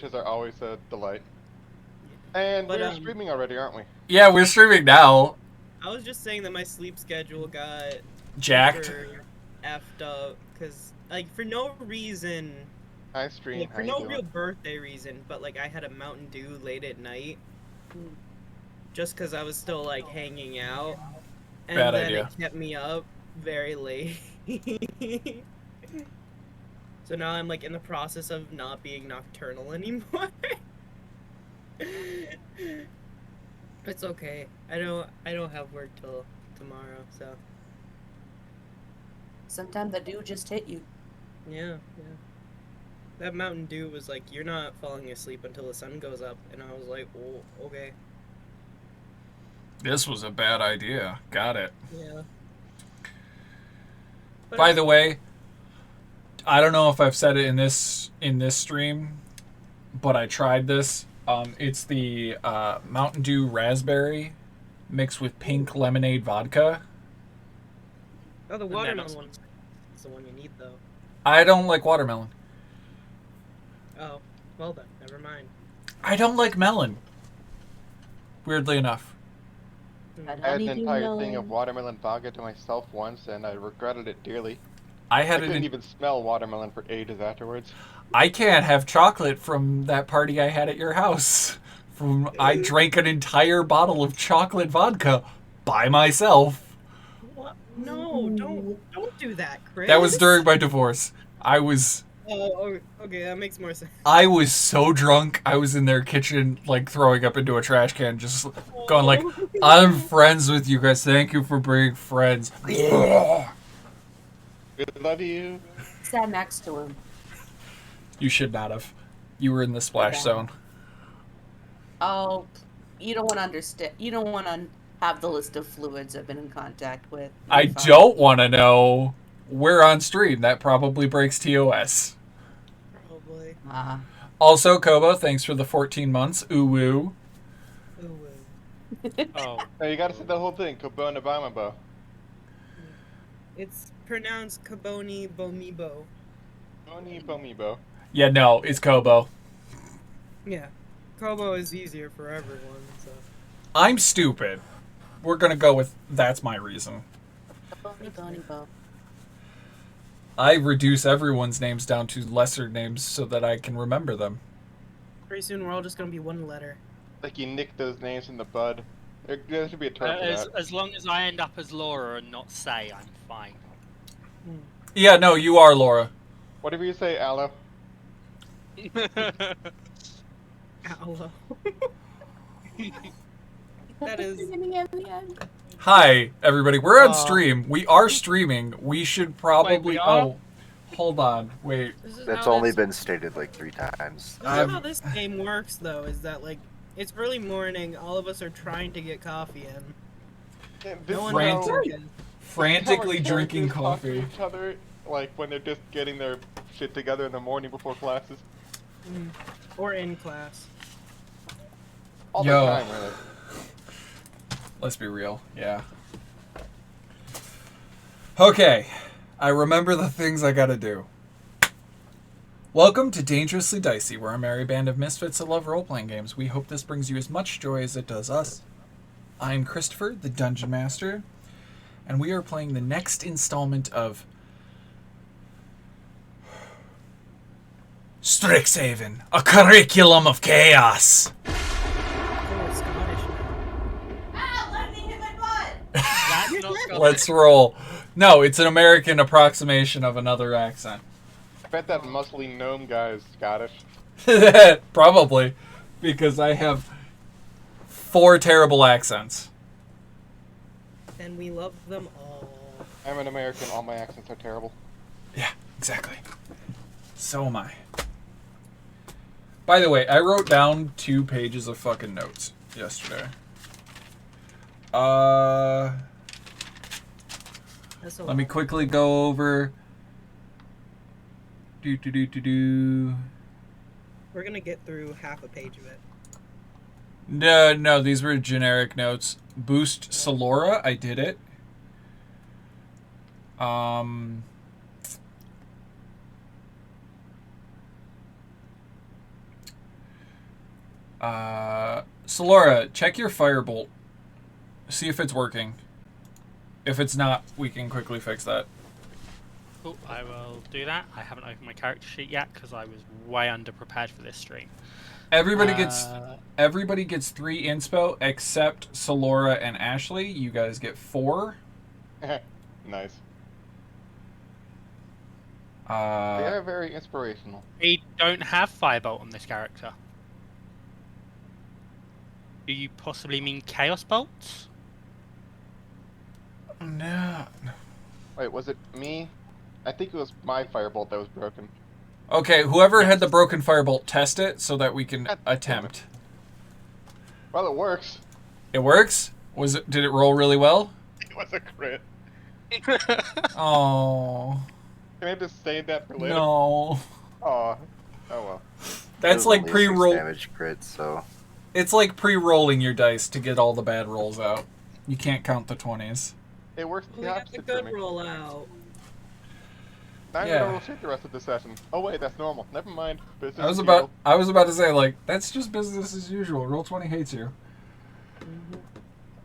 Which are always a delight. And But we're streaming already, aren't we? Yeah, we're streaming now. I was just saying that my sleep schedule got Jacked. super effed up because, like, for no reason, Hi, stream. like, How for you no doing? real birthday reason, but like I had a Mountain Dew late at night, just because I was still like hanging out, and Bad then idea. it kept me up very late. So now I'm like in the process of not being nocturnal anymore. It's okay. I don't have work till tomorrow, so Sometimes the dew just hit you. yeah. That Mountain Dew was like, you're not falling asleep until the sun goes up, and I was like, oh, okay. This was a bad idea. Got it. Yeah. But By the way, I don't know if I've said it in this stream, but I tried this. It's the Mountain Dew raspberry mixed with pink lemonade vodka. oh, the watermelon one is the one you need, though. I don't like watermelon. Oh, well then, never mind. I don't like melon. Weirdly enough. I had an entire thing of watermelon vodka to myself once, and I regretted it dearly. I couldn't even smell watermelon for ages afterwards. I can't have chocolate from that party I had at your house. I drank an entire bottle of chocolate vodka by myself. What? No, don't do that, Chris. That was during my divorce. Oh, okay, that makes more sense. I was so drunk, I was in their kitchen, like, throwing up into a trash can, just going like, I'm friends with you guys, thank you for bringing friends. We love you. Sat next to him. You should not have. You were in the splash zone. Oh, you don't want to understand. You don't want to have the list of fluids I've been in contact with. I don't want to know. We're on stream. That probably breaks TOS. Probably. Also, Kobo, thanks for the 14 months. Ooh woo. Oh. No, you gotta say the whole thing. Kobo Nabamabo. It's pronounced Kaboni Bomibo. Kaboni Bomibo. Yeah, no, it's Kobo. Yeah. Kobo is easier for everyone, so. I'm stupid. We're gonna go with that's my reason. Bo. I reduce everyone's names down to lesser names so that I can remember them. Pretty soon we're all just gonna be one letter. Like you nick those names in the bud. There should be a term for that. As long as I end up as Laura and not Say, I'm fine. Yeah, no, you are Laura. Whatever you say, Aloe. Aloe. That is. Hi, everybody. We're on stream. We are streaming. We should probably. Wait, we are? Oh, hold on. Wait. That's only been stated like 3 times. This is how this game works, though, is that, like, it's early morning, all of us are trying to get coffee in. No one knows frantically drinking coffee. Each other, like when they're just getting their shit together in the morning before classes. Or in class. All the time, really. Let's be real. Yeah. Okay. I remember the things I gotta do. Welcome to Dangerously Dicey. We're a merry band of misfits that love role-playing games. We hope this brings you as much joy as it does us. I'm Christopher, the Dungeon Master, and we are playing the next installment of Strixhaven, a curriculum of chaos. Let's roll. No, it's an American approximation of another accent. I bet that muscly gnome guy is Scottish. Probably, because I have 4 terrible accents. And we love them all. I'm an American, all my accents are terrible. Yeah, exactly. So am I. By the way, I wrote down 2 pages of fucking notes yesterday. Let me quickly go over. We're gonna get through half a page of it. No, these were generic notes. Boost Solora, I did it. Solora, check your firebolt. See if it's working. If it's not, we can quickly fix that. Cool, I will do that. I haven't opened my character sheet yet because I was way underprepared for this stream. Everybody gets 3 inspo except Solora and Ashley. You guys get 4. Nice. They Uh, are very inspirational. We don't have Firebolt on this character. Do you possibly mean Chaos Bolts? no. Wait, was it me? I think it was my firebolt that was broken. Okay, whoever had the broken firebolt, test it so that we can God damn it. attempt. Well, it works. It works? Did it roll really well? It was a crit. Oh. Can I just save that for later? No. Aw. Oh well. That's It was like only a 6 pre-roll. damage crit, so It's like pre-rolling your dice to get all the bad rolls out. You can't count the 20s. It works We the got the opposite good for me. roll out. Now I'm Yeah. gonna roll shit the rest of the session. Oh wait, that's normal. Never mind. Business I was as about usual. to say, like, that's just business as usual. Roll20 hates you.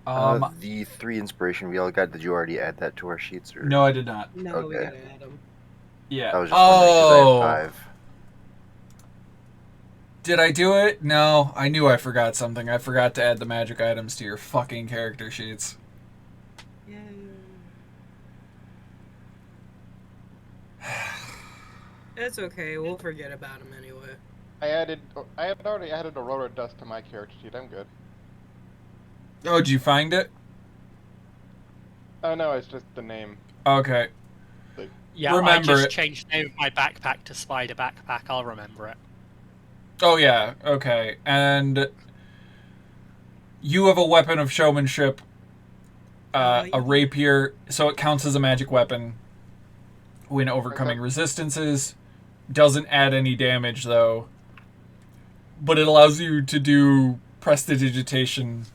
the 3 inspiration we all got. Did you already add that to our sheets? Or No, I did not. No, we Okay. gotta add them. Yeah. I was just wondering 'cause I had 5. Did I do it? No, I knew I forgot something. I forgot to add the magic items to your fucking character sheets. Yeah. It's okay. We'll forget about them anyway. I had already added Aurora Dust to my character sheet. I'm good. Oh, did you find it? Oh no, it's just the name. Okay. Yeah, Remember I it. just changed the name of my backpack to Spider Backpack. I'll remember it. Oh, yeah. Okay. And you have a weapon of showmanship, a rapier, so it counts as a magic weapon when overcoming resistances. Doesn't add any damage, though. But it allows you to do prestidigitation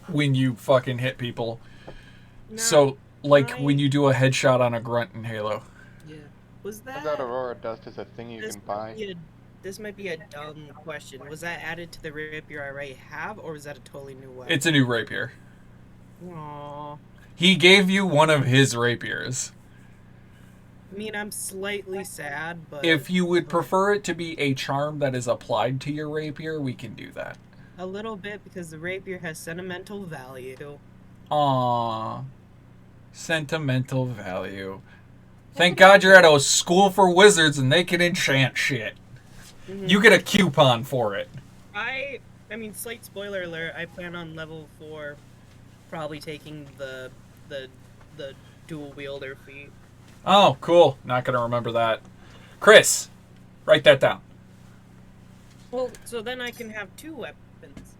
when you fucking hit people. No, So, like I- when you do a headshot on a grunt in Halo. Yeah. Was I that? thought Aurora Dust is a thing you This can might buy. be a- This might be a dumb question. Was that added to the rapier I already have, or was that a totally new weapon? It's a new rapier. Aww. He gave you one of his rapiers. I mean, I'm slightly sad, but If you would prefer it to be a charm that is applied to your rapier, we can do that. a little bit because the rapier has sentimental value. Aww. Sentimental value. Thank God you're at a school for wizards and they can enchant shit. You get a coupon for it. I mean, slight spoiler alert. I plan on level 4, probably taking the dual wielder feat. Oh, cool. Not gonna remember that. Chris, write that down. Well, so then I can have 2 weapons.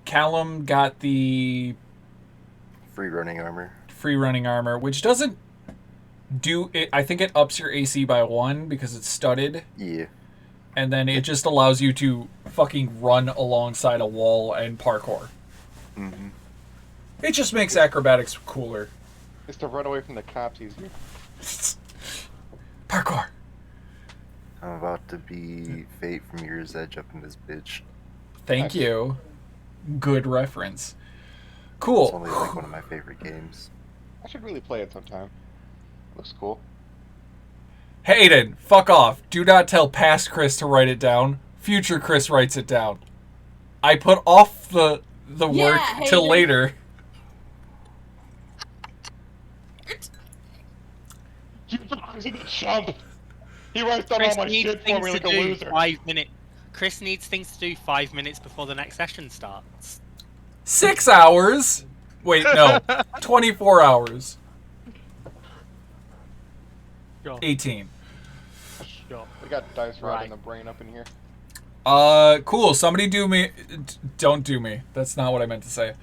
Callum got the Free running armor. free running armor, which doesn't do it. I think it ups your AC by 1 because it's studded, Yeah. and then it just allows you to fucking run alongside a wall and parkour. Mm-hmm. It just makes acrobatics cooler. It's to run away from the cops easier. Parkour. I'm about to be Fate from Mirror's Edge up in this bitch. Thank Nice. you. Good reference. It's Cool. only like one of my favorite games. I should really play it sometime. Looks cool. Hayden, fuck off. Do not tell past Chris to write it down. Future Chris writes it down. I put off the Yeah, work till Hayden. later. You fucking chump! He writes down all Chris my needs shit for things me to like a do loser. 5 minutes. Chris needs things to do 5 minutes before the next session starts. 6 hours? Wait, no. 24 hours. Sure. 18. Sure. We got dice rod Right. in the brain up in here. Cool. Somebody do me. Don't do me. That's not what I meant to say.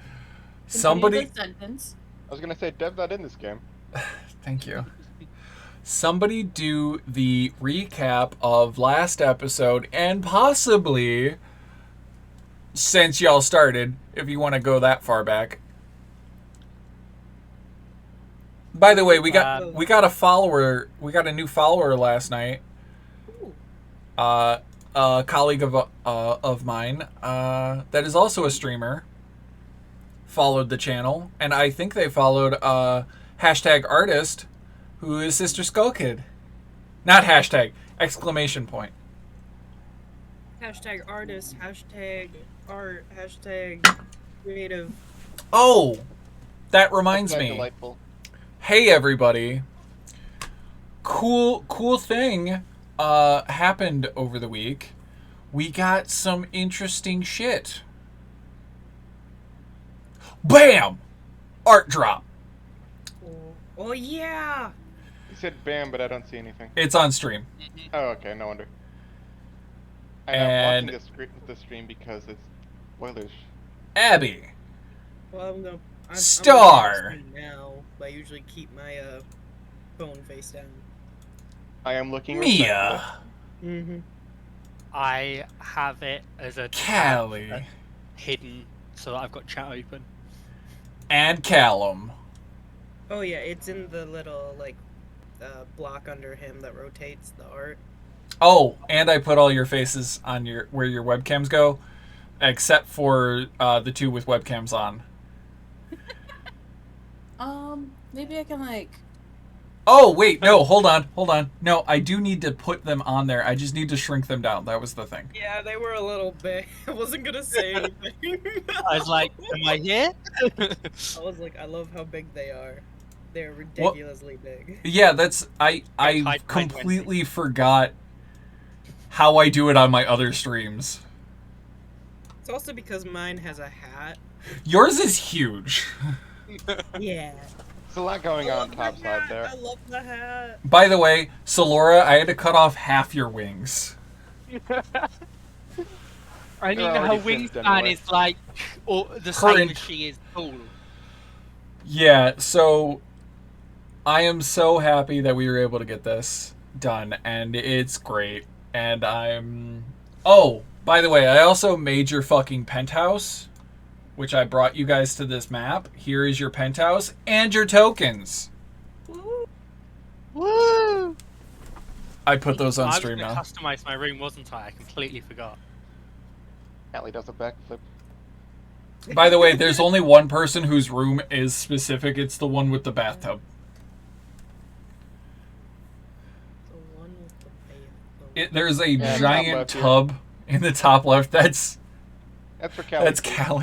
Somebody. Continue the sentence. I was gonna say Dev's not in this game. Thank you. Somebody do the recap of last episode and possibly, since y'all started, if you want to go that far back. By the way, we got a follower. We got a new follower last night. Ooh. A colleague of mine that is also a streamer followed the channel, and I think they followed hashtag artist, who is Sister Skull Kid. Not hashtag, exclamation point. Hashtag artist, hashtag art, hashtag creative. Oh, that reminds That's me. delightful. Hey everybody. Cool thing happened over the week. We got some interesting shit. Bam! Art drop. Oh yeah! You said bam, but I don't see anything. It's on stream. Oh, okay, no wonder. And- I'm watching the stream because it's spoilers. Abby. Well, I'm Star. gonna now, but I usually keep my phone face down. I am looking respectfully. Mia. Mm-hmm. I have it as a tab Callie. hidden so that I've got chat open. And Callum. Oh yeah, it's in the little like block under him that rotates the art. Oh, and I put all your faces on where your webcams go, except for the two with webcams on. Maybe I can like. Oh, wait, no, hold on. No, I do need to put them on there. I just need to shrink them down. That was the thing. Yeah, they were a little big. I wasn't gonna say anything. I was like, am I here? I was like, I love how big they are. They're ridiculously big. Yeah, that's... I completely forgot how I do it on my other streams. It's also because mine has a hat. Yours is huge. Yeah. There's a lot going on top side there. I love the hat. By the way, Solora, I had to cut off half your wings. I mean, They're her already cinched wingspan anyway. is like the Her same in- as she is tall. Yeah, so I am so happy that we were able to get this done, and it's great. And I'm... Oh, by the way, I also made your fucking penthouse, which I brought you guys to this map. Here is your penthouse and your tokens. Woo! I put those on I stream was now. going to customize my room, wasn't I? I completely forgot. Callie does a backflip. By the way, there's only one person whose room is specific. It's the one with the bathtub. The one with the bathroom. There's a Yeah, top giant left here. tub in the top left. That's That's for Callie.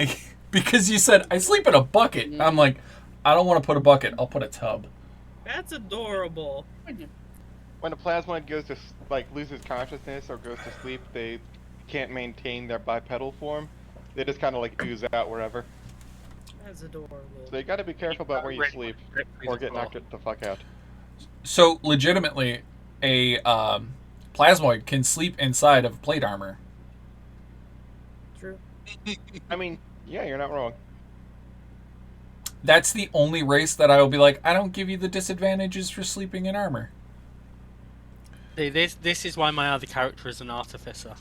Callie. Because you said, I sleep in a bucket. I'm like, I don't want to put a bucket. I'll put a tub. That's adorable. When a plasmoid goes to loses consciousness or goes to sleep, they can't maintain their bipedal form. They just kind of ooze out wherever. That's adorable. So you got to be careful about where you sleep, or get knocked the fuck out. So, legitimately, a plasmoid can sleep inside of plate armor. True. I mean, yeah, you're not wrong. That's the only race that I will be like, I don't give you the disadvantages for sleeping in armor. See, this is why my other character is an artificer.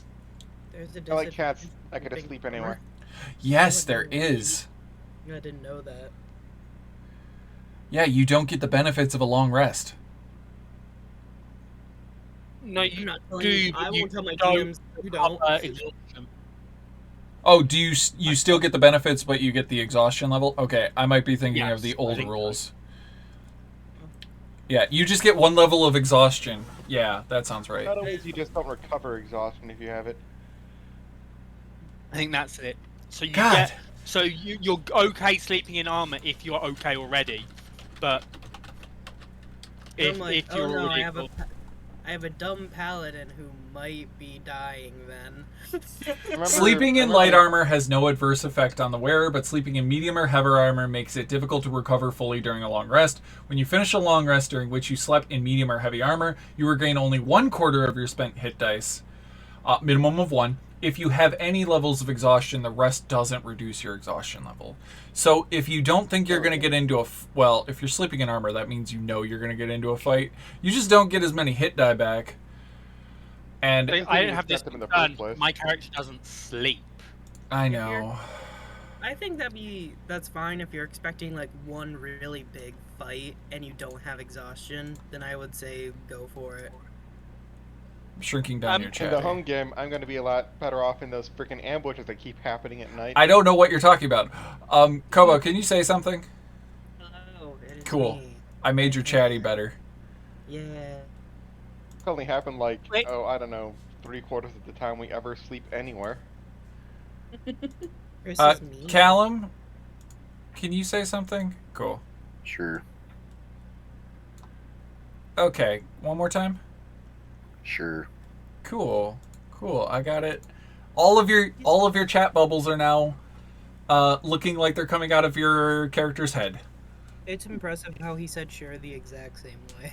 There's a I like cats. disadvantage I could for just big sleep anywhere. armor. Yes, there is. I didn't know that. Yeah, you don't get the benefits of a long rest. No, I'm you not do. telling you. but I you won't tell my don't DMs. You don't. cover exhaustion. Oh, do you still get the benefits, but you get the exhaustion level? Okay, I might be thinking Yes, of the I old think so. rules. Yeah, you just get one level of exhaustion. Yeah, that sounds right. Not always, you just don't recover exhaustion if you have it. I think that's it. So you God. get. So you're okay sleeping in armor if you're okay already, but I'm like, if oh you're no, already I have a dumb paladin who might be dying then. Remember, Sleeping in remember- light armor has no adverse effect on the wearer, but sleeping in medium or heavy armor makes it difficult to recover fully during a long rest. When you finish a long rest during which you slept in medium or heavy armor, you regain only 1/4 of your spent hit dice, minimum of 1. If you have any levels of exhaustion, the rest doesn't reduce your exhaustion level. So if you don't think you're going to get into well, if you're sleeping in armor, that means you know you're going to get into a fight. You just don't get as many hit die back. And Same thing I you don't have this set them in the concern. first place. My character doesn't sleep. I know. I think that's fine if you're expecting like one really big fight and you don't have exhaustion. Then I would say go for it. I'm shrinking down your In chat. the home game, I'm going to be a lot better off in those freaking ambushes that keep happening at night. I don't know what you're talking about. Kobo, can you say something? Hello, it is Cool. me. I made your chatty better. Yeah. It only happened like, Wait. I don't know, 3/4 of the time we ever sleep anywhere. This is me. Callum, can you say something? Cool. Sure. Okay, one more time. Sure. Cool. I got it. All of your chat bubbles are now looking like they're coming out of your character's head. It's impressive how he said sure the exact same way.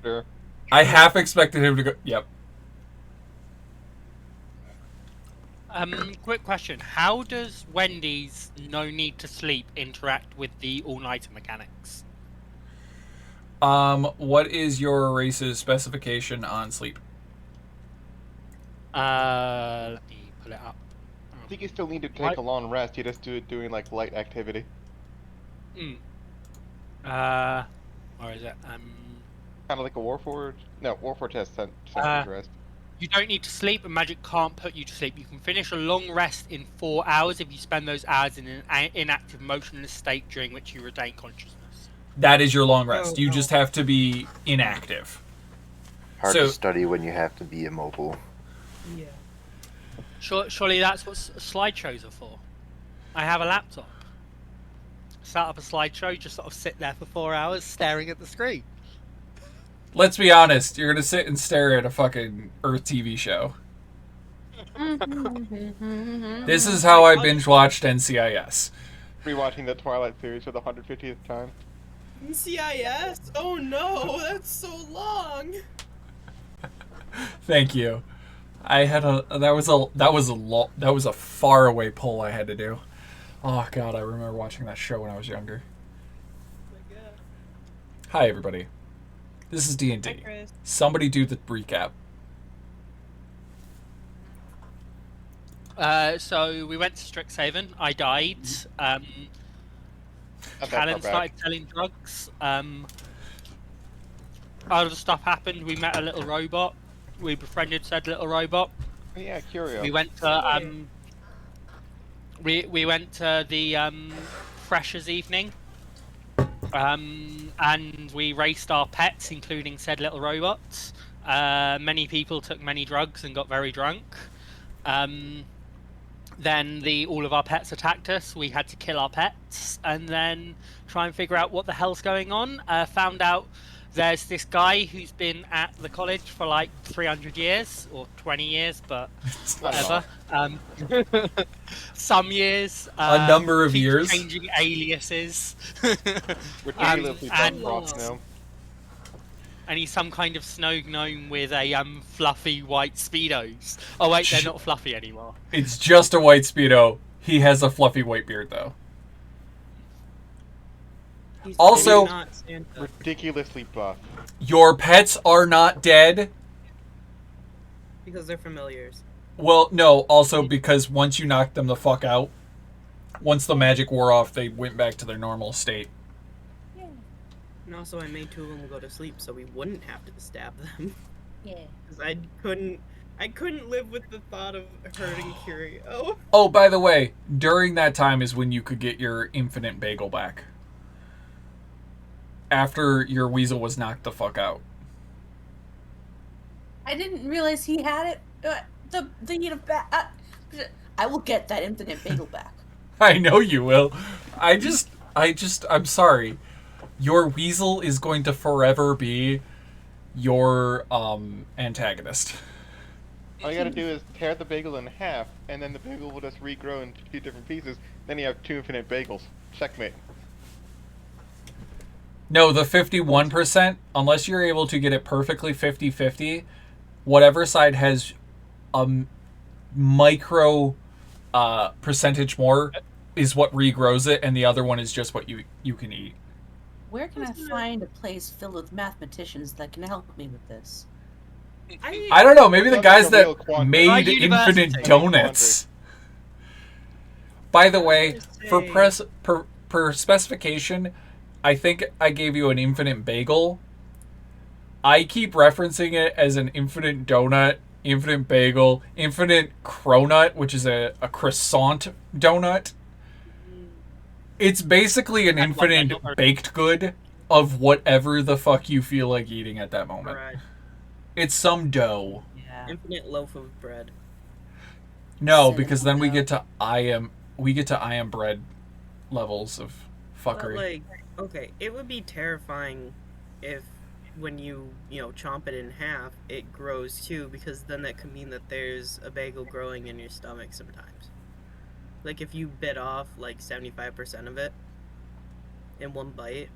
Sure. I half expected him to go. Yep. Quick question. How does Wendy's no need to sleep interact with the all-nighter mechanics? What is your race's specification on sleep? Let me pull it up. I think you still need to take a long rest. You just doing like light activity. Where is it? Kind of like a Warforged. No, Warforged has sentence rest. You don't need to sleep, and magic can't put you to sleep. You can finish a long rest in 4 hours if you spend those hours in an inactive, motionless state during which you retain consciousness. That is your long rest. Oh, You no. just have to be inactive. Hard So- to study when you have to be immobile. Yeah. Surely that's what slideshows are for. I have a laptop. Start up a slideshow, just sort of sit there for 4 hours staring at the screen. Let's be honest. You're gonna sit and stare at a fucking Earth TV show. This is how I binge watched NCIS. Rewatching the Twilight series for the 150th time. CIS? Oh no, that's so long. Thank you. I had that was a far away pull I had to do. Oh god, I remember watching that show when I was younger. Hi everybody. This is D&D. Hi, Chris. Somebody do the recap. So we went to Strixhaven. I died. Not that far Callan back. started selling drugs. Other stuff happened. We met a little robot. We befriended said little robot. Oh, yeah, Curio. We went to we went to the Freshers evening. And we raced our pets, including said little robots. Many people took many drugs and got very drunk. Then all of our pets attacked us. We had to kill our pets and then try and figure out what the hell's going on. Found out there's this guy who's been at the college for like 300 years or 20 years, but whatever. Some years. A number of keeps years. Changing aliases. Ridiculously and- dumb props now. And he's some kind of snow gnome with a fluffy white speedos. Oh wait, they're not fluffy anymore. It's just a white Speedo. He has a fluffy white beard though. He's Also- maybe not Santa. Ridiculously buff. Your pets are not dead. Because they're familiars. Well, no, also because once you knocked them the fuck out, once the magic wore off, they went back to their normal state. And also, I made 2 of them go to sleep so we wouldn't have to stab them. Yeah. Because I couldn't live with the thought of hurting Curio. Oh, by the way, during that time is when you could get your infinite bagel back. After your weasel was knocked the fuck out. I didn't realize he had it. I will get that infinite bagel back. I know you will. I'm sorry. Your weasel is going to forever be your antagonist. All you gotta do is tear the bagel in half, and then the bagel will just regrow into 2 different pieces. Then you have 2 infinite bagels. Checkmate. No, the 51%, unless you're able to get it perfectly 50-50, whatever side has a micro percentage more is what regrows it, and the other one is just what you can eat. Where can I find a place filled with mathematicians that can help me with this? I don't know, maybe the Sounds guys like a real that quandary. made Our university. infinite donuts. By the way, for Say- per specification, I think I gave you an infinite bagel. I keep referencing it as an infinite donut, infinite bagel, infinite cronut, which is a croissant donut. It's basically an And what, they're infinite not- baked good of whatever the fuck you feel like eating at that moment. Bread. It's some dough. Yeah. Infinite loaf of bread. No, Cinnamon because then we dough. get to I am bread levels of But fuckery. like, okay, it would be terrifying if when you chomp it in half, it grows too, because then that could mean that there's a bagel growing in your stomach sometimes. Like if you bit off like 75% of it in one bite.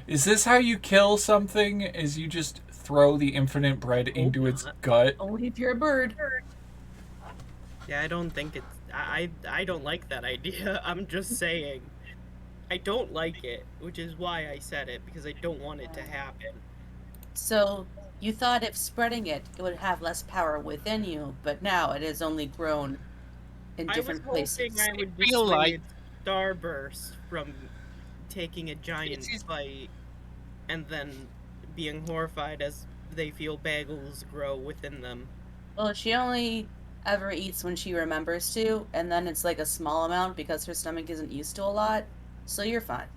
Is this how you kill something? Is you just throw the infinite bread into its not. gut? Only if you're a bird. Yeah, I don't think it's. I don't like that idea. I'm just saying. I don't like it, which is why I said it, because I don't want it to happen. So you thought if spreading it, it would have less power within you, but now it has only grown in I was different places. hoping I would feel dissuade like- Starburst from taking a giant This is- bite and then being horrified as they feel bagels grow within them. Well, she only ever eats when she remembers to, and then it's like a small amount because her stomach isn't used to a lot. So you're fine.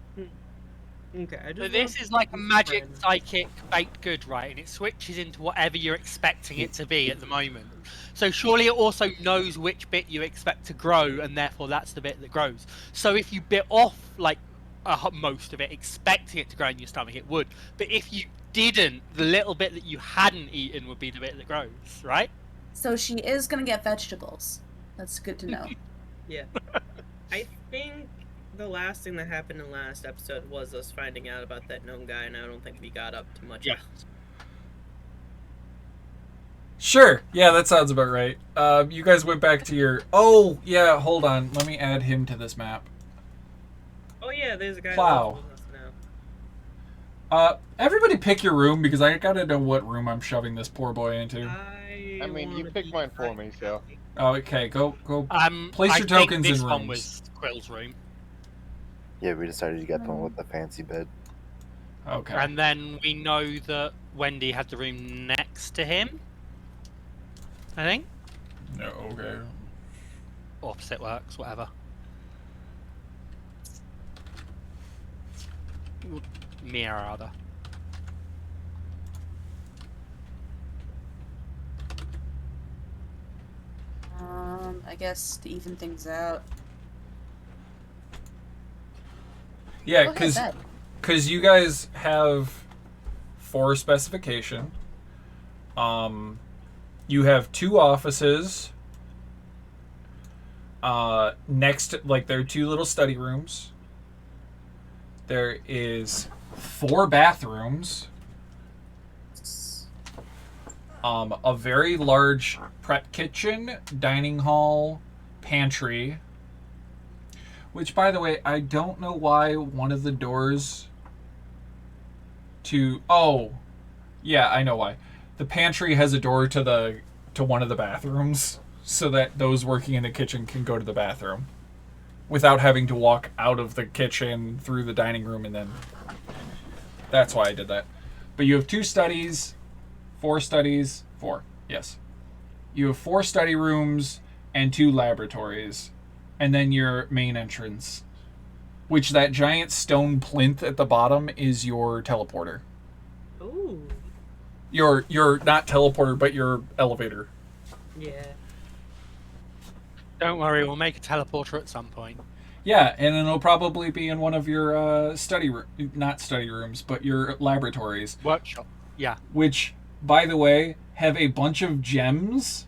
Okay, I just. So this want is like a magic bread. psychic baked good, right? And it switches into whatever you're expecting it to be at the moment. So surely it also knows which bit you expect to grow, and therefore that's the bit that grows. So if you bit off like most of it, expecting it to grow in your stomach, it would. But if you didn't, the little bit that you hadn't eaten would be the bit that grows, right? So she is gonna get vegetables. That's good to know. Yeah. I think the last thing that happened in the last episode was us finding out about that gnome guy, and I don't think we got up too much. Yeah. Sure. Yeah, that sounds about right. You guys went back to your. Oh, yeah. Hold on. Let me add him to this map. Oh yeah, there's a guy. Plow. That lives with us now. Everybody pick your room because I gotta know what room I'm shoving this poor boy into. I mean, you wanna picked be mine for me, so. Oh, okay, go. Place I your think tokens this in one rooms. was Quill's room, Yeah, we decided to get the one with the fancy bed. Okay. and then we know that Wendy had the room next to him. I think No, okay. opposite works, whatever. Mia rather. I guess to even things out. Yeah, Go ahead, bet. because you guys have 4 specification. You have 2 offices. Next, like there are 2 little study rooms. There is 4 bathrooms. A very large prep kitchen, dining hall, pantry. Which, by the way, I don't know why one of the doors to... Oh, yeah, I know why. The pantry has a door to one of the bathrooms, so that those working in the kitchen can go to the bathroom without having to walk out of the kitchen through the dining room, and then... That's why I did that. But you have 2 studies, 4 studies, 4, yes. You have 4 study rooms and 2 laboratories. And then your main entrance, which that giant stone plinth at the bottom is your teleporter. Ooh. Your not teleporter, but your elevator. Yeah. Don't worry, we'll make a teleporter at some point. Yeah, and it'll probably be in one of your not study rooms, but your laboratories, Workshop. Yeah. which, by the way, have a bunch of gems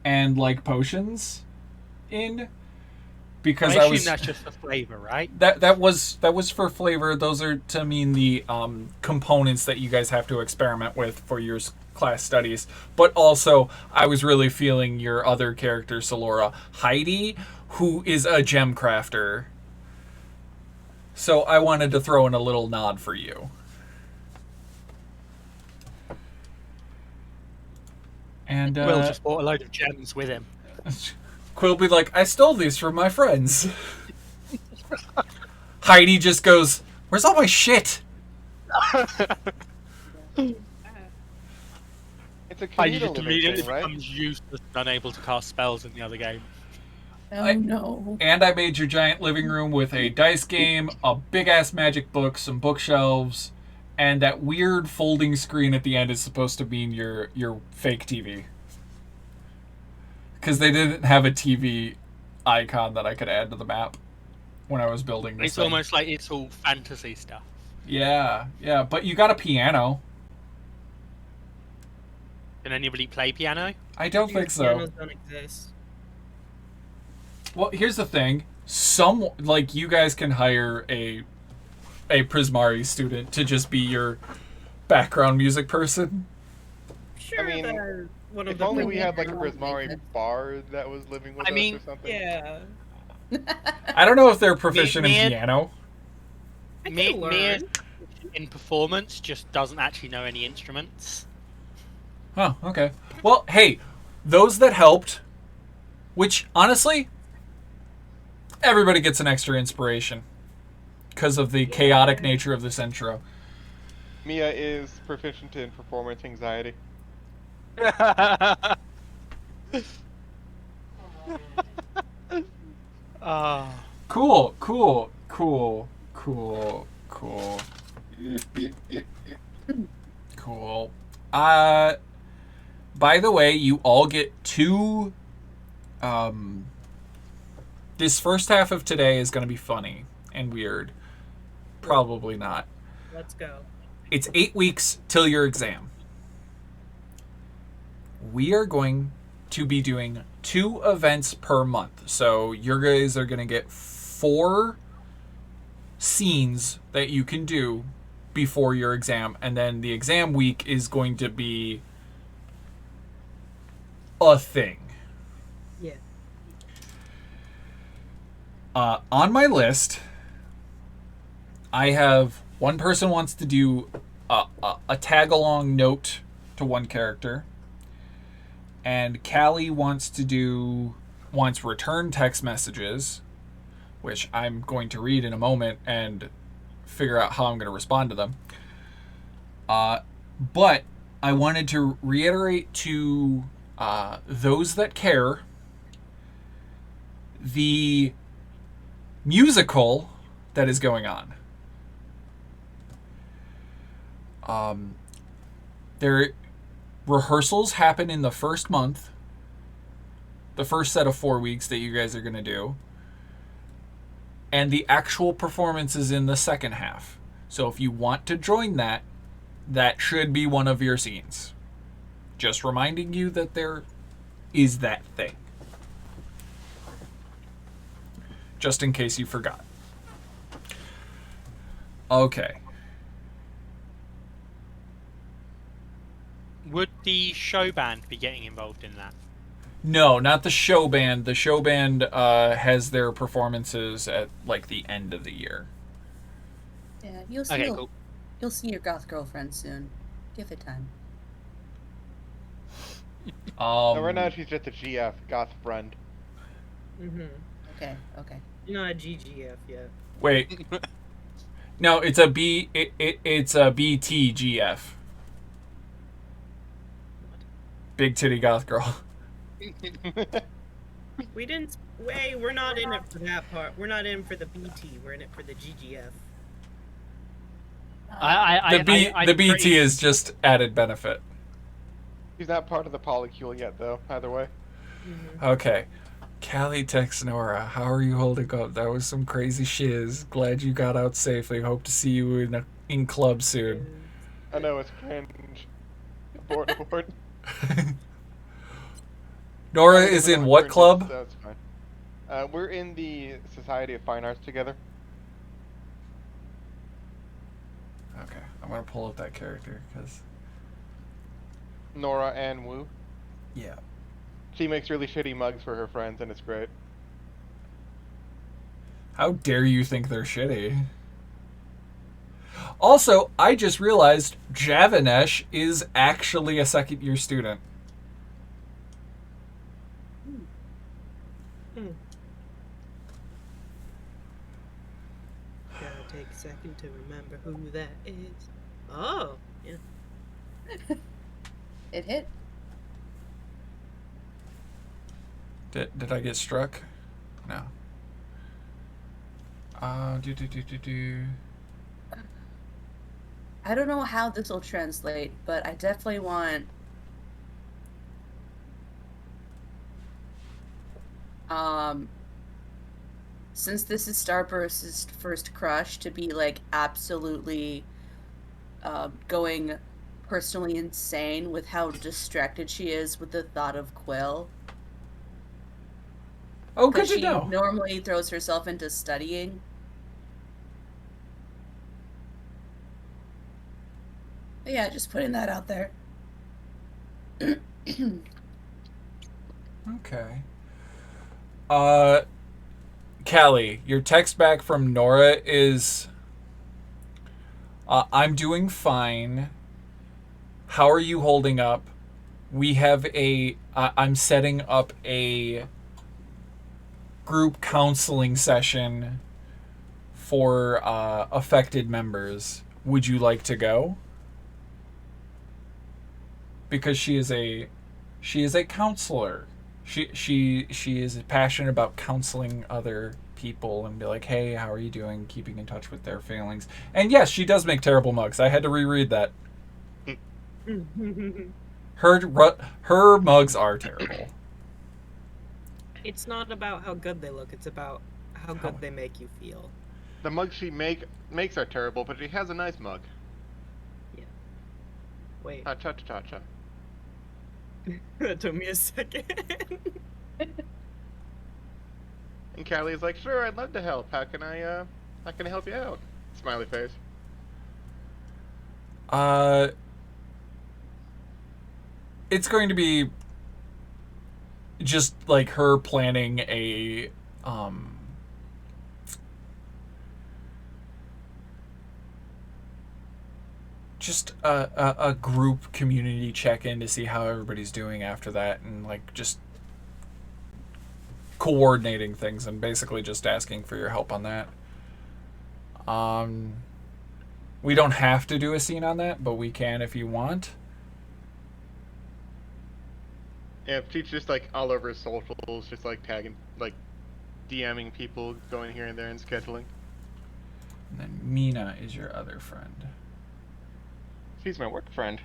and like potions in. Because I I assume was that's just for flavor, right? that was for flavor. Those are to mean the components that you guys have to experiment with for your class studies. But also, I was really feeling your other character, Solora, Heidi, who is a gem crafter. So I wanted to throw in a little nod for you. And Will just bought a load of gems with him. of Quill be like, I stole these from my friends. Heidi just goes, where's all my shit? It's a I communal just living immediately thing, right? becomes useless and unable to cast spells in the other game. Oh no. And I made your giant living room with a dice game, a big-ass magic book, some bookshelves, and that weird folding screen at the end is supposed to mean your fake TV. Because they didn't have a TV icon that I could add to the map when I was building this It's thing. almost like it's all fantasy stuff. Yeah, but you got a piano. Can anybody play piano? I don't think so. Pianos don't exist. Well, here's the thing. You guys can hire a Prismari student to just be your background music person. Sure, mean, they're one of If the only we had like a Prismari Prismari bard that was living with I us mean, or something. Yeah. I don't know if they're proficient Me in and- piano. I Me can learn. in performance just doesn't actually know any instruments. Oh, okay. Well, hey, those that helped, which honestly, everybody gets an extra inspiration because of the chaotic nature of this intro. Mia is proficient in performance anxiety. Ah. Cool. Cool. By the way, you all get two. This first half of today is going to be funny and weird. Probably not. Let's go. It's 8 weeks till your exam. We are going to be doing 2 events per month. So your guys are going to get 4 scenes that you can do before your exam. And then the exam week is going to be a thing. Yeah. On my list, I have one person wants to do a tag-along note to one character, and Callie wants return text messages, which I'm going to read in a moment and figure out how I'm going to respond to them. But I wanted to reiterate to those that care the musical that is going on. Their rehearsals happen in the first month, the first set of 4 weeks that you guys are going to do, and the actual performance is in the second half. So if you want to join that, that should be one of your scenes. Just reminding you that there is that thing. Just in case you forgot. Okay. Would the show band be getting involved in that? No, not the show band. The show band has their performances at like the end of the year. Yeah, you'll see. Okay, cool. You'll see your goth girlfriend soon. Give it time. No, right now she's just a GF, goth friend. Mm-hmm. Okay. You're not a GGF yet. Wait. No, it's a B. It's a BTGF. Big titty goth girl. We didn't. Wait, we're not in it for that part. We're not in for the BT. We're in it for the GGF. The BT is just added benefit. She's not part of the polycule yet, though. Either way. Mm-hmm. Okay. Callie texts Nora, how are you holding up? That was some crazy shiz. Glad you got out safely. Hope to see you in club soon. I know it's cringe. Abort. Nora is in what club? That's fine. We're in the Society of Fine Arts together. Okay, I'm gonna pull up that character because Nora and Wu. yeah. She makes really shitty mugs for her friends, and it's great. How dare you think they're shitty? Also, I just realized Javanesh is actually a second-year student. take a second to remember who that is. Oh, yeah. It hit. Did I get struck? No. I don't know how this will translate, but I definitely want since this is Starburst's first crush, to be like absolutely going personally insane with how distracted she is with the thought of Quill. Oh, good Because to she know. normally throws herself into studying. But yeah, just putting that out there. Okay. Callie, your text back from Nora is, I'm doing fine. How are you holding up? We have I'm setting up a group counseling session for affected members. Would you like to go? Because she is a counselor. She is passionate about counseling other people and be like, hey, how are you doing? Keeping in touch with their feelings. And yes, she does make terrible mugs. I had to reread that. Her mugs are terrible. It's not about how good they look, it's about how good they make you feel. The mugs she makes are terrible, but she has a nice mug. Yeah. Wait. Cha-cha-cha-cha. That took me a second. And Callie's like, sure, I'd love to help. How can I help you out? Smiley face. It's going to be just like her planning a just a group community check-in to see how everybody's doing after that, and like just coordinating things and basically just asking for your help on that. We don't have to do a scene on that, but we can if you want. Yeah, she's just like all over socials, just like tagging, like DMing people, going here and there and scheduling. And then Mina is your other friend. She's my work friend.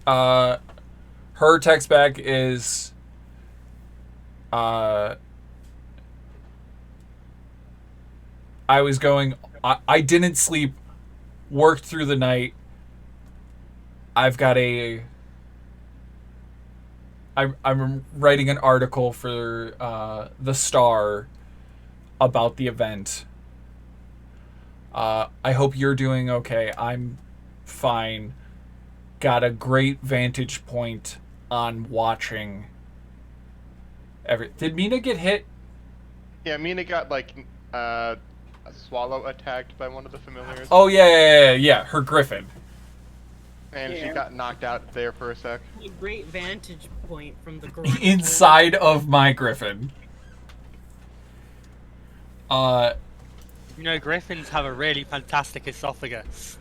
Her text back is I didn't sleep, worked through the night. I'm writing an article for the Star about the event. I hope you're doing okay. I'm fine. Got a great vantage point on watching Did Mina get hit? Yeah, Mina got like a swallow attacked by one of the familiars. Oh yeah. Her griffin. And she got knocked out there for a sec. A great vantage point from the ground. Inside of my griffin. You know, griffins have a really fantastic esophagus.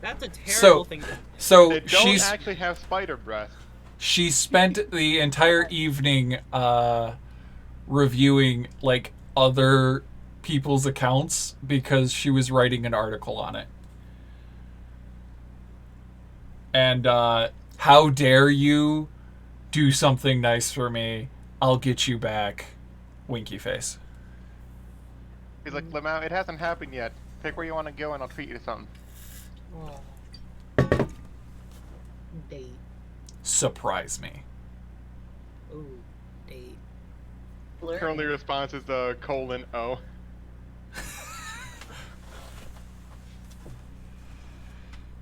That's a terrible thing. So They don't actually have spider breath. She spent the entire evening reviewing like other people's accounts because she was writing an article on it. And how dare you do something nice for me? I'll get you back. Winky face. He's like, Lamau, it hasn't happened yet. Pick where you want to go and I'll treat you to something. Oh. Date. Surprise me. Ooh, date. Her only response is the :O.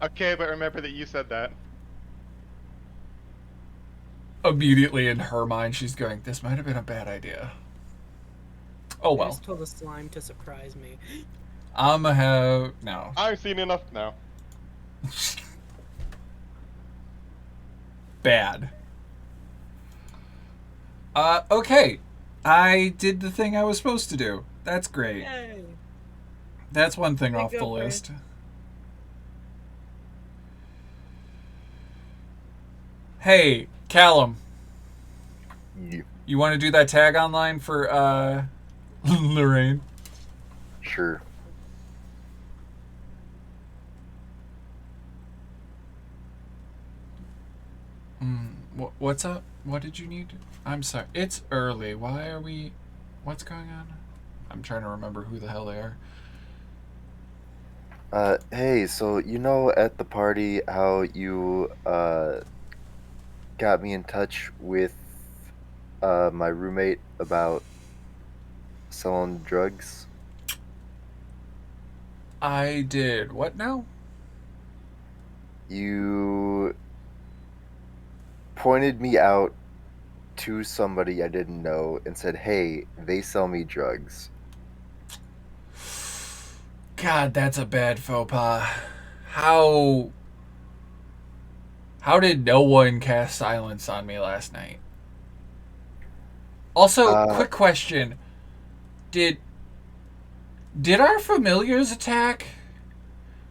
Okay, but remember that you said that. Immediately in her mind, she's going, this might have been a bad idea. Oh I well. just told the slime to surprise me. I'ma have... No. I've seen enough now. Bad. Okay. I did the thing I was supposed to do. That's great. Yay. That's one thing There you off the go, Fred. list. Hey, Callum, Yeah, you want to do that tag online for Lorraine? sure. What's up? What did you need? I'm sorry. It's early. Why are we... What's going on? I'm trying to remember who the hell they are. Hey, so you know at the party how you got me in touch with my roommate about selling drugs? I did. What now? You pointed me out to somebody I didn't know and said, "Hey, they sell me drugs." God, that's a bad faux pas. How... How did no one cast silence on me last night? Also, quick question. Did our familiars attack?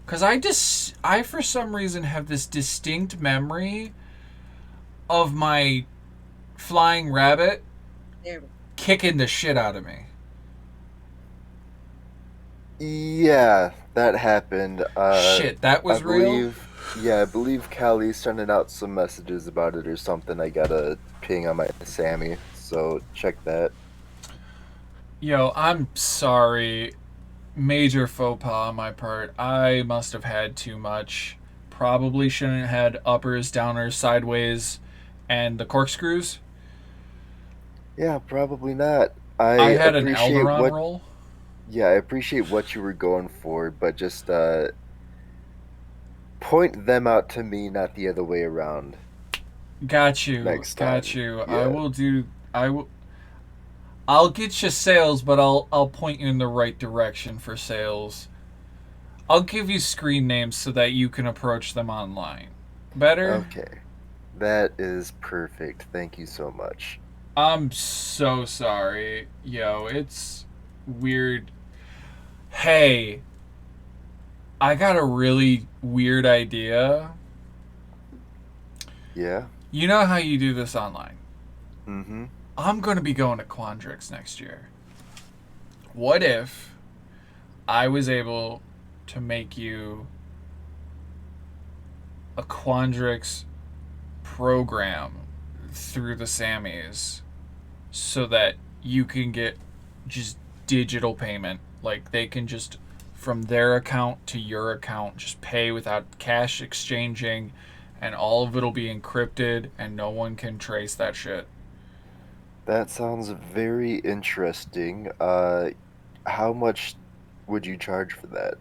Because I for some reason have this distinct memory of my flying rabbit There we kicking the shit out of me. Yeah, that happened. Shit, that was I real? believe, yeah, I believe Callie's sending out some messages about it or something. I got a ping on my Sammy, so check that. Yo, I'm sorry. Major faux pas on my part. I must have had too much. Probably shouldn't have had uppers, downers, sideways, and the corkscrews. Yeah, probably not. I had an appreciate Alderon what, roll. yeah, I appreciate what you were going for, but just point them out to me, not the other way around. Got you. Next Got time. you. Yeah. I will do. I will. I'll get you sales, but I'll point you in the right direction for sales. I'll give you screen names so that you can approach them online. Better? Okay. That is perfect. Thank you so much. I'm so sorry. Yo, it's weird. Hey, I got a really weird idea. Yeah? You know how you do this online? Mm-hmm. I'm going to be going to Quandrix next year. What if I was able to make you a Quandrix program through the Sammys so that you can get just digital payment? Like they can just from their account to your account just pay without cash exchanging, and all of it'll be encrypted and no one can trace that shit. That sounds very interesting. How much would you charge for that?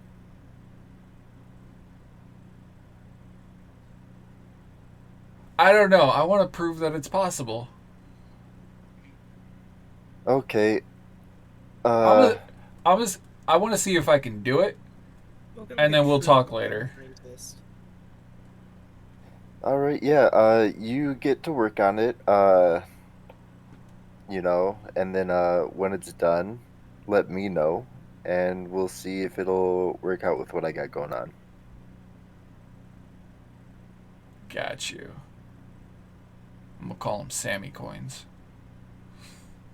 I don't know. I want to prove that it's possible. Okay. I want to see if I can do it, Welcome and to then we'll True talk later. Scientist. All right. Yeah. You get to work on it. You know, and then when it's done, let me know, and we'll see if it'll work out with what I got going on. Got you. I'm gonna call them Sammy coins.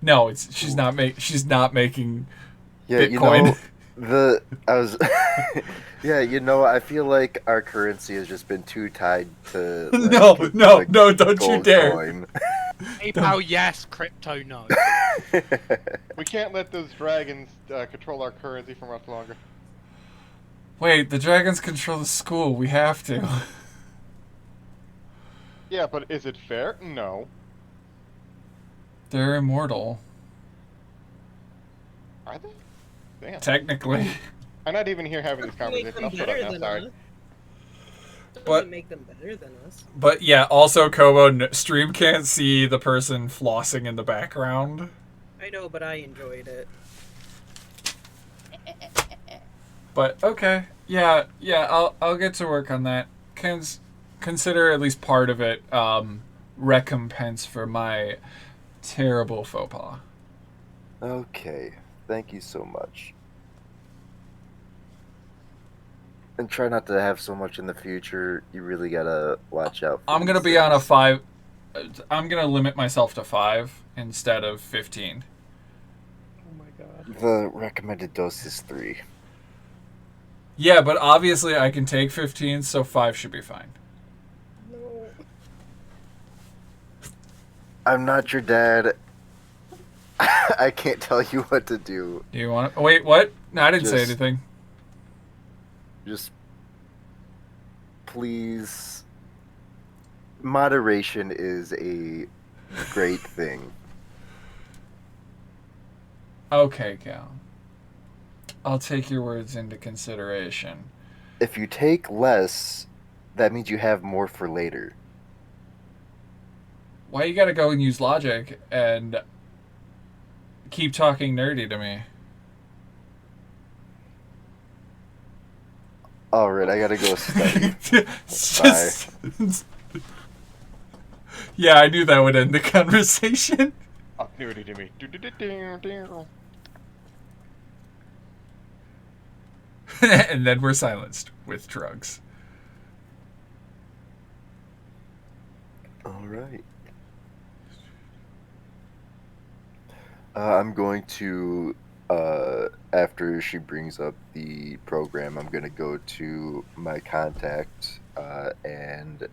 No, it's she's not making Yeah, Bitcoin. yeah, I feel like our currency has just been too tied to No, don't you gold dare. coin. PayPal, yes. Crypto, no. We can't let those dragons control our currency for much longer. Wait, the dragons control the school. We have to. Yeah, but is it fair? No. They're immortal, Are they? Damn. technically. I'm not even here having this Doesn't make conversation. them I'll shut better up now, than sorry. us. Doesn't But- make them better than us. But yeah, also Kobo, stream can't see the person flossing in the background. I know, but I enjoyed it. But okay, yeah, I'll get to work on that. Consider at least part of it recompense for my Terrible faux pas. Okay, thank you so much. And try not to have so much in the future. You really gotta watch out for I'm gonna these be on a things. 5. I'm gonna limit myself to 5 instead of 15. Oh my god. The recommended dose is 3. Yeah, but obviously I can take 15, so 5 should be fine. No. I'm not your dad. I can't tell you what to do. Do you want to... Wait, what? No, I didn't say Just- anything. Just please. Moderation is a great thing. Okay, Cal. I'll take your words into consideration. If you take less, that means you have more for later. Why you gotta go and use logic and keep talking nerdy to me? Alright, I gotta go study. It's just... Yeah, I knew that would end the conversation. Oh, nerdy to me. And then we're silenced with drugs. Alright. I'm going to, after she brings up the program, I'm going to go to my contact and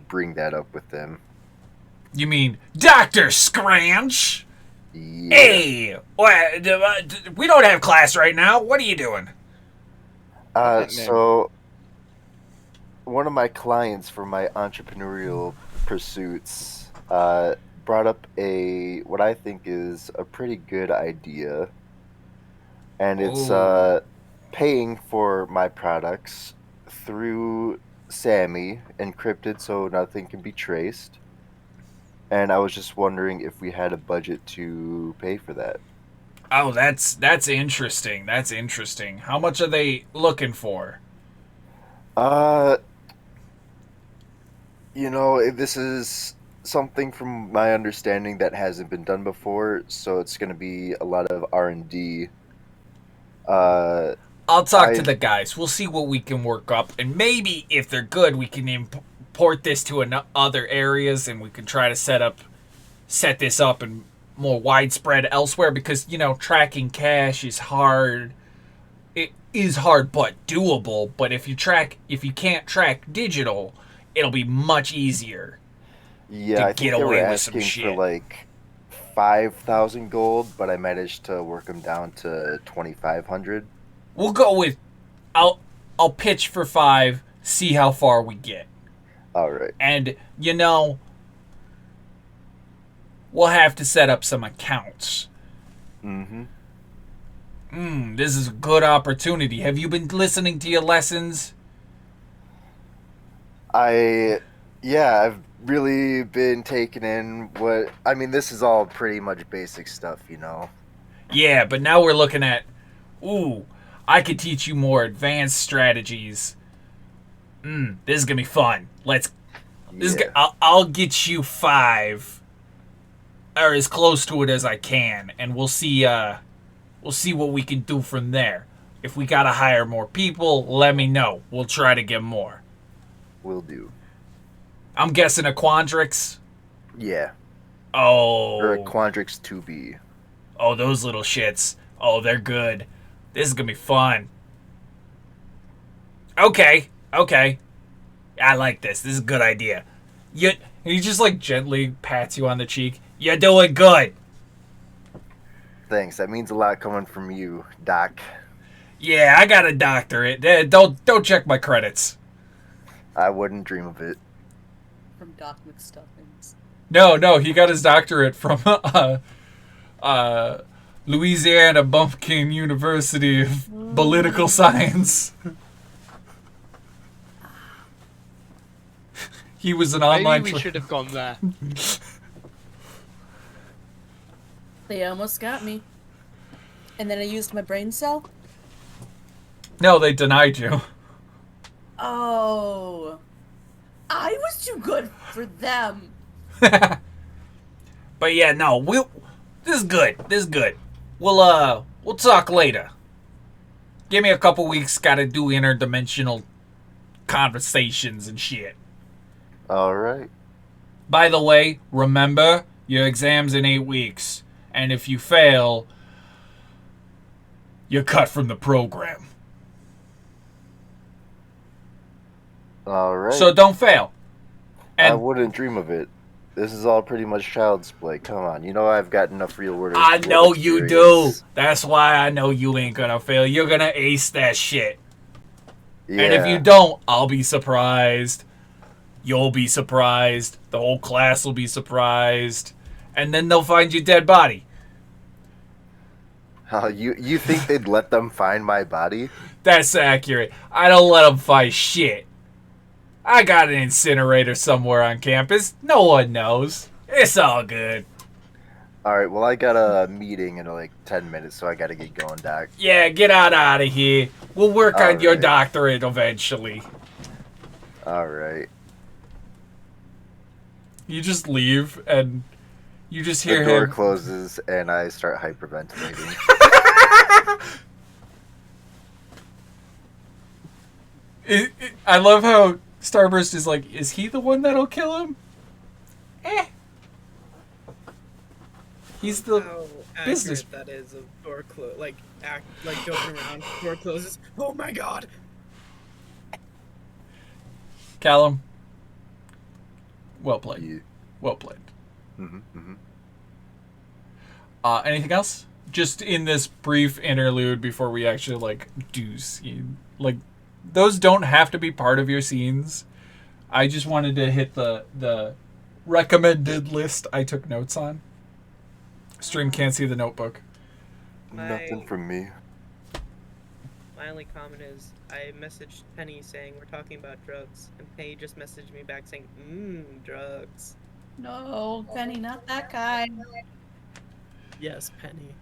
bring that up with them. You mean Dr. Scranch? Yeah. Hey! We don't have class right now. What are you doing? So, one of my clients for my entrepreneurial pursuits brought up what I think is a pretty good idea, and it's Ooh. paying for my products through Sammy, encrypted so nothing can be traced. And I was just wondering if we had a budget to pay for that. Oh, that's interesting. That's interesting. How much are they looking for? This is something from my understanding that hasn't been done before, so it's going to be a lot of R&D. I'll talk to the guys. We'll see what we can work up, and maybe if they're good, we can import this to other areas, and we can try to set this up and more widespread elsewhere, because tracking cash is hard. It is hard but doable, but if you can't track digital, it'll be much easier. Yeah, I think get they were away with some asking shit. for like 5,000 gold, but I managed to work them down to 2,500. We'll go with I'll pitch for 5, see how far we get. All right. And we'll have to set up some accounts. Mm-hmm. This is a good opportunity. Have you been listening to your lessons? I've really been taking in this is all pretty much basic stuff, Yeah, but now we're looking at, I could teach you more advanced strategies. This is gonna be fun. I'll get you 5, or as close to it as I can, and we'll see what we can do from there. If we gotta hire more people, let me know. We'll try to get more. Will do. I'm guessing a Quandrix. Yeah. Oh. Or a Quandrix 2B. Oh, those little shits. Oh, they're good. This is gonna be fun. Okay. I like this. This is a good idea. He just gently pats you on the cheek. You're doing good. Thanks. That means a lot coming from you, Doc. Yeah, I got a doctorate. Don't check my credits. I wouldn't dream of it. From Doc McStuffins. No, he got his doctorate from Louisiana Bumpkin University of Political Science. He was an online. Maybe we should have gone there. They almost got me. And then I used my brain cell? No, they denied you. Oh. I was too good for them. But But yeah, no, this is good. This is good. We'll talk later. Give me a couple weeks. Gotta do interdimensional conversations and shit. All right. By the way, remember your exam's in 8 weeks, and if you fail, you're cut from the program. All right. So don't fail. I And wouldn't dream of it. This is all pretty much child's play. Come on, you know I've got enough real world. I know you do. experience. That's why I know you ain't gonna fail. You're gonna ace that shit. Yeah. And if you don't, I'll be surprised. You'll be surprised. The whole class will be surprised. And then they'll find your dead body. You think they'd let them find my body? That's accurate. I don't let them find shit. I got an incinerator somewhere on campus. No one knows. It's all good. All right. Well, I got a meeting in like 10 minutes, so I got to get going, Doc. Yeah, get out of here. We'll work All on your right. doctorate eventually. All right. You just leave and you just The hear door him. closes, and I start hyperventilating. I love how Starburst is like, is he the one that'll kill him? He's the How business. accurate that is of door close, like joking around. Door closes. Oh my god! Callum. Well played. Yeah. Well played. Mm-hmm. Anything else? Just in this brief interlude before we actually like do scene, like those don't have to be part of your scenes. I just wanted to hit the recommended list I took notes on. Stream can't see the notebook. Nothing from me. My only comment is I messaged Penny saying we're talking about drugs, and Penny just messaged me back saying, drugs. No, Penny, not that guy. Yes, Penny.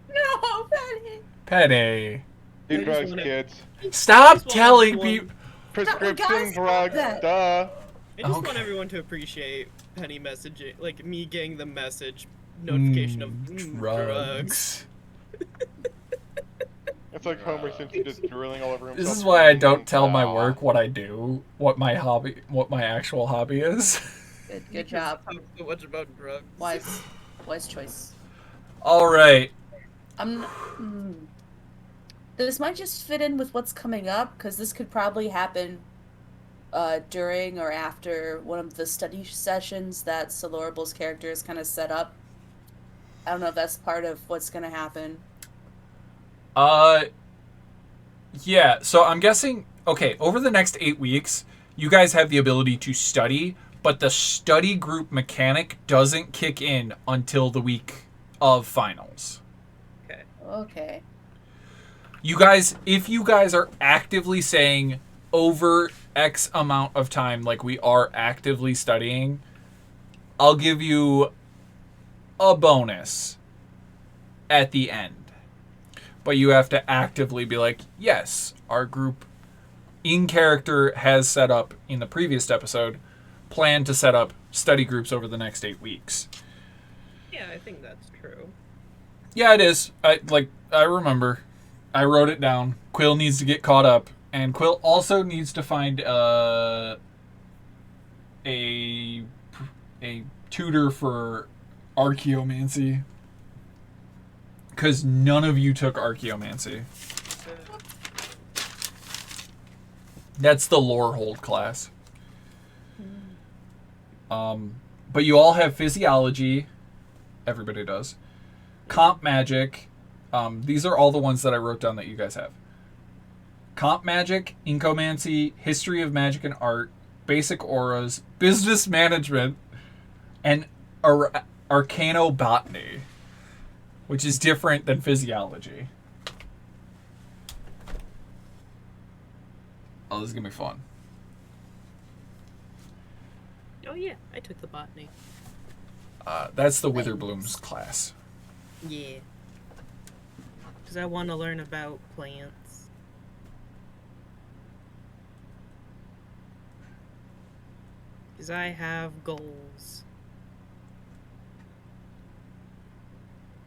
No, Penny. Penny. Do I just drugs, wanna- kids. Stop Just telling one- people. Prescription guys, drugs, that- duh. I just Okay. want everyone to appreciate Penny messaging, like me getting the message notification of drugs. It's like Homer Simpson just drooling all over himself. This is why I don't tell my Ah. work what I do, what my actual hobby is. Good job. Talk so much about drugs. Wise choice. All right. This might just fit in with what's coming up, because this could probably happen during or after one of the study sessions that Solorable's character is kind of set up. I don't know if that's part of what's going to happen. Yeah, so I'm guessing, okay, over the next 8 weeks, you guys have the ability to study, but the study group mechanic doesn't kick in until the week of finals. Okay. You guys, if you guys are actively saying over X amount of time, like we are actively studying, I'll give you a bonus at the end. But you have to actively be like, yes, our group in character has set up in the previous episode, planned to set up study groups over the next 8 weeks. Yeah, I think that's true. Yeah, it is. I remember. I wrote it down. Quill needs to get caught up, and Quill also needs to find a tutor for archaeomancy, because none of you took archaeomancy. That's the lore hold class. But you all have physiology. Everybody does. Comp magic. These are all the ones that I wrote down that you guys have. Comp magic, incomancy, history of magic and art, basic auras, business management, and arcanobotany, which is different than physiology. Oh, this is gonna be fun. Oh yeah, I took the botany. That's the Witherbloom's class. Yeah. Because I want to learn about plants. Because I have goals.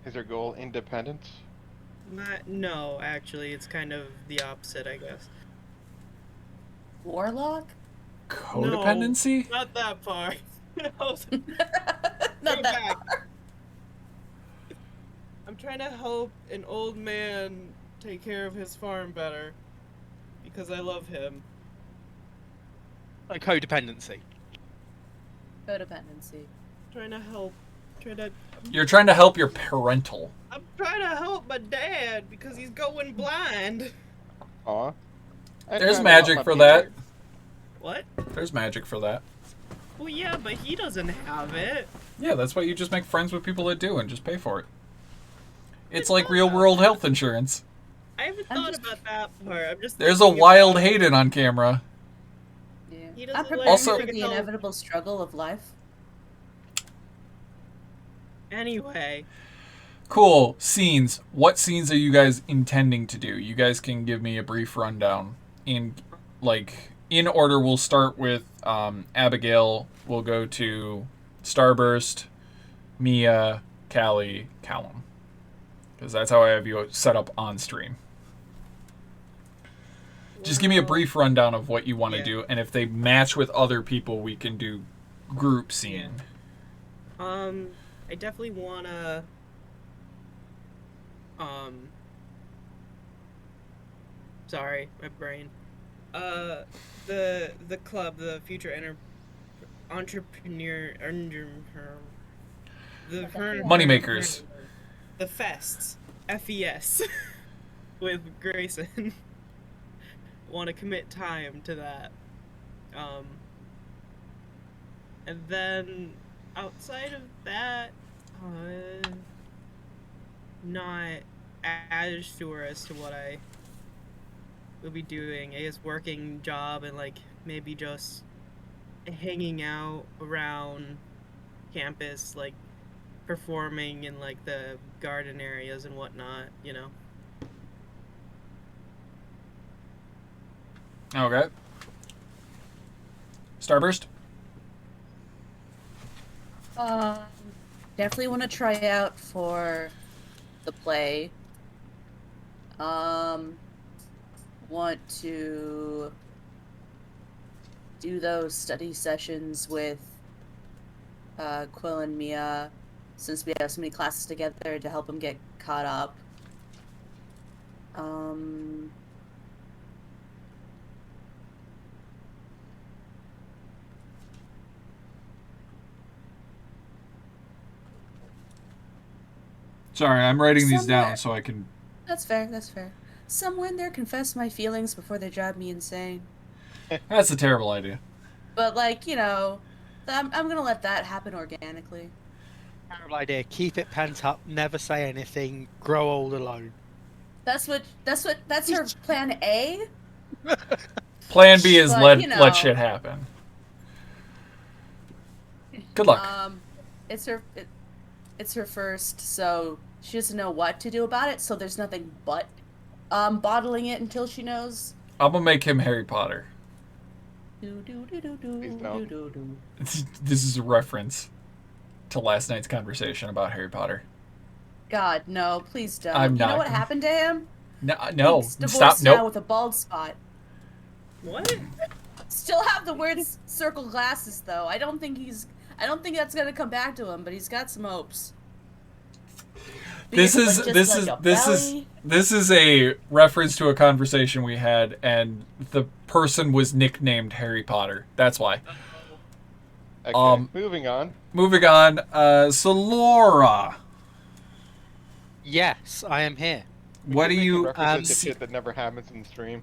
Is your goal independence? No, actually, it's kind of the opposite, I guess. Warlock? Codependency? No, not that far. Not Go that back. I'm trying to help an old man take care of his farm better because I love him. A codependency. codependency. Trying to help. You're trying to help your parental. I'm trying to help my dad because he's going blind. Aw. There's magic for that. What? There's magic for that. Well, yeah, but he doesn't have it. Yeah, that's why you just make friends with people that do and just pay for it. It's like real world health insurance. I haven't thought about that part. I'm just. There's a thinking wild about- Hayden on camera. Yeah. He doesn't I'm like prepared Also- for the inevitable struggle of life. Anyway, Cool. Scenes. What scenes are you guys intending to do? You guys can give me a brief rundown. In order, we'll start with Abigail. We'll go to Starburst, Mia, Callie, Callum. Because that's how I have you set up on stream. Just give me a brief rundown of what you want to Yeah. do, and if they match with other people, we can do group scene. I definitely wanna. Sorry, my brain. The club, the future entrepreneur, the Moneymakers. the fests, FES, with Grayson. Want to commit time to that. And then outside of that, not as sure as to what I will be doing. I guess working job and like maybe just hanging out around campus, like performing in like the garden areas and whatnot, you know. Okay. Starburst? Definitely want to try out for the play. Want to do those study sessions with Quill and Mia, since we have so many classes together, to help them get caught up. Sorry, I'm writing these Somewhere. down so I can... That's fair, that's fair. Somewhere in there, confess my feelings before they drive me insane. That's a terrible idea. But, like, you know, I'm gonna let that happen organically. Terrible idea. Keep it pent up. Never say anything. Grow old alone. That's her plan A. Plan B is But, you let know. shit happen. Good luck. It's her first, so she doesn't know what to do about it. So there's nothing but bottling it until she knows. I'm gonna make him Harry Potter. Do do do do do Please don't. do do. This is a reference to last night's conversation about Harry Potter. God, no, please don't. I'm You not know what gonna- happened to him? No, He's divorced stop. now Nope. with a bald spot. What? Still have the weird circle glasses though. I don't think that's gonna come back to him, but he's got some hopes. This Because, is like, this just is like a this is belly. this is a reference to a conversation we had, and the person was nicknamed Harry Potter. That's why. Okay, moving on. Moving on. So Laura, Yes, I am here. what do Making you? references to shit that never happens in the stream.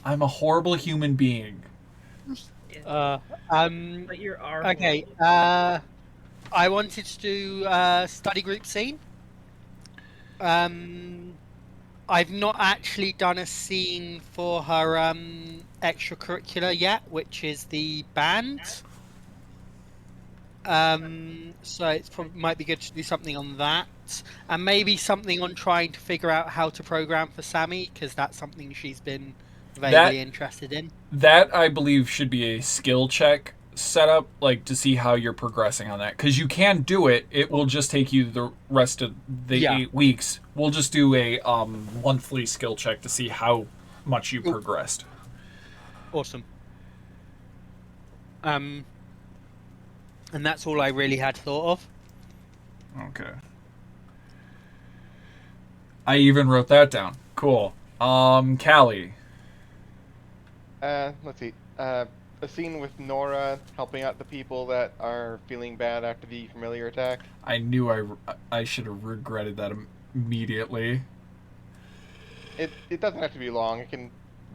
I'm a horrible human being. But you're our Okay. I wanted to do study group scene. I've not actually done a scene for her extracurricular yet, which is the band. So it might be good to do something on that, and maybe something on trying to figure out how to program for Sammy, because that's something she's been vaguely interested in. That I believe should be a skill check set up like to see how you're progressing on that, because you can do it. It will just take you the rest of the Yeah. 8 weeks. We'll just do a monthly skill check to see how much you Cool. progressed. Awesome. And that's all I really had thought of. Okay. I even wrote that down. Cool. Callie. Let's see. A scene with Nora helping out the people that are feeling bad after the familiar attack. I knew I should have regretted that immediately. It doesn't have to be long.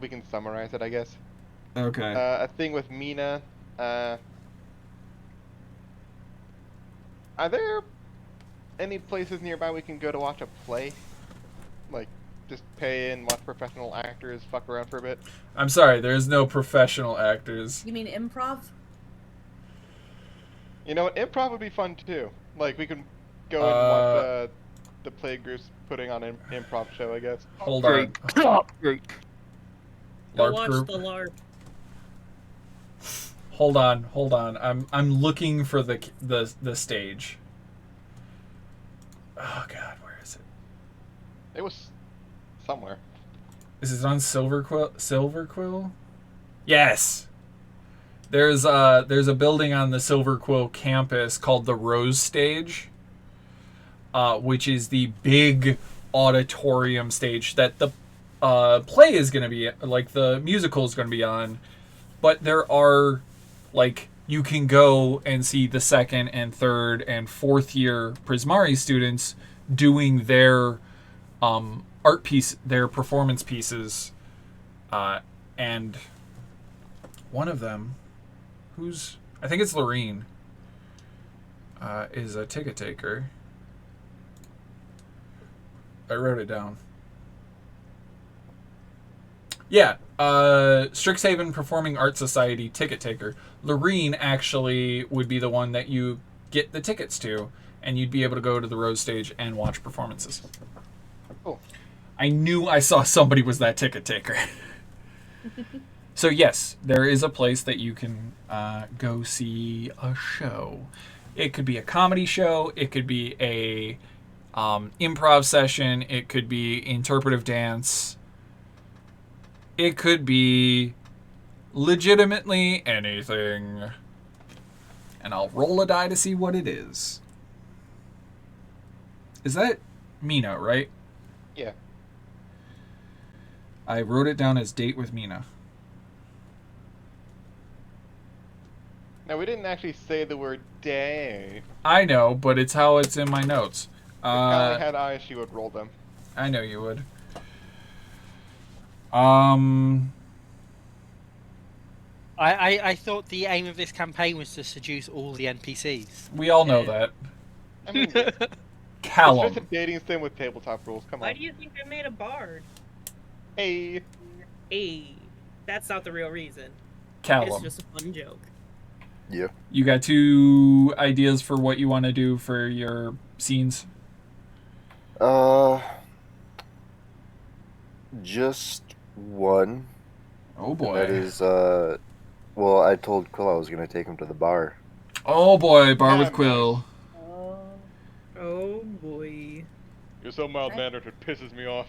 We can summarize it, I guess. Okay. A thing with Mina. Are there any places nearby we can go to watch a play? Like, just pay and watch professional actors fuck around for a bit? I'm sorry, there's no professional actors. You mean improv? You know what? Improv would be fun too. Like, we can go and watch the play groups putting on an improv show, I guess. Hold on. Group. Go LARP watch group. the LARP. Hold on. I'm looking for the stage. Oh god, where is it? It was somewhere. Is it on Silverquill? Yes. There's a building on the Silverquill campus called the Rose Stage, which is the big auditorium stage that the play is going to be, like the musical is going to be on. But there are, like, you can go and see the 2nd and 3rd and 4th year Prismari students doing their art piece, their performance pieces, and one of them, I think it's Lorene, is a ticket taker. I wrote it down. Yeah, Strixhaven Performing Arts Society ticket taker. Lorene actually would be the one that you get the tickets to, and you'd be able to go to the Rose Stage and watch performances. Cool. I knew I saw somebody was that ticket taker. So yes, there is a place that you can go see a show. It could be a comedy show. It could be a improv session. It could be interpretive dance. It could be legitimately anything. And I'll roll a die to see what it is. Is that Mina, right? Yeah. I wrote it down as date with Mina. Now, we didn't actually say the word day. I know, but it's how it's in my notes. If Callie had eyes, she would roll them. I know you would. I thought the aim of this campaign was to seduce all the NPCs. We all know that. I mean, it's Callum. just a dating sim with tabletop rules. Come Why on. do you think I made a bard? Hey. Hey, that's not the real reason. It's Callum. just a fun joke. Yeah. You got 2 ideas for what you want to do for your scenes? Just one. Oh And boy. that is, well, I told Quill I was going to take him to the bar. Oh boy, bar with Nice. Quill. Oh boy. You're so mild-mannered, it pisses me off.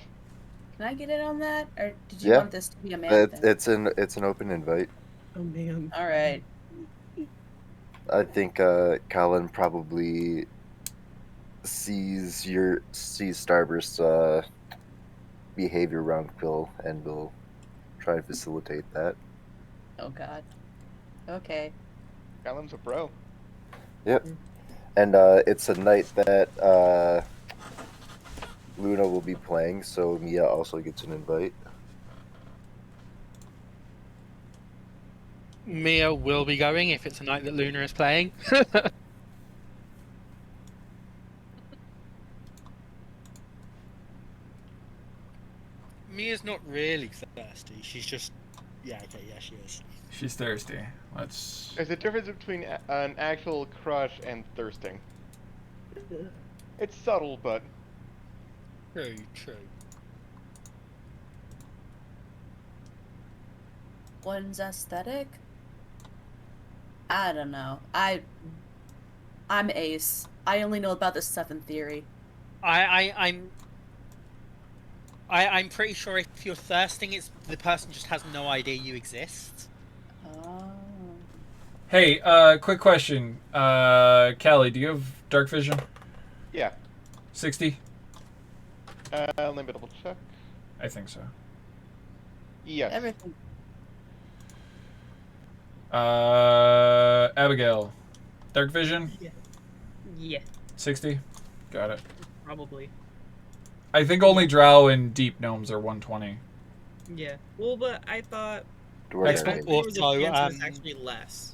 Can I get in on that, or did you Yeah. want this to be a man thing? It's an open invite. Oh man. All right. I think Colin probably sees Starburst's behavior around Quill and will try and facilitate that. Oh God. Okay. Callum's a bro. Yep. And it's a night that Luna will be playing, so Mia also gets an invite. Mia will be going if it's a night that Luna is playing. Mia's not really thirsty. She's just... Yeah, okay, yeah, she is. She's thirsty. Let's... There's a difference between an actual crush and thirsting. It's subtle, but True, true. One's aesthetic. I don't know. I'm Ace. I only know about this stuff in theory. I'm pretty sure if you're thirsting, it's the person just has no idea you exist. Oh. Hey, quick question. Callie, do you have dark vision? Yeah. 60? Let me double check. I think so. Yes. Everything. Abigail, dark vision? Yeah, 60? Got it. probably. I think only drow and deep gnomes are 120. Yeah. Well, but I thought Dwarves Next are one. there maybe. was a Also, chance it was actually less.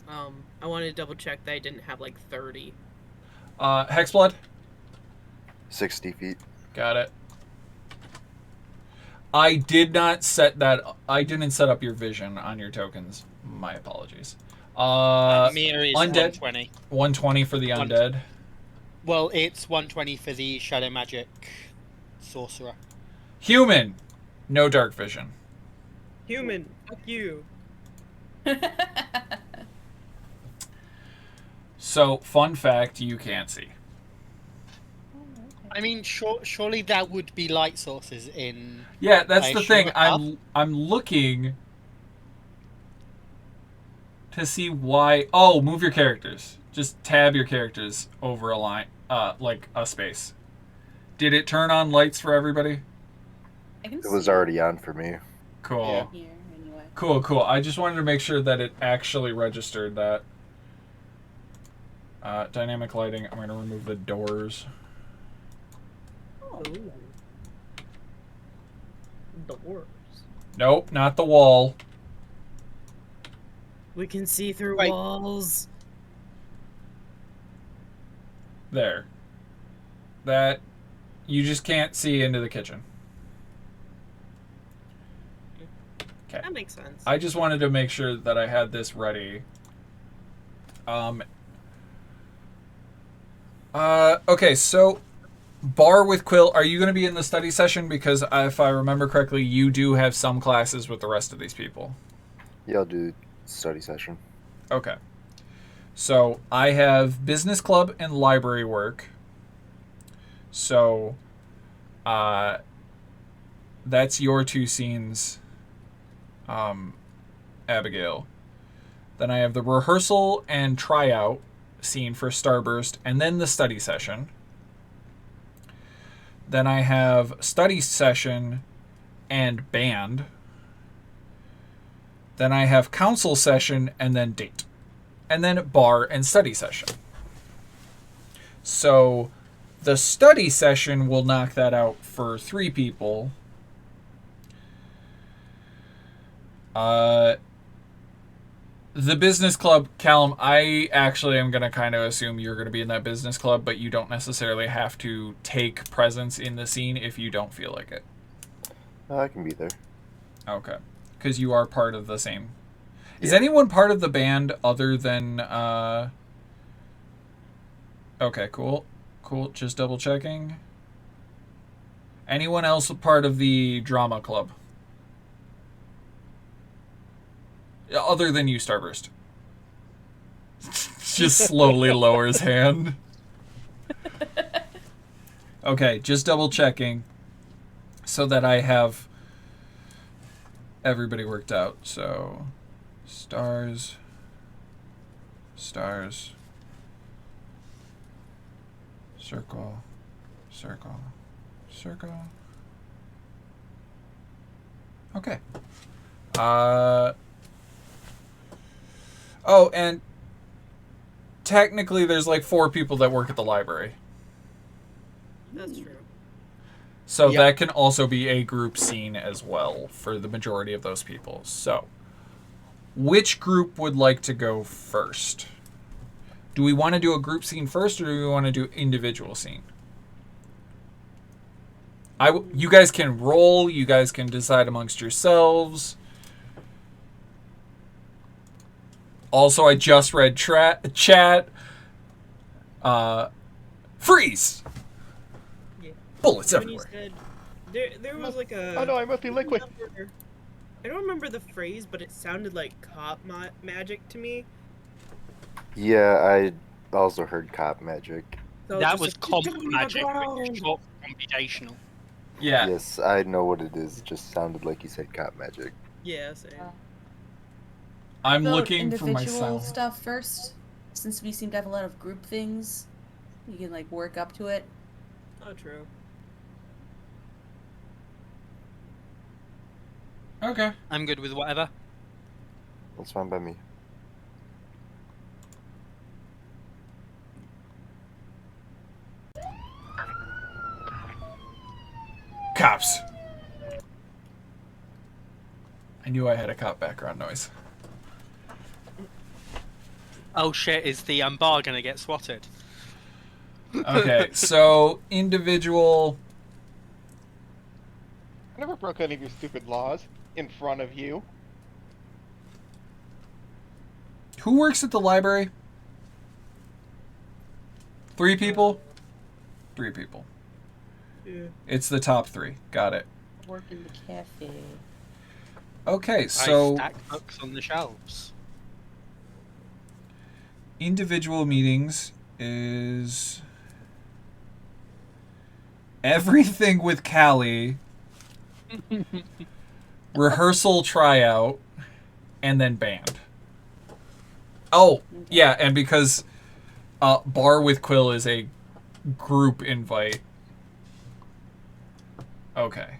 I wanted to double check that I didn't have like 30. Hexblood? 60 feet. Got it. I did not set that. I didn't set up your vision on your tokens. My apologies. Mir is undead. 120. 120 for the undead. Well, it's 120 for the shadow magic sorcerer. Human, no dark vision. Human, fuck you. So, fun fact, you can't see. I mean, surely there would be light sources in. Yeah, that's I the assume thing. a I'm looking to see why. Oh, move your characters. Just tab your characters over a line, like a space. Did it turn on lights for everybody? I can It was see already on for me. Cool. Yeah. here anyway. Cool. I just wanted to make sure that it actually registered that. Dynamic lighting. I'm going to remove the doors. Ooh. Doors. Nope, not the wall. We can see through Right. walls. There. That. You just can't see into the kitchen. Okay. That makes sense. I just wanted to make sure that I had this ready. Okay, so Bar with Quill, are you going to be in the study session? Because if I remember correctly, you do have some classes with the rest of these people. Yeah, I'll do study session. Okay. So I have business club and library work. So that's your two scenes, Abigail. Then I have the rehearsal and tryout scene for Starburst, and then the study session. Then I have study session and band. Then I have council session and then date. And then bar and study session. So the study session will knock that out for 3 people. The business club, Callum, I actually am going to kind of assume you're going to be in that business club, but you don't necessarily have to take presence in the scene if you don't feel like it. I can be there. Okay. Because you are part of the same. Is Yeah. anyone part of the band other than... Okay, cool. Cool, just double checking. Anyone else a part of the drama club? Other than you, Starburst. Just slowly lowers hand. Okay, just double checking so that I have everybody worked out. So, stars, circle, circle, circle. Okay. Oh, and technically there's like 4 people that work at the library. That's true. So Yep. that can also be a group scene as well for the majority of those people. So, which group would like to go first? Do we want to do a group scene first, or do we want to do individual scene? You guys can roll. You guys can decide amongst yourselves. Also, I just read chat. Freeze! Yeah. Bullets When you everywhere. said there was like a Oh no, I must be liquid. number I don't remember the phrase, but it sounded like cop magic to me. Yeah, I also heard cop magic. So That just was like, comp "Get on the magic, which ground." is short for computational. Yeah. Yes, I know what it is. It just sounded like you said cop magic. Yeah, same. I'm About looking for my individual sound. stuff first, since we seem to have a lot of group things. You can like work up to it. Oh, true. Okay. I'm good with whatever. That's fine by me. Cops. I knew I had a cop background noise. Oh shit, is the bar gonna get swatted? Okay, so individual. I never broke any of your stupid laws in front of you. Who works at the library? 3 people? 3 people. Yeah. It's the top 3. Got it. Work in the cafe. Okay, I so stack books on the shelves. individual meetings is everything with Callie, rehearsal tryout, and then band. Oh, yeah, and because bar with Quill is a group invite. Okay.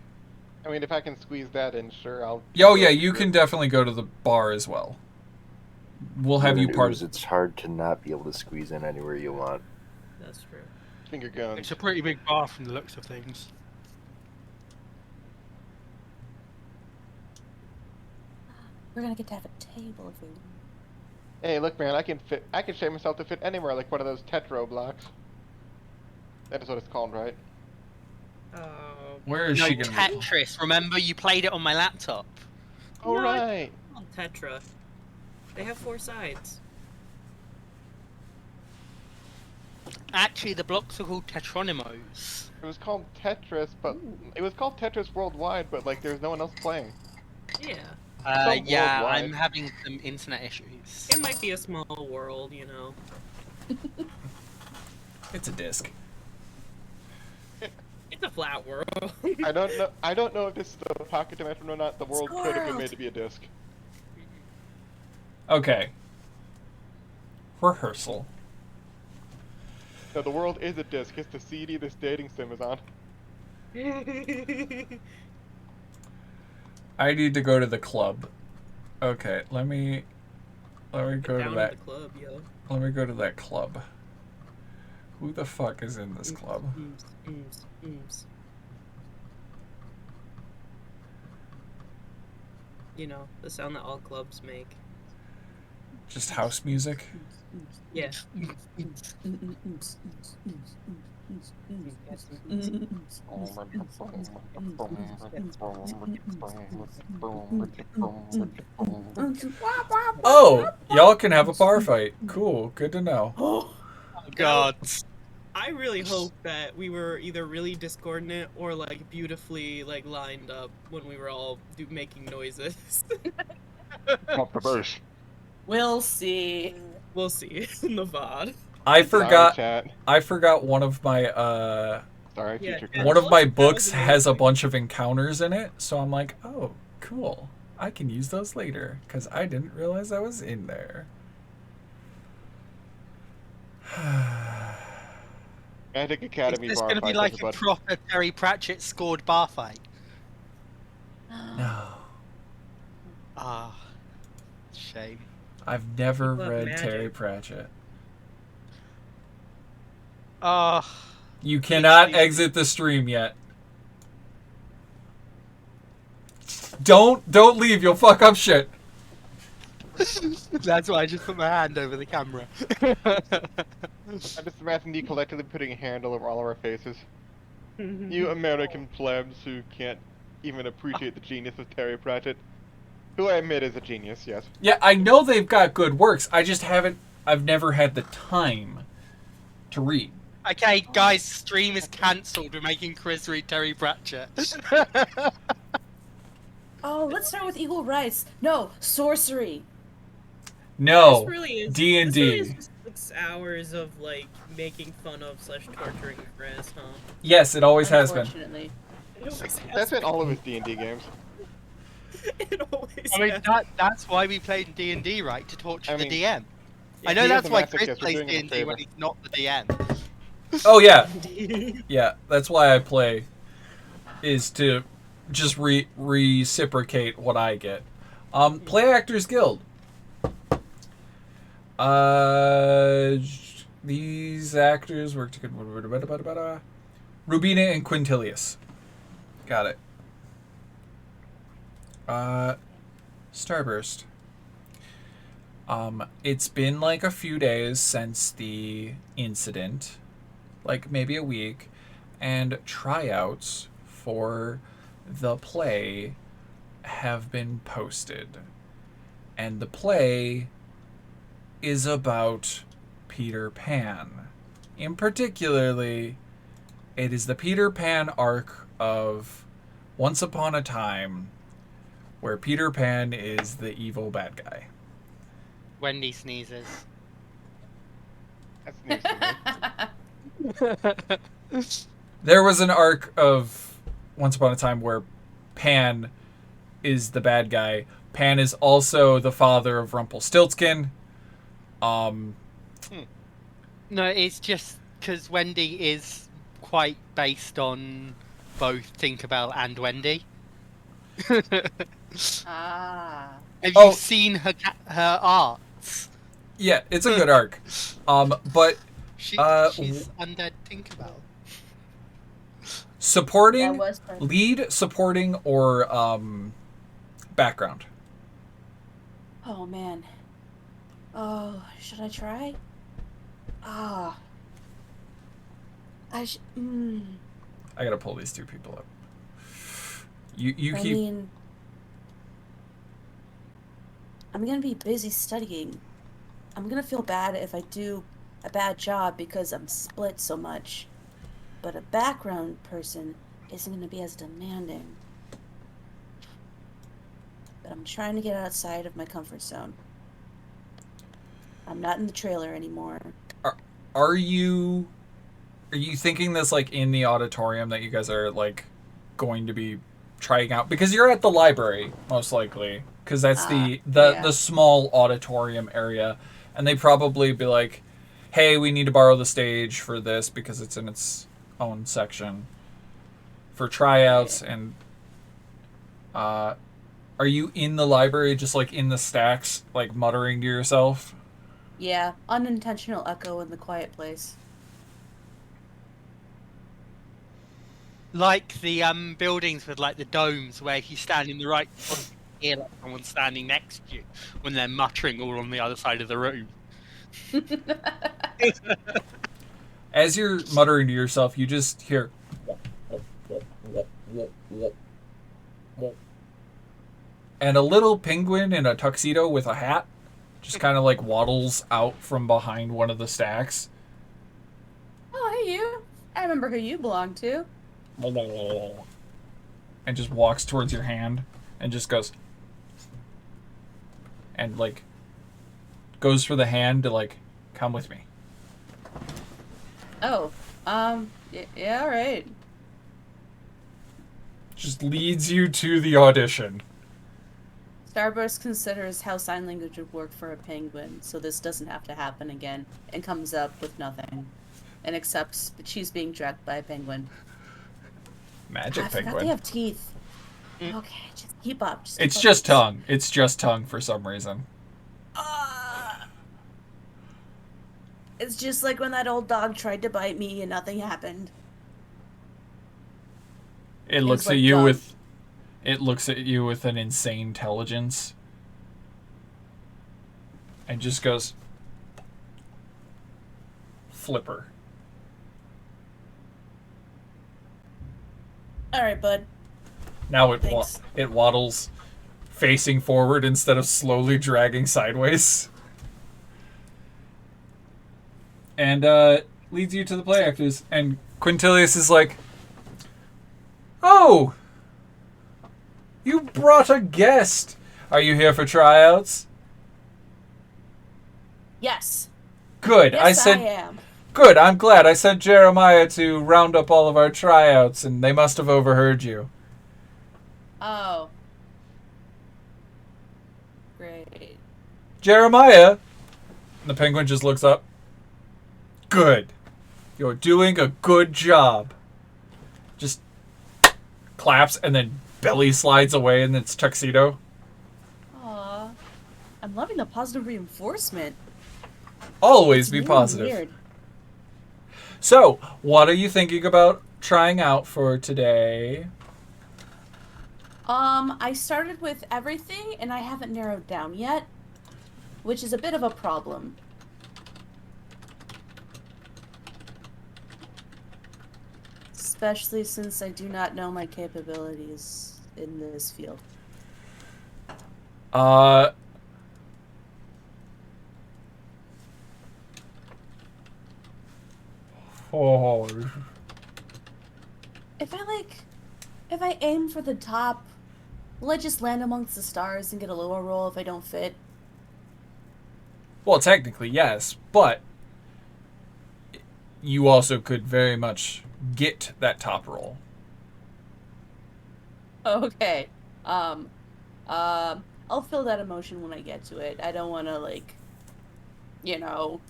I mean, if I can squeeze that in, sure, I'll... Oh, yeah, you can definitely go to the bar as well. We'll have you part of... It's hard to not be able to squeeze in anywhere you want. That's true. Finger guns. It's a pretty big bar from the looks of things. We're gonna get to have a table if we. Hey, look, man, I can shape myself to fit anywhere, like one of those Tetro blocks. That is what it's called, right? Where is No, she going to be? Tetris. Remember, you played it on my laptop. All right. On Tetra. They have 4 sides. Actually, the blocks are called Tetronymos. It was called Tetris, but it was called Tetris Worldwide, but like there's no one else playing. Yeah. Yeah, worldwide. I'm having some internet issues. It might be a small world, you know. It's a disc. It's a flat world. I don't know if this is the pocket dimension or not. The world could have been Squirrel. made to be a disc. Okay. Rehearsal. No, the world is a disc. It's the CD this dating sim is on. I need to go to the club. Okay, let me go to Down that. the club, yo. Let me go to that club. Who the fuck is in this club? You know, the sound that all clubs make. Just house music? Yeah. Oh, y'all can have a bar fight. Cool, good to know. Oh god. I really hope that we were either really discordant or like beautifully like lined up when we were all making noises. Off the base. We'll see. We'll see in the VOD. I forgot Chat. I forgot one of my Sorry, Yeah, future. yeah. one of my That was books has a amazing. bunch of encounters in it, so I'm like, "Oh, cool. I can use those later cuz I didn't realize I was in there." Magic Is Academy this bar going to be fight, like a everybody. proper Terry Pratchett scored bar fight? No. Ah, shame. I've never People have read magic. Terry Pratchett. Ah, You cannot Excuse me. exit the stream yet. Don't leave. You'll fuck up shit. that's why I just put my hand over the camera. I just imagine you collectively putting a hand all over all of our faces. You American plebs who can't even appreciate the genius of Terry Pratchett. Who I admit is a genius, yes. Yeah, I know they've got good works. I've never had the time to read. Okay, guys, stream is cancelled. We're making Chris read Terry Pratchett. Oh, let's start with equal rights. No, sorcery. No, This really is D and This really is D. just 6 hours of like making fun of / torturing Chris, huh? Yes, it always has been. Unfortunately. It always That's has in all of his D&D games. It always I mean, has. that's why we played D&D, right? To torture I the mean, DM. I if know he is that's a why masochist, Chris we're plays doing him a D&D when favor. he's not the DM. Oh yeah, D&D. yeah. That's why I play, is to just reciprocate what I get. Play Actors Guild. These actors work together. Rubina and Quintilius. Got it. Starburst. It's been like a few days since the incident, like maybe a week, and tryouts for the play have been posted. And the play is about Peter Pan. In particularly, it is the Peter Pan arc of Once Upon a Time, where Peter Pan is the evil bad guy. Wendy sneezes. That's news to me. There was an arc of Once Upon a Time where Pan is the bad guy. Pan is also the father of Rumpelstiltskin. No, it's just because Wendy is quite based on both Tinkerbell and Wendy. Ah. Have Oh. you seen her arts? Yeah, it's a good arc. But She's undead Tinkerbell. supporting, That was fun. lead, supporting, or background. Oh man. Oh, should I try? Ah. I gotta pull these two people up. You I keep. mean, I'm gonna be busy studying. I'm gonna feel bad if I do a bad job because I'm split so much. But a background person isn't gonna be as demanding. But I'm trying to get outside of my comfort zone. I'm not in the trailer anymore. Are you thinking this like in the auditorium that you guys are like going to be trying out, because you're at the library most likely, because that's the yeah. small auditorium area, and they probably be like, hey, we need to borrow the stage for this because it's in its own section for tryouts. And are you in the library just like in the stacks like muttering to yourself? Yeah, unintentional echo in the quiet place. Like the buildings with like the domes where if you stand in the right spot, you hear like someone standing next to you when they're muttering all on the other side of the room. As you're muttering to yourself, you just hear and a little penguin in a tuxedo with a hat just kind of like waddles out from behind one of the stacks. Oh, hey you. I remember who you belong to. And just walks towards your hand and just goes and like goes for the hand to like come with me. Oh, yeah, all right. Just leads you to the audition. Starburst considers how sign language would work for a penguin, so this doesn't have to happen again, and comes up with nothing, and accepts that she's being dragged by a penguin. Magic I forgot penguin. they have teeth. Okay, just keep up. It's just tongue. It's just tongue for some reason. It's just like when that old dog tried to bite me and nothing happened. It looks like at you dog. with it looks at you with an insane intelligence and just goes flipper. All right, bud. Now it Thanks. it waddles facing forward instead of slowly dragging sideways. And leads you to the play actors. And Quintilius is like, oh, You brought a guest. Are you here for tryouts? Yes. Good. Yes, I am. Good. I'm glad. I sent Jeremiah to round up all of our tryouts, and they must have overheard you. Oh. Great. Jeremiah. And the penguin just looks up. Good. You're doing a good job. Just claps and then belly slides away in its tuxedo. Aw. I'm loving the positive reinforcement. Always It's be really positive. weird. So, what are you thinking about trying out for today? I started with everything and I haven't narrowed down yet, which is a bit of a problem. Especially since I do not know my capabilities in this field. Oh. If I aim for the top, will I just land amongst the stars and get a lower roll if I don't fit? Well, technically, yes, but you also could very much get that top roll. Okay. I'll feel that emotion when I get to it. I don't want to, like, you know,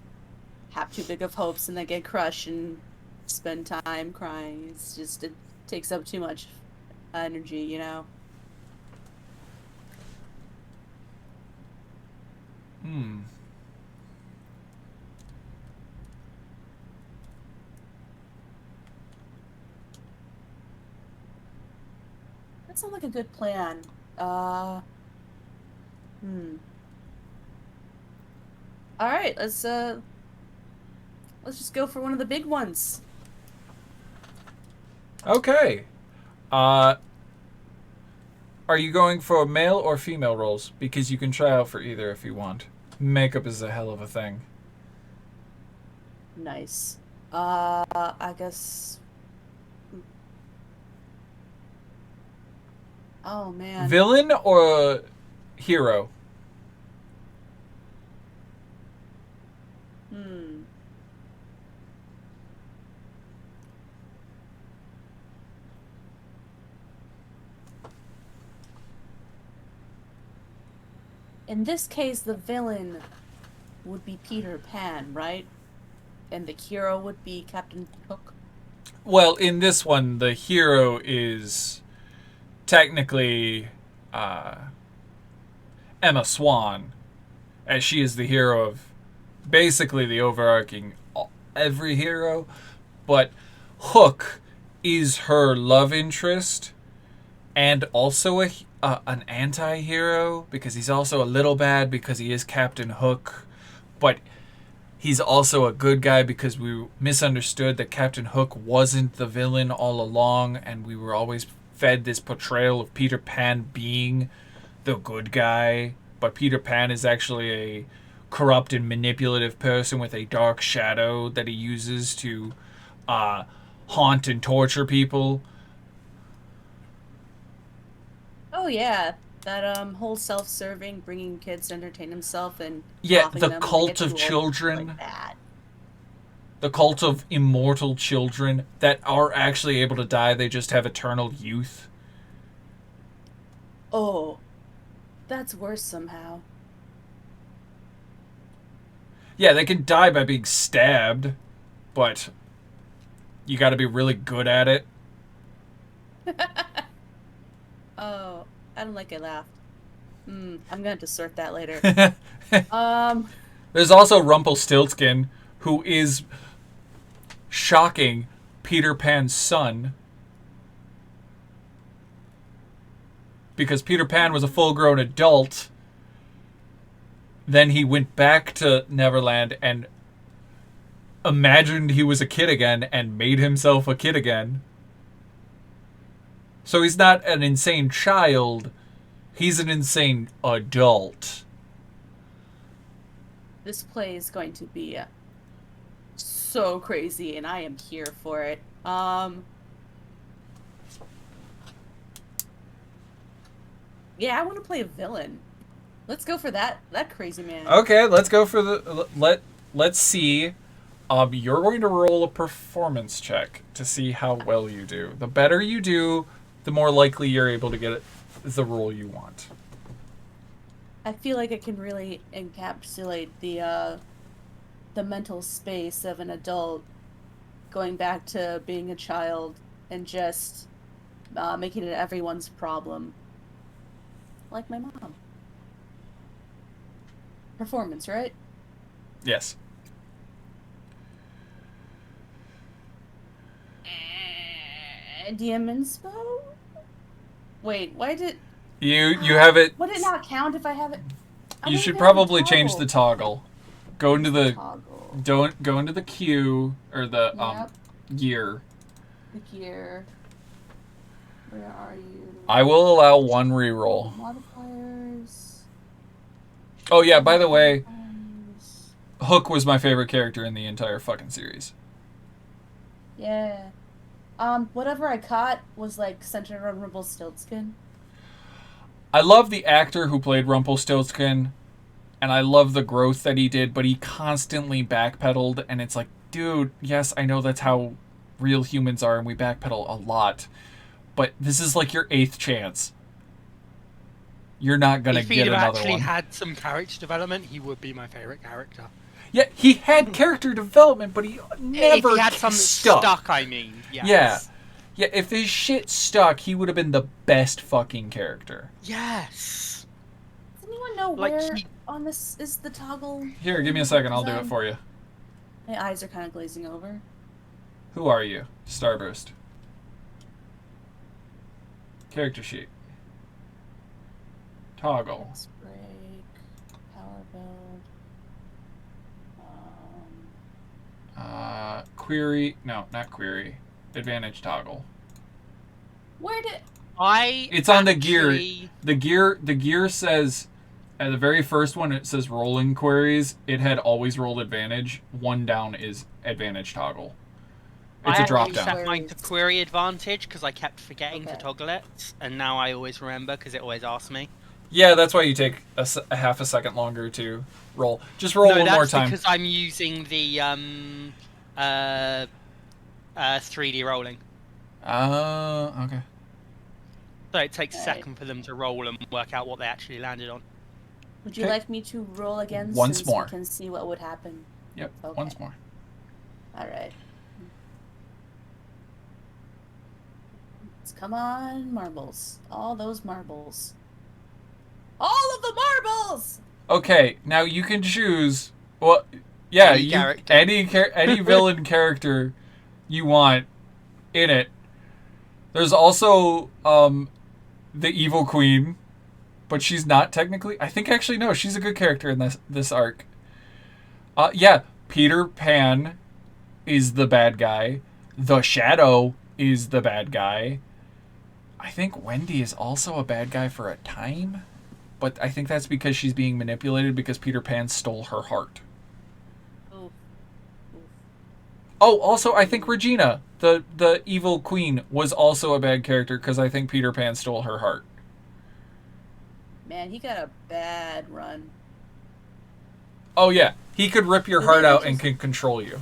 have too big of hopes and then get crushed and spend time crying. It's just, it takes up too much energy, you know? Hmm. That sounds like a good plan. Alright, let's just go for one of the big ones. Okay. Are you going for male or female roles? Because you can try out for either if you want. Makeup is a hell of a thing. Nice. I guess... Oh, man. Villain or hero? In this case, the villain would be Peter Pan, right? And the hero would be Captain Hook? Well, in this one, the hero is technically Emma Swan, as she is the hero of basically the overarching every hero, but Hook is her love interest and also an anti-hero because he's also a little bad because he is Captain Hook, but he's also a good guy because we misunderstood that Captain Hook wasn't the villain all along, and we were always fed this portrayal of Peter Pan being the good guy, but Peter Pan is actually a corrupt and manipulative person with a dark shadow that he uses to haunt and torture people. Oh, yeah. That whole self-serving, bringing kids to entertain himself and Yeah, offing the them when they cult get too of old, children. like that. The cult of immortal children that are actually able to die. They just have eternal youth. Oh, that's worse somehow. Yeah, they can die by being stabbed, but you got to be really good at it. Oh, I don't like I laughed. I'm gonna have to sort that later. There's also Rumpelstiltskin, who is shocking Peter Pan's son. Because Peter Pan was a full-grown adult. Then he went back to Neverland and imagined he was a kid again and made himself a kid again. So he's not an insane child. He's an insane adult. This play is going to be so crazy, and I am here for it. Yeah, I want to play a villain. Let's go for that crazy man. Okay, let's go for the let's see. You're going to roll a performance check to see how well you do. The better you do, the more likely you're able to get the role you want. I feel like it can really encapsulate the mental space of an adult going back to being a child and just making it everyone's problem. Like my mom. Performance, right? Yes. DM inspo? Wait, why did... You have it. Would it not count if I have it? You should probably change the toggle. Go into the toggle. don't go into the queue or the Yep. gear. The gear. Where are you? I will allow one reroll. Modifiers. Oh yeah, by the way, Modifiers. Hook was my favorite character in the entire fucking series. Yeah. Whatever I caught was like centered on Rumpelstiltskin. I love the actor who played Rumpelstiltskin, and I love the growth that he did, but he constantly backpedaled, and it's like, dude, yes, I know that's how real humans are, and we backpedal a lot, but this is like your 8th chance. You're not gonna If get he'd have another actually one. had some character development, he would be my favorite character. Yeah, he had character development, but he never if he had something stuck, I mean. Yes. Yeah. Yeah, if his shit stuck, he would have been the best fucking character. Yes. Does anyone know Like where he- on this is the toggle? Here, give me a second, I'll do it for you. My eyes are kind of glazing over. Who are you? Starburst. Character sheet. Toggle. Ice break. Power build. Query. No, not query. Advantage toggle. Where did... It's on the gear. actually- The gear says at the very first one it says rolling queries. It had always rolled advantage. One down is advantage toggle. It's a drop I down. set mine to query advantage because I kept forgetting to Okay. toggle it, and now I always remember because it always asks me. Yeah, that's why you take a half a second longer to roll. Just roll no, one that's more time. because I'm using the 3D rolling. Okay. So it takes a Alright. second for them to roll and work out what they actually landed on. Would you Okay. like me to roll again Once since more. we can see what would happen? Yep. Okay. Once more. Alright. Come on, marbles. All those marbles. All of the marbles! Okay, now you can choose. Well, yeah, Any character. any villain character you want in it. There's also the evil queen, but she's not technically. I think actually no, she's a good character in this arc. Yeah, Peter Pan is the bad guy. The Shadow is the bad guy. I think Wendy is also a bad guy for a time, but I think that's because she's being manipulated because Peter Pan stole her heart. Oof. Oh, also I think Regina, the evil queen, was also a bad character because I think Peter Pan stole her heart. Man, he got a bad run. Oh yeah, he could rip your Did heart they out just- and can control you.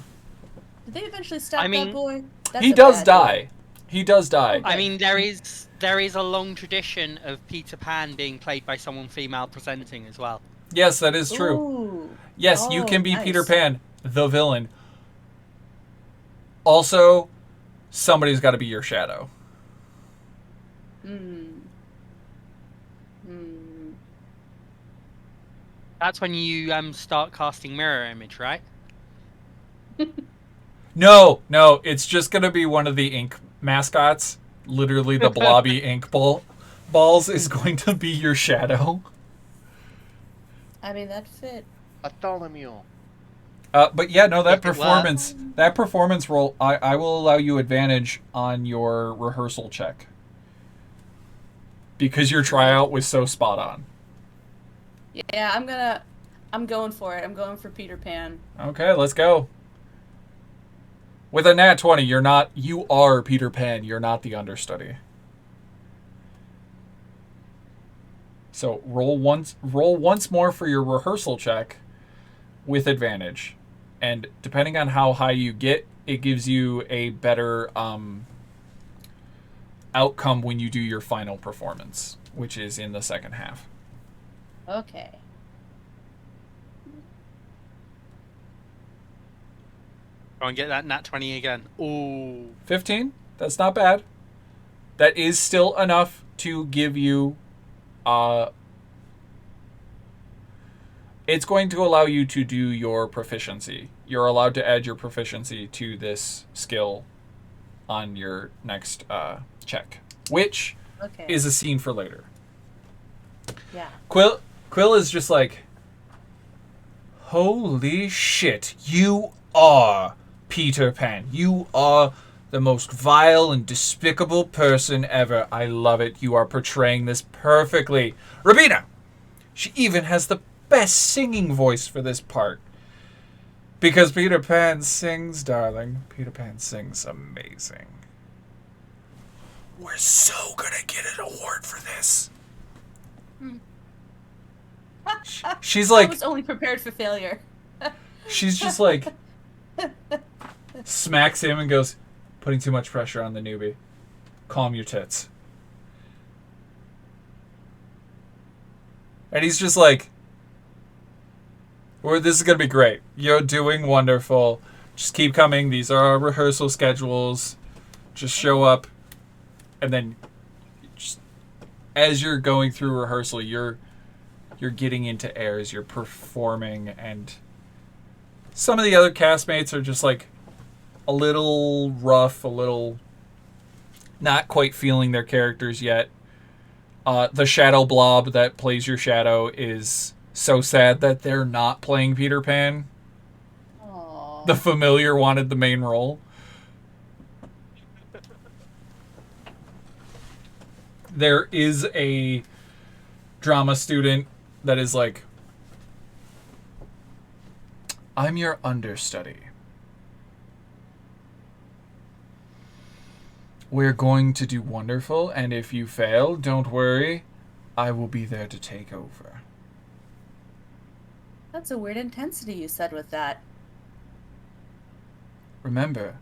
Did they eventually stop I mean, that boy? That's He a does bad die. He does die. Okay. I mean, there is a long tradition of Peter Pan being played by someone female presenting as well. Yes, that is boy. true. Ooh. Yes, you Oh, can be nice. Peter Pan, the villain. Also, somebody's got to be your shadow. Hmm. That's when you start casting mirror image, right? No, it's just going to be one of the ink mascots. Literally, the blobby ink balls is going to be your shadow. I mean, that fit. Bartholomew. But yeah, no, that If it performance roll, I will allow you advantage on your rehearsal check. Because your tryout was so spot on. Yeah, I'm going for it. I'm going for Peter Pan. Okay, let's go. With a nat 20, you are Peter Pan, you're not the understudy. So roll once more for your rehearsal check with advantage. And depending on how high you get, it gives you a better outcome when you do your final performance, which is in the second half. Okay. Go and get that nat 20 again. Ooh. 15? That's not bad. That is still enough to give you it's going to allow you to do your proficiency. You're allowed to add your proficiency to this skill on your next check, which is a scene for later. Yeah. Quill is just like, holy shit, you are Peter Pan. You are the most vile and despicable person ever. I love it. You are portraying this perfectly. Rabina! She even has the best singing voice for this part. Because Peter Pan sings, darling. Peter Pan sings amazing. We're so gonna get an award for this. She's like... I was only prepared for failure. She's just like... smacks him and goes, putting too much pressure on the newbie. Calm your tits. And he's just like, well, this is going to be great. You're doing wonderful. Just keep coming. These are our rehearsal schedules. Just show up. And then just, as you're going through rehearsal, you're getting into airs. You're performing. And some of the other castmates are just like a little rough, a little not quite feeling their characters yet. The shadow blob that plays your shadow is so sad that they're not playing Peter Pan. Aww. The familiar wanted the main role. There is a drama student that is like, I'm your understudy. We're going to do wonderful, and if you fail, don't worry. I will be there to take over. That's a weird intensity you said with that. Remember,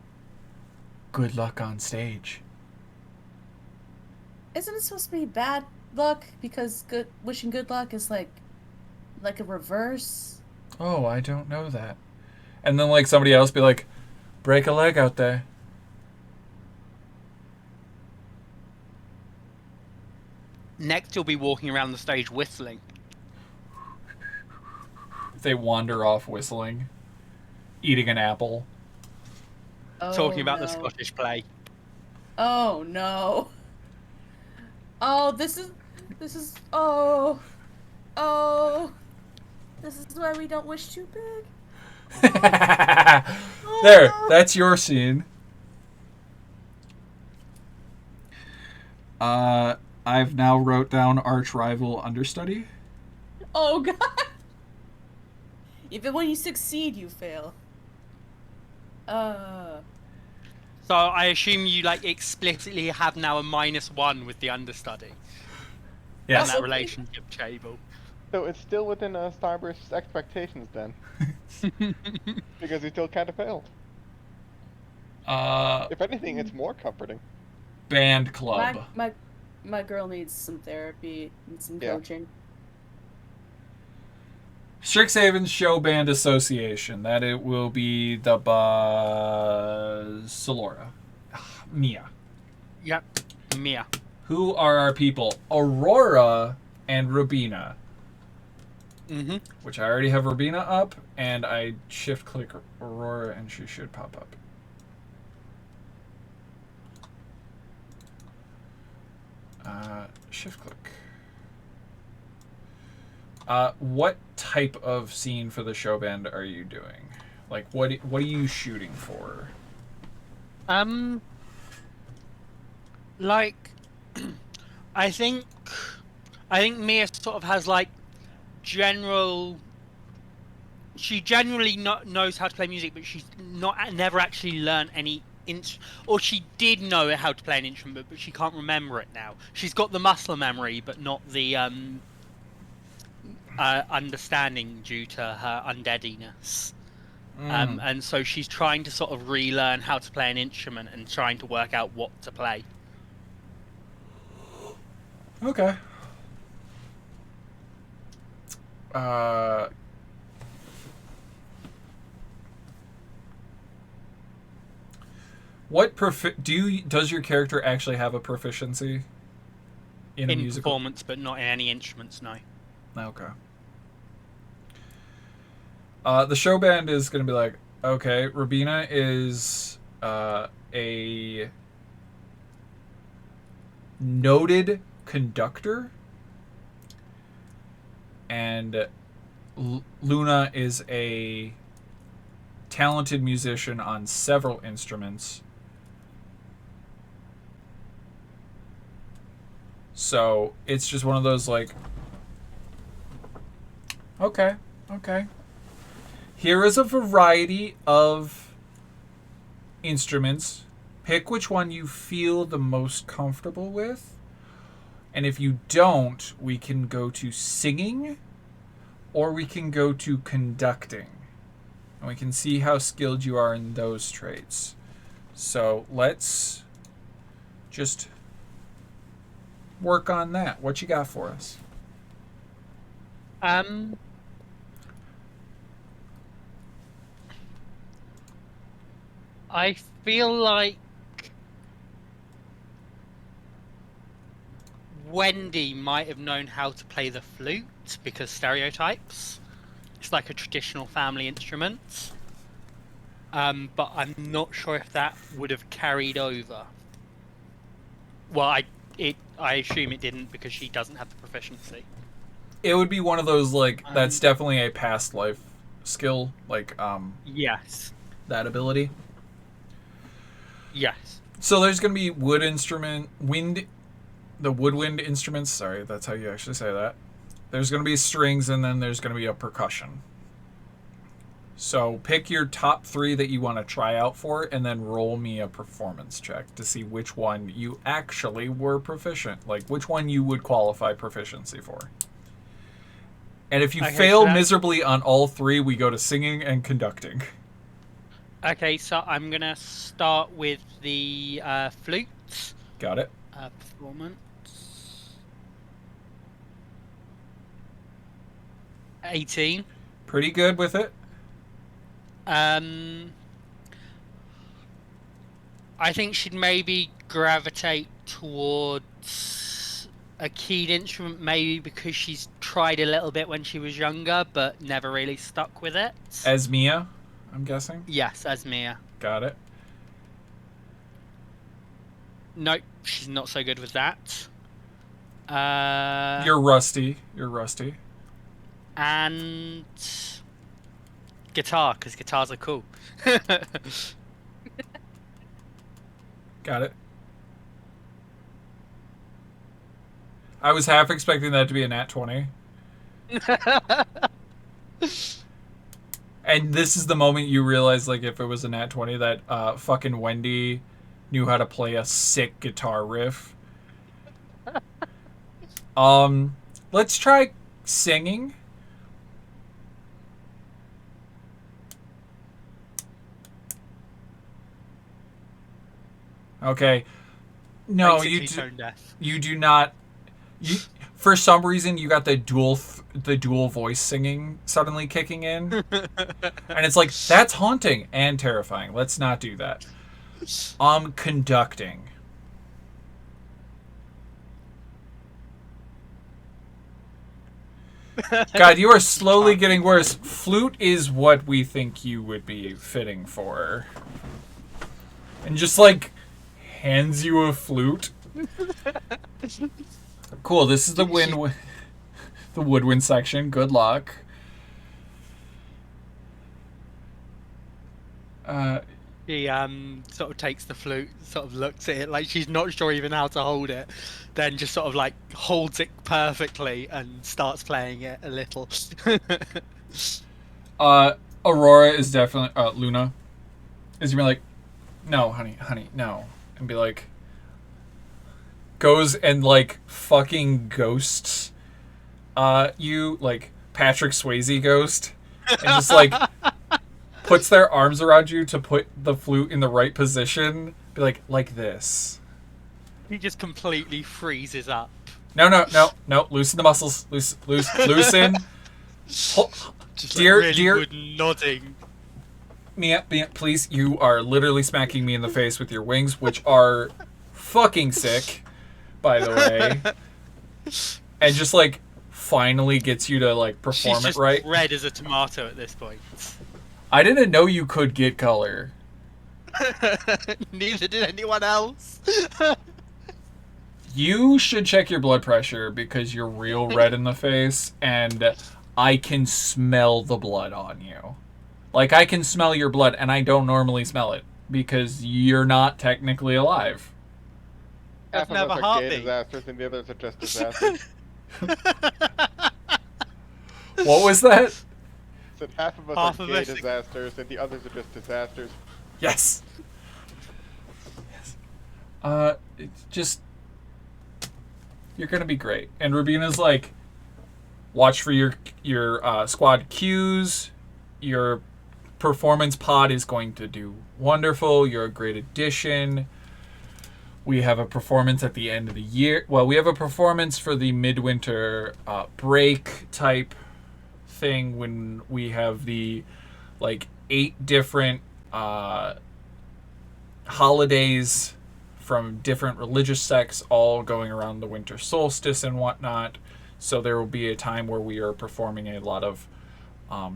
good luck on stage. Isn't it supposed to be bad luck? Because wishing good luck is like a reverse. Oh, I don't know that. And then like somebody else be like, break a leg out there. Next, you'll be walking around the stage whistling. They wander off whistling, eating an apple. Oh, Talking about no. the Scottish play. Oh no. Oh, this is oh this is why we don't wish too big. There, that's your scene. I've now wrote down arch rival understudy. Oh god. Even when you succeed, you fail. So I assume you like explicitly have now a -1 with the understudy. Yes. On that relationship table. So it's still within Starburst's expectations then. Because he still kind of failed. If anything, it's more comforting. Band club. My girl needs some therapy and some Yeah. coaching. Strixhaven Show Band Association. That it will be the Solora. Mia. Yep. Mia. Who are our people? Aurora and Rabina. Mm-hmm. Which I already have Rabina up, and I shift click Aurora and she should pop up. Shift click. What type of scene for the show band are you doing? Like, what are you shooting for? Like, I think Mia sort of has like she generally knows how to play music, but she's never actually learned any or she did know how to play an instrument, but she can't remember it now. She's got the muscle memory, but not the understanding due to her undeadiness. Mm. And so she's trying to sort of relearn how to play an instrument and trying to work out what to play. Okay. What does your character actually have a proficiency in a musical performance, but not in any instruments? No. Okay. The show band is going to be like, okay, Rabina is a noted conductor, and Luna is a talented musician on several instruments. So it's just one of those like, okay. Here is a variety of instruments. Pick which one you feel the most comfortable with. And if you don't, we can go to singing or we can go to conducting. And we can see how skilled you are in those traits. So let's just work on that. What you got for us? I feel like Wendy might have known how to play the flute because stereotypes. It's like a traditional family instrument. But I'm not sure if that would have carried over. Well, I assume it didn't because she doesn't have the proficiency. It would be one of those like that's definitely a past life skill, like yes, that ability. Yes. So there's going to be woodwind instruments. Sorry, that's how you actually say that. There's going to be strings, and then there's going to be a percussion. So pick your top 3 that you want to try out for, and then roll me a performance check to see which one you actually were proficient. Like, which one you would qualify proficiency for. And if you fail miserably on all 3, we go to singing and conducting. Okay, so I'm going to start with the flute. Got it. Performance. 18. Pretty good with it. I think she'd maybe gravitate towards a keyed instrument, maybe because she's tried a little bit when she was younger, but never really stuck with it. As Mia, I'm guessing? Yes, as Mia. Got it. Nope, she's not so good with that. You're rusty. And guitar, because guitars are cool. Got it. I was half expecting that to be a nat 20. And this is the moment you realize, like, if it was a nat 20, that fucking Wendy knew how to play a sick guitar riff. Let's try singing. Okay. No, you do not. For some reason, you got the dual voice singing suddenly kicking in, and it's like that's haunting and terrifying. Let's not do that. Conducting. God, you are slowly getting worse. Flute is what we think you would be fitting for, and just like hands you a flute. Cool. This is the woodwind section. Good luck. She sort of takes the flute, sort of looks at it like she's not sure even how to hold it, then just sort of like holds it perfectly and starts playing it a little. Aurora is definitely Luna is gonna be like, no, honey, no, and be like, goes and like fucking ghosts you, like Patrick Swayze ghost and just like puts their arms around you to put the flute in the right position. Be like this. He just completely freezes up. No. Loosen the muscles. Loosen. Just Dear- like really dear- wooden nodding. Mia, please. You are literally smacking me in the face with your wings, which are fucking sick, by the way. And just like finally gets you to like perform She's it just right. red as a tomato at this point. I didn't know you could get color. Neither did anyone else. You should check your blood pressure because you're real red in the face, and I can smell the blood on you. Like, I can smell your blood, and I don't normally smell it because you're not technically alive. Half Doesn't have of a us are gay heartbeat. disasters and the others are just disasters. What was that? Said half of us Half are of gay us are- disasters and the others are just disasters. Yes. It's just... You're gonna be great. And Rubina's like, watch for your squad cues. Your performance pod is going to do wonderful. You're a great addition. We have a performance at the end of the year. Well, we have a performance for the midwinter break type thing when we have the like 8 different holidays from different religious sects all going around the winter solstice and whatnot. So there will be a time where we are performing a lot of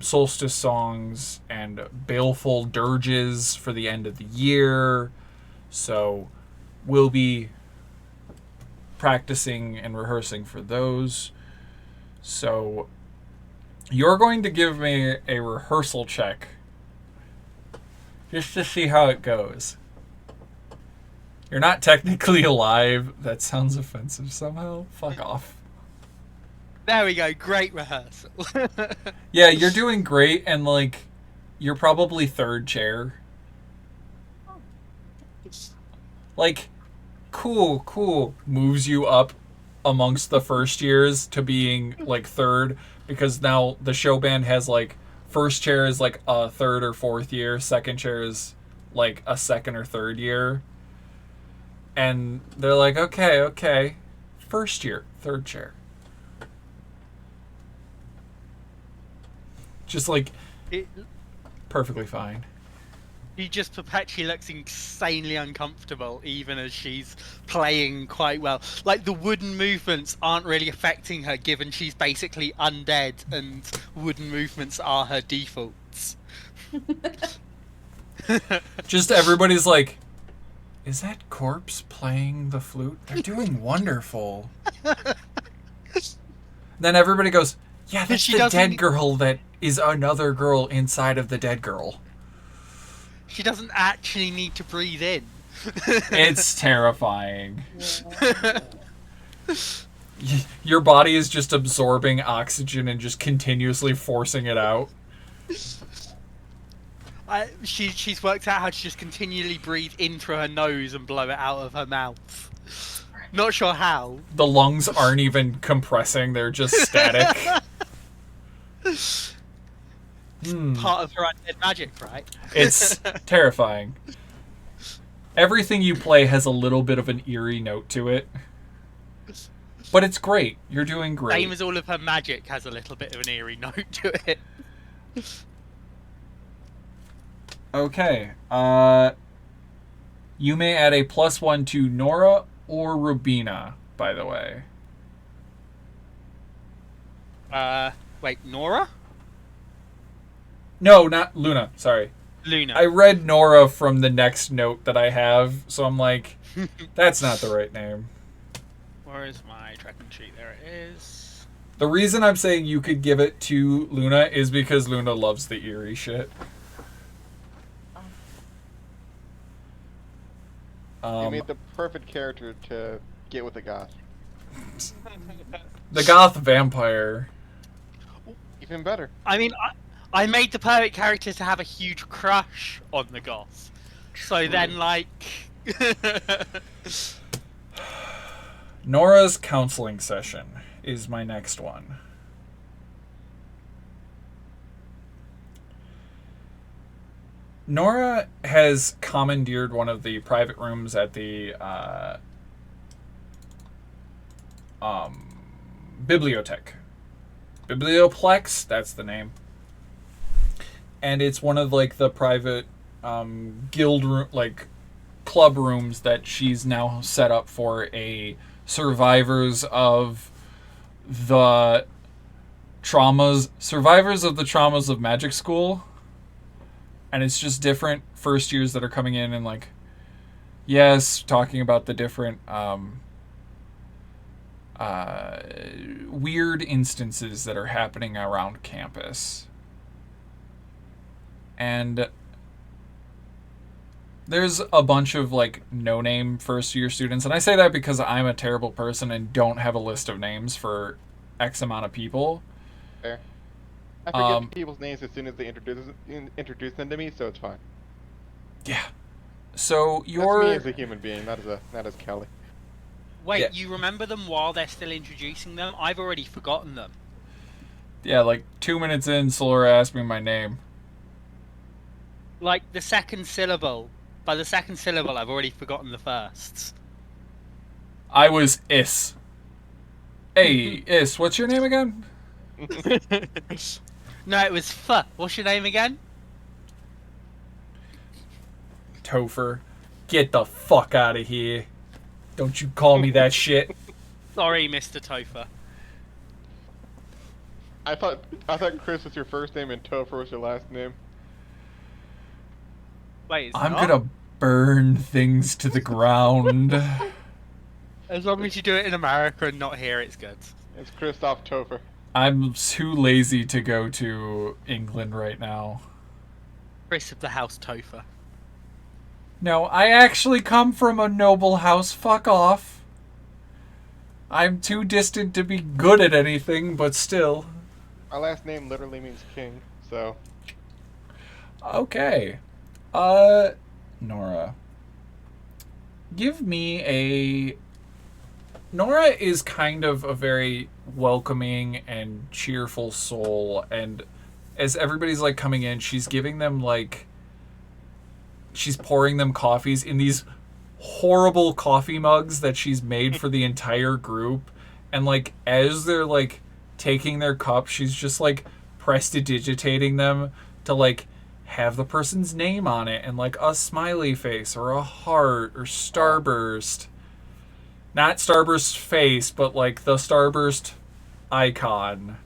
solstice songs and baleful dirges for the end of the year. So we'll be practicing and rehearsing for those. So you're going to give me a rehearsal check just to see how it goes. You're not technically alive. That sounds offensive somehow. Fuck off. There we go. Great rehearsal. Yeah, you're doing great, and like, you're probably 3rd chair. Like, cool. Moves you up amongst the first years to being like 3rd, because now the show band has like 1st chair is like a 3rd or 4th year, 2nd chair is like a 2nd or 3rd year. And they're like, okay. 1st year, 3rd chair. Just like perfectly fine. She just perpetually looks insanely uncomfortable, even as she's playing quite well. Like, the wooden movements aren't really affecting her, given she's basically undead, and wooden movements are her defaults. Just everybody's like, is that corpse playing the flute? They're doing wonderful. Then everybody goes, yeah, that's She the doesn't- dead girl that is another girl inside of the dead girl. She doesn't actually need to breathe in. It's terrifying. Your body is just absorbing oxygen and just continuously forcing it out. She's worked out how to just continually breathe in through her nose and blow it out of her mouth. Not sure how. The lungs aren't even compressing, they're just static. Part of her undead magic, right? It's terrifying. Everything you play has a little bit of an eerie note to it. But it's great. You're doing great. Same as all of her magic has a little bit of an eerie note to it. Okay. You may add a +1 to Nora or Rubina, by the way. Wait, Nora? No, not Luna. Sorry. Luna. I read Nora from the next note that I have, so I'm like, that's not the right name. Where is my tracking sheet? There it is. The reason I'm saying you could give it to Luna is because Luna loves the eerie shit. You made the perfect character to get with a goth. The goth vampire. Even better. I mean, I made the perfect character to have a huge crush on the goth. So then, like... Nora's counseling session is my next one. Nora has commandeered one of the private rooms at the bibliotech. Biblioplex, that's the name. And it's one of like the private guild room, like club rooms that she's now set up for a survivors of the traumas of magic school. And it's just different first years that are coming in and like, yes, talking about the different weird instances that are happening around campus. And there's a bunch of like no-name first-year students, and I say that because I'm a terrible person and don't have a list of names for X amount of people. Fair. I forget people's names as soon as they introduce them to me, so it's fine. Yeah. So you're That's me as a human being, not as Kelly. Wait, Yeah. you remember them while they're still introducing them? I've already forgotten them. Yeah, like 2 minutes in, Solora asked me my name. Like the second syllable. By the second syllable, I've already forgotten the firsts. I was Is. Hey, Is, what's your name again? No, it was F. What's your name again? Topher. Get the fuck out of here. Don't you call me that shit. Sorry, Mr. Topher. I thought Chris was your first name and Topher was your last name. Wait, it's I'm not? gonna burn things to the ground. As long as you do it in America and not here, it's good. It's Christoph Topher. I'm too lazy to go to England right now. Chris of the House Topher. No, I actually come from a noble house. Fuck off. I'm too distant to be good at anything, but still. My last name literally means king, so... Okay. Nora. Give me a... Nora is kind of a very welcoming and cheerful soul, and as everybody's like coming in, she's giving them like... She's pouring them coffees in these horrible coffee mugs that she's made for the entire group, and like as they're like taking their cup, she's just like prestidigitating them to like have the person's name on it and like a smiley face or a heart or starburst. Not starburst face, but like the starburst icon.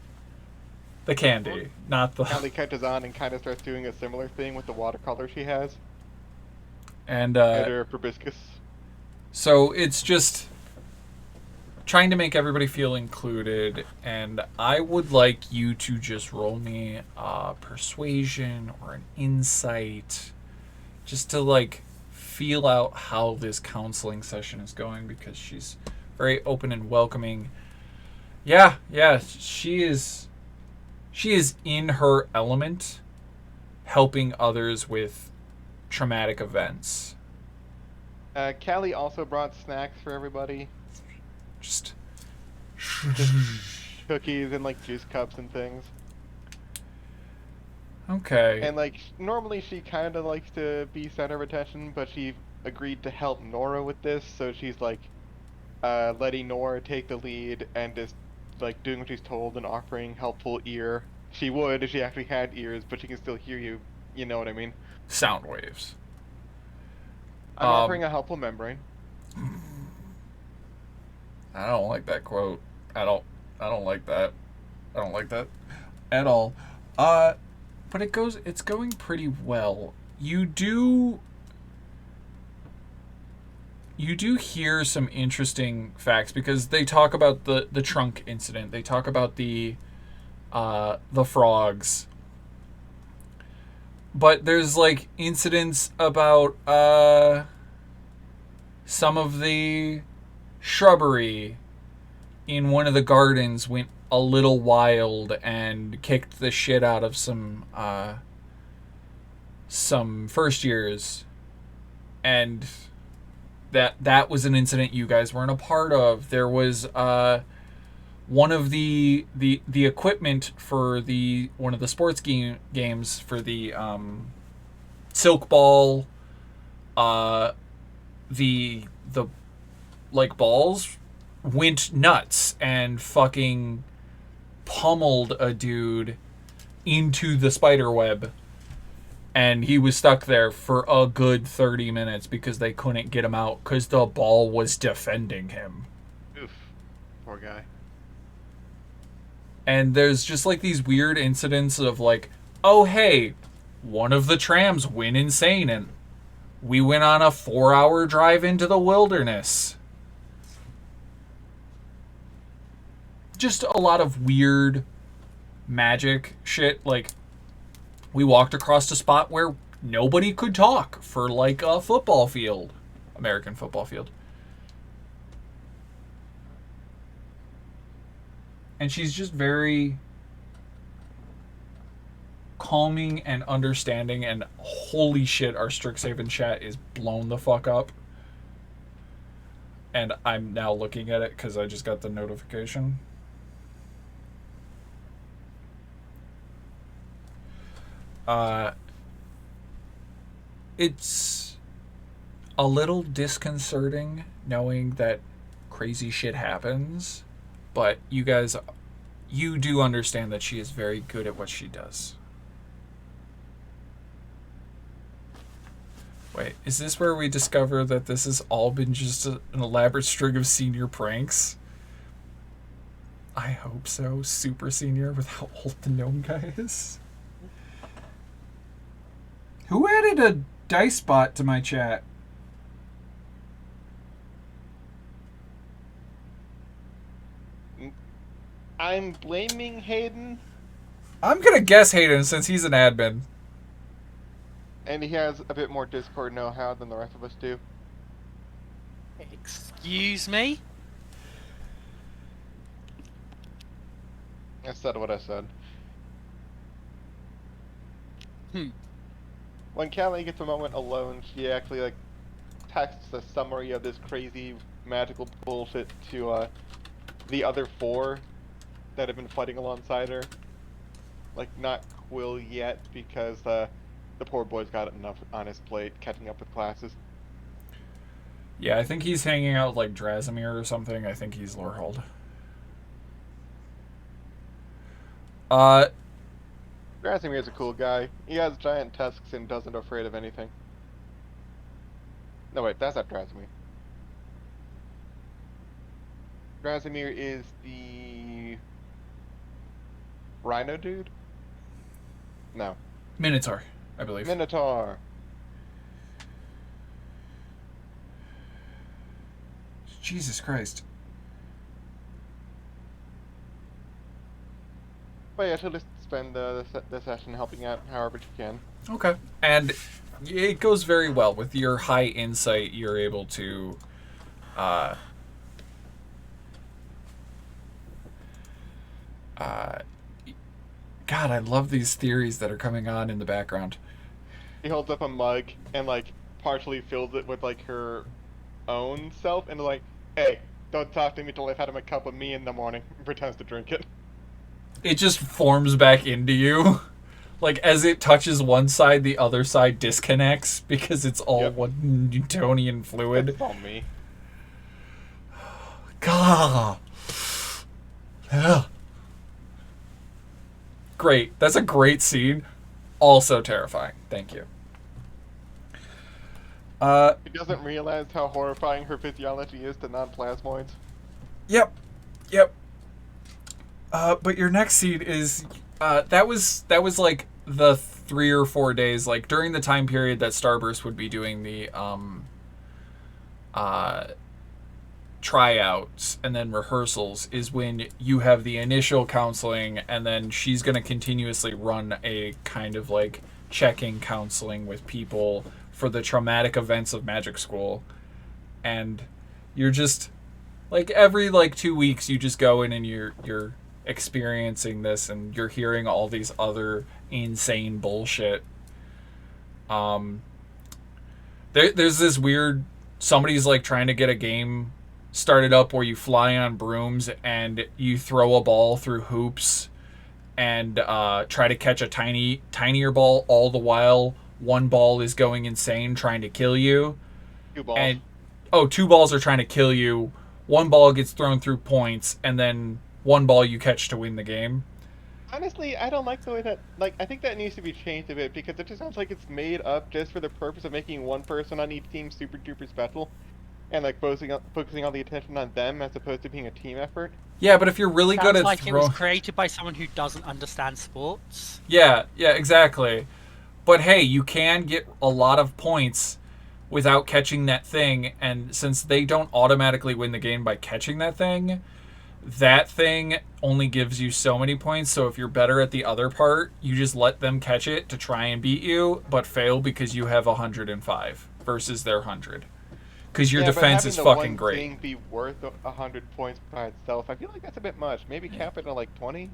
The candy, not the... Kelly catches on and kind of starts doing a similar thing with the watercolor she has. And Her proboscis. so it's just trying to make everybody feel included, and I would like you to just roll me a persuasion or an insight just to like feel out how this counseling session is going, because she's very open and welcoming. Yeah, she is in her element, helping others with traumatic events. Callie also brought snacks for everybody. Just Cookies and like juice cups and things. okay. And like normally she kind of likes to be center of attention, but she agreed to help Nora with this, so she's like letting Nora take the lead and just like doing what she's told and offering helpful ear. She would if she actually had ears, but she can still hear you. You know what I mean? Sound waves. I'm offering a helpful membrane. I don't like that quote. I don't like that. I don't like that at all. But it's going pretty well. You do hear some interesting facts, because they talk about the trunk incident. They talk about the frogs. But there's like incidents about some of the shrubbery in one of the gardens went a little wild and kicked the shit out of some first years, and that was an incident you guys weren't a part of. There was one of the equipment for one of the sports games for the Silk Ball, the like balls went nuts and fucking pummeled a dude into the spider web, and he was stuck there for a good 30 minutes because they couldn't get him out because the ball was defending him. Oof. Poor guy. And there's just like these weird incidents of like, oh hey, one of the trams went insane and we went on a 4-hour drive into the wilderness. Just a lot of weird magic shit. Like, we walked across a spot where nobody could talk for like a football field. American football field. And she's just very calming and understanding, and holy shit, our Strixhaven chat is blown the fuck up. And I'm now looking at it because I just got the notification. It's a little disconcerting knowing that crazy shit happens, but you guys, you do understand that she is very good at what she does. Wait, is this where we discover that this has all been just an elaborate string of senior pranks? I hope so. Super senior with how old the gnome guy is. Who added a dice bot to my chat? I'm blaming Hayden, I'm gonna guess Hayden since he's an admin. and he has a bit more Discord know-how than the rest of us do. Excuse me? I said what I said. When Callie gets a moment alone, she actually like texts a summary of this crazy magical bullshit to the other 4 that have been fighting alongside her. Like, not Quill yet, because the poor boy's got enough on his plate catching up with classes. Yeah, I think he's hanging out with like Drasimir or something. I think he's Lorehold. Drasimir's a cool guy. He has giant tusks and doesn't afraid of anything. No, wait, that's not Drasimir. Drasimir is the Rhino dude? No. Minotaur, I believe. Minotaur. Jesus Christ. But yeah, she'll just spend the session helping out however she can. Okay. And it goes very well. With your high insight, you're able to God, I love these theories that are coming on in the background. He holds up a mug and like partially fills it with like her own self and like, hey, don't talk to me till I've had a cup of me in the morning, and pretends to drink it. It just forms back into you. Like, as it touches one side, the other side disconnects because it's all one Newtonian fluid. That's all me. God. Yeah. Great. That's a great scene. Also terrifying. Thank you. He doesn't realize how horrifying her physiology is to non-plasmoids. Yep. Yep. But your next scene is that was like the 3 or 4 days, like during the time period that Starburst would be doing the tryouts and then rehearsals, is when you have the initial counseling, and then she's going to continuously run a kind of like check-in counseling with people for the traumatic events of magic school. And you're just like every like 2 weeks you just go in and you're experiencing this, and you're hearing all these other insane bullshit. There's this weird, somebody's like trying to get a game started up where you fly on brooms and you throw a ball through hoops and try to catch a tinier ball, all the while one ball is going insane trying to kill you. 2 balls. And two balls are trying to kill you. One ball gets thrown through points, and then one ball you catch to win the game. Honestly, I don't like the way that, like, I think that needs to be changed a bit, because it just sounds like it's made up just for the purpose of making one person on each team super duper special, and, like, focusing all the attention on them as opposed to being a team effort. Yeah, but if you're really good Sounds at like it was created by someone who doesn't understand sports. Yeah, exactly. But hey, you can get a lot of points without catching that thing, and since they don't automatically win the game by catching that thing only gives you so many points. So if you're better at the other part, you just let them catch it to try and beat you, but fail because you have 105 versus their 100. Because your defense is fucking great. Thing be worth 100 points by itself. I feel like that's a bit much. Maybe cap it at like 20.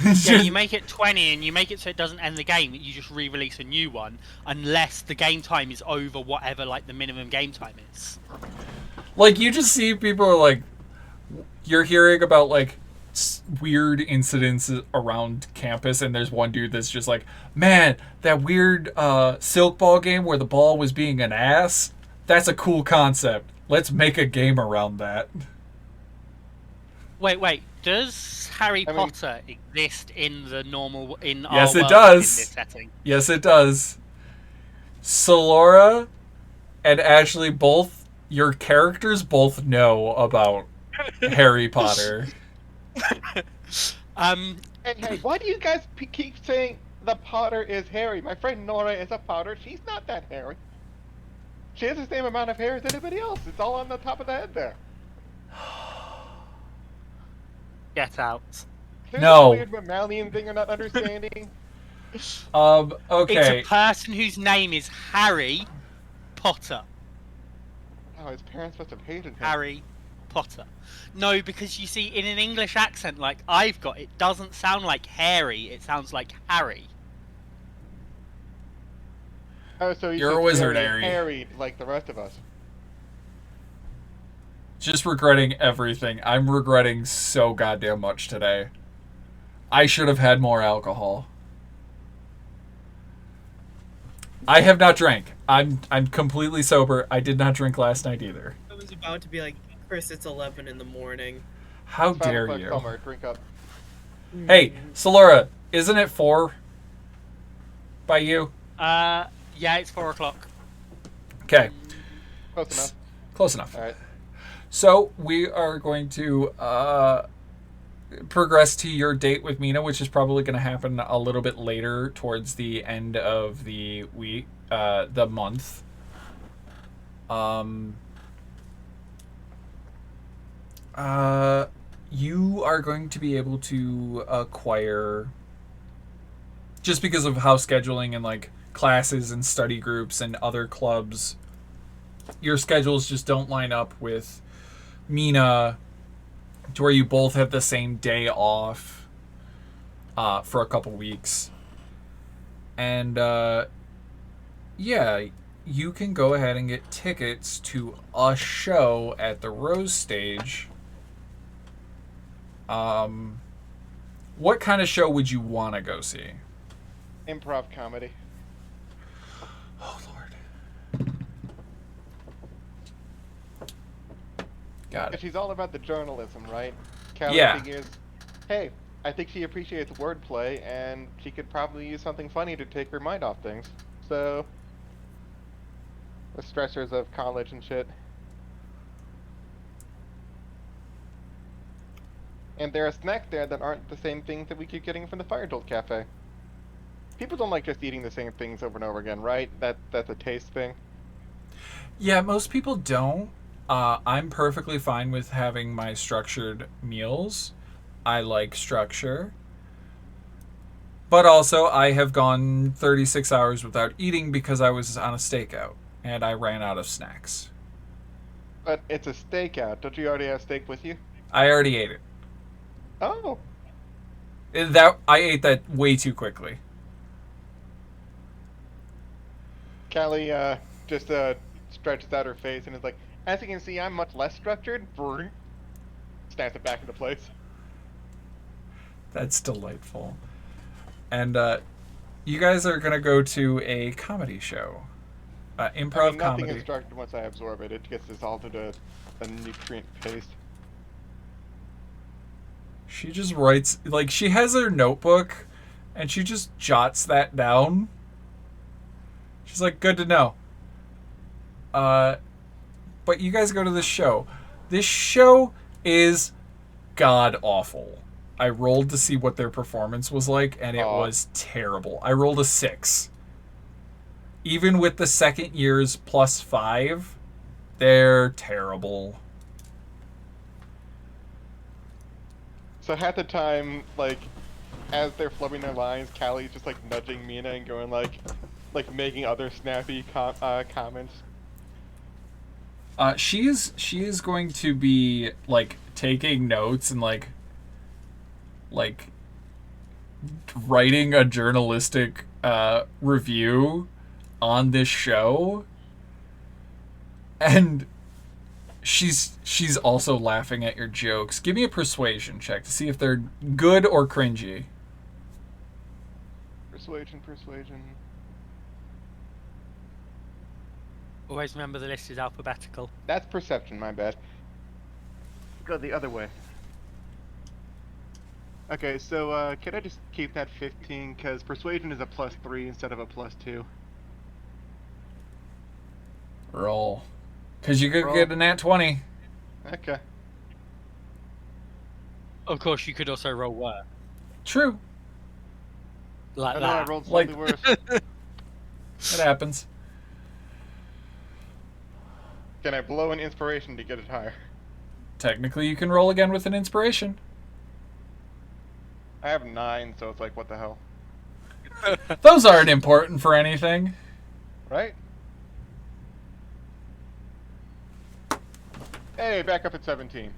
Yeah, you make it 20 and you make it so it doesn't end the game. You just re-release a new one unless the game time is over whatever like the minimum game time is. Like, you just see people are like, you're hearing about like weird incidents around campus, and there's one dude that's just like, man, that weird silk ball game where the ball was being an ass, that's a cool concept. Let's make a game around that. Wait, does Harry Potter exist in the normal Yes, our it world does. in this setting? Yes, it does. Solora and Ashley, both your characters both know about Harry Potter. Hey, why do you guys keep saying the Potter is Harry? My friend Nora is a Potter. She's not that hairy. She has the same amount of hair as anybody else. It's all on the top of the head there. Get out. There's No. a weird mammalian thing you're not understanding. Okay. It's a person whose name is Harry Potter. Oh, his parents must have hated him. Harry Potter. No, because you see, in an English accent like I've got, it doesn't sound like Harry, it sounds like Harry. Oh, so You're a wizard, very Harry. Harry, like the rest of us. Just regretting everything. I'm regretting so goddamn much today. I should have had more alcohol. I have not drank. I'm completely sober. I did not drink last night either. I was about to be like, Chris, it's 11 in the morning. How It's 5 dare o'clock you? Summer, drink up. Hey, Solora, isn't it 4 by you? Yeah, it's 4 o'clock. Okay, Close enough. close enough. Alright. So we are going to progress to your date with Mina, which is probably going to happen a little bit later towards the end of the week, the month. You are going to be able to acquire, just because of how scheduling and like classes and study groups and other clubs, your schedules just don't line up with Mina to where you both have the same day off for a couple weeks. And yeah, you can go ahead and get tickets to a show at the Rose Stage. What kind of show would you want to go see? Improv comedy. Oh, Lord. Got it. She's all about the journalism, right? Callie Yeah. figures, hey, I think she appreciates wordplay, and she could probably use something funny to take her mind off things. So, the stressors of college and shit. And there are snacks there that aren't the same things that we keep getting from the Fire Jolt Cafe. People don't like just eating the same things over and over again, right? That's a taste thing. Yeah, most people don't. I'm perfectly fine with having my structured meals. I like structure. But also, I have gone 36 hours without eating because I was on a stakeout, and I ran out of snacks. But it's a stakeout. Don't you already have steak with you? I already ate it. Oh. I ate that way too quickly. Callie just stretches out her face and is like, as you can see, I'm much less structured. Snaps it back into place. That's delightful. And you guys are gonna go to a comedy show, improv I mean, nothing comedy. is structured once I absorb it. It gets dissolved into a nutrient paste. She just writes, like, she has her notebook, and she just jots that down. She's like, good to know. But you guys go to this show. This show is god awful. I rolled to see what their performance was like, and it was terrible. I rolled a 6. Even with the second year's +5, they're terrible. So half the time, like, as they're flubbing their lines, Callie's just like nudging Mina and going like making other snappy comments. She is going to be like taking notes and like writing a journalistic review on this show, and she's also laughing at your jokes. Give me a persuasion check to see if they're good or cringy. Persuasion. Always remember the list is alphabetical. That's perception, my bad. Go the other way. Okay, so can I just keep that 15? Because persuasion is a +3 instead of a +2. Roll. Because you could Roll. get a nat 20. Okay. Of course, you could also roll worse. True. Like I know I that. rolled slightly worse. It happens. Can I blow an inspiration to get it higher? Technically, you can roll again with an inspiration. I have 9, so it's like, what the hell? Those aren't important for anything. Right? Hey, back up at 17.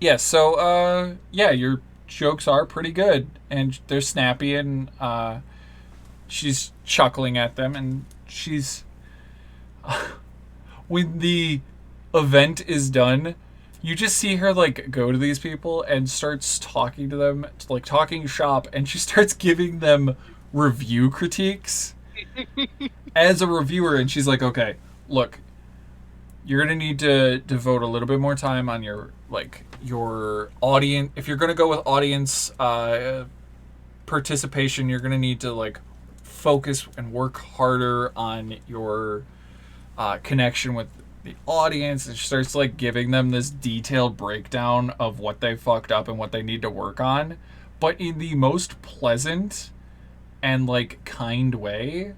Yeah, so, yeah, your jokes are pretty good, and they're snappy, and, she's chuckling at them, and she's... when the event is done, you just see her, like, go to these people and starts talking to them, like, talking shop, and she starts giving them review critiques as a reviewer, and she's like, okay, look, you're gonna need to devote a little bit more time on your, like, your audience. If you're gonna go with audience participation, you're gonna need to, like, focus and work harder on your connection with the audience. And she starts, like, giving them this detailed breakdown of what they fucked up and what they need to work on, but in the most pleasant and, like, kind way,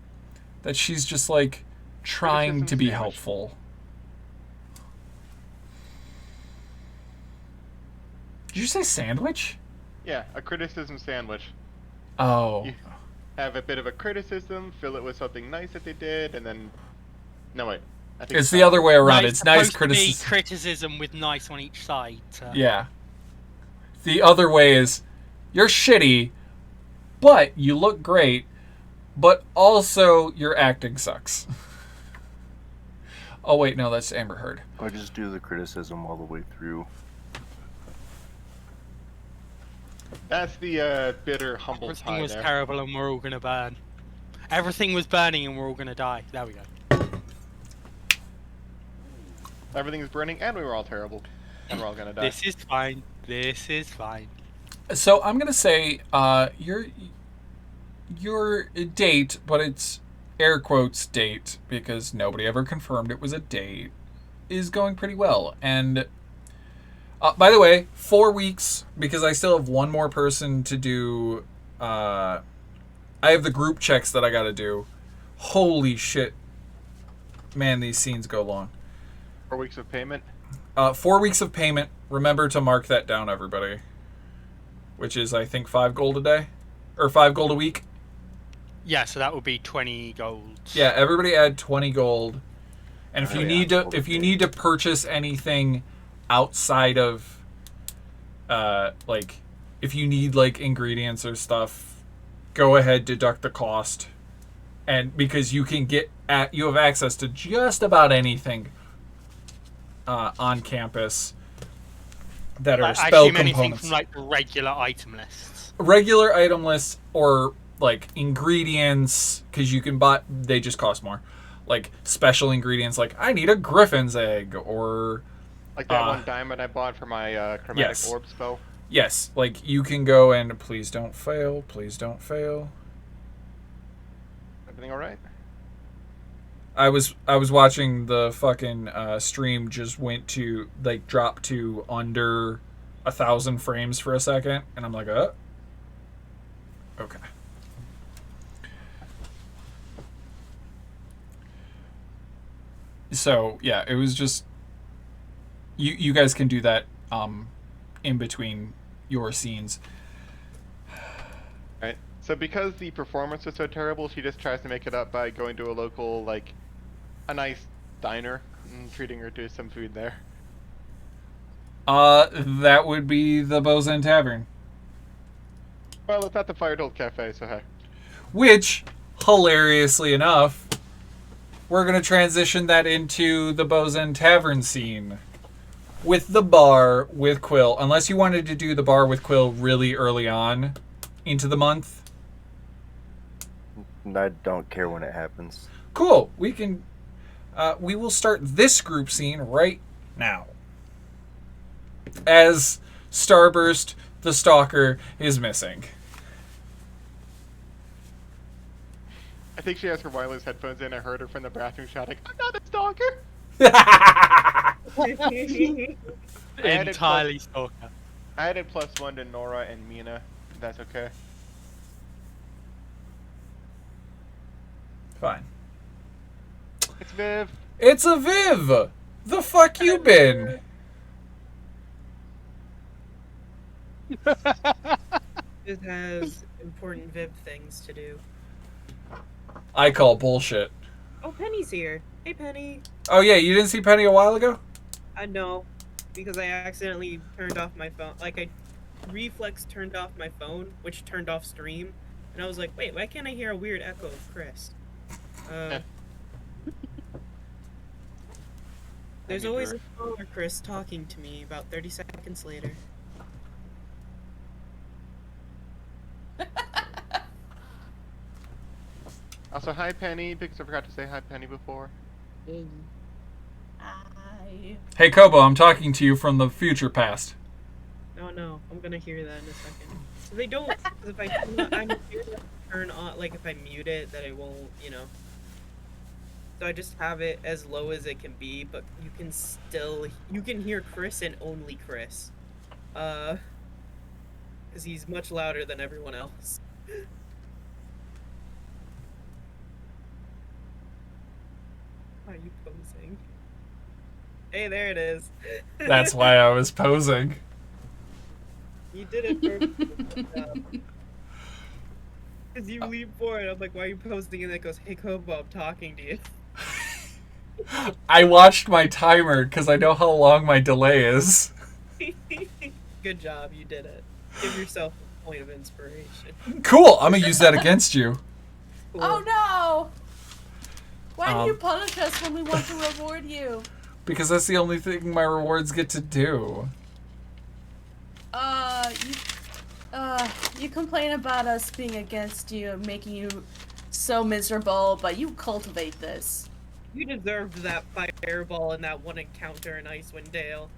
that she's just, like, trying to be helpful. Did you say sandwich? Yeah, a criticism sandwich. Oh. You have a bit of a criticism, fill it with something nice that they did, and then... No, wait. I think It's the other way around. No, It's nice supposed to be criticism. criticism with nice on each side. Yeah. The other way is, you're shitty, but you look great, but also your acting sucks. Oh, wait, no, that's Amber Heard. I just do the criticism all the way through. That's the bitter, humble Everything pie was there. terrible and we're all gonna burn. Everything was burning and we're all gonna die. There we go. Everything is burning, and we were all terrible. And we're all gonna die. This is fine. This is fine. So I'm gonna say your date, but it's air quotes date because nobody ever confirmed it was a date, is going pretty well. And by the way, 4 weeks, because I still have one more person to do. I have the group checks that I gotta do. Holy shit, man, these scenes go long. 4 weeks of payment. 4 weeks of payment. Remember to mark that down, everybody. Which is, I think, 5 gold a day, or 5 gold a week. Yeah, so that would be 20 gold. Yeah, everybody add 20 gold. And if Oh, you yeah. need to purchase anything outside of like if you need like ingredients or stuff, go ahead, deduct the cost. And because you have access to just about anything on campus that are I spell assume anything components. from like the regular item lists. regular item lists or like ingredients, because you can buy, they just cost more. Like special ingredients, like I need a griffin's egg, or Like that one diamond I bought for my chromatic yes. orb spell. Yes, like you can go and please don't fail, please don't fail. Everything all right? I was watching the fucking stream, just went to like drop to under 1,000 frames for a second, and I'm like, okay. So yeah, it was just you guys can do that in between your scenes. Right. So because the performance was so terrible, she just tries to make it up by going to a local, like, a nice diner and treating her to some food there. That would be the Bozen Tavern. Well, it's at the Fire Dolt Cafe, so hey. Which, hilariously enough, we're going to transition that into the Bozen Tavern scene. With the bar with Quill. Unless you wanted to do the bar with Quill really early on into the month. I don't care when it happens. Cool. We can... we will start this group scene right now. As Starburst, the Stalker, is missing. I think she has her wireless headphones in. I heard her from the bathroom shouting, "I'm not a stalker!" Entirely stalker. I added +1 to Nora and Mina, if that's okay. Fine. It's Viv! It's a Viv! The fuck you been? It has important Viv things to do. I call bullshit. Oh, Penny's here. Hey, Penny. Oh yeah, you didn't see Penny a while ago? I know, because I accidentally turned off my phone. Like, I reflex turned off my phone, which turned off stream. And I was like, wait, why can't I hear a weird echo of Chris? There's always a smaller Chris talking to me about 30 seconds later. Also, hi Penny, because I forgot to say hi Penny before. Hi. Hey Kobo, I'm talking to you from the future past. No, I'm gonna hear that in a second. So they don't, because if I'm here to turn on, like if I mute it, that it won't, you know. So I just have it as low as it can be, but you can hear Chris and only Chris. Because he's much louder than everyone else. Why are you posing? Hey, there it is. That's why I was posing. You did it perfectly. Because you leave forward, I'm like, why are you posting? And it goes, hey Kobo, I'm talking to you. I watched my timer because I know how long my delay is. Good job, you did it. Give yourself a point of inspiration. Cool, I'm gonna use that against you. Cool. Oh no! Why do you punish us when we want to reward you? Because that's the only thing my rewards get to do. You complain about us being against you and making you so miserable, but you cultivate this. You deserved that fireball and that one encounter in Icewind Dale.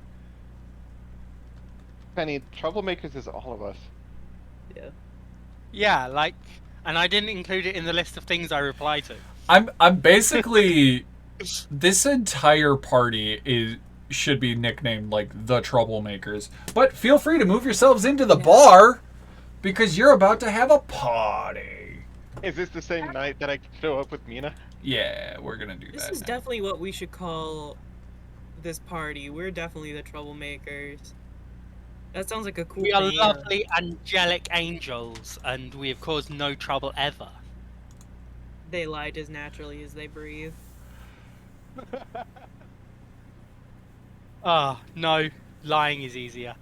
Penny, troublemakers is all of us. Yeah. Yeah, like, and I didn't include it in the list of things I reply to. I'm basically this entire party should be nicknamed like the Troublemakers. But feel free to move yourselves into the bar because you're about to have a party. Is this the same night that I show up with Mina? Yeah, we're gonna do This that. is definitely what we should call this party. We're definitely the troublemakers. That sounds like a cool We are name. lovely, angelic angels, and we have caused no trouble ever. They lied as naturally as they breathe. No, lying is easier.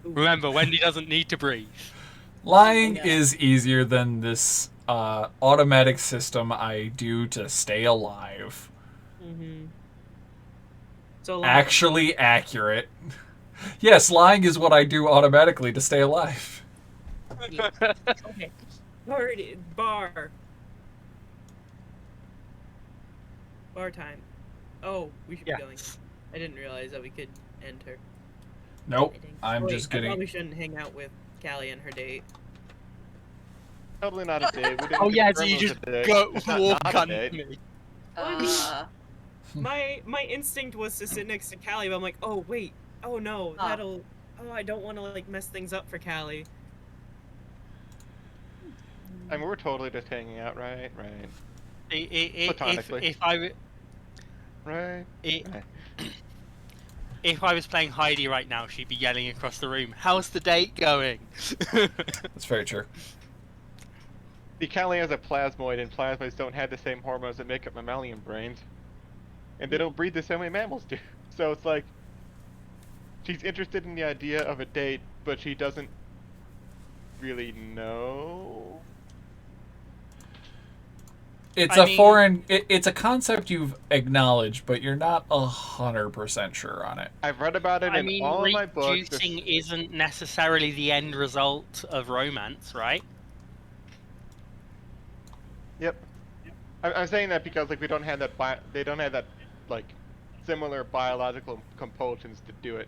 Remember, Wendy doesn't need to breathe. Lying is easier than this automatic system I do to stay alive. Mm-hmm. So Actually accurate. Yes, lying is what I do automatically to stay alive. Okay. Party bar. Bar time. Oh, we should be going. Yes. I didn't realize that we could enter. Nope. I think. I'm Wait, just I getting. probably shouldn't hang out with Callie and her date. Totally not a date. We didn't Oh yeah, so confirm you it was just a date. go It's not walk not a on date. me. My instinct was to sit next to Callie, but I'm like, oh wait, oh no, Ah. that'll. Oh, I don't want to like mess things up for Callie. I mean, we're totally just hanging out, right? Right. If I w- Right. I- Right. if I was playing Heidi right now, she'd be yelling across the room, "How's the date going?" That's very true. See, Callie has a plasmoid, and plasmoids don't have the same hormones that make up mammalian brains. And they don't breed the same way mammals do. So it's like, she's interested in the idea of a date, but she doesn't really know. It's I a mean- foreign. It's a concept you've acknowledged, but you're not 100% sure on it. I've read about it I in mean, all of my books. reducing isn't necessarily the end result of romance, right? Yep. I'm saying that because like we don't have that. They don't have that like similar biological compulsions to do it.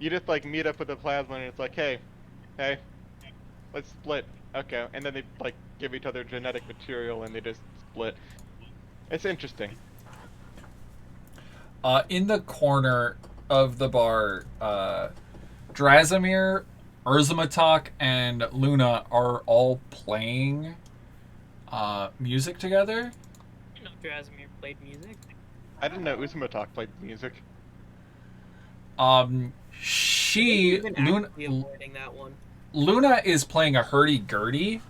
You just like meet up with a plasma and it's like, hey, let's split. Okay, and then they like give each other genetic material and they just split. It's interesting. In the corner of the bar, Drazimir, Urzamatok, and Luna are all playing music together. You know, Drasimir played music. I didn't know Uzumatok played music. She I've been actively avoiding that one. Luna is playing a hurdy-gurdy.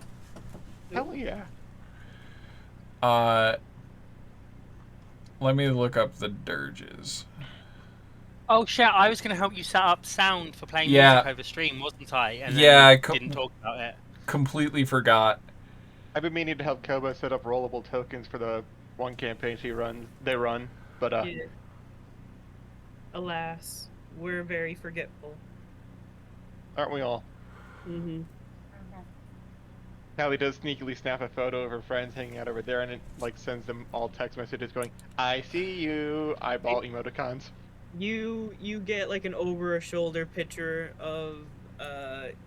Hell yeah. Let me look up the dirges. Oh shit! I was going to help you set up sound for playing Yeah. music over stream, wasn't I? And then Yeah, I didn't talk about it. completely forgot. I've been meaning to help Koba set up rollable tokens for the one campaign they run, but Yeah. Alas, we're very forgetful. aren't we all? Mm-hmm. Callie does sneakily snap a photo of her friends hanging out over there and it like sends them all text messages going, I see you, eyeball emoticons. You get like an over a shoulder picture of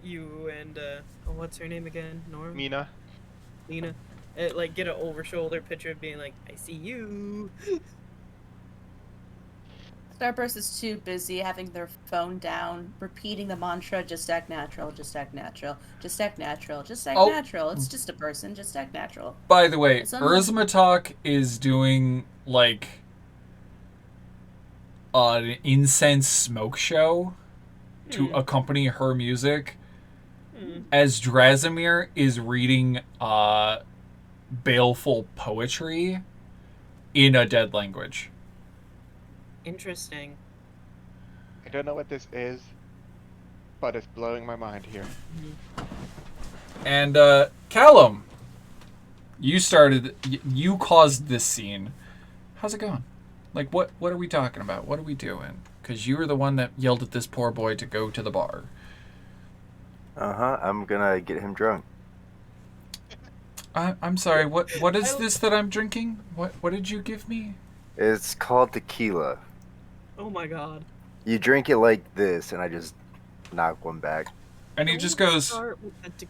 you and oh, what's her name again? Norm? Mina. Lena. Like get an over shoulder picture of being like, I see you. Starburst is too busy having their phone down, repeating the mantra, just act natural, just act natural, just act natural, just act Oh. natural. It's just a person, just act natural. By the way, It's unlike- Urzamatok is doing like an incense smoke show to accompany her music, as Drazimir is reading baleful poetry in a dead language. Interesting. I don't know what this is, but it's blowing my mind here. And Callum, you caused this scene. How's it going? Like, what are we talking about? What are we doing? Because you were the one that yelled at this poor boy to go to the bar. I'm gonna get him drunk. I'm sorry. What is this that I'm drinking? What did you give me? It's called tequila. Oh my god. You drink it like this, and I just knock one back. And he Don't just goes, start with the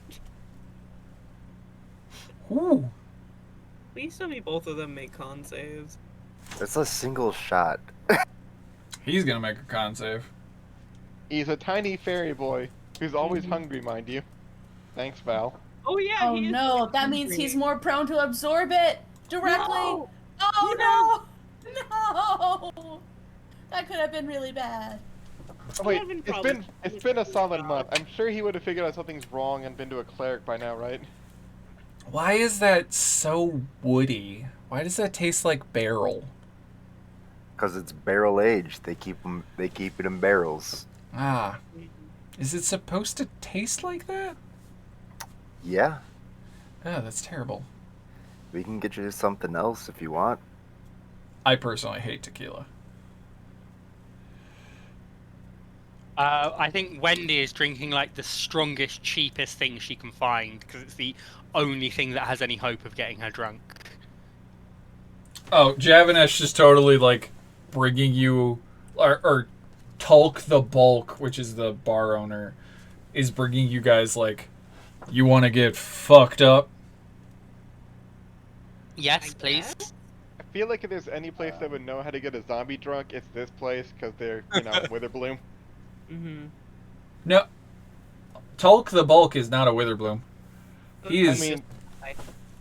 ooh. Please tell me both of them make con saves. It's a single shot. He's gonna make a con save. He's a tiny fairy boy who's always hungry, mind you. Thanks, Val. Oh yeah. Oh he is no, really that means hungry. he's more prone to absorb it directly. No! Oh no! No! That could have been really bad. Oh wait, Kevin it's probably- been a solid month. I'm sure he would have figured out something's wrong and been to a cleric by now, right? Why is that so woody? Why does that taste like barrel? Cause it's barrel aged. They keep it in barrels. Ah. Is it supposed to taste like that? Yeah, Oh, that's terrible. we can get you something else if you want. I personally hate tequila. I think Wendy is drinking like the strongest, cheapest thing she can find because it's the only thing that has any hope of getting her drunk. Oh, Javanesh is totally like bringing you, or Tulk the Bulk, which is the bar owner, is bringing you guys like, you want to get fucked up? Yes, I please. guess? I feel like if there's any place that would know how to get a zombie drunk, it's this place, because they're, Witherbloom. Mm-hmm. No, Tulk the Bulk is not a Witherbloom. He I is. mean,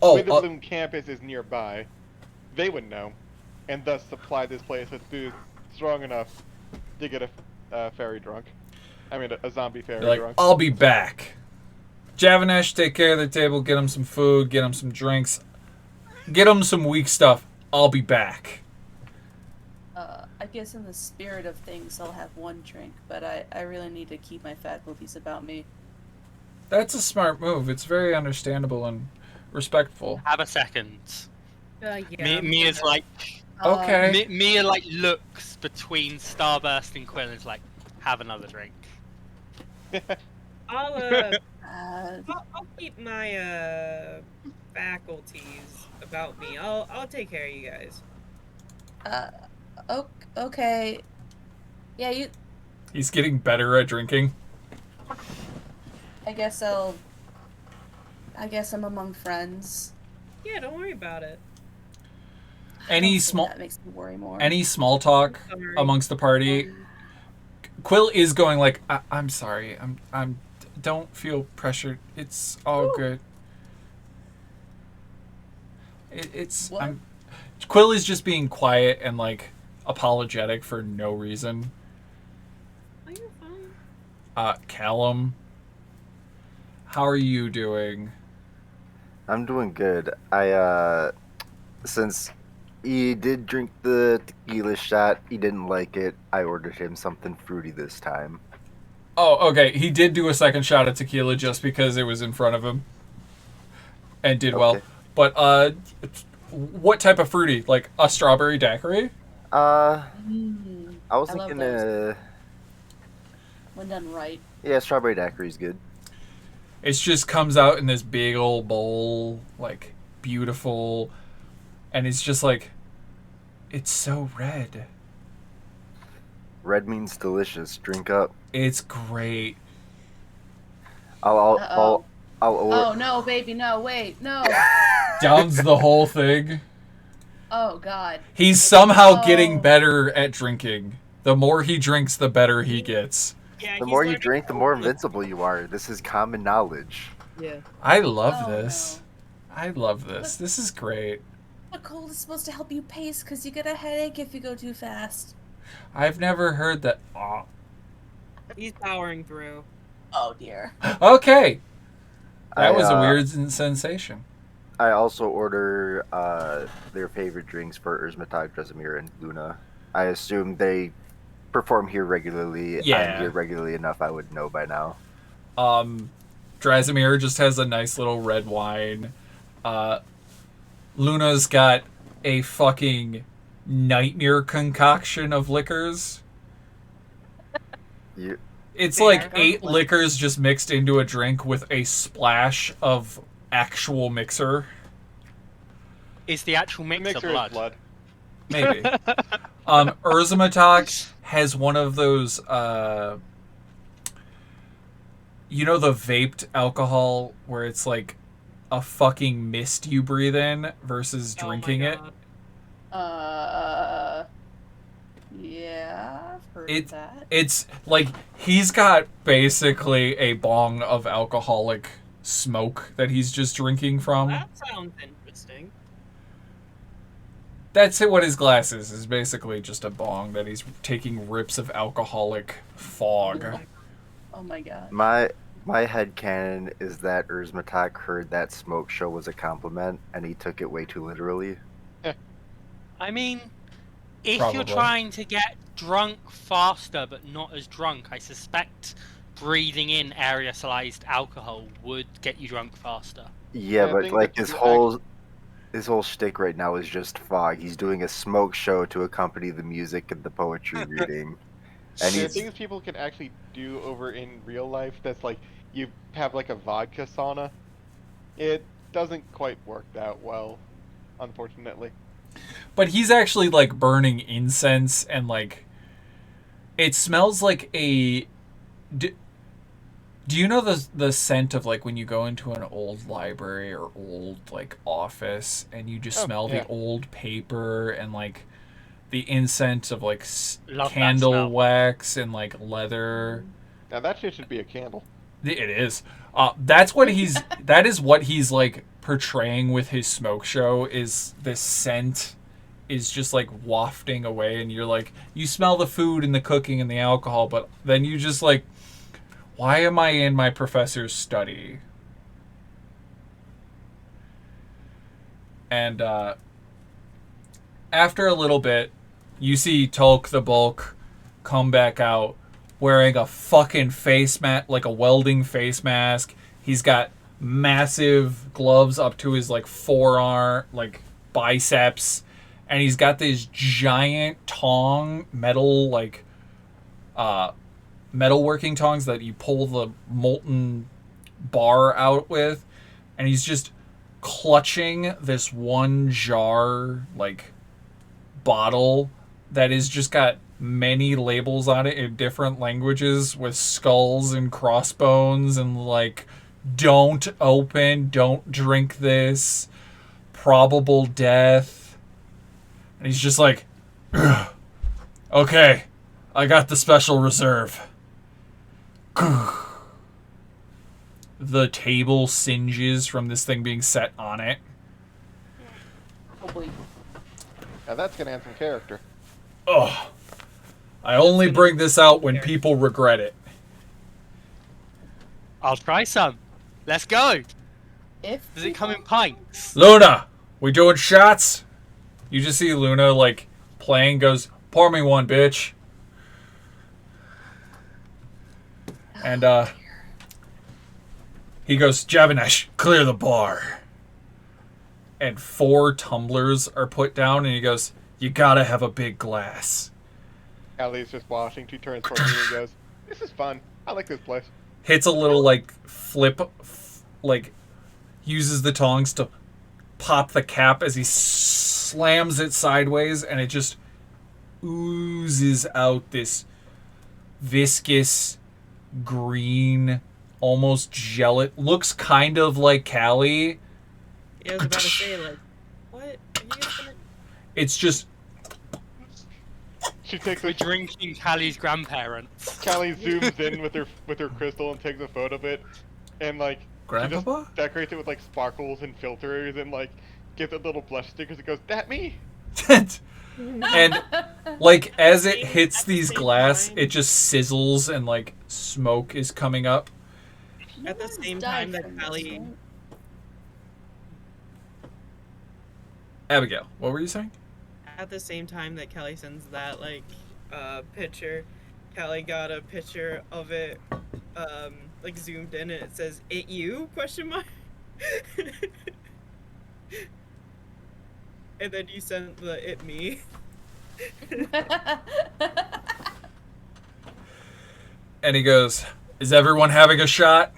Oh, Witherbloom campus is nearby. They would know, and thus supply this place with booze strong enough to get a fairy drunk. I mean, a zombie fairy like, drunk. I'll be back. Javanesh, take care of the table. Get him some food. Get him some drinks. Get him some weak stuff. I'll be back. I guess in the spirit of things, I'll have one drink, but I really need to keep my faculties about me. That's a smart move. It's very understandable and respectful. Have a second. Yeah. Mia's like, Okay. Mia like looks between Starburst and Quill and is like, have another drink. I'll Uh, I'll keep my faculties about me. I'll take care of you guys. okay. Yeah, you. He's getting better at drinking. I guess I'm among friends. Yeah, don't worry about it. Any Hopefully small that makes me worry more. any small talk Sorry. amongst the party, Quill is going like, I'm sorry. I'm don't feel pressured. It's all good. It's What? Quill is just being quiet and like apologetic for no reason. Oh, you're fine. Callum, how are you doing? I'm doing good. Since he did drink the tequila shot, he didn't like it. I ordered him something fruity this time. Oh, okay. He did do a second shot of tequila just because it was in front of him, and did well. Okay. But what type of fruity? Like a strawberry daiquiri? I was I love thinking, those. When done right. yeah, strawberry daiquiri is good. It just comes out in this big old bowl, like beautiful, and it's just like, it's so red. Red means delicious. Drink up. It's great. I'll order. Oh no, baby, no, wait, no. Downs the whole thing. Oh god. He's somehow Oh. getting better at drinking. The more he drinks, the better he gets. Yeah. The he's more you learning drink, the how more to- invincible you are. This is common knowledge. Yeah. I love Oh, this. I love this. This is great. The cold is supposed to help you pace because you get a headache if you go too fast. I've never heard that. Aw. He's powering through. Oh dear. Okay. That was a I, weird sensation. I also order their favorite drinks for Erzmatag, Dresimir, and Luna. I assume they perform here regularly. Yeah. I'm here regularly enough. I would know by now. Drasimir just has a nice little red wine. Luna's got a fucking nightmare concoction of liquors. You, It's Fair. like 8 liquors just mixed into a drink with a splash of actual mixer. Is the actual The mixer mixer blood? is blood. Maybe. Erzmatag has one of those, you know, the vaped alcohol where it's like a fucking mist you breathe in versus Oh my drinking it. God. Yeah, I've heard It- of that. It's like he's got basically a bong of alcoholic smoke that he's just drinking from. That sounds interesting. That's it. What his glass is basically just a bong that he's taking rips of alcoholic fog. Oh my god. my headcanon is that Erzmatag heard that smoke show was a compliment, and he took it way too literally. I mean, if Probably. you're trying to get drunk faster but not as drunk, I suspect breathing in aerosolized alcohol would get you drunk faster. Yeah, I but think like that's his whole shtick right now is just fog. He's doing a smoke show to accompany the music and the poetry reading. And There are he's things people can actually do over in real life that's like, you have like a vodka sauna. It doesn't quite work that well, unfortunately. But he's actually like burning incense and like it smells like a. Do you know the scent of like when you go into an old library or old like office and you just smell yeah. the old paper and like the incense of like Love that candle smell. wax and like leather. Now that shit should be a candle. It is. That's what he's. That is what he's like portraying with his smoke show. Is this scent is just like wafting away, and you're like, you smell the food and the cooking and the alcohol, but then you just like, why am I in my professor's study? And after a little bit, you see Tulk the Bulk come back out wearing a fucking face mask, like a welding face mask. He's got massive gloves up to his like forearm, like biceps, and he's got this giant tong, metalworking tongs that you pull the molten bar out with, and he's just clutching this one jar like bottle that is just got many labels on it in different languages with skulls and crossbones and like, don't open, don't drink this, probable death. And he's just like, okay, I got the special reserve. The table singes from this thing being set on it. Oh boy. Now that's gonna add some character. Ugh. I only bring this out when people regret it. I'll try some. Let's go. If Does it come in pints? Luna, we doing shots? You just see Luna like playing, goes, pour me one, bitch. And he goes, Javanesh, clear the bar. And 4 tumblers are put down, and he goes, you gotta have a big glass. Allie's just watching. She turns towards me and goes, "This is fun. I like this place." Hits a little like like uses the tongs to pop the cap as he slams it sideways, and it just oozes out this viscous green, almost gelatin. Looks kind of like Callie. Yeah, I was about to say, like, what? Are you guys gonna... It's just She takes We're a drinking Callie's grandparents. Callie zooms in with her crystal and takes a photo of it, and like she Grandpapa? just decorates it with like sparkles and filters and like gives it little blush stickers. It goes, "That me." And like as it hits these glass, it just sizzles and like smoke is coming up. At the same time that Callie... Abigail, what were you saying? At the same time that Kelly sends that like picture, Kelly got a picture of it like zoomed in and it says "It you?" question mark. And then you sent the "It me." And he goes, is everyone having a shot?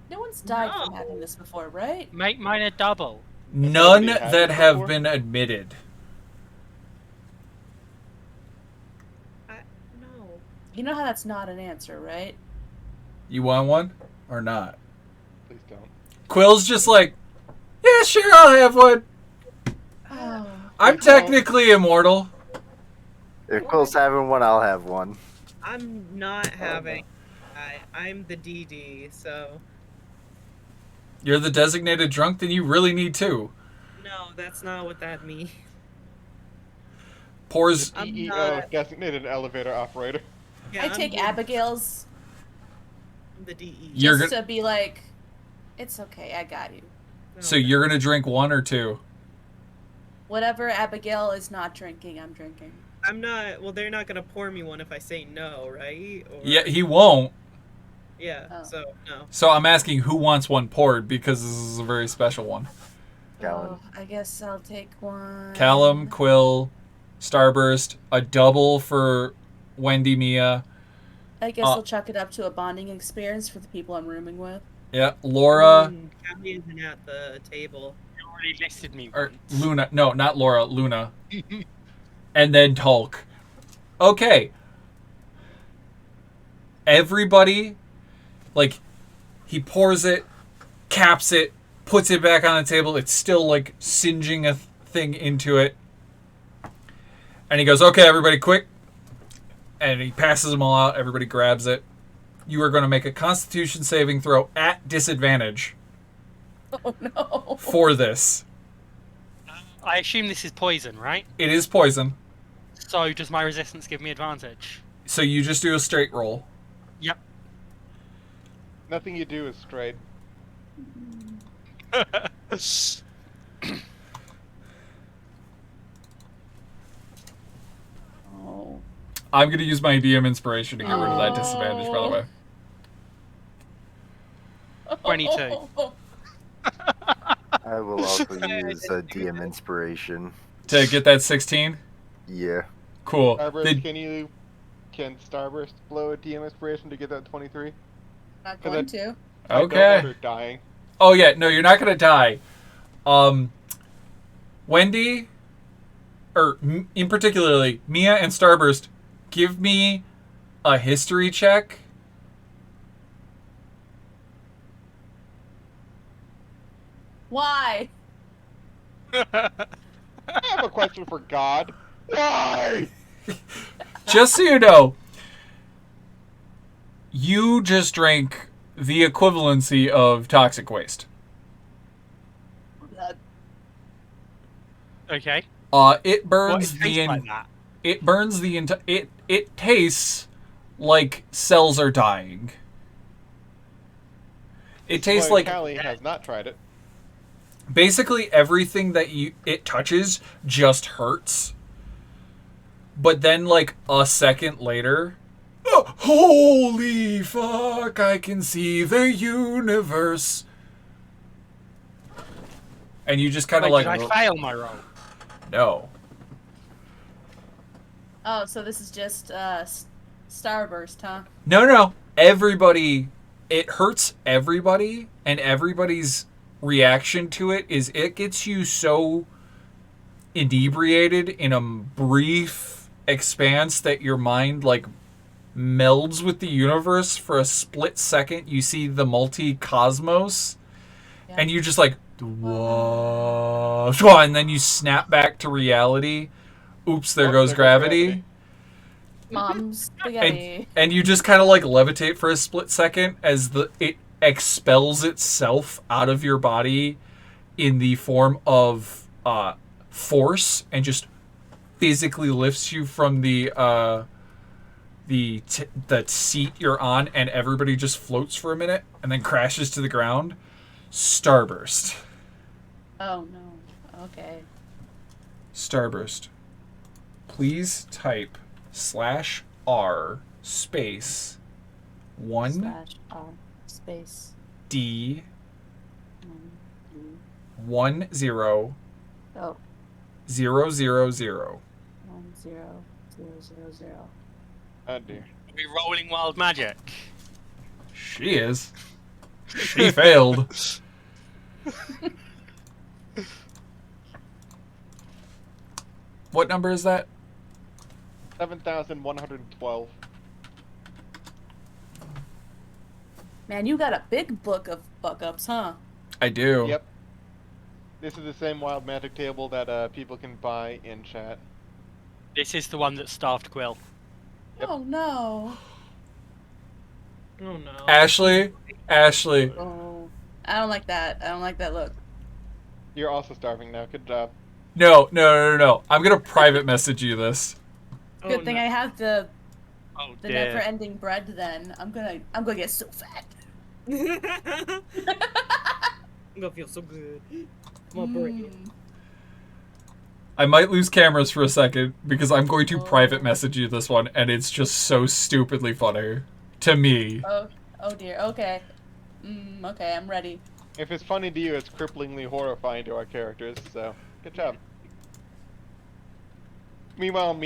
No one's died from No. having this before, right? Make mine a double. None Somebody had that it have before? been admitted. No. You know how that's not an answer, right? You want one or not? Please don't. Quill's just like, yeah, sure, I'll have one. Oh. I'm technically immortal. if Quill's having one, I'll have one. I'm not having. I'm the DD, so You're the designated drunk, then you really need 2. no, that's not what that means. Pours. I'm EEO, not- designated elevator operator. Yeah, I take I'm Abigail's the DE. You're just gonna- to be like, it's okay, I got you. No, So you're gonna drink 1 or 2? Whatever Abigail is not drinking, I'm drinking. I'm not. Well, they're not gonna pour me one if I say no, right? Or, Yeah, he won't. Yeah. Oh. So no. So I'm asking who wants one poured because this is a very special one. Callum. Oh, I guess I'll take one. Callum, Quill, Starburst, a double for Wendy, Mia. I guess I'll chalk it up to a bonding experience for the people I'm rooming with. Yeah, Laura. Callie isn't at the table. You already listed me Or once. Luna. No, not Laura. Luna. And then Tulk. Okay. Everybody, like, he pours it, caps it, puts it back on the table. It's still, like, singeing a thing into it. And he goes, okay, everybody, quick. And he passes them all out. Everybody grabs it. You are going to make a Constitution saving throw at disadvantage. Oh, no. For this. I assume this is poison, right? It is poison. So does my resistance give me advantage? So you just do a straight roll. Yep. Nothing you do is straight. Oh. I'm going to use my DM inspiration to get rid of that disadvantage, by the way. 22. I will also use a DM inspiration. To get that 16? Yeah. Cool. Starburst, can Starburst blow a DM inspiration to get that 23? Not going to. Okay. I don't want her dying. Oh yeah, no, you're not gonna die. Wendy, or in particularly Mia and Starburst, give me a history check. Why? I have a question for God. Why? Just so you know, you just drank the equivalency of toxic waste. Okay. It burns What, it tastes like that? it burns the it tastes like cells are dying. It tastes like Callie has not tried it. basically everything that it touches just hurts. But then like a second later, oh, holy fuck, I can see the universe. And you just kind of Wait, like did I fail my roll? no. Oh, so this is just Starburst, huh? No. Everybody, it hurts everybody, and everybody's reaction to it is it gets you so inebriated in a brief expanse that your mind like melds with the universe for a split second. You see the multi-cosmos, and you just like, whoa, and then you snap back to reality. Oops, there goes gravity. Mom's spaghetti. And you just kind of like levitate for a split second as it expels itself out of your body in the form of force and just physically lifts you from the seat you're on, and everybody just floats for a minute and then crashes to the ground. Starburst. Oh no. Okay. Starburst. Please type /R space 1 /R space D 1 10 000 oh 000. 10000. Oh dear. Are we rolling wild magic? She is. She failed. What number is that? 7,112. Man, you got a big book of fuck-ups, huh? I do. Yep. This is the same wild magic table that people can buy in chat. This is the one that starved Quill. Yep. Oh no. Oh no. Ashley. Oh, I don't like that. I don't like that look. You're also starving now. Good job. No. I'm gonna private message you this. Good thing I have the Oh the dear. never-ending bread. Then I'm gonna get so fat. I'm gonna feel so good. I'm gonna break it. I might lose cameras for a second because I'm going to private message you this one, and it's just so stupidly funny to me. Oh dear. Okay. Okay, I'm ready. If it's funny to you, it's cripplingly horrifying to our characters, so good job. Meanwhile,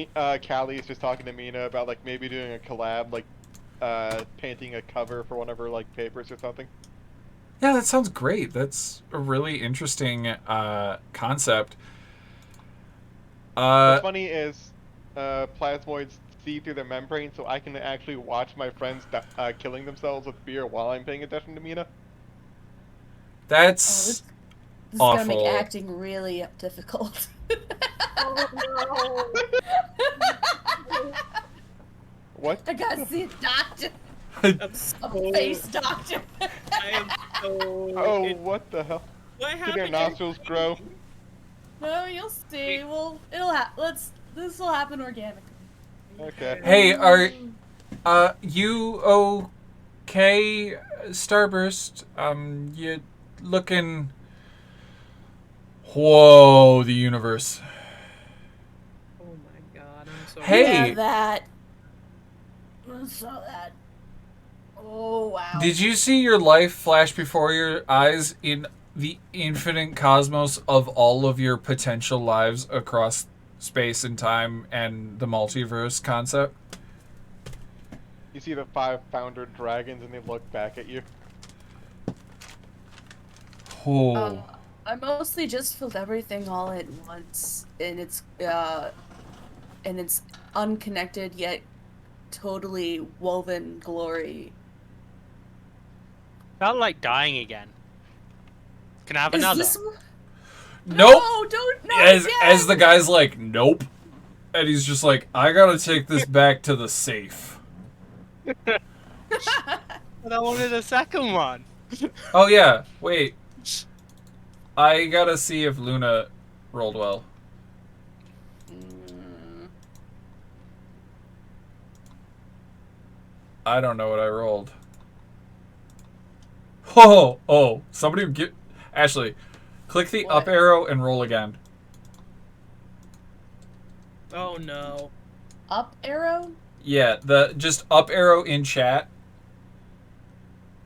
Callie is just talking to Mina about like maybe doing a collab, like painting a cover for one of her like papers or something. Yeah, that sounds great. That's a really interesting concept. What's funny is plasmoids see through the membrane, so I can actually watch my friends killing themselves with beer while I'm paying attention to Mina. That's This is awful. gonna make acting really difficult. Oh What? I gotta see a doctor. no! A face doctor. I am so. Oh, what the hell? What Did happened? their nostrils grow? No, you'll see. Well, this will happen organically. Okay. Hey, are you okay, Starburst? You looking? Whoa, the universe. Oh my god! I'm so. Hey. Yeah, that. I saw that. Oh wow. Did you see your life flash before your eyes in the infinite cosmos of all of your potential lives across space and time and the multiverse concept? You see the 5 founder dragons and they look back at you. Oh. I mostly just filled everything all at once, and it's unconnected yet totally woven glory. Felt like dying again. Can I have Is another? this... Nope. No, don't. No, As the guy's like, nope. And he's just like, I gotta take this back to the safe. But I wanted a second one. Oh yeah, wait. I gotta see if Luna rolled well. I don't know what I rolled. Oh, somebody get... Ashley, click the What? up arrow and roll again. Oh no! Up arrow? Yeah, just up arrow in chat.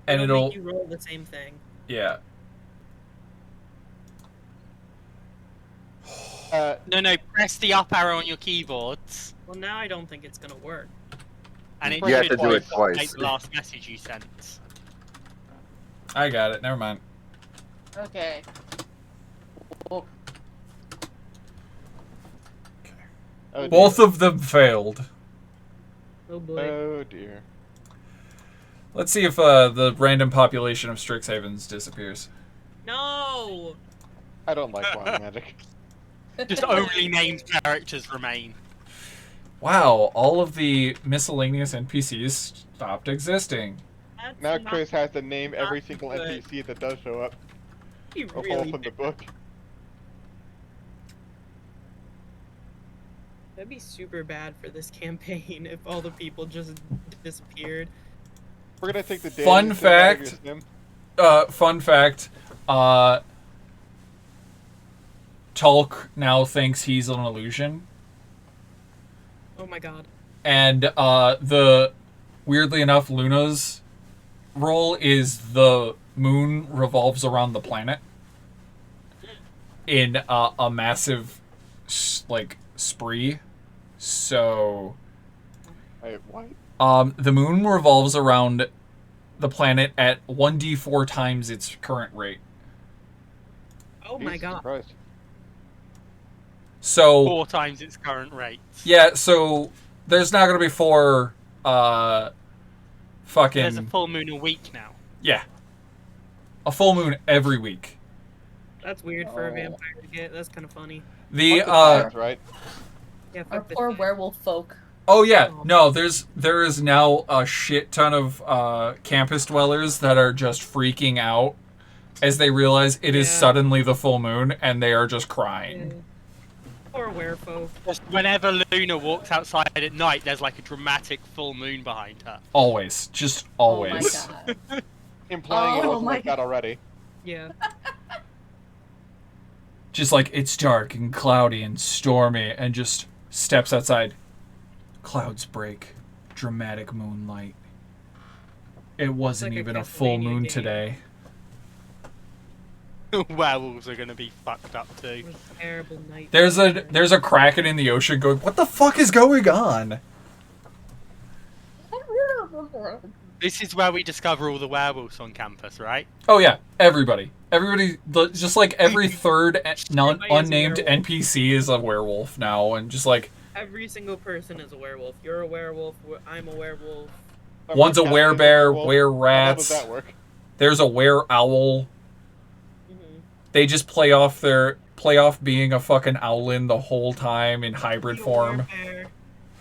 And It'll it'll... make you roll the same thing. Yeah. No, press the up arrow on your keyboards. Well, now I don't think it's gonna work. And it You have should to do it twice. update the last message you sent. I got it. Never mind. Okay. Oh, dear. Both of them failed. Oh boy! Oh dear. Let's see if the random population of Strixhavens disappears. No! I don't like wild magic. Just only named characters remain. Wow, all of the miscellaneous NPCs stopped existing. That's Now not Chris has to name every not single good. NPC that does show up. He Or really pull from the book. That'd be super bad for this campaign if all the people just disappeared. We're gonna take the day. Fun fact. Fun fact. Tulk now thinks he's an illusion. Oh my god. And weirdly enough, Luna's role is the moon revolves around the planet in a massive spree. So Wait, what? the moon revolves around the planet at 1d4 times its current rate. Oh my Jesus god. Christ. So 4 times its current rate. yeah, so there's not gonna be 4 fucking There's a full moon a week now. yeah. A full moon every week. That's weird for a vampire to get. That's kind of funny. The Fuck the times, right? Yeah, Our fuck the poor shit. werewolf folk. oh yeah, no, there is now a shit ton of campus dwellers that are just freaking out as they realize it is Yeah. suddenly the full moon and they are just crying. Yeah. Poor werefolk. Just whenever Luna walks outside at night, there's like a dramatic full moon behind her. Always, just always. Oh my god. Implying it Oh wasn't my like that already. Yeah. Just like it's dark and cloudy and stormy and just steps outside. Clouds break. Dramatic moonlight. It wasn't like a even a full Castlevania moon game. today. Werewolves are gonna be fucked up too. What a terrible night. There's a kraken in the ocean going, what the fuck is going on? This is where we discover all the werewolves on campus, right? Oh yeah, everybody, just like every third unnamed werewolf. NPC is a werewolf now, and just like Every single person is a werewolf. You're a werewolf. I'm a werewolf. one's a werebear, were How rats. does that work? There's a were owl. They just play off being a fucking owlin the whole time in hybrid form.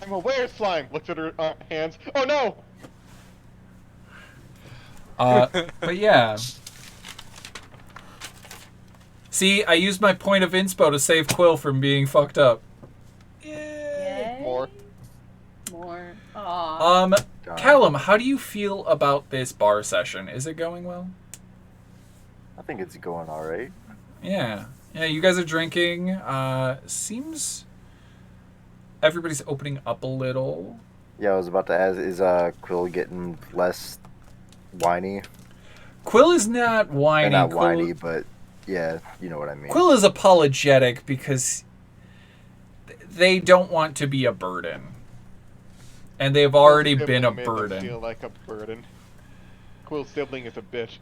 I'm a were slime. Looks at her hands. Oh no! But yeah. See, I used my point of inspo to save Quill from being fucked up. Yay. More. Aww. Callum, how do you feel about this bar session? Is it going well? I think it's going all right. Yeah. Yeah, you guys are drinking. Seems everybody's opening up a little. Yeah, I was about to ask, is Quill getting less whiny? Quill is not whiny. Or not Quill, whiny, but yeah, you know what I mean. Quill is apologetic because they don't want to be a burden. And they've already Quill's been a sibling made them burden. Feel like a burden. Quill's sibling is a bitch.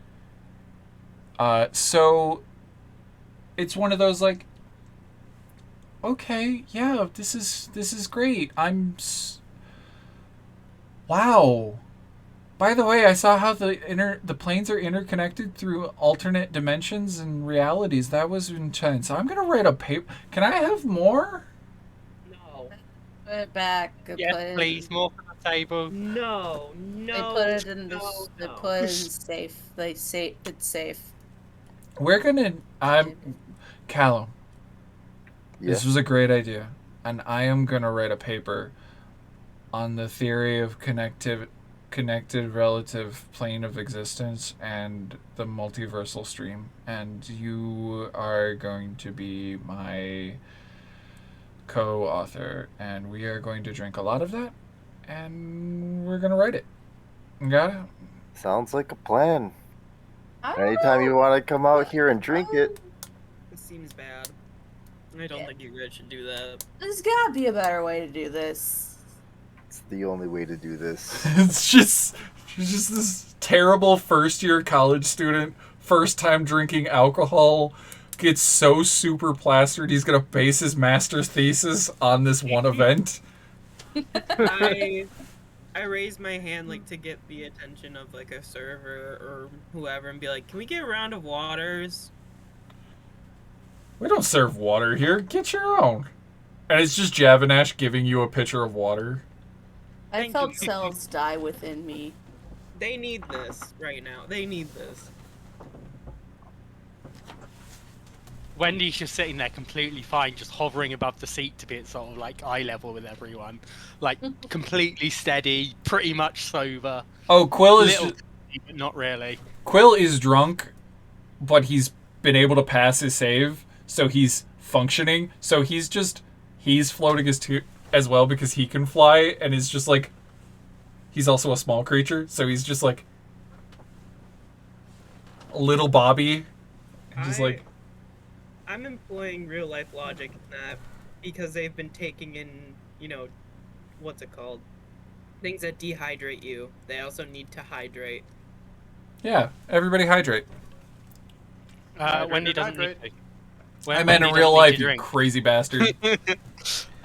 So it's one of those like, okay, yeah, this is great. Wow. By the way, I saw how the planes are interconnected through alternate dimensions and realities. That was intense. I'm gonna write a paper. Can I have more? No. Put it back. Yes, please, more for the table. No. They put it in the. no, They no. put it in safe. It's safe. We're gonna. Callum. Yeah. This was a great idea, and I am gonna write a paper on the theory of connected relative plane of existence and the multiversal stream, and you are going to be my co-author, and we are going to drink a lot of that, and we're gonna write it. Got it? Sounds like a plan. Anytime you want to come out here and drink it. This seems bad. I don't think you guys should do that. There's gotta be a better way to do this. It's the only way to do this. It's just this terrible first-year college student, first time drinking alcohol, gets so super plastered he's gonna base his master's thesis on this one event. I raised my hand like to get the attention of like a server or whoever and be like, can we get a round of waters? We don't serve water here. Get your own. And it's just Javanash giving you a pitcher of water. I Thank felt you. cells die within me. They need this right now. They need this. Wendy's just sitting there completely fine, just hovering above the seat to be at sort of like eye level with everyone. Like, completely steady, pretty much sober. Oh, Quill is Little, but not really. Quill is drunk, but he's been able to pass his save, so he's functioning. So he's floating as well because he can fly, and is just like, he's also a small creature, so he's just like a little Bobby, just like. I'm employing real life logic in that because they've been taking in, what's it called? Things that dehydrate you. They also need to hydrate. Yeah, everybody hydrate. Wendy doesn't need to. I meant in Wendy real doesn't need life, to you drink. crazy bastard.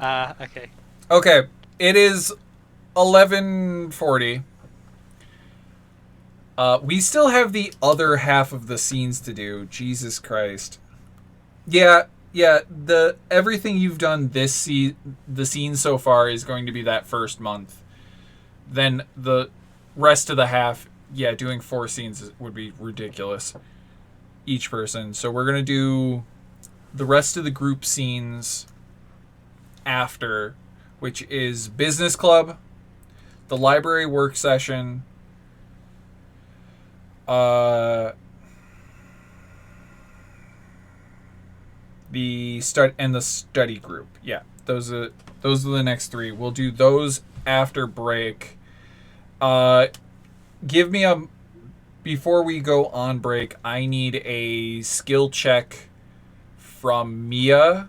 Okay. Okay, it is 11:40. We still have the other half of the scenes to do. Jesus Christ. Yeah. The everything you've done the scene so far is going to be that first month. Then the rest of the half, doing 4 scenes would be ridiculous. Each person. So we're gonna do the rest of the group scenes after, which is business club, the library work session, the study group. Yeah, those are the next 3. We'll do those after break. Give me before we go on break, I need a skill check from Mia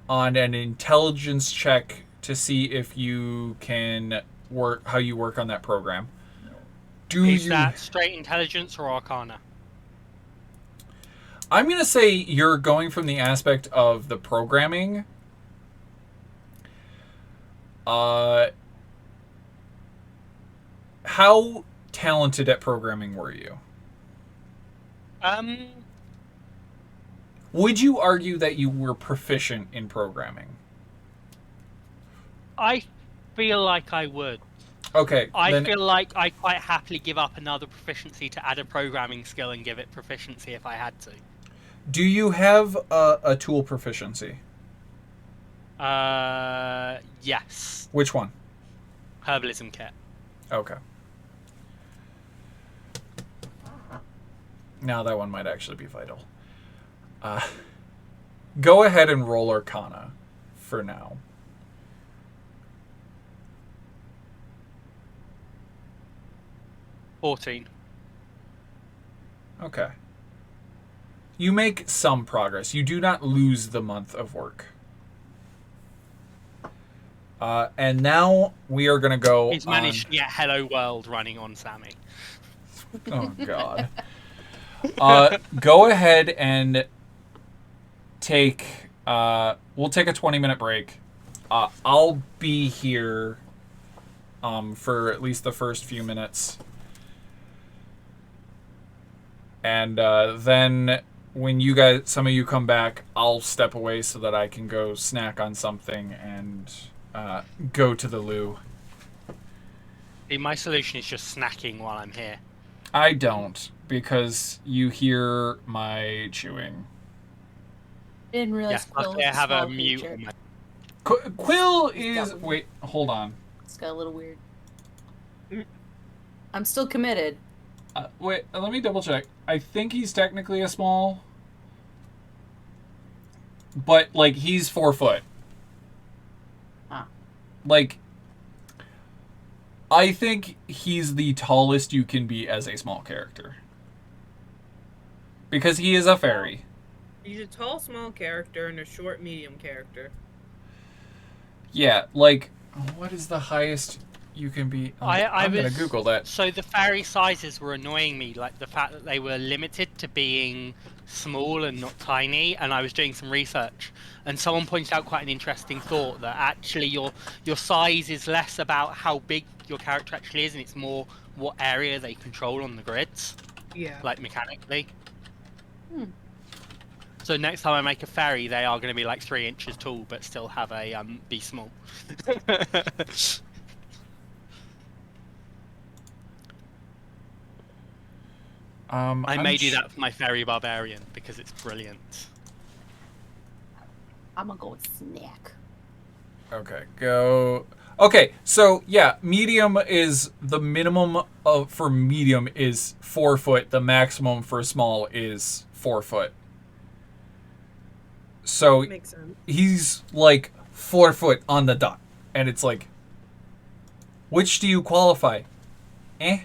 on an intelligence check to see if you can work how you work on that program. Is that straight intelligence or arcana? I'm going to say you're going from the aspect of the programming. How talented at programming were you? Would you argue that you were proficient in programming? I feel like I would. Okay. I feel like I'd quite happily give up another proficiency to add a programming skill and give it proficiency if I had to. Do you have a tool proficiency? Yes. Which one? Herbalism kit. Okay. Now that one might actually be vital. Go ahead and roll Arcana for now. $14. Okay. You make some progress. You do not lose the month of work. And now we are going to go He's managed to get Hello World running on Sammy. Oh, God. Go ahead and take... we'll take a 20-minute break. I'll be here for at least the first few minutes. And then when you guys, some of you come back, I'll step away so that I can go snack on something and go to the loo. See, my solution is just snacking while I'm here. I don't, because you hear my chewing. Didn't realize Yes, Quill luckily was I have a small mute. creature. Quill is... Wait, hold on. It's got a little weird. I'm still committed. Wait, let me double check. I think he's technically a small... But, like, he's 4 foot. Huh. Like... I think he's the tallest you can be as a small character. Because he is a fairy. He's a tall, small character and a short, medium character. Yeah, like, what is the highest you can be? I'm going to Google that. So the fairy sizes were annoying me, like the fact that they were limited to being small and not tiny, and I was doing some research, and someone pointed out quite an interesting thought, that actually your size is less about how big your character actually is, and it's more what area they control on the grids. Yeah. Like, mechanically. So next time I make a fairy, they are going to be like 3 inches tall, but still have a be small. I may do that for my fairy barbarian because it's brilliant. I'm gonna go with snack. Okay, go. Okay, so yeah, medium is the minimum for medium is 4 foot. The maximum for small is 4 foot. So Makes sense. he's like 4 foot on the dot, and it's like, which do you qualify? I'm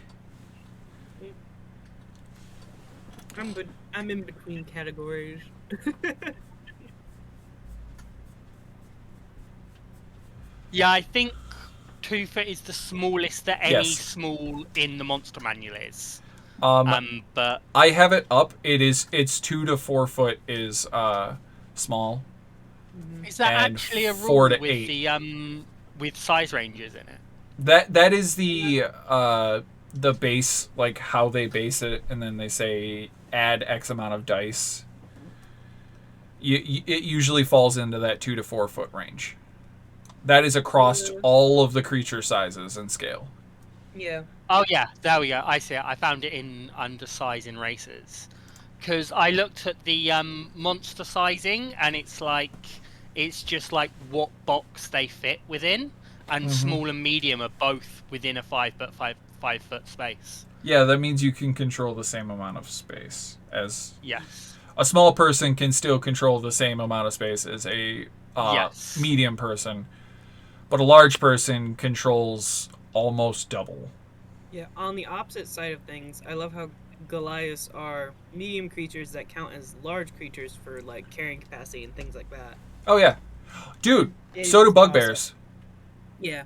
good. I'm in between categories. Yeah, I think 2 foot is the smallest that any Yes. small in the monster manual is. But I have it up. It's 2 to 4 foot is small. is that And actually a 4 rule to with 8. the with size ranges in it? That is the base, like how they base it, and then they say add X amount of dice. It usually falls into that 2 to 4 foot range. That is across all of the creature sizes and scale. Yeah. Oh yeah, there we go. I see it. I found it in under size in races. Because I looked at the monster sizing, and it's just like what box they fit within, and small and medium are both within a 5 foot space. Yeah, that means you can control the same amount of space as Yes. a small person can still control the same amount of space as a Yes. medium person, but a large person controls almost double. Yeah, on the opposite side of things, I love how Goliaths are medium creatures that count as large creatures for like carrying capacity and things like that. Oh yeah, dude. It's So do just bugbears. awesome. Yeah,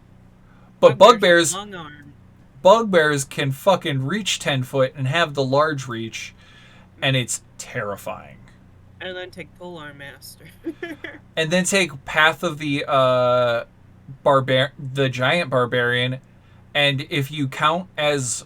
But bugbears have long arms. bugbears can fucking reach 10 foot and have the large reach, and it's terrifying. And then take Polearm Master. And then take Path of the the giant barbarian, and if you count as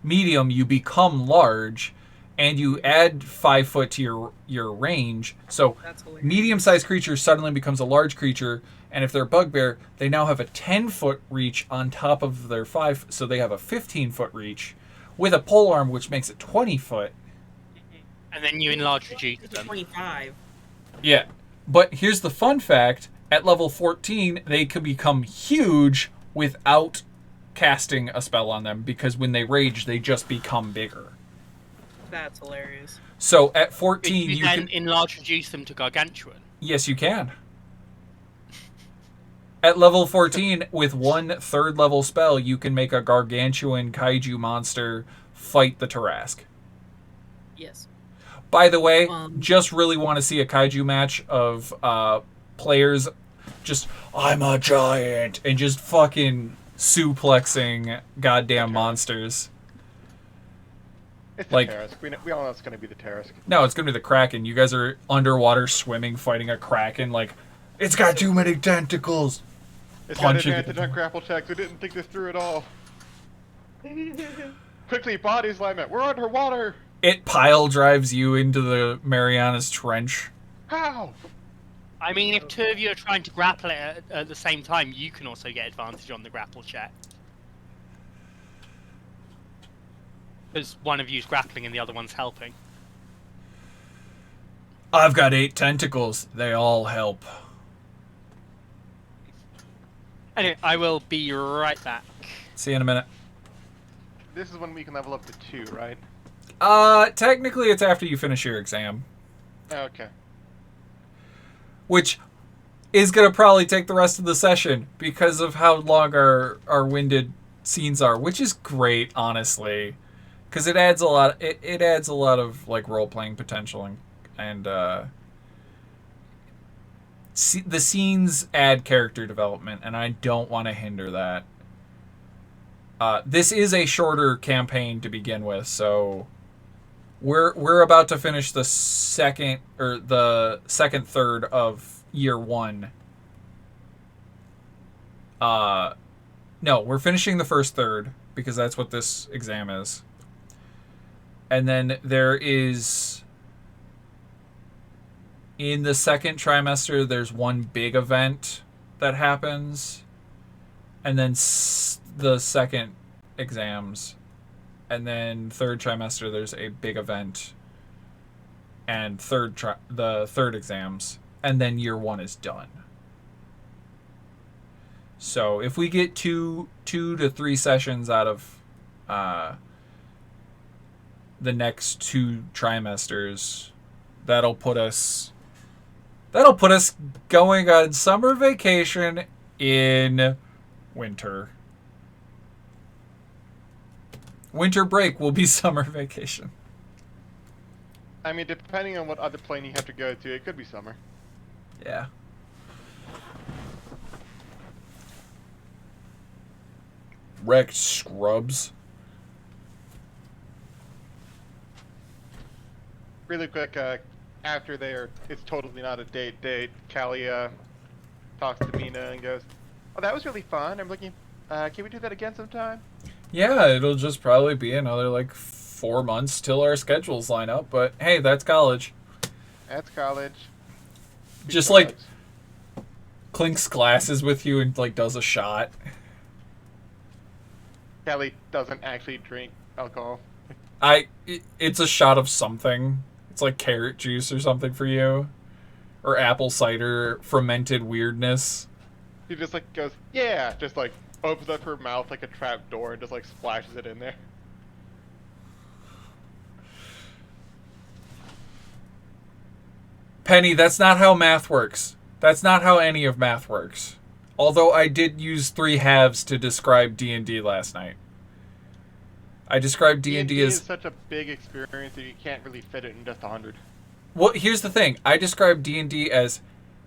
medium, you become large, and you add 5 foot to your range. So That's hilarious. medium-sized creature suddenly becomes a large creature, and if they're a bugbear, they now have a 10-foot reach on top of their 5, so they have a 15-foot reach with a polearm, which makes it 20 foot. And then you enlarge reduce It's them. 25. Yeah. But here's the fun fact. At level 14, they could become huge without casting a spell on them, because when they rage, they just become bigger. That's hilarious. So at Could 14, you you then can... enlarge reduce them to gargantuan? Yes, you can. At level 14, with one third level spell, you can make a gargantuan kaiju monster fight the Tarrasque. Yes. By the way, Um, just really want to see a kaiju match of players just, I'm a giant, and just fucking suplexing goddamn monsters. It's Like- the Tarrasque. We all know it's going to be the Tarrasque. No, it's going to be the Kraken. You guys are underwater swimming, fighting a Kraken. Like, it's got too many tentacles. It's got Punching advantage on grapple checks. We didn't think this through at all. Quickly, body slam it. We're underwater. It pile drives you into the Marianas Trench. How? I mean, if two of you are trying to grapple it at the same time, you can also get advantage on the grapple check. Because one of you's grappling and the other one's helping. I've got 8 tentacles. They all help. Anyway, I will be right back. See you in a minute. This is when we can level up to 2, right? Technically it's after you finish your exam. Okay. Which is going to probably take the rest of the session because of how long our winded scenes are, which is great, honestly, because it adds a lot. It adds a lot of like role playing potential and the scenes add character development, and I don't want to hinder that. This is a shorter campaign to begin with, so we're about to finish the second third of year 1. No, we're finishing the first third because that's what this exam is. And then there is, in the second trimester, there's one big event that happens, and then the second exams, and then third trimester there's a big event, and the third exams, and then year 1 is done. So if we get 2 to 3 sessions out of the next 2 trimesters, that'll put us going on summer vacation in winter. Winter break will be summer vacation. I mean, depending on what other plane you have to go to, it could be summer. Yeah. Wrecked scrubs. Really quick, after it's totally not a date, Callie talks to Mina and goes, "Oh, that was really fun. I'm looking. Can we do that again sometime?" Yeah, it'll just probably be another like 4 months till our schedules line up, but hey, that's college. That's college. Just like clinks glasses with you and like does a shot. Callie doesn't actually drink alcohol. It's a shot of something. It's like carrot juice or something for you, or apple cider, fermented weirdness. She just like goes, "Yeah," just like opens up her mouth like a trap door and just like splashes it in there. Penny, that's not how math works. That's not how any of math works. Although I did use 3 halves to describe D&D last night. I describe D&D D&D as... is such a big experience that you can't really fit it in just 100. Well, here's the thing. I describe D&D as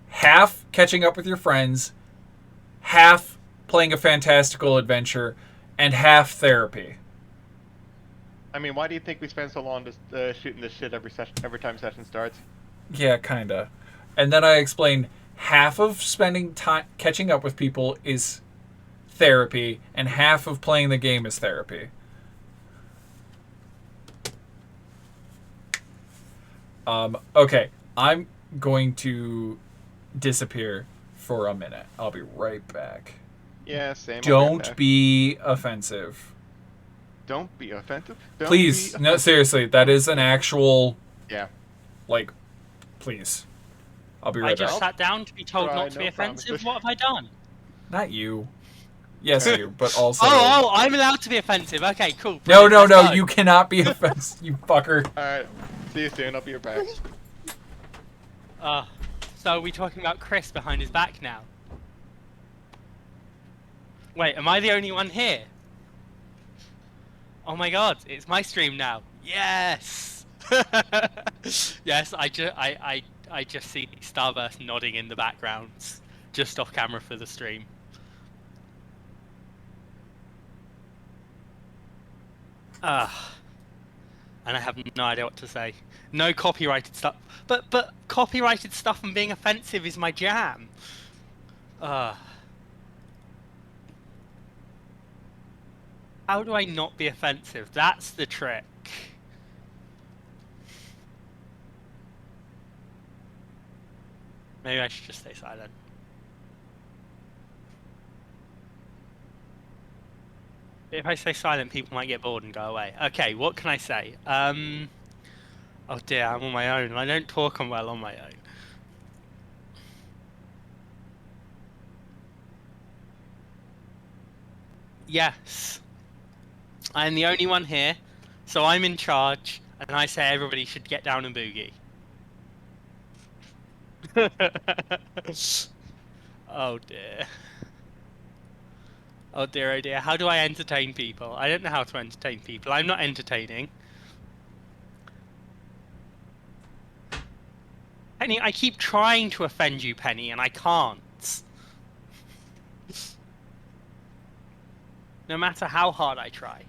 half catching up with your friends, half playing a fantastical adventure, and half therapy. I mean, why do you think we spend so long just shooting this shit every time session starts? Yeah, kinda. And then I explain half of spending time catching up with people is therapy, and half of playing the game is therapy. Okay, I'm going to disappear for a minute. I'll be right back. Yeah, same. Don't be offensive. Don't be offensive. Don't Please, be no, offensive. seriously, that is an actual, Yeah. like, please. I'll be I right just back. sat down to be told Try, not to be no offensive. promises. What have I done? Not you. Yes, you, but also... Oh, I'm allowed to be offensive. Okay, cool. No, Brilliant, let's go. you cannot be offensive, you fucker. Alright. See you soon. I'll be right back. So are we talking about Chris behind his back now? Wait, am I the only one here? Oh my god, it's my stream now. Yes! Yes, I just see Starburst nodding in the background, just off camera for the stream. And I have no idea what to say. No copyrighted stuff. But copyrighted stuff and being offensive is my jam. How do I not be offensive? That's the trick. Maybe I should just stay silent. If I stay silent, people might get bored and go away. Okay, what can I say? Oh dear, I'm on my own. I don't talk well on my own. Yes. I'm the only one here, so I'm in charge, and I say everybody should get down and boogie. Oh dear. Oh dear, oh dear. How do I entertain people? I don't know how to entertain people. I'm not entertaining. Penny, I keep trying to offend you, Penny, and I can't. No matter how hard I try.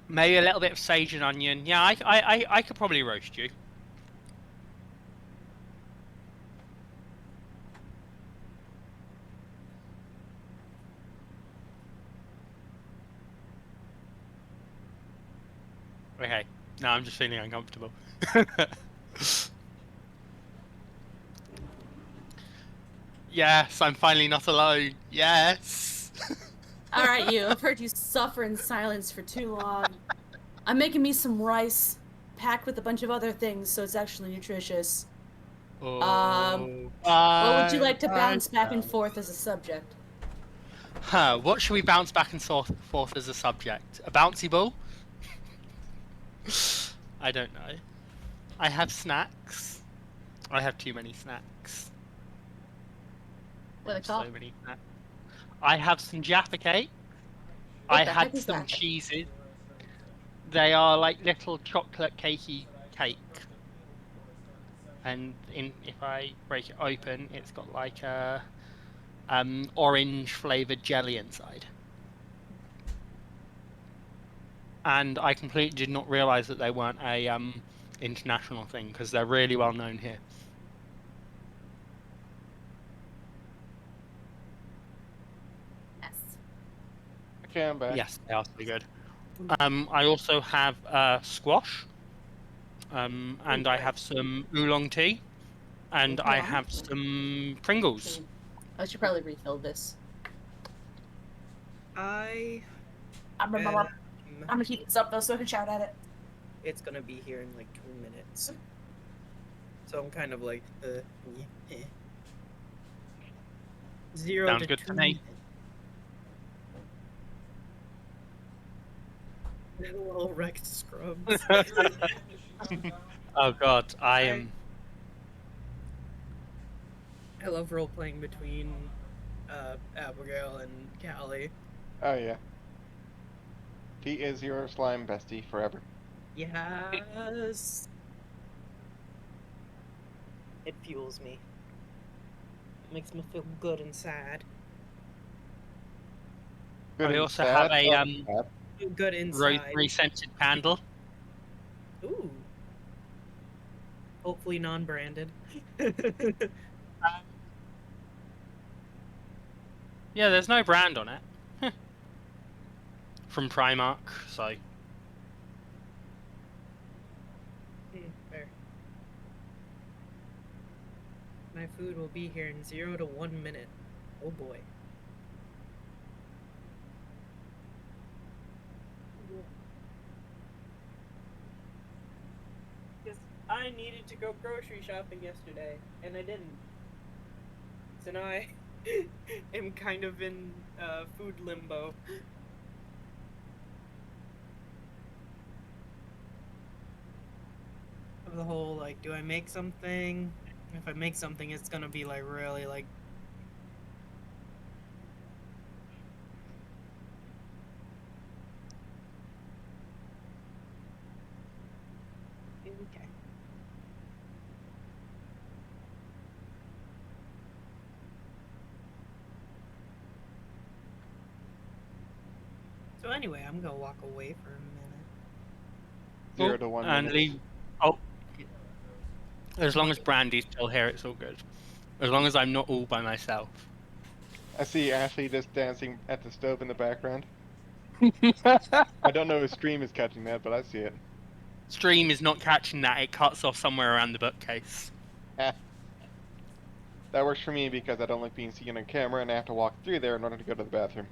Maybe a little bit of sage and onion. Yeah, I could probably roast you. Okay. No, I'm just feeling uncomfortable. Yes, I'm finally not alone. Yes. Alright, you. I've heard you suffer in silence for too long. I'm making me some rice, packed with a bunch of other things, so it's actually nutritious. What would you like to bounce back and forth as a subject? Huh, what should we bounce back and forth as a subject? A bouncy ball? I don't know. I have snacks. I have too many snacks. What are they So called? many snacks. I have some Jaffa cake. What I the had heck is some that? cheeses. They are like little chocolate cakey cake. And if I break it open, it's got like a orange flavored jelly inside. And I completely did not realize that they weren't a international thing, because they're really well known here. Yes. Okay, I'm back. Yes, they are pretty good. I also have squash, and I have some oolong tea, and I have some Pringles. I should probably refill this. I I'm gonna heat this up though so I can shout at it. It's gonna be here in like 2 minutes. So I'm kind of like, yeah. 0 Sounds to good 2 to me. minutes. Little wrecked scrubs. Oh god, I am. I love role playing between Abigail and Callie. Oh yeah. He is your slime bestie forever. Yes. It fuels me. It makes me feel good inside. Good I and also sad. have a sad. Feel good inside. rosemary scented candle. Ooh. Hopefully non-branded. Yeah, there's no brand on it. From Primark, so Fair. My food will be here in 0 to 1 minute. Oh boy. Because I needed to go grocery shopping yesterday, and I didn't. So now I am kind of in food limbo. Of the whole, like, do I make something? If I make something, it's gonna be, like, really, like... Okay. So anyway, I'm gonna walk away for a minute. 0 to 1 and minutes. leave. Oh, as long as Brandy's still here, it's all good. As long as I'm not all by myself. I see Ashley just dancing at the stove in the background. I don't know if stream is catching that, but I see it. Stream is not catching that. It cuts off somewhere around the bookcase. Ah. That works for me because I don't like being seen on camera and I have to walk through there in order to go to the bathroom.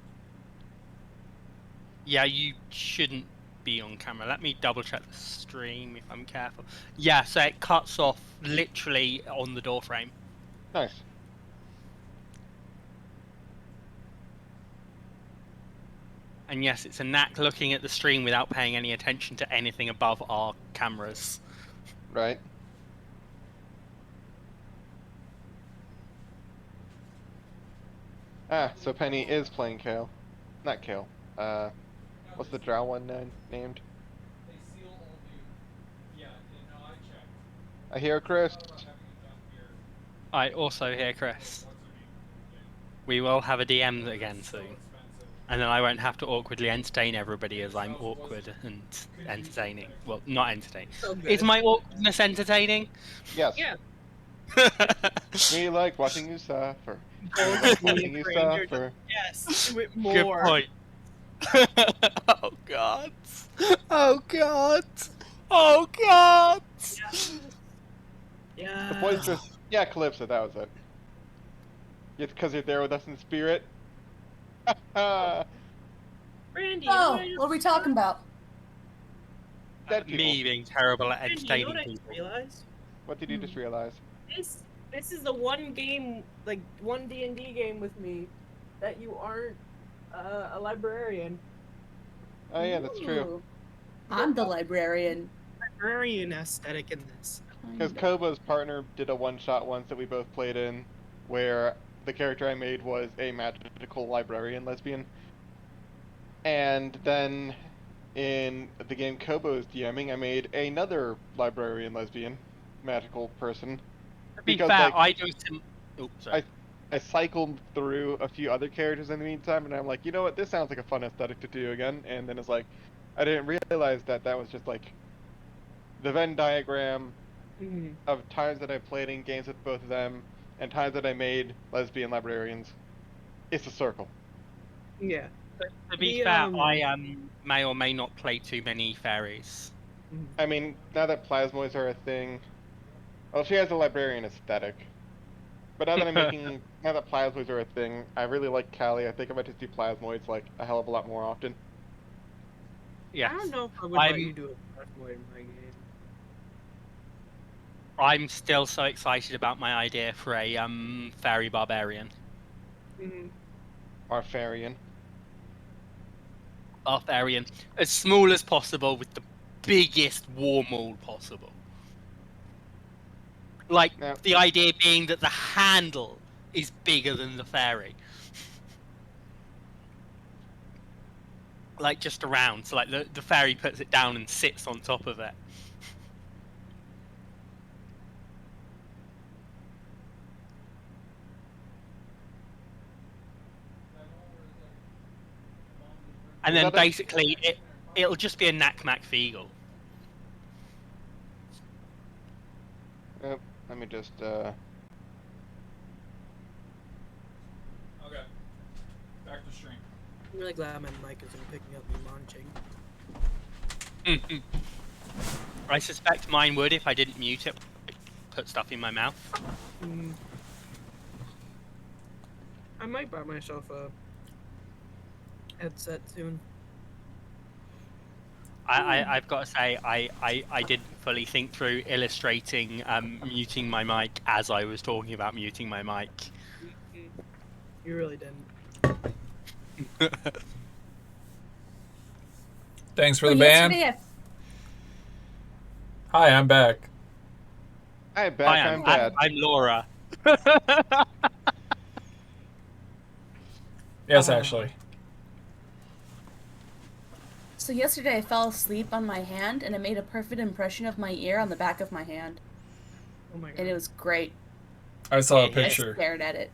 Yeah, you shouldn't be on camera. Let me double check the stream if I'm careful. Yeah, so it cuts off literally on the door frame. Nice. And yes, it's a knack looking at the stream without paying any attention to anything above our cameras. Right. Ah, so Penny is playing Kale. Not Kale. What's the drow one named? I hear Chris. I also hear Chris. We will have a DM again soon. And then I won't have to awkwardly entertain everybody as I'm awkward and entertaining. Well, not entertaining. So good. Is my awkwardness entertaining? Yes. Yeah. We like watching you suffer. Both Like me watching and you Granger suffer. Yes, do it Good more. point. Oh god. Oh god. Oh god. Yeah. The boisterous. Yeah, Calypso, that was it. It's because you're there with us in spirit. Brandy, Oh, what are we talking about? Dead people. Me being terrible at Brandy, you know entertaining what I people. just realized? What did you just realize? This is the one game, like one D&D game with me, that you aren't a librarian. Oh yeah, that's true. Ooh. I'm the librarian. Librarian aesthetic in this. Because Kobo's partner did a one-shot once that we both played in, where the character I made was a magical librarian lesbian. And then in the game Kobo's DMing, I made another librarian lesbian magical person. To be Because, fair, like, I do some... Oops, sorry. I cycled through a few other characters in the meantime, and I'm like, you know what, this sounds like a fun aesthetic to do again. And then it's like, I didn't realize that that was just like the Venn diagram of times that I played in games with both of them and times that I made lesbian librarians. It's a circle. Yeah. To be The, fair, I may or may not play too many fairies. I mean, now that plasmoids are a thing, well, she has a librarian aesthetic. But now that I'm making, now that plasmoids are a thing, I really like Callie. I think I might just do plasmoids like a hell of a lot more often. Yes. I don't know if I would let you do a plasmoid in my game. I'm still so excited about my idea for a fairy barbarian. Artharian. Artharian. As small as possible with the biggest war mold possible. Like, Now- the idea being that the handle is bigger than the fairy. Like just around, so like the fairy puts it down and sits on top of it. And Is then that a- basically it'll just be a knack-mack feagle. Yep, let me just, Okay. Back to stream. I'm really glad my mic isn't picking up me munching. I suspect mine would if I didn't mute it. Put stuff in my mouth. I might buy myself a headset soon. I've got to say, I didn't fully think through illustrating muting my mic as I was talking about muting my mic. You really didn't. Thanks for the Well, ban. yesterday Hi, I'm back. Hi, back, I'm bad. I'm Laura. Yes, actually. So yesterday I fell asleep on my hand and it made a perfect impression of my ear on the back of my hand. Oh my god. And it was great. I saw a Yeah, I picture. stared at it.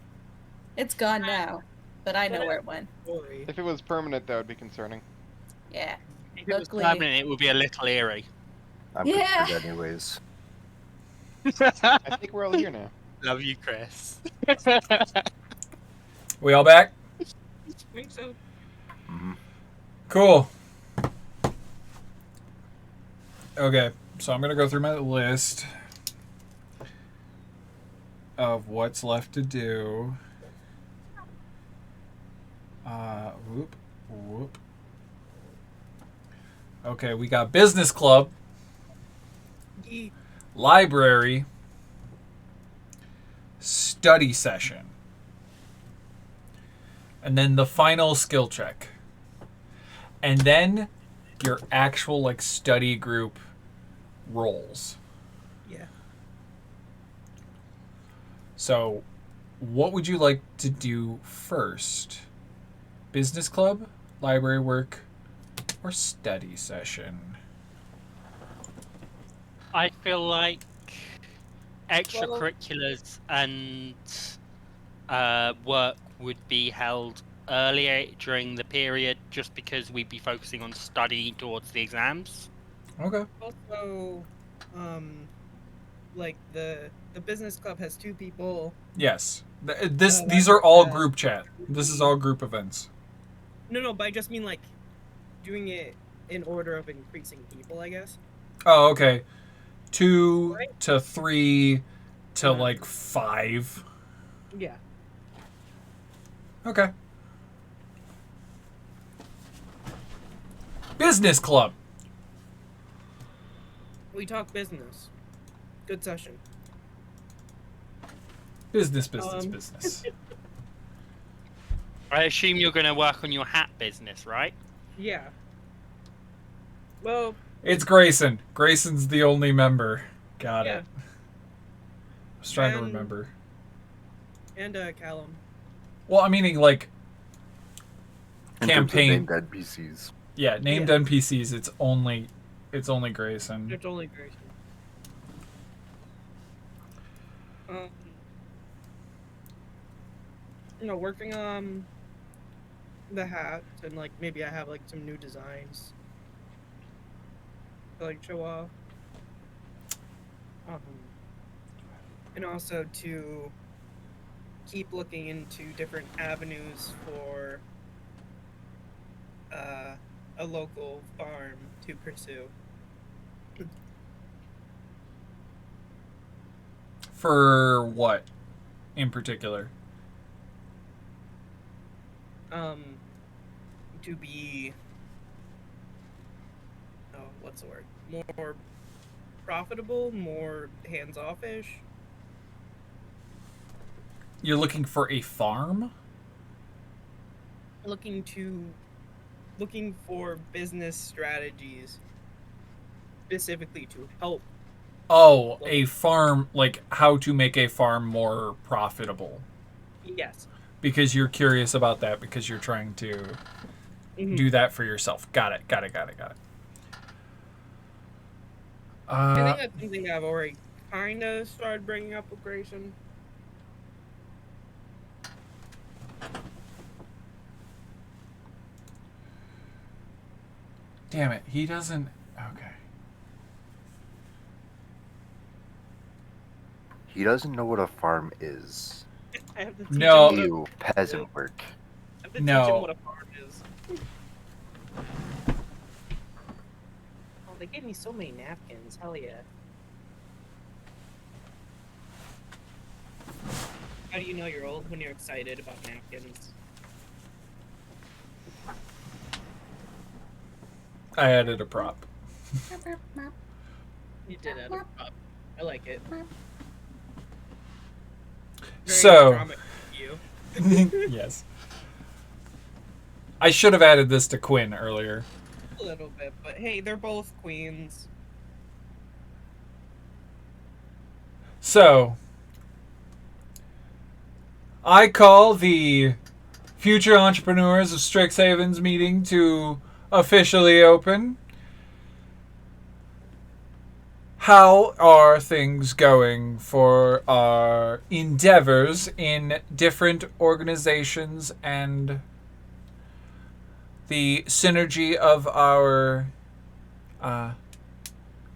It's gone now, but I know where it went. Story. If it was permanent, that would be concerning. Yeah. If it was Luckily- permanent, it would be a little eerie. I'm Yeah. concerned anyways. I think we're all here now. Love you, Chris. We all back? I think so. Hmm. Cool. Okay, so I'm gonna go through my list of what's left to do. Whoop, whoop. Okay, we got business club, Yee. library, study session, and then the final skill check. And then your actual like study group roles. Yeah. So, what would you like to do first? Business club, library work, or study session? I feel like extracurriculars and work would be held earlier during the period just because we'd be focusing on studying towards the exams. Okay. Also, like the business club has 2 people. Yes. These are all group chat. This is all group events. No, but I just mean like doing it in order of increasing people, I guess. Oh, okay. 2 Right. to 3 to Yeah. like 5. Yeah. Okay. Business club. We talk business. Good session. Business. I assume you're going to work on your hat business, right? Yeah. Well, It's Grayson. Grayson's the only member. Got yeah. it. I was trying to And- remember. And Callum. Well, I mean, like, In terms of campaign. named NPCs. Yeah, named Yeah. NPCs. It's only Grayson. It's only Grayson. Working on the hat and like maybe I have like some new designs to like show off. And also to keep looking into different avenues for a local farm to pursue. For what, in particular? To be what's the word? More profitable, more hands-off-ish. You're looking for a farm? Looking for business strategies specifically to help. Oh, a farm, like how to make a farm more profitable. Yes. Because you're curious about that because you're trying to do that for yourself. Got it. I think that's something I've already kind of started bringing up with Grayson. Damn it, he doesn't. Okay. He doesn't know what a farm is. I have to teach No. him what Ew, peasant work. I have to teach No. him what a farm is. Oh, they gave me so many napkins. Hell yeah. How do you know you're old when you're excited about napkins? I added a prop. You did add a prop. I like it. Very So. drama you. Yes. I should have added this to Quinn earlier. A little bit, but hey, they're both queens. So, I call the future entrepreneurs of Strixhaven's meeting to officially open. How are things going for our endeavors in different organizations and the synergy of our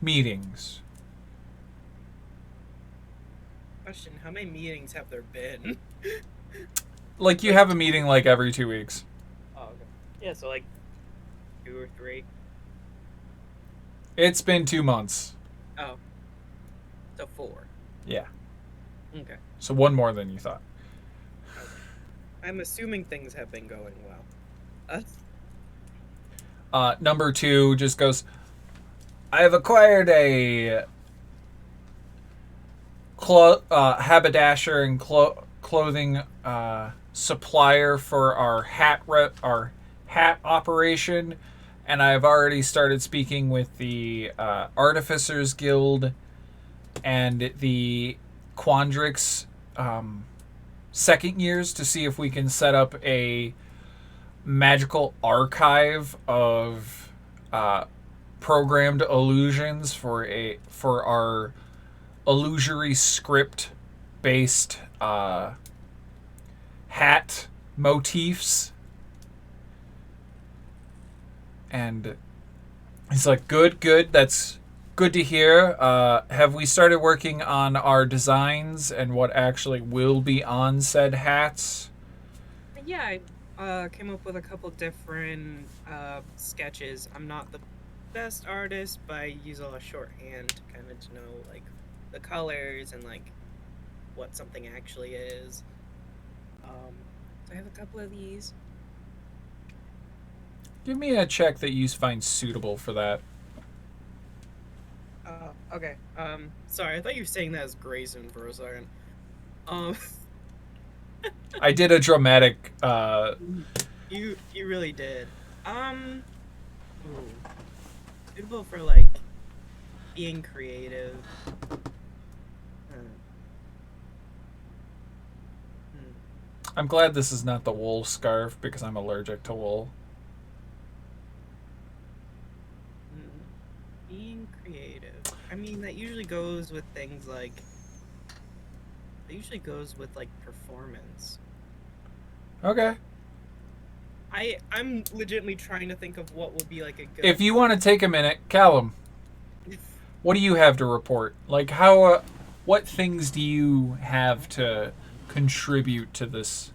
meetings? Question, how many meetings have there been? Like, you have a meeting like every 2 weeks. Oh, okay. Yeah, so like 2 or 3. It's been 2 months. Oh. So 4. Yeah. Okay. So one more than you thought. I'm assuming things have been going well. Number 2 just goes, I have acquired a haberdasher and clothing supplier for our hat operation, and I've already started speaking with the Artificers Guild and the Quandrix second years to see if we can set up a magical archive of programmed illusions for our illusory script based hat motifs. And he's like, good, that's good to hear. Have we started working on our designs and what actually will be on said hats? Yeah, I came up with a couple different sketches. I'm not the best artist, but I use a lot of shorthand kind of to know like the colors and like what something actually is. So I have a couple of these. Give me a check that you find suitable for that. Okay. Sorry, I thought you were saying that as Grayson for a second. I did a dramatic. You really did. Ooh, suitable for like being creative. I'm glad this is not the wool scarf because I'm allergic to wool. Being creative. I mean, that usually goes with things like. It usually goes with like performance. Okay. I'm legitimately trying to think of what would be like a good. If you want to take a minute, Callum, what do you have to report? Like, how, what things do you have to contribute to this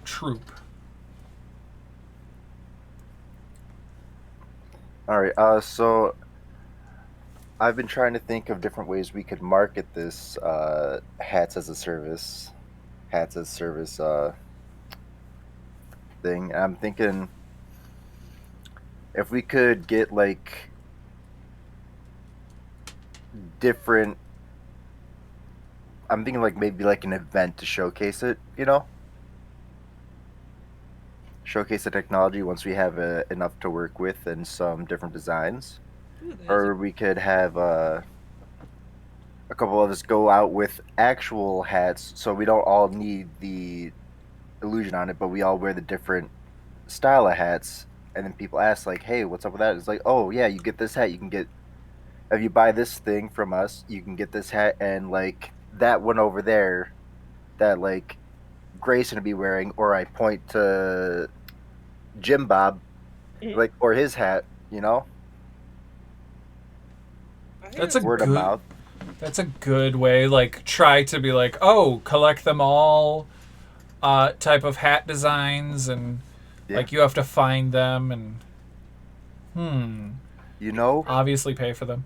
troop? All right. So I've been trying to think of different ways we could market this hats as a service thing. I'm thinking if we could get like different. I'm thinking like maybe like an event to showcase it. Showcase the technology once we have enough to work with and some different designs. Ooh, Or we could have a couple of us go out with actual hats, so we don't all need the illusion on it, but we all wear the different style of hats. And then people ask like, "Hey, what's up with that?" It's like, "Oh yeah, you get this hat. You can get if you buy this thing from us, you can get this hat and like that one over there that like Grayson would be wearing." Or I point to Jim Bob, like, or his hat, you know. That's a Word of good. mouth. That's a good way. Like, try to be like, oh, collect them all, type of hat designs, and like you have to find them and You know, obviously pay for them.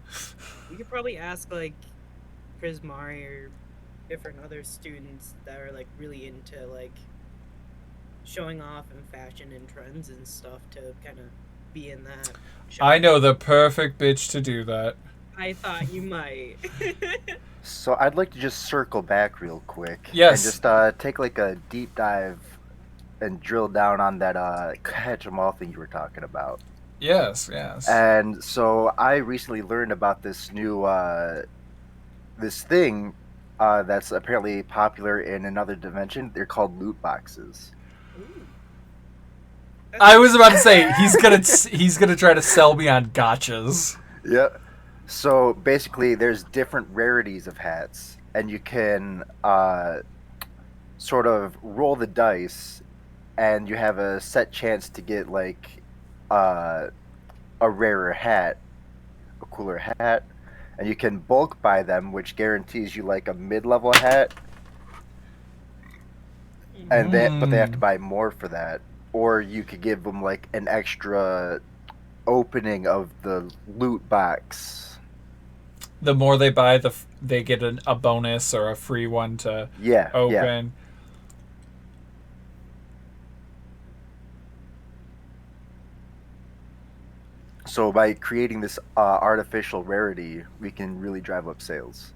We could probably ask like Prismari or different other students that are like really into like showing off and fashion and trends and stuff to kind of be in that. I know the perfect bitch to do that. I thought you might. so I'd like to just circle back real quick. Yes. And just take like a deep dive and drill down on that catch 'em all thing you were talking about. Yes. And so I recently learned about this new this thing that's apparently popular in another dimension. They're called loot boxes. I was about to say he's gonna try to sell me on gotchas. Yep. So basically, there's different rarities of hats, and you can sort of roll the dice, and you have a set chance to get like a rarer hat, a cooler hat, and you can bulk buy them, which guarantees you like a mid-level hat, and but they have to buy more for that, or you could give them like an extra opening of the loot box. The more they buy, they get a bonus or a free one to open. Yeah. So by creating this artificial rarity, we can really drive up sales.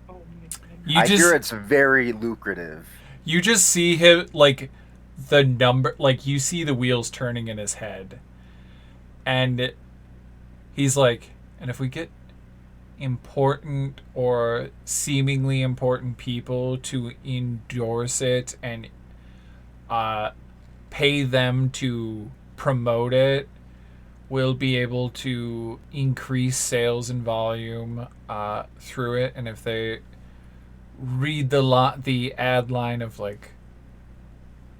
Oh my God. I hear it's very lucrative. You just see him, like, the number, like, you see the wheels turning in his head. And he's like, and if we get important or seemingly important people to endorse it and pay them to promote it, we'll be able to increase sales and volume through it. And if they read the ad line of like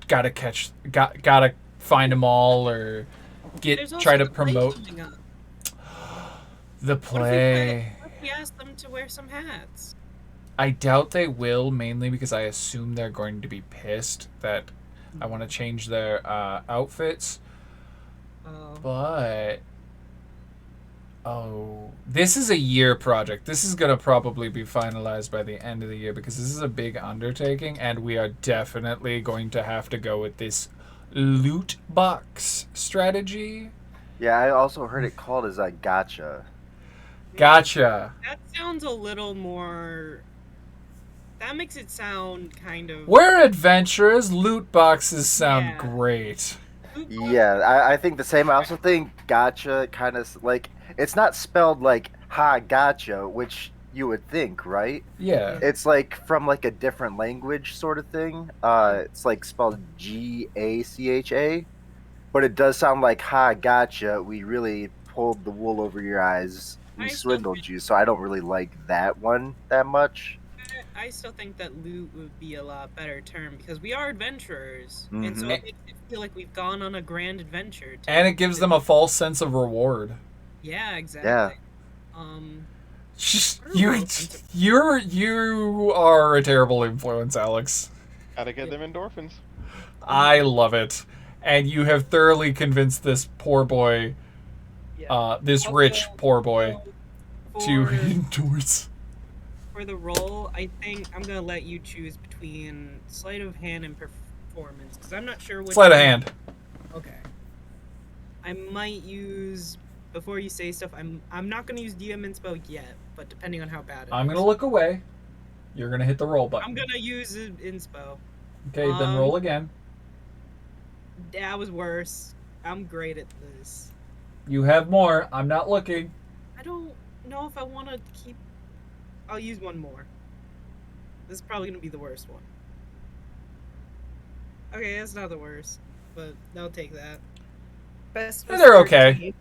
gotta find them all or try to promote the play. What if we ask them to wear some hats? I doubt they will, mainly because I assume they're going to be pissed that I want to change their outfits. But this is a year project. This is gonna probably be finalized by the end of the year because this is a big undertaking, and we are definitely going to have to go with this loot box strategy. Yeah, I also heard it called as a gotcha. Gotcha. That sounds a little more. That makes it sound kind of. We're adventurers. Loot boxes sound great. Yeah, I think the same. I also think gotcha kind of like it's not spelled like ha gotcha, which you would think, right? Yeah. It's like from like a different language sort of thing. It's like spelled Gacha, but it does sound like ha gotcha. We really pulled the wool over your eyes. We swindled you, so I don't really like that one that much. I still think that loot would be a lot better term because we are adventurers, and so it makes it feel like we've gone on a grand adventure. And it gives them a false sense of reward. Yeah, exactly. Yeah. You are a terrible influence, Alex. Gotta get them endorphins. I love it, and you have thoroughly convinced this poor boy, this rich poor boy, to endorse. For the role, I think I'm gonna let you choose between sleight of hand and performance because I'm not sure which. Sleight of hand. Okay. I might use before you say stuff. I'm not gonna use DM inspo yet, but depending on how bad it I'm is. gonna look away. You're gonna hit the roll button. I'm gonna use inspo. Okay, then roll again. That was worse. I'm great at this. You have more. I'm not looking. I don't know if I want to keep I'll use one more. This is probably gonna be the worst one. Okay, that's not the worst, but I'll take that. Best was They're okay. 13.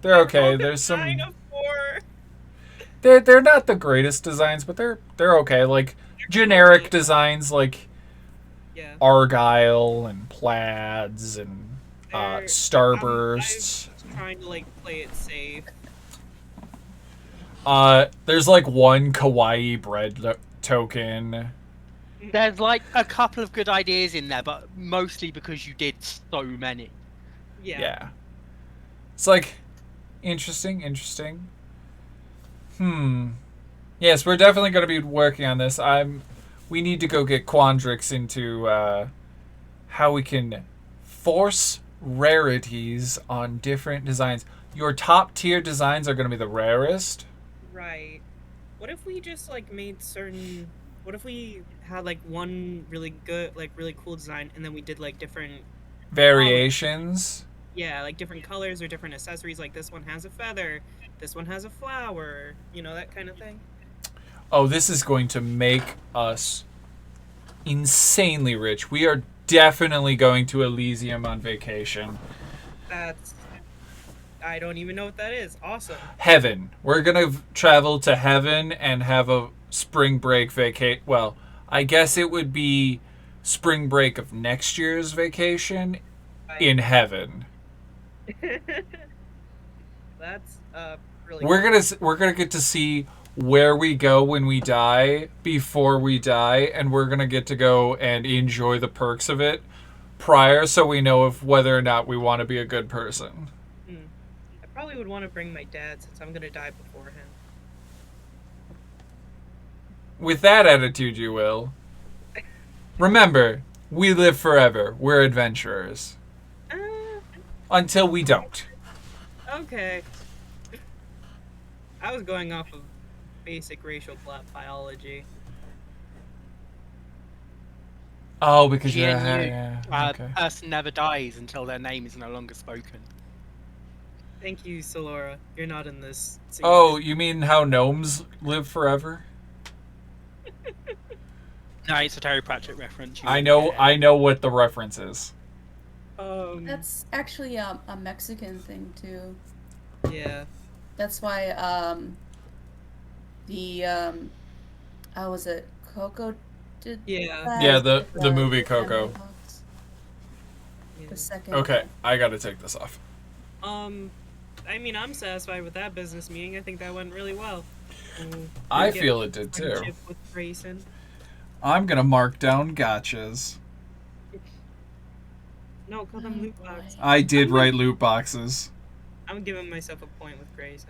They're okay. Oh, There's some. 9 of 4. They're not the greatest designs, but they're okay. Like generic designs, like Yeah. Argyle and Plaids and They're- Starbursts. I'm trying to like play it safe. There's like one kawaii bread token. There's like a couple of good ideas in there, but mostly because you did so many. Yeah. It's like interesting. Yes, we're definitely going to be working on this. We need to go get Quandrix into how we can force rarities on different designs. Your top tier designs are going to be the rarest. Right. What if we just like made certain? What if we had like one really good, like really cool design, and then we did like different Variations. Yeah, like different colors or different accessories. Like this one has a feather, this one has a flower. You know, that kind of thing. Oh, this is going to make us insanely rich. We are definitely going to Elysium on vacation. I don't even know what that is. Awesome. Heaven. We're going to travel to heaven and have a spring break vacate. Well, I guess it would be spring break of next year's vacation in heaven. That's really. We're gonna get to see where we go when we die before we die, and we're gonna get to go and enjoy the perks of it prior, so we know if whether or not we want to be a good person. I probably would want to bring my dad since I'm gonna die before him. With that attitude, you will. Remember, we live forever. We're adventurers. Until we don't. Okay. I was going off of basic racial biology. Oh, because GNU, okay. person never dies until their name is no longer spoken. Thank you, Solora. You're not in this scene. Oh, you mean how gnomes live forever? No, it's a Terry Pratchett reference. I know what the reference is. That's actually a Mexican thing too. Yeah. That's why how was it? Coco did that? Yeah, the movie Coco. The second. Okay, I gotta take this off. I mean, I'm satisfied with that business meeting. I think that went really well. I feel it did too. Friendship with Grayson. I'm gonna mark down gotchas. No, call them loot boxes. I did write loot boxes. I'm giving myself a point with Grayson.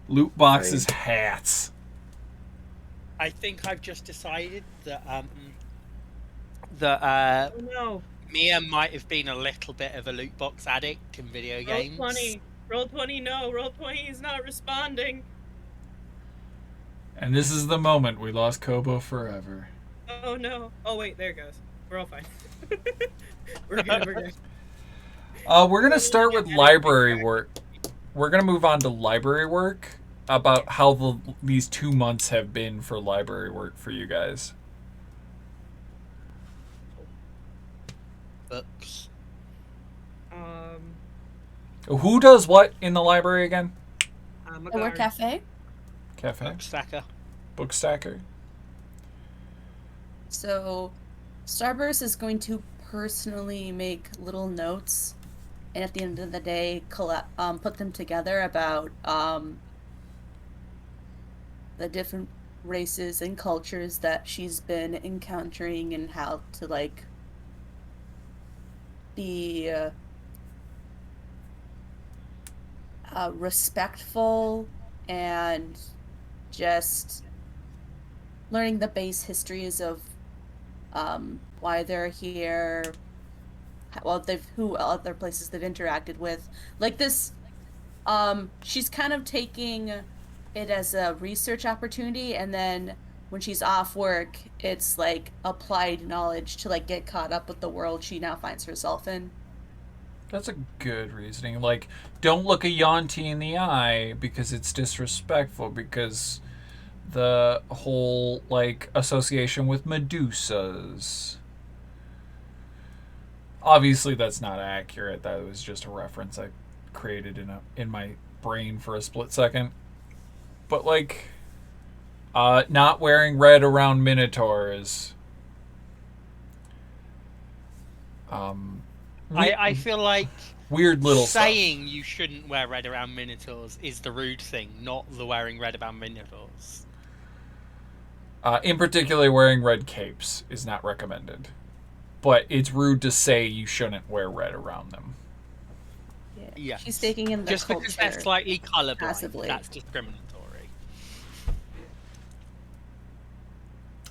Loot boxes, hats. I think I've just decided that Oh no. Mia might have been a little bit of a loot box addict in video games. Roll 20. Roll 20, no. Roll 20, he's not responding. And this is the moment we lost Kobo forever. Oh no. Oh wait, there it goes. We're all fine. We're good. We're gonna start with library work. We're gonna move on to library work about how these 2 months have been for library work for you guys. Books. Who does what in the library again? I'm a The work guard. cafe. Cafe? Stacker. Book stacker? So, Starburst is going to personally make little notes, and at the end of the day, put them together about the different races and cultures that she's been encountering and how to like be respectful and just learning the base histories of why they're here, who other places they've interacted with. Like this, she's kind of taking it as a research opportunity, and then when she's off work, it's like applied knowledge to like get caught up with the world she now finds herself in. That's a good reasoning. Like, don't look a Yonti in the eye because it's disrespectful, because the whole like association with Medusas. Obviously, that's not accurate. That was just a reference I created in my brain for a split second. But like, not wearing red around minotaurs. I feel like weird little saying stuff. you shouldn't wear red around minotaurs is the rude thing, not the wearing red around minotaurs. In particular, wearing red capes is not recommended. But it's rude to say you shouldn't wear red around them. Yeah. She's taking in the Just culture because they're slightly colorblind, passively. that's discriminatory.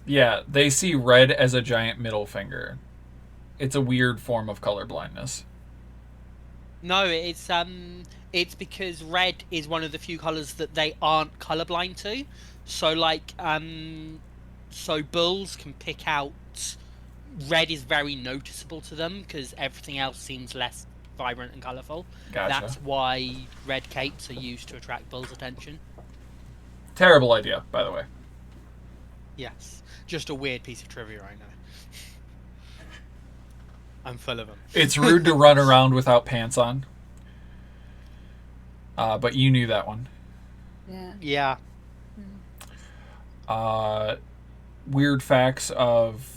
Yeah, they see red as a giant middle finger. It's a weird form of color blindness. No, it's because red is one of the few colors that they aren't colorblind to. So like so bulls can pick out red is very noticeable to them because everything else seems less vibrant and colorful. Gotcha. That's why red capes are used to attract bulls' attention. Terrible idea, by the way. Yes. Just a weird piece of trivia I know. I'm full of them. It's rude to run around without pants on. But you knew that one. Yeah. Yeah. Weird facts of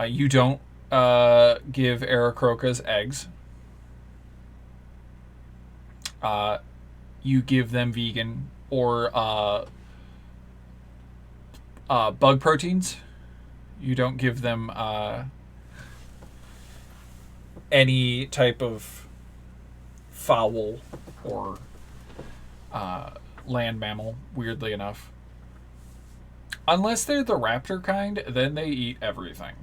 you don't give Aarakocras eggs. You give them vegan or bug proteins. You don't give them any type of fowl or land mammal, weirdly enough. Unless they're the raptor kind, then they eat everything.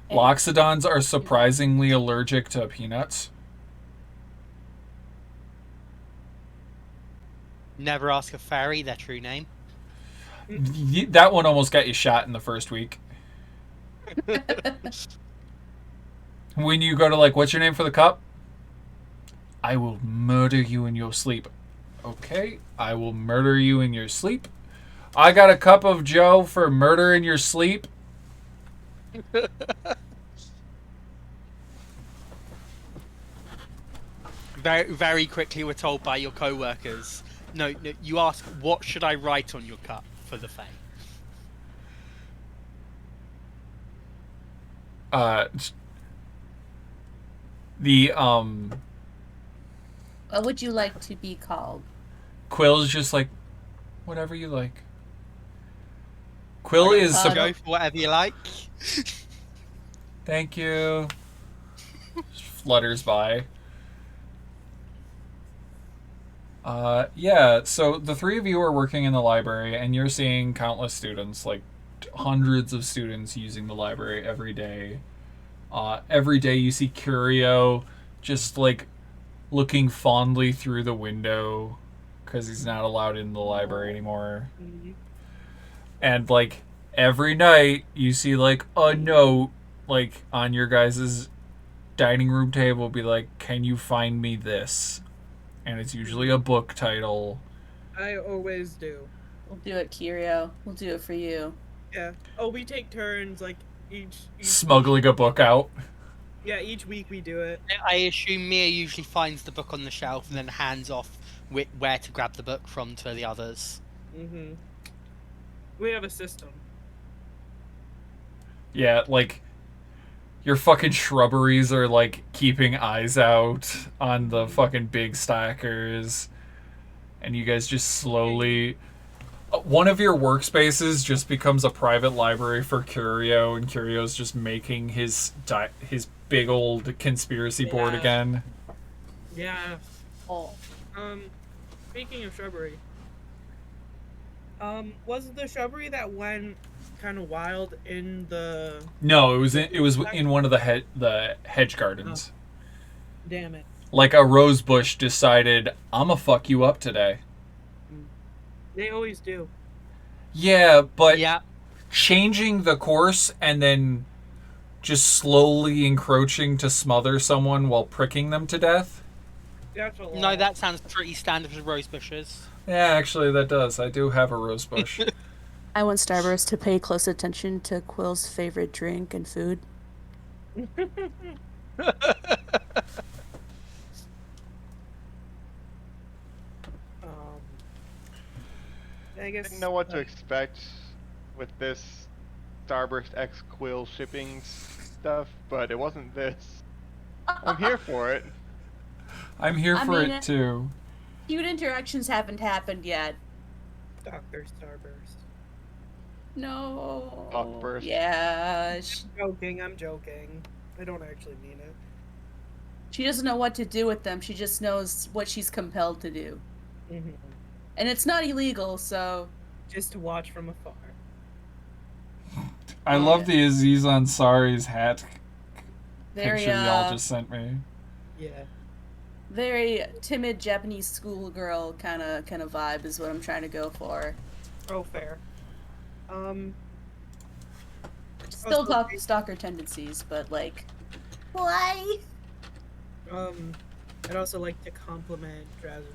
Loxodons are surprisingly allergic to peanuts. Never ask a fairy their true name. That one almost got you shot in the first week. When you go to like, what's your name for the cup? I will murder you in your sleep. Okay, I will murder you in your sleep. I got a cup of Joe for murder in your sleep. Very, very quickly we're told by your co-workers, no, you ask, what should I write on your cup for the Fae? What would you like to be called? Quill's just like, whatever you like. Quill is... Go for whatever you like. Thank you. Just flutters by. Yeah, so the three of you are working in the library, and you're seeing countless students, like hundreds of students using the library every day. Every day you see Curio just, like, looking fondly through the window because he's not allowed in the library anymore. Mhm. And, like, every night you see, like, a note, like, on your guys' dining room table be like, can you find me this? And it's usually a book title. I always do. We'll do it, Kirio. We'll do it for you. Yeah. Oh, we take turns, like, each Smuggling a book out. Yeah, each week we do it. I assume Mia usually finds the book on the shelf and then hands off where to grab the book from to the others. Mm-hmm. We have a system. Yeah, like, your fucking shrubberies are, like, keeping eyes out on the fucking big stackers. And you guys just slowly... One of your workspaces just becomes a private library for Curio, and Curio's just making his big old conspiracy board Yeah. again. Yeah. Oh. Speaking of shrubbery. Was it the shrubbery that went kind of wild in the... No, it was in one of the hedge gardens. Damn it. Like a rose bush decided, I'ma fuck you up today. They always do. Yeah, but Yeah. changing the course and then just slowly encroaching to smother someone while pricking them to death? That's a lot. No, that sounds pretty standard for rose bushes. Yeah, actually, that does. I do have a rose bush. I want Starburst to pay close attention to Quill's favorite drink and food. I guess. Didn't know what to expect with this Starburst X Quill shipping stuff, but it wasn't this. I'm here for it. I'm here I for mean, it too. Cute interactions haven't happened yet. Dr. Starburst. No. Cockburst. Yeah. I'm joking. I don't actually mean it. She doesn't know what to do with them. She just knows what she's compelled to do. Mm-hmm. And it's not illegal, so... Just to watch from afar. I love the Aziz Ansari's hat Very, picture y'all just sent me. Yeah. very timid Japanese schoolgirl kind of vibe is what I'm trying to go for. Oh, fair. Still stalker tendencies, but like, why? I'd also like to compliment Drazomir's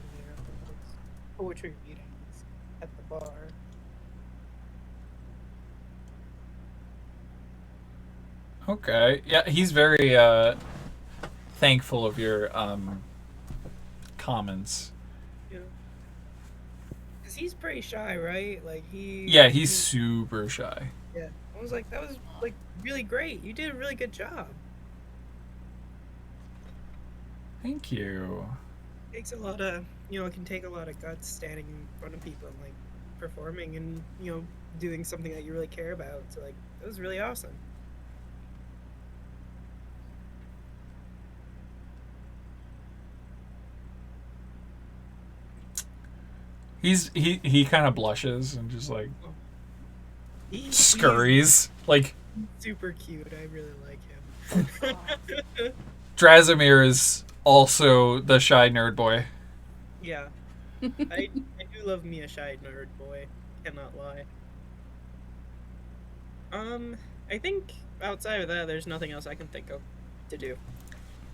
poetry readings at the bar. Okay. Yeah, he's very thankful of your comments. Yeah. Cause he's pretty shy, right? Like Yeah, he's super shy. Yeah. I was like, that was like really great. You did a really good job. Thank you. Takes a lot of, it can take a lot of guts standing in front of people and like performing and doing something that you really care about. So like, that was really awesome. He kind of blushes and just like He's scurries. Like super cute. I really like him. Drazimir is also the shy nerd boy. Yeah. I do love me a shy nerd boy. Cannot lie. I think outside of that, there's nothing else I can think of to do.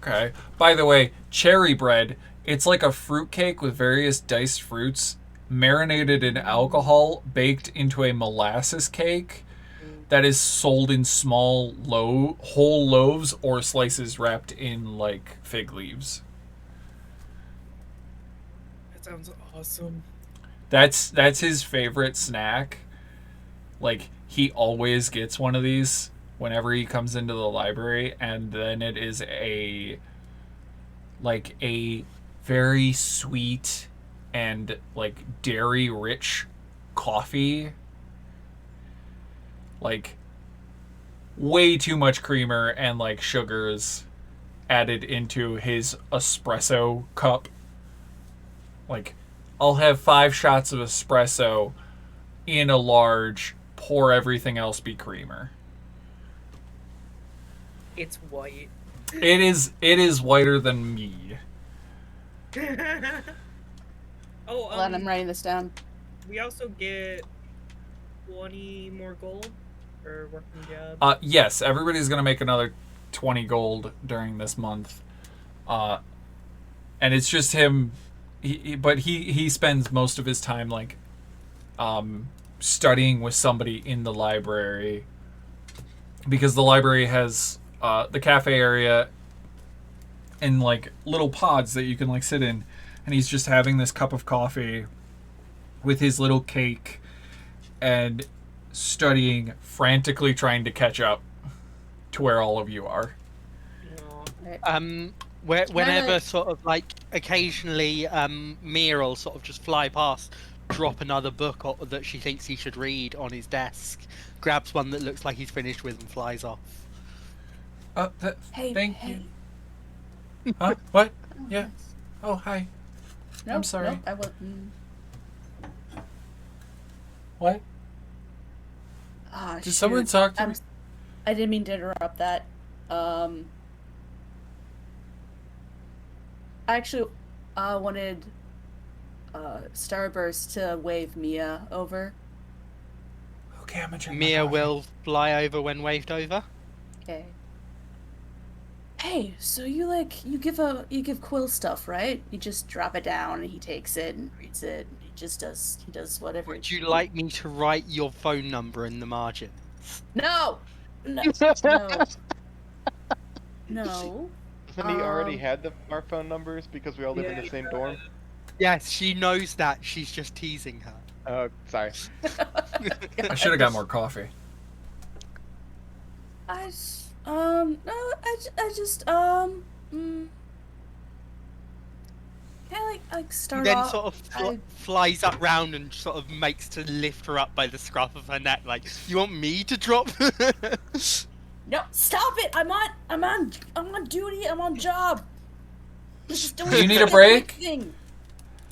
Okay. By the way, cherry bread, it's like a fruit cake with various diced fruits marinated in alcohol, baked into a molasses cake that is sold in small whole loaves or slices wrapped in like fig leaves. That sounds awesome. That's his favorite snack. Like he always gets one of these whenever he comes into the library, and then it is a very sweet and like dairy rich coffee, like way too much creamer and like sugars added into his espresso cup. Like I'll have 5 shots of espresso in a large, pour everything else be creamer. It's white. It is whiter than me. Oh, Hold on, I'm writing this down. we also get 20 more gold for working job. Yes, everybody's gonna make another 20 gold during this month. And it's just him. But he spends most of his time like studying with somebody in the library, because the library has the cafe area and like little pods that you can like sit in, and he's just having this cup of coffee with his little cake and studying, frantically trying to catch up to where all of you are. Whenever sort of like occasionally Mia will sort of just fly past, drop another book that she thinks he should read on his desk, grabs one that looks like he's finished with and flies off. Thank you. Huh? What? Yeah. Oh, hi. Nope, I'm sorry. Nope, I wouldn't. What? Ah, Did someone talk to me? I didn't mean to interrupt that. I actually wanted Starburst to wave Mia over. Okay, I'm gonna drink my Mia coffee. will fly over when waved over. Okay. Hey, so you give Quill stuff, right? You just drop it down and he takes it and reads it. And he does whatever. Would you like me to write your phone number in the margin? No, no, no, no. Doesn't he already had our phone numbers because we all live in the same dorm? Yes, she knows that. She's just teasing her. Oh, sorry. I should have got more coffee. No, I just, can I like start Then off? sort of flies up round and sort of makes to lift her up by the scruff of her neck. Like, you want me to drop? No, stop it! I'm on duty. I'm on job. Just doing Do you need a the break? thing.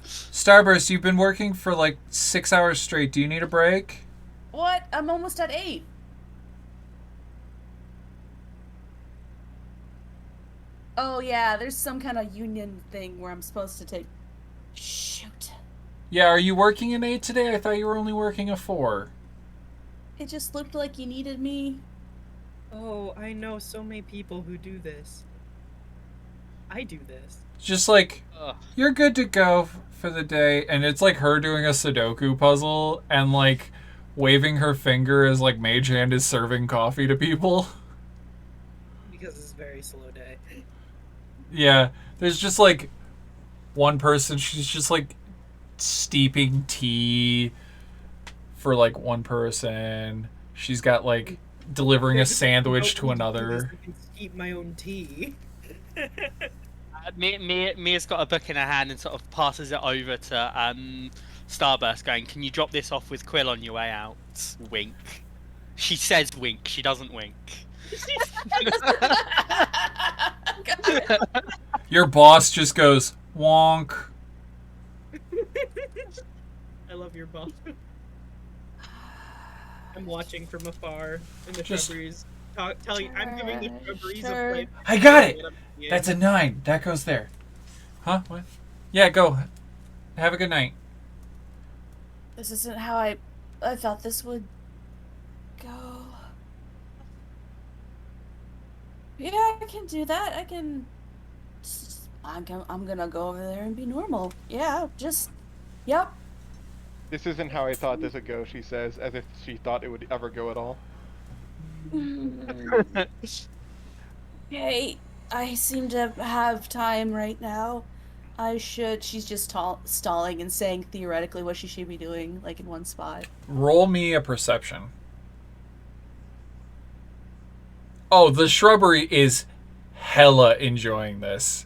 Starburst, you've been working for like 6 hours straight. Do you need a break? What? I'm almost at 8. Oh yeah, there's some kind of union thing where I'm supposed to take. Shoot. Yeah, are you working an 8 today? I thought you were only working a 4. It just looked like you needed me. Oh, I know so many people who do this. I do this. Just like, Ugh. you're good to go for the day. And it's like her doing a Sudoku puzzle and like waving her finger as like Mage Hand is serving coffee to people. Because it's a very slow day. Yeah, there's just like one person, she's just like steeping tea for like one person. She's got like delivering a sandwich to another. I can keep my own tea. Mia's got a book in her hand and sort of passes it over to Starburst, going, "Can you drop this off with Quill on your way out?" Wink. She says wink. She doesn't wink. Your boss just goes, wonk. I love your boss. I'm watching from afar in the Just- shrubberies. I'm giving the shrubberies a play. I got it! That's a 9. That goes there. Huh? What? Yeah, go. Have a good night. This isn't how I thought this would go. Yeah, I can do that. I'm gonna go over there and be normal. Yeah, yep. This isn't how I thought this would go, she says, as if she thought it would ever go at all. Hey, I seem to have time right now. She's just stalling and saying theoretically what she should be doing, like in one spot. Roll me a perception. Oh, the shrubbery is hella enjoying this.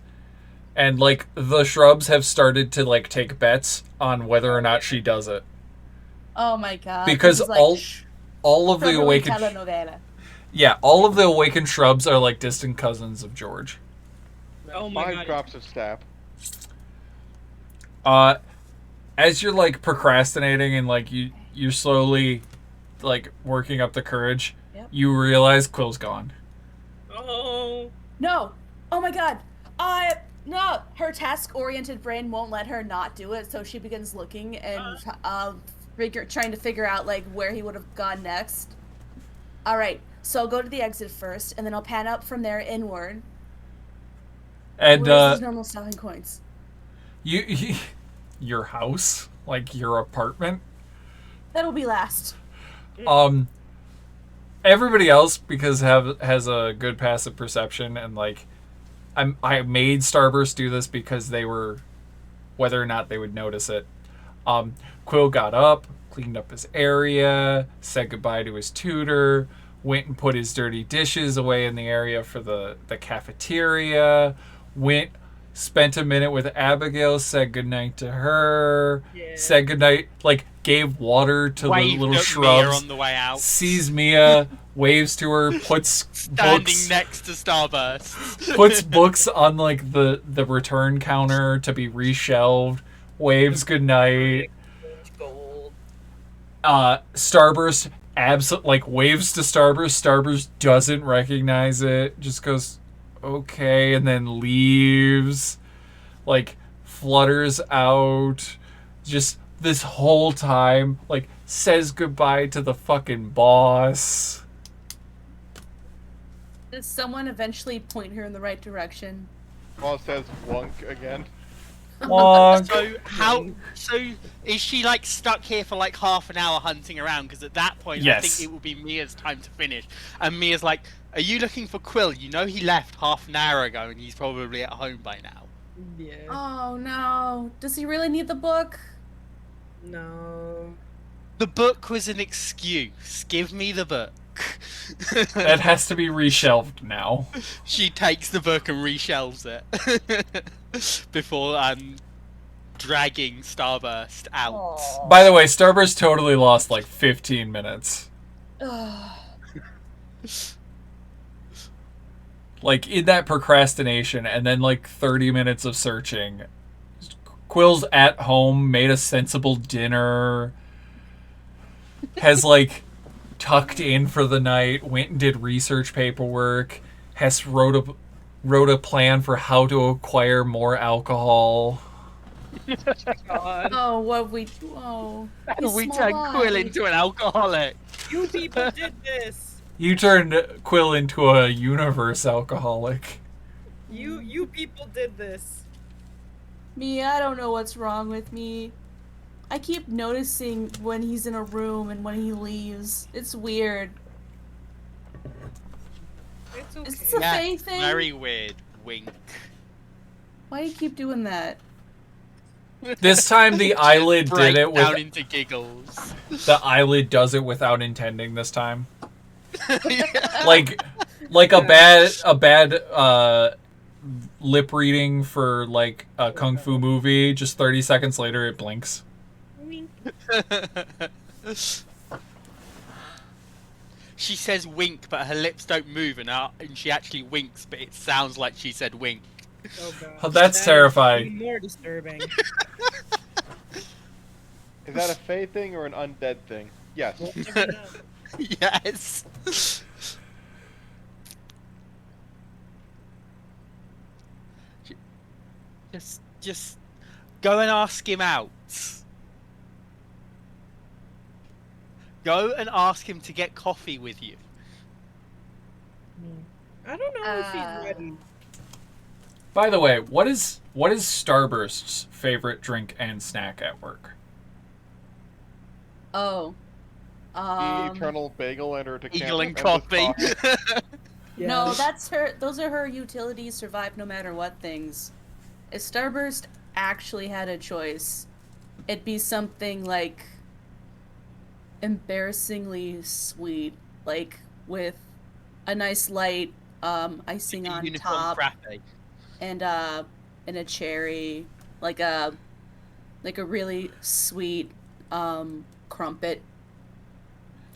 And, like, the shrubs have started to, like, take bets on whether or not she does it. Oh my god. Because this is like all of the shrubbery awakened... telenovela. Yeah, all of the awakened shrubs are, like, distant cousins of George. Oh my 5 god. drops of sap. As you're, like, procrastinating and, like, you're slowly, like, working up the courage, Yep. you realize Quill's gone. Oh. No. Oh my god. No. Her task-oriented brain won't let her not do it, so she begins looking and trying to figure out like where he would have gone next. All right. So I'll go to the exit first, and then I'll pan up from there inward. And Where's these normal stopping points? you your house, like your apartment. That'll be last. Everybody else, because has a good passive perception, and like I made Starburst do this because they were whether or not they would notice it. Quill got up, cleaned up his area, said goodbye to his tutor, went and put his dirty dishes away in the area for the cafeteria, spent a minute with Abigail, said goodnight to her, said goodnight, like gave water to Waved the little at shrubs, Mia on the way out. sees Mia, waves to her, puts Standing books next to Starburst. puts books on like the return counter to be reshelved, waves goodnight. Gold. Starburst like waves to Starburst. Starburst doesn't recognize it, just goes okay, and then leaves, like flutters out, just this whole time, like says goodbye to the fucking boss. Does someone eventually point her in the right direction? Paul says wonk again. Wonk. So how? So is she like stuck here for like half an hour hunting around? Because at that point, I Yes. think it will be Mia's time to finish. And Mia's like, "Are you looking for Quill? You know he left half an hour ago, and he's probably at home by now." Yeah. Oh no. Does he really need the book? No. The book was an excuse. Give me the book. That has to be reshelved now. She takes the book and reshelves it before dragging Starburst out. Aw. By the way, Starburst totally lost like 15 minutes. Ugh. Like in that procrastination and then like 30 minutes of searching. Quill's at home, made a sensible dinner, has like tucked in for the night, went and did research paperwork, Hess wrote a plan for how to acquire more alcohol. God. Oh, what we oh. his We small turned Quill body. into an alcoholic. You people did this. You turned Quill into a universe alcoholic. You people did this. Me, I don't know what's wrong with me. I keep noticing when he's in a room and when he leaves. It's weird. It's okay. Is this a Faye thing? Very weird. Wink. Why do you keep doing that? This time the eyelid Break did it down with into giggles. the eyelid does it without intending this time. Like a bad lip reading for like a kung fu movie, just 30 seconds later it blinks. She says wink, but her lips don't move, and she actually winks, but it sounds like she said wink. Oh god. Oh, that's That is terrifying. even more disturbing. Is that a Fae thing or an undead thing? Yes. We'll never know. Yes. Just go and ask him out. Go and ask him to get coffee with you. I don't know if he's ready. By the way, what is Starburst's favorite drink and snack at work? Oh. The eternal bagel and her decanter Eagle of and endless coffee. No, that's her. Those are her utilities. Survive no matter what things. If Starburst actually had a choice, it'd be something like embarrassingly sweet, like with a nice light icing on Unicorn top frappe. and a cherry, like a really sweet crumpet.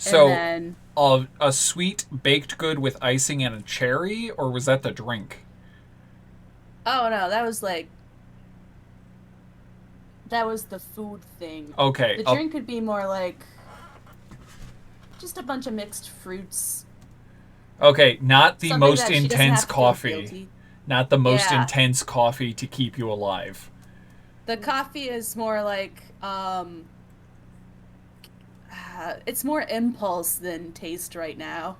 So And then a sweet baked good with icing and a cherry, or was that the drink? oh no, that was the food thing. Okay. The drink could be more like just a bunch of mixed fruits. Okay, not the Something most that she doesn't intense have to feel coffee. guilty. Not the most Yeah. intense coffee to keep you alive. The coffee is more like it's more impulse than taste right now.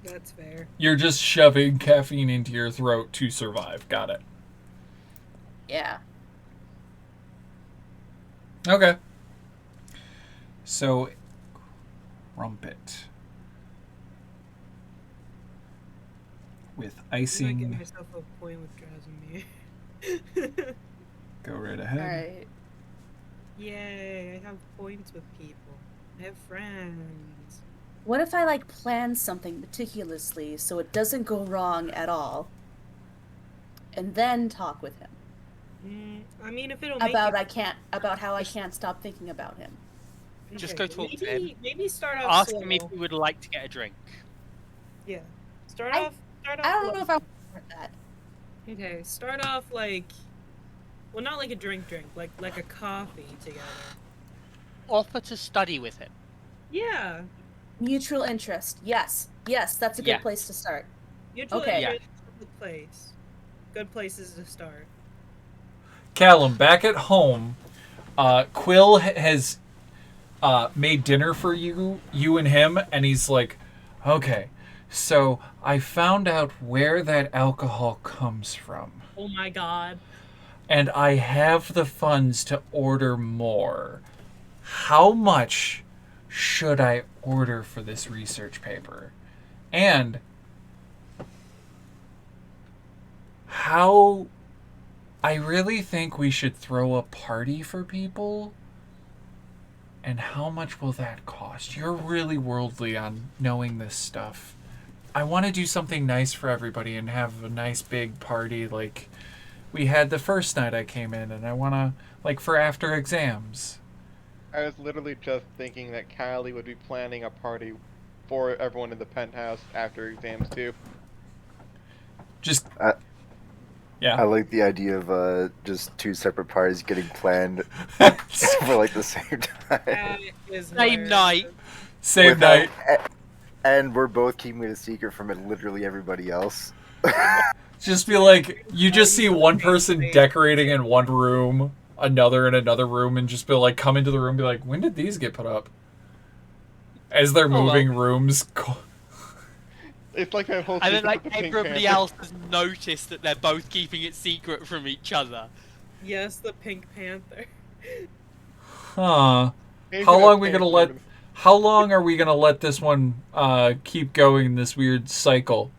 That's fair. You're just shoving caffeine into your throat to survive. Got it. Yeah. Okay. So, crumpet with I might give icing. myself a point with drowsing. Go right All ahead. right. Yay! I have points with people. I have friends. What if I like plan something meticulously so it doesn't go wrong at all, and then talk with him I mean, if it'll make about it, how I can't stop thinking about him? Just okay, go talk to maybe, him. Maybe start off Ask slow. him if he would like to get a drink. Yeah. Start I- off. I don't know if I want that. Okay. Start off like. Well, not like a drink, like a coffee together. Offer to study with him. Yeah. Mutual interest. Yes. Yes, that's a good Yeah. place to start. Mutual Okay. interest is a good place. Good places to start. Callum, back at home, Quill has made dinner for you and him, and he's like, okay, So I found out where that alcohol comes from. Oh my god. And I have the funds to order more. How much should I order for this research paper? And how I really think we should throw a party for people. And how much will that cost? You're really worldly on knowing this stuff. I want to do something nice for everybody and have a nice big party like we had the first night I came in, and I want to, like, for after exams. I was literally just thinking that Kylie would be planning a party for everyone in the penthouse after exams too. Just, I yeah. like the idea of just 2 separate parties getting planned for like the same time. That is Same hilarious. night. Same night. And we're both keeping it a secret from literally everybody else. Just be like, you just see one person decorating in one room, another in another room, and just be like, come into the room and be like, when did these get put up? As they're moving rooms. It's like that whole And then, secret like, with the Pink everybody Panther. else has noticed that they're both keeping it secret from each other. Yes, the Pink Panther. Huh. Maybe How that's long are we Pink gonna let? Panther. How long are we gonna let this one keep going? This weird cycle.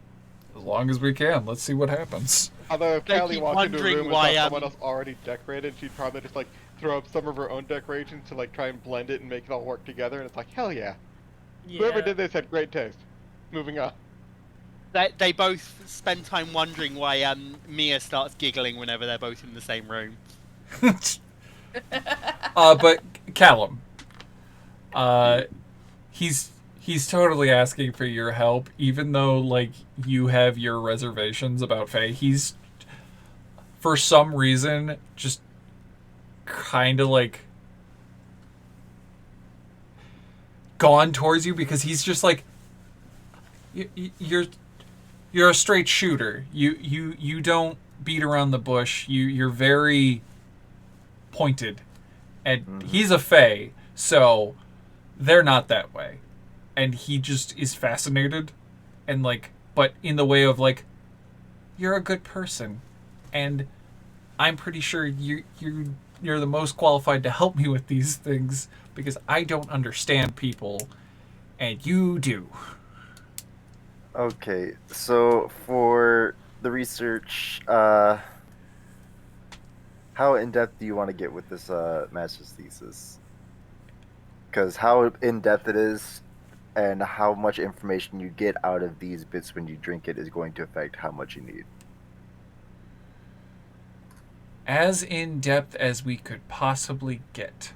As long as we can. Let's see what happens. Although if They Callie keep walked into a wondering room and why, saw someone else already decorated, she'd probably just like throw up some of her own decorations to like try and blend it and make it all work together. And it's like, hell yeah. Whoever did this had great taste. Moving on. They both spend time wondering why Mia starts giggling whenever they're both in the same room. But Callum, he's totally asking for your help, even though like you have your reservations about Faye. He's for some reason just kind of like gone towards you because he's just like you're a straight shooter. You don't beat around the bush. You're very pointed, and he's a Fae, so they're not that way, and he just is fascinated, and like, but in the way of like, you're a good person, and I'm pretty sure you're the most qualified to help me with these things because I don't understand people, and you do. Okay, so for the research, how in-depth do you want to get with this master's thesis? Because how in-depth it is and how much information you get out of these bits when you drink it is going to affect how much you need. As in-depth as we could possibly get.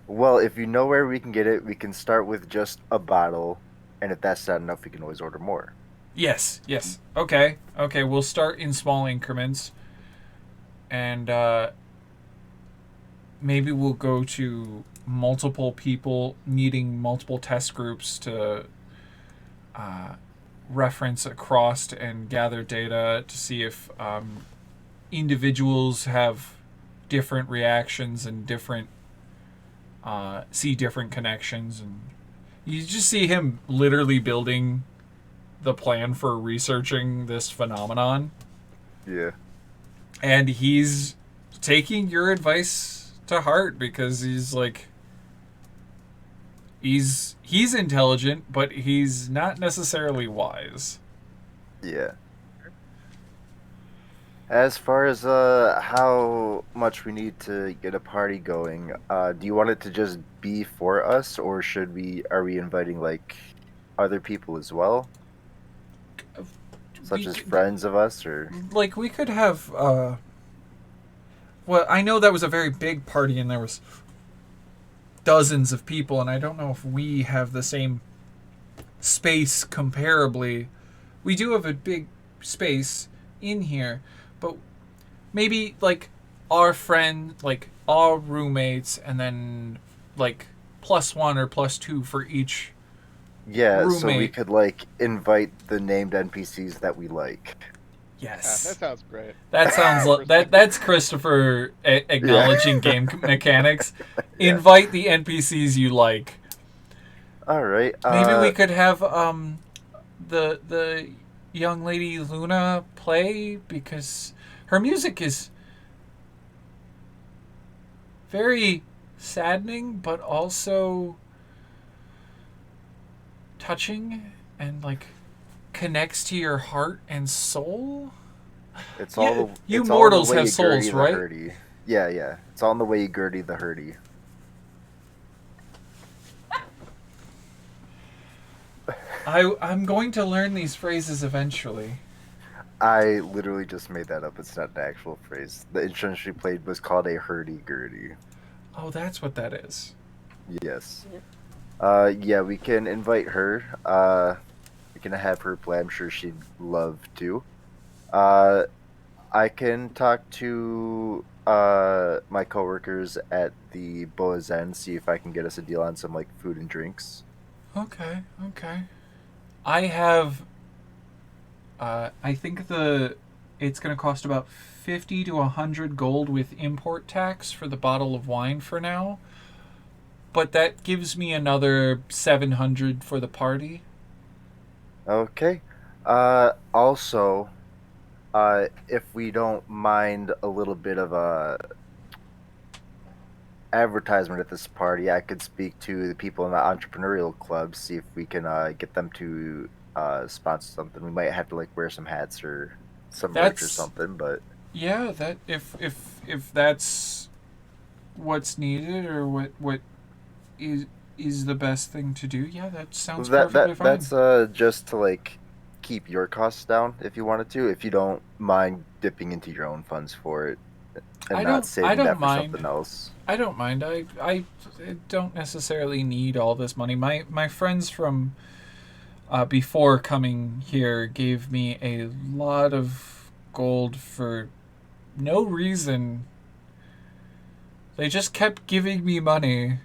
Well, if you know where we can get it, we can start with just a bottle, and if that's not enough, we can always order more. Yes. Okay, we'll start in small increments. And maybe we'll go to multiple people needing multiple test groups to reference across and gather data to see if individuals have different reactions and different see different connections, and you just see him literally building the plan for researching this phenomenon. Yeah. And he's taking your advice to heart because he's like he's intelligent, but he's not necessarily wise. Yeah. As far as how much we need to get a party going, do you want it to just be for us, or are we inviting like other people as well? Such as friends of us, or like we could have well, I know that was a very big party and there was dozens of people, and I don't know if we have the same space comparably. We do have a big space in here, but maybe like our friend, like our roommates, and then like +1 or +2 for each roommate. So we could like invite the named NPCs that we like. Yes. That sounds great. That sounds that's Christopher acknowledging game mechanics. Yeah. Invite the NPCs you like. All right. Maybe we could have the young lady Luna play, because her music is very saddening but also touching and like connects to your heart and soul. It's You- all the you it's all in mortals the way have you souls, Gertie the right? Hurdy. Yeah, yeah. It's all in the way you Gertie the Hurdy. I'm going to learn these phrases eventually. I literally just made that up. It's not an actual phrase. The instrument she played was called a hurdy-gurdy. Oh, that's what that is. Yes. Yep. Yeah, we can invite her. We can have her play. I'm sure she'd love to. I can talk to my coworkers at the Boa Zen, see if I can get us a deal on some like food and drinks. Okay, okay. I have. I think it's going to cost about 50 to 100 gold with import tax for the bottle of wine for now. But that gives me another 700 for the party. Okay. Also, if we don't mind a little bit of a advertisement at this party, I could speak to the people in the entrepreneurial club, see if we can get them to sponsor something. We might have to like wear some hats or some merch or That's- something, but Yeah, that if that's what's needed or what is the best thing to do, yeah, that sounds perfectly fine. that's just to like keep your costs down if you wanted to, if you don't mind dipping into your own funds for it and I not don't- saving I don't that for mind. something else. I don't mind. I don't necessarily need all this money. My friends from before coming here gave me a lot of gold for no reason. They just kept giving me money.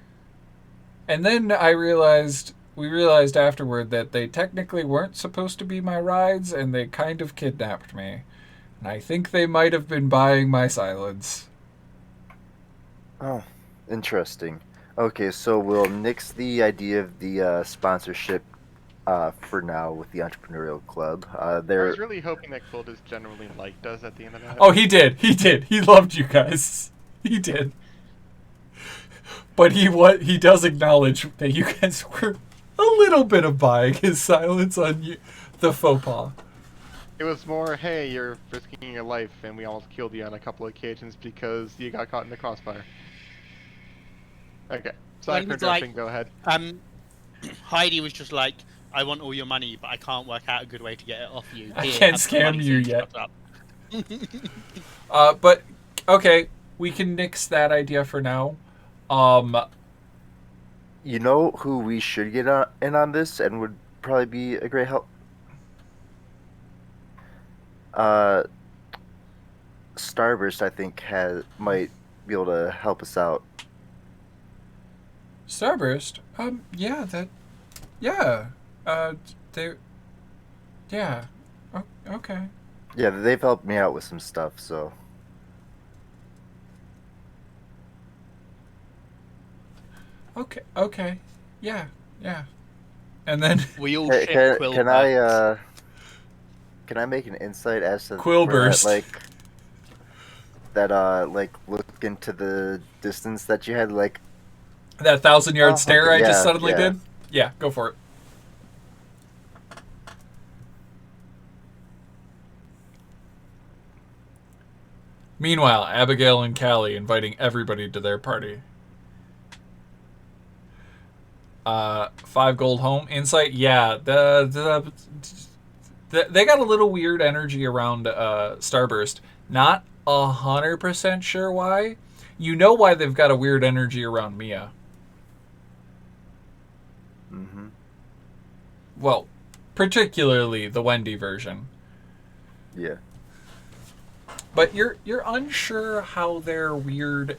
And then we realized afterward that they technically weren't supposed to be my rides, and they kind of kidnapped me. And I think they might have been buying my silence. Oh, interesting. Okay, so we'll nix the idea of the sponsorship for now with the entrepreneurial club. I There, was really hoping that Quill just generally liked us at the end of that. Oh, he did. He did. He loved you guys. He did. But he does acknowledge that you guys were a little bit of buying his silence on you, the faux pas. It was more, hey, you're risking your life, and we almost killed you on a couple of occasions because you got caught in the crossfire. Okay, sorry Well, for he's like- interrupting, go ahead. Heidi was just like, I want all your money, but I can't work out a good way to get it off you. I Here, can't have the scam money so you can yet. shut up. But okay, we can nix that idea for now. you know who we should get in on this and would probably be a great help? Starburst, I think, might be able to help us out. Starburst. Yeah. They. Yeah. Okay. Yeah, they've helped me out with some stuff, so. Okay. Yeah. And then We all Hey, ship Quill can back. can I make an insight as to Quillburst. where that look into the distance that you had, like, that 1,000-yard Oh, stare okay, I just yeah, suddenly yeah. did? Yeah, go for it. Meanwhile, Abigail and Callie inviting everybody to their party. 5 gold home. Insight, yeah. They got a little weird energy around Starburst. Not 100% sure why. You know why they've got a weird energy around Mia. Mm-hmm. Well, particularly the Wendy version. Yeah. But you're unsure how what their weird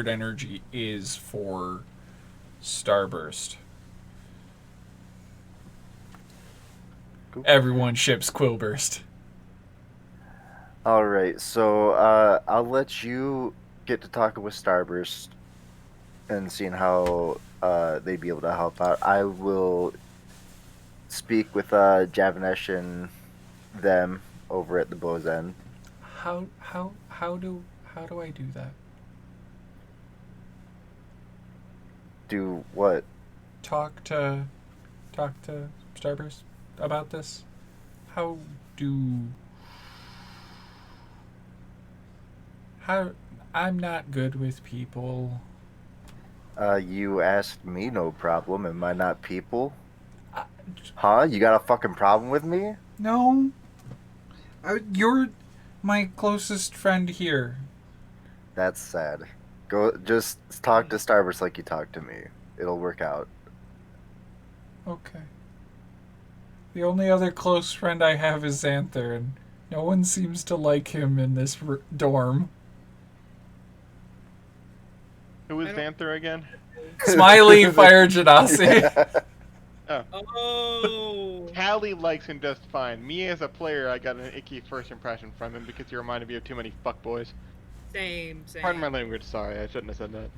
energy is for Starburst. Cool. Everyone ships Quillburst. All right, so I'll let you get to talking with Starburst, and seeing how they'd be able to help out. I will speak with Javanesh and them over at the Bow's End. How do I do that? Do what? Talk to Starburst about this? How I'm not good with people. You asked me, no problem. Am I not people? I- Huh? You got a fucking problem with me? No. You're my closest friend here. That's sad. Go, just talk to Starburst like you talk to me. It'll work out. Okay. The only other close friend I have is Xanther, and no one seems to like him in this dorm. Who is Xanther again? Smiley Fire Genasi. Oh. Callie likes him just fine. Me as a player, I got an icky first impression from him because he reminded me of too many fuckboys. Same. Pardon my language, sorry, I shouldn't have said that.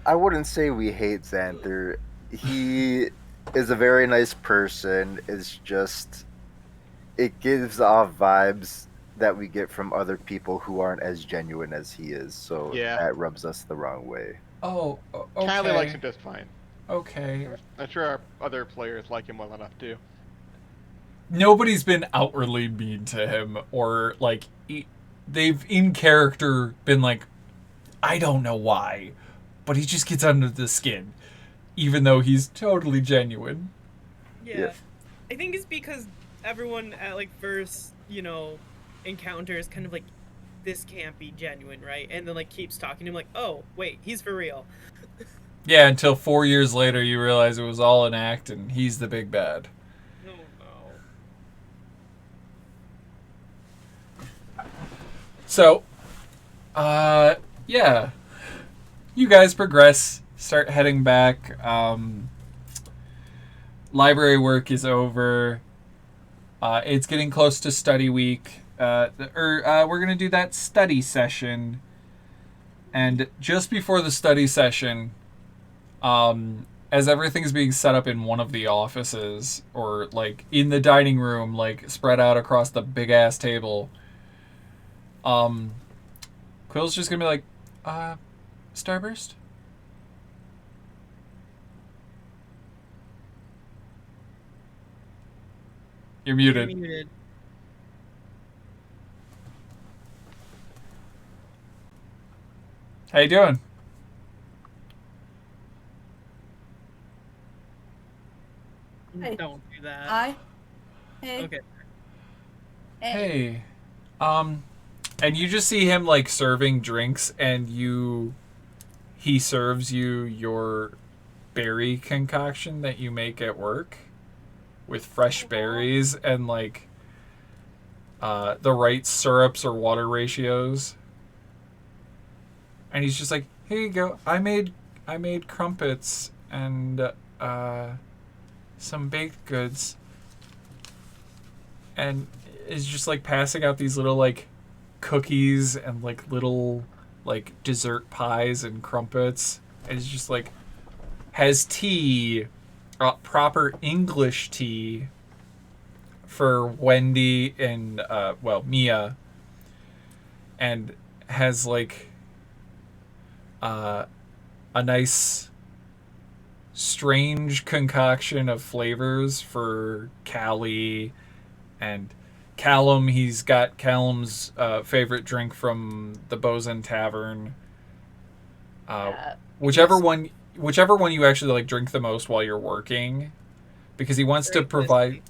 I wouldn't say we hate Xanther. He is a very nice person. It's just, it gives off vibes that we get from other people who aren't as genuine as he is. So Yeah. that rubs us the wrong way. Oh, okay. Callie likes him just fine. Okay. I'm sure our other players like him well enough too. Nobody's been outwardly mean to him, or like they've in character been like, I don't know why, but he just gets under the skin, even though he's totally genuine. Yeah. I think it's because everyone at like first, encounters kind of like, this can't be genuine, right? And then like keeps talking to him like, oh wait, he's for real. Yeah, until 4 years later you realize it was all an act and he's the big bad. Oh no. So, yeah. You guys progress, start heading back. Library work is over. It's getting close to study week. We're going to do that study session. And just before the study session, as everything's being set up in one of the offices, or like in the dining room, like spread out across the big ass table, Quill's just gonna be like, Starburst? You're muted. How you doing? Hey. Don't do that. Hi. Hey. Okay. Hey. And you just see him like serving drinks, and he serves you your berry concoction that you make at work with fresh berries and like the right syrups or water ratios. And he's just like, here you go. I made crumpets and some baked goods. And is just like passing out these little like cookies and like little like dessert pies and crumpets. And he's just like has tea, proper English tea for Wendy and Mia, and has like a nice strange concoction of flavors for Callie and Callum. He's got Callum's favorite drink from the Bosun Tavern. Whichever one you actually like drink the most while you're working, because he wants to provide.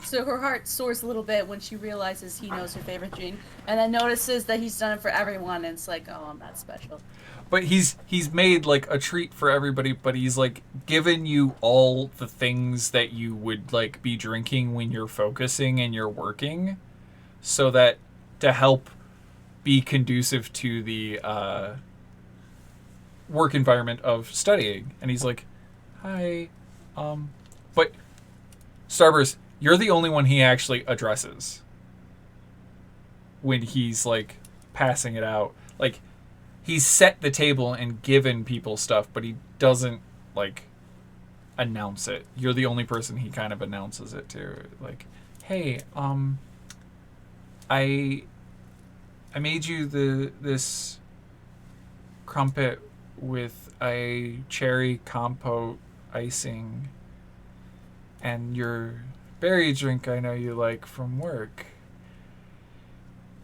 So her heart soars a little bit when she realizes he knows her favorite drink, and then notices that he's done it for everyone, and it's like, oh, I'm not special. But he's made like a treat for everybody, but he's like given you all the things that you would like be drinking when you're focusing and you're working, so that to help be conducive to the work environment of studying. And he's like, hi, but Starburst, you're the only one he actually addresses when he's like passing it out. Like, he's set the table and given people stuff, but he doesn't like announce it. You're the only person he kind of announces it to. Like, hey, I made you this crumpet with a cherry compote icing and your berry drink I know you like from work.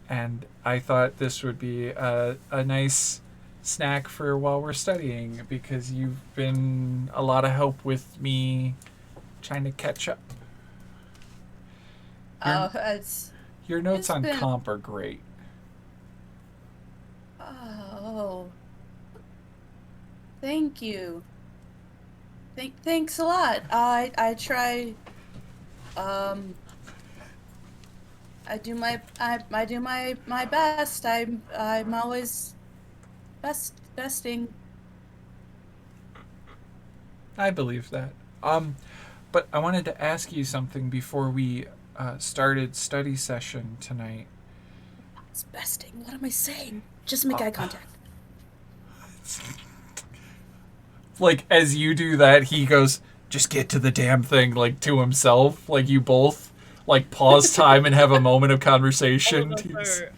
And I thought this would be a nice snack for while we're studying because you've been a lot of help with me trying to catch up. Your notes on comp are great. Oh. Thank you. Thanks a lot. I try. I do my best. I'm always besting. I believe that. But I wanted to ask you something before we started study session tonight. It's besting. What am I saying? Just make eye contact. Like, as you do that, he goes, just get to the damn thing, like, to himself. Like, you both, like, pause time and have a moment of conversation.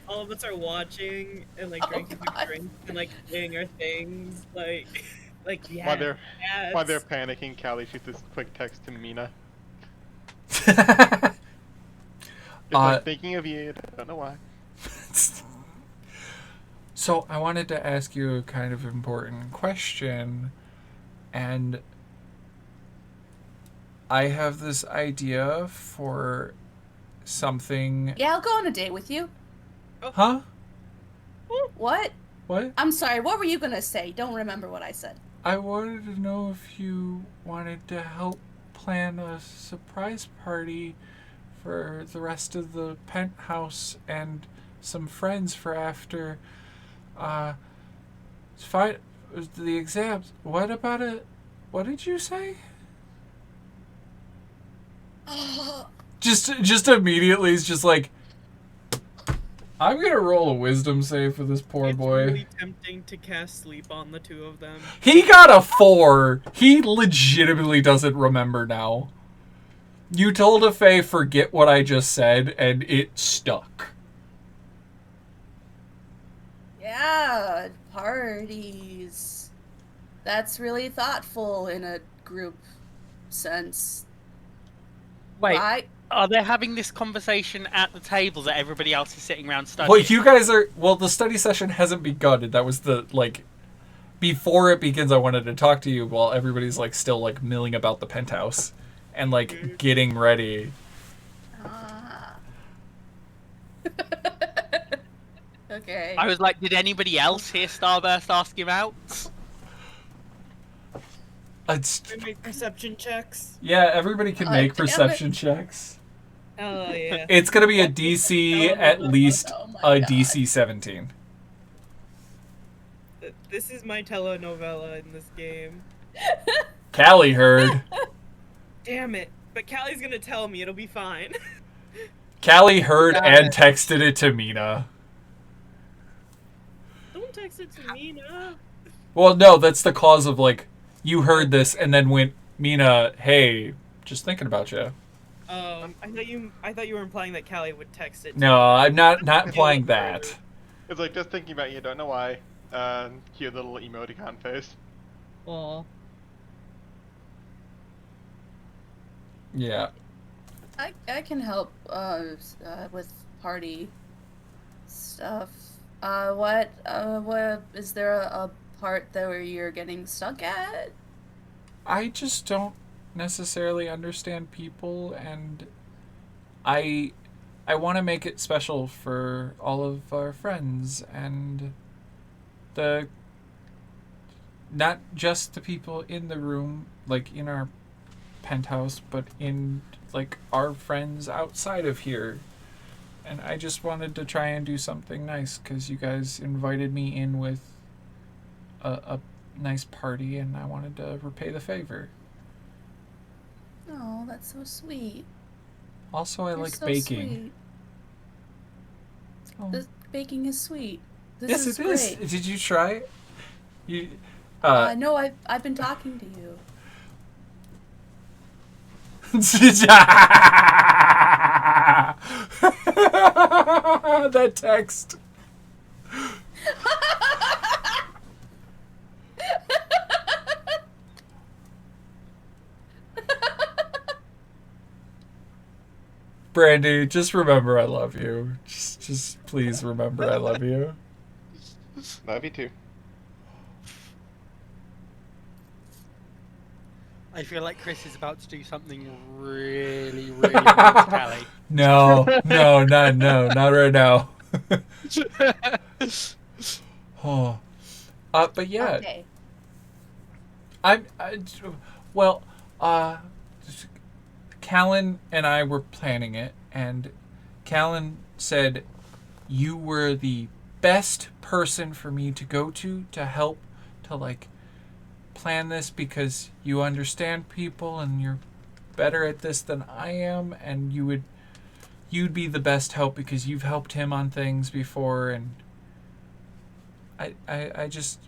All of us are watching and, like, drinking drinks and, like, doing our things. Like yeah. While they're panicking, Callie shoots this quick text to Mina. Just like, thinking of you, I don't know why. So, I wanted to ask you a kind of important question. And I have this idea for something. Yeah, I'll go on a date with you. Huh? What? What? I'm sorry, what were you gonna say? Don't remember what I said. I wanted to know if you wanted to help plan a surprise party for the rest of the penthouse and some friends for after the exams. What about it? What did you say? Just immediately, it's just like, I'm gonna roll a wisdom save for this poor boy. It's really tempting to cast sleep on the two of them. He got a 4. He legitimately doesn't remember now. You told a Fae, forget what I just said, and it stuck. Yeah, parties. That's really thoughtful in a group sense. Wait, are they having this conversation at the table that everybody else is sitting around studying? Well, you guys are... Well, the study session hasn't begun. That was the, like... Before it begins, I wanted to talk to you while everybody's, like, still, like, milling about the penthouse. And, like, getting ready. Okay. I was like, did anybody else hear Starburst ask him out? We make perception checks. Yeah, everybody can make perception checks. Oh, yeah. It's going to be a DC, at least a God. DC 17. This is my telenovela in this game. Callie heard. Damn it. But Callie's gonna tell me, it'll be fine. Callie heard and texted it to Mina. Don't text it to Mina. Well, no, that's the cause of, like, you heard this and then went, Mina, hey, just thinking about you. I thought you were implying that Callie would text it to No, I'm not implying that. It's like, just thinking about you, don't know why. Cute little emoticon face. Aw. Yeah. I can help with party stuff. What is there a part that where you're getting stuck at? I just don't necessarily understand people, and I want to make it special for all of our friends and not just the people in the room, like in our penthouse, but in like our friends outside of here. And I just wanted to try and do something nice because you guys invited me in with a nice party, and I wanted to repay the favor. Oh, that's so sweet. Also, I You're like so baking. Sweet. The baking is sweet. This Yes, is it is. great. Did you try it? You, No, I've been talking to you. that text. Brandy, just remember I love you. Just please remember I love you. Love you too. I feel like Chris is about to do something really, really mean to Callie. No, not right now. Oh, but yeah, Okay. well, Callan and I were planning it, and Callan said you were the best person for me to go to help to like plan this because you understand people and you're better at this than I am, and you'd be the best help because you've helped him on things before, and I just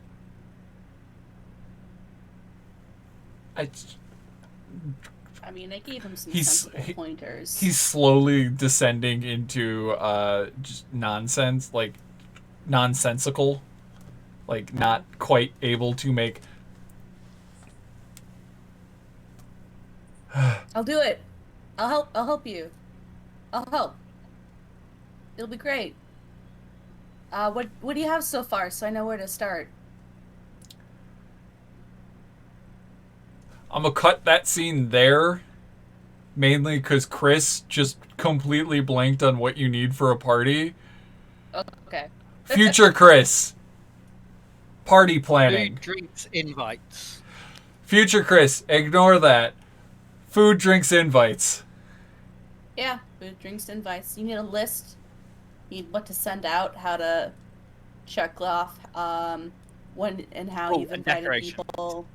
I mean, I gave him some He's- sensible pointers. he's slowly descending into just nonsense, like nonsensical, like not quite able to make. I'll do it. I'll help you. I'll help. It'll be great. What do you have so far so I know where to start? I'm gonna cut that scene there, mainly because Chris just completely blanked on what you need for a party. Okay. Future Chris, party planning. Food, drinks, invites. Future Chris, ignore that. Food, drinks, invites. Yeah, food, drinks, invites. You need a list. You need what to send out, how to check off when and how Oh, you've and invited decoration. people.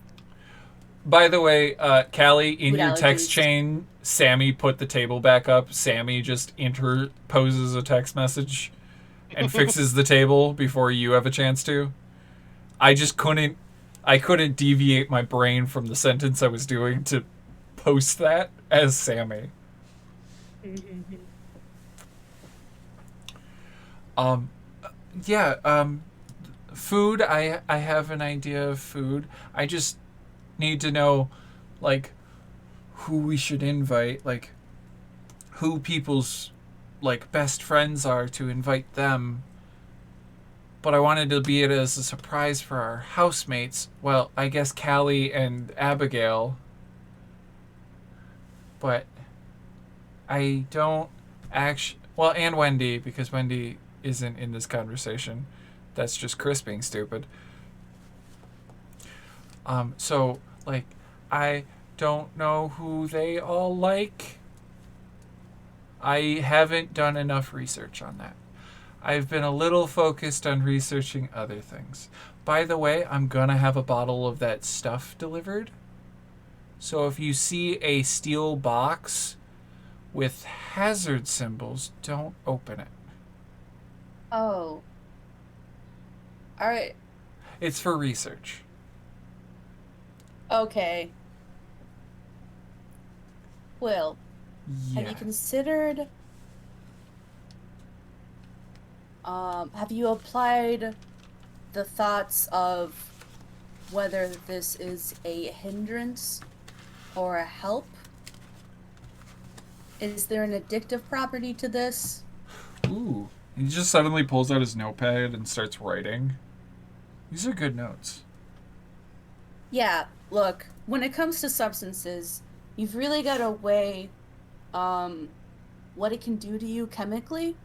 By the way, Callie, in Food your text allergies. chain, Sammy put the table back up. Sammy just interposes a text message and fixes the table before you have a chance to. I couldn't deviate my brain from the sentence I was doing to post that as Sammy. Food, I have an idea of food. I just need to know, like, who we should invite, like, who people's, like, best friends are to invite them. But I wanted to be it as a surprise for our housemates. Well, I guess Callie and Abigail. But I don't actually... Well, and Wendy, because Wendy isn't in this conversation. That's just Chris being stupid. So, like, I don't know who they all like. I haven't done enough research on that. I've been a little focused on researching other things. By the way, I'm gonna have a bottle of that stuff delivered. So if you see a steel box with hazard symbols, don't open it. Oh. Alright. It's for research. Okay. Will, have Yeah. you considered have you applied the thoughts of whether this is a hindrance or a help? Is there an addictive property to this? Ooh. He just suddenly pulls out his notepad and starts writing. These are good notes. Yeah, look, when it comes to substances, you've really got to weigh what it can do to you chemically.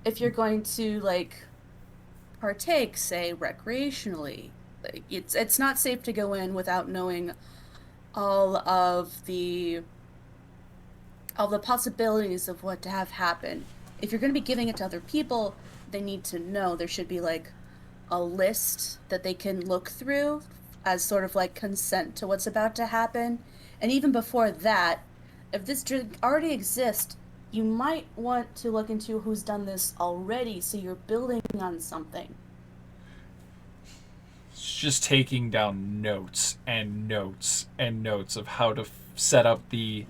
If you're going to like partake, say, recreationally, like, it's not safe to go in without knowing all of the possibilities of what to have happen. If you're going to be giving it to other people, they need to know. There should be like a list that they can look through as sort of like consent to what's about to happen. And even before that, if this drink already exists, you might want to look into who's done this already, so you're building on something. It's just taking down notes and notes and notes of how to set up the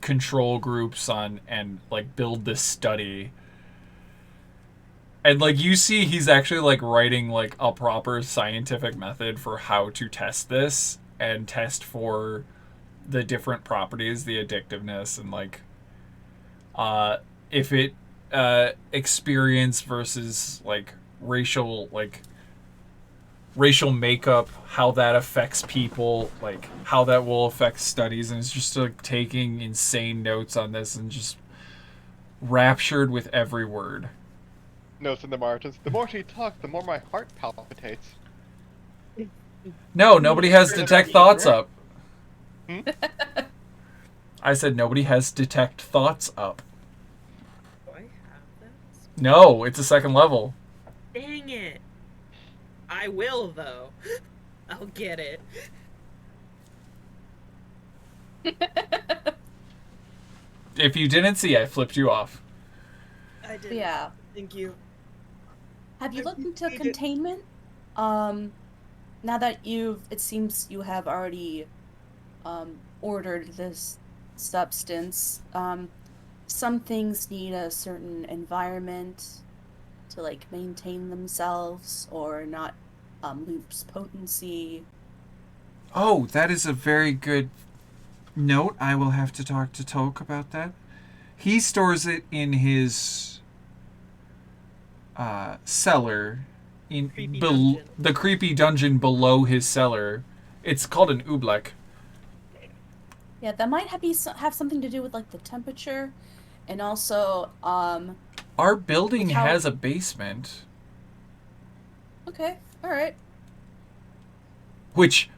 control groups on and like build this study. And like you see he's actually like writing like a proper scientific method for how to test this and test for the different properties, the addictiveness, and like if it experience versus like racial makeup, how that affects people, like how that will affect studies. And it's just like taking insane notes on this and just raptured with every word. Notes in the margins. The more she talks, the more my heart palpitates. No, nobody has detect thoughts up. Hmm? I said nobody has detect thoughts up. Do I have this? No, it's a second level. Dang it. I will, though. I'll get it. If you didn't see, I flipped you off. I did. Yeah. Thank you. Have you I looked into appreciate it. containment? Now that it seems you have already ordered this substance, some things need a certain environment to like maintain themselves or not lose potency. Oh, that is a very good note. I will have to talk to Toke about that. He stores it in his cellar, in Creepy dungeon. the creepy dungeon below his cellar. It's called an oobleck. Yeah, that might have something to do with like the temperature, and also Our building With how- has a basement, okay, all right. which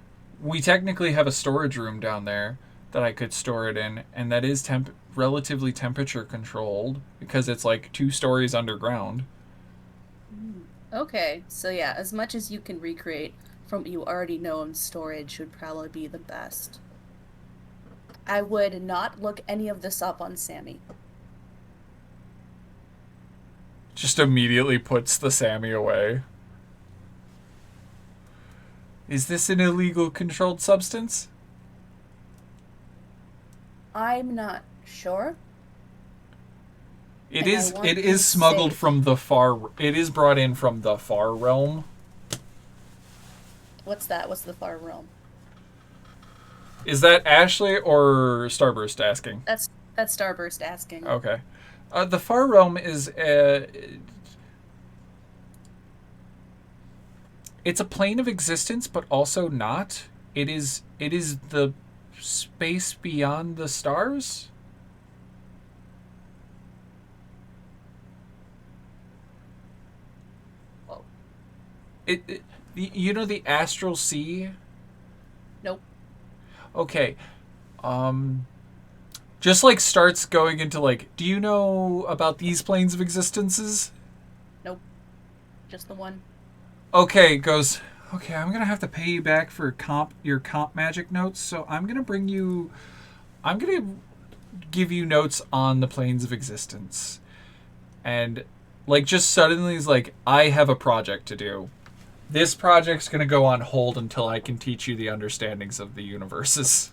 we technically have a storage room down there that I could store it in, and that is relatively temperature controlled because it's like 2 stories underground. Okay, so yeah, as much as you can recreate from what you already know in storage would probably be the best. I would not look any of this up on Sammy. Just immediately puts the Sammy away. Is this an illegal controlled substance? I'm not sure. It And I is. want It them is smuggled safe. from the far. It is brought in from the far realm. What's that? What's the far realm? Is that Ashley or Starburst asking? That's Starburst asking. Okay. The far realm is. It's a plane of existence, but also not. It is. It is the space beyond the stars. Whoa. You know the astral sea? Nope. Okay. Just like starts going into like, do you know about these planes of existences? Nope. Just the one. Okay, goes, okay, I'm gonna have to pay you back for your comp magic notes, so I'm gonna give you notes on the planes of existence. And like just suddenly is like, I have a project to do. This project's gonna go on hold until I can teach you the understandings of the universes.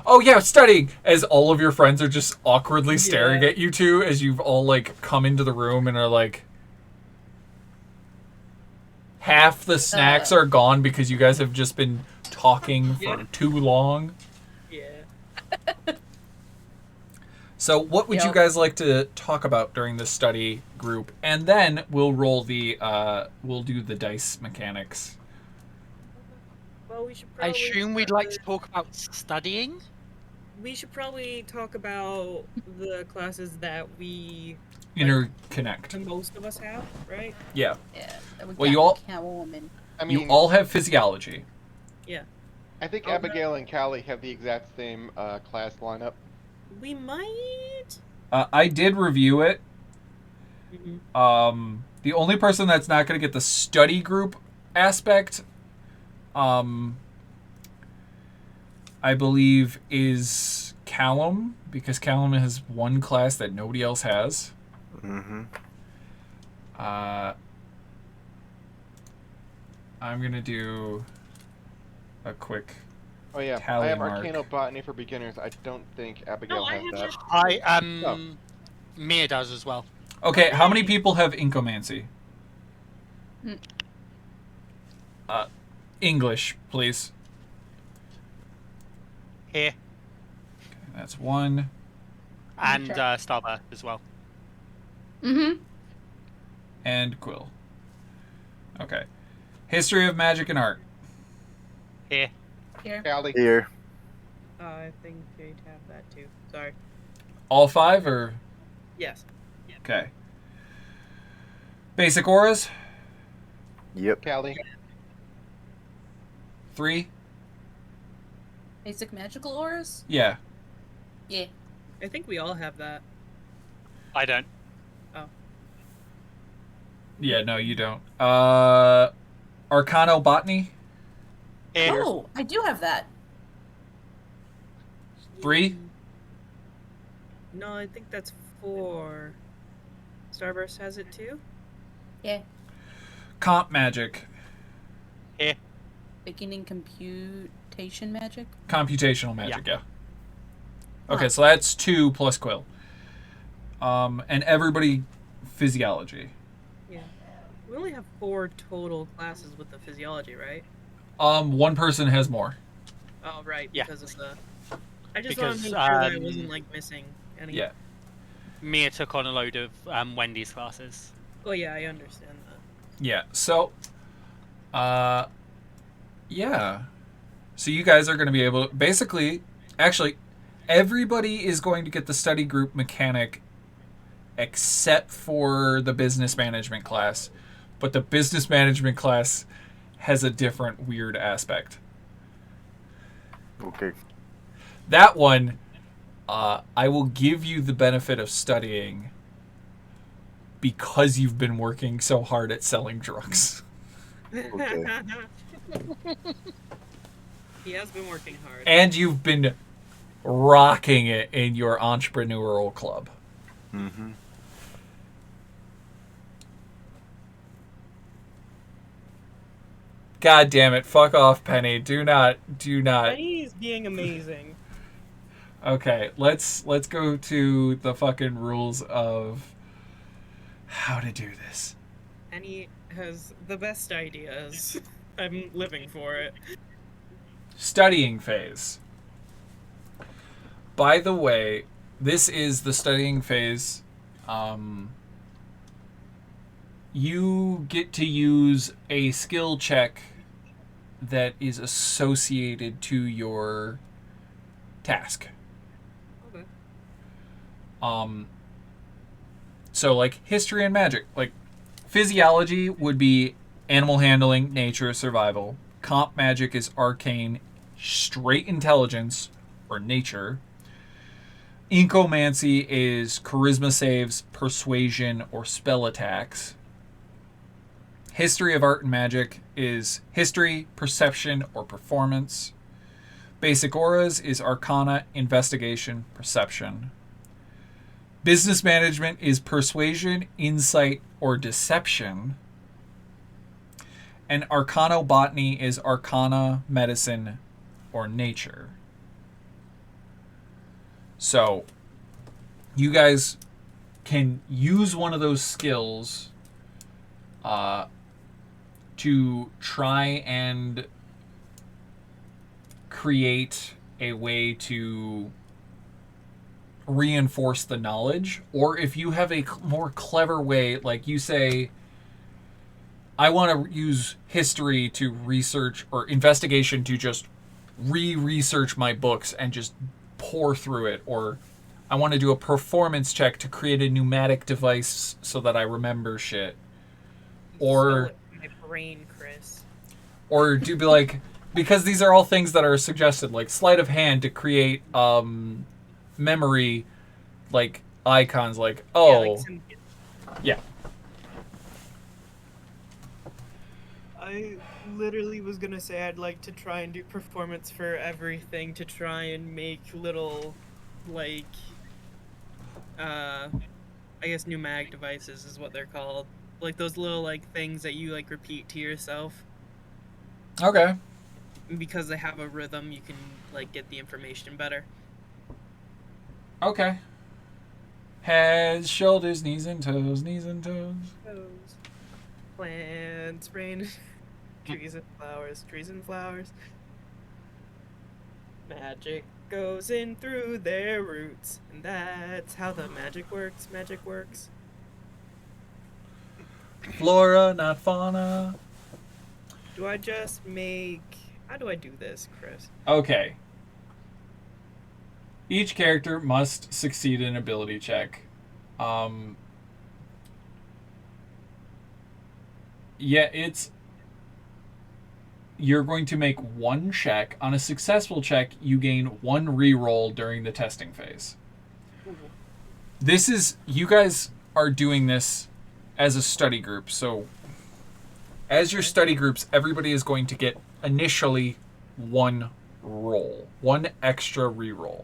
Oh yeah, studying! As all of your friends are just awkwardly staring Yeah. at you two as you've all like come into the room and are like, half the snacks are gone because you guys have just been talking for Yeah. too long. Yeah. So what would you Yep. guys like to talk about during this study group? And then we'll roll we'll do the dice mechanics. Well, we should I probably. assume we'd like to talk about studying. We should probably talk about the classes that Interconnect. most of us have, right? Yeah. Yeah. That would Well, you all- count a woman. I mean, You all have physiology. Yeah. I think Okay. Abigail and Callie have the exact same class lineup. We might. I did review it. Mhm. The only person that's not going to get the study group aspect I believe, is Callum, because Callum has one class that nobody else has. Mm-hmm. I'm going to do a quick Oh yeah, tally I have mark. Arcanobotany for beginners. I don't think Abigail I has have that. that. Mia does as well. Okay, how many people have Incomancy? Mm. English, please. Here. That's one. And Okay. Starburst as well. Mm-hmm. And Quill. Okay. History of Magic and Art. Here. Here. Callie. Here. I think they'd have that too. Sorry. All 5 or? Yes. Okay. Basic auras? Yep. Callie. 3? Basic magical auras? Yeah. Yeah. I think we all have that. I don't. Yeah, no, you don't. Arcanobotany? Here. Oh, I do have that. 3? No, I think that's 4. Starburst has it too? Yeah. Comp Magic. Here. Beginning computation magic? Computational Magic, yeah. Okay, Huh. so that's 2 plus Quill. And everybody physiology. Yeah. We only have 4 total classes with the physiology, right? One person has more. Oh, right, Yeah. because of the... I just Because, want to make sure that I wasn't, like, missing any... Yeah. Mia took on a load of Wendy's classes. Oh, yeah, I understand that. Yeah. So, yeah. So you guys are going to be able, basically, actually, everybody is going to get the study group mechanic except for the business management class. But the business management class has a different weird aspect. Okay. That one, I will give you the benefit of studying because you've been working so hard at selling drugs. Okay. He has been working hard. And you've been rocking it in your entrepreneurial club. Mm-hmm. God damn it. Fuck off, Penny. Do not. Penny's being amazing. Okay, let's go to the fucking rules of how to do this. Penny has the best ideas. I'm living for it. Studying phase. By the way, this is the studying phase. You get to use a skill check that is associated to your task. Okay. So like history and magic, like physiology would be animal handling, nature, survival. Comp magic is arcane, straight intelligence, or nature. Incomancy is charisma saves, persuasion, or spell attacks. History of art and magic is history, perception, or performance. Basic auras is arcana, investigation, perception. Business management is persuasion, insight, or deception. And arcanobotany is arcana, medicine, or nature. So, you guys can use one of those skills to try and create a way to reinforce the knowledge. Or if you have a more clever way, like you say, I want to use history to research or investigation to just research my books and just pour through it, or I want to do a performance check to create a pneumatic device so that I remember shit, or My brain, Chris. or do be like, because these are all things that are suggested, like sleight of hand to create memory, like icons, like Yeah. I literally was gonna say I'd like to try and do performance for everything to try and make little, like, I guess pneumatic devices is what they're called. Like those little, like, things that you, like, repeat to yourself. Okay. And because they have a rhythm, you can, like, get the information better. Okay. Heads, shoulders, knees and toes, knees and toes. Toes. Plants, rain, trees and flowers, trees and flowers. Magic goes in through their roots, and that's how the magic works. Magic works. Flora, not fauna. Do I just make... How do I do this, Chris? Okay. Each character must succeed an ability check. Yeah, it's... You're going to make one check. On a successful check, you gain one reroll during the testing phase. This is... You guys are doing this as a study group, so... As your study groups, everybody is going to get initially one roll. One extra reroll.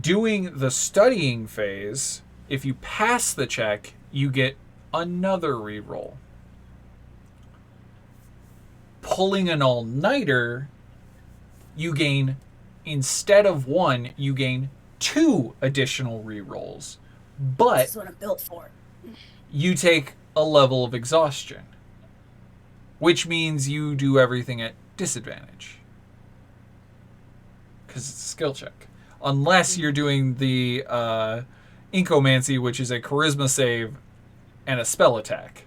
Doing the studying phase, if you pass the check, you get another reroll. Pulling an all-nighter, you gain, instead of one, you gain 2 additional rerolls. But This is what I'm built for. you take a level of exhaustion, which means you do everything at disadvantage. Because it's a skill check. Unless you're doing the Incomancy, which is a charisma save and a spell attack.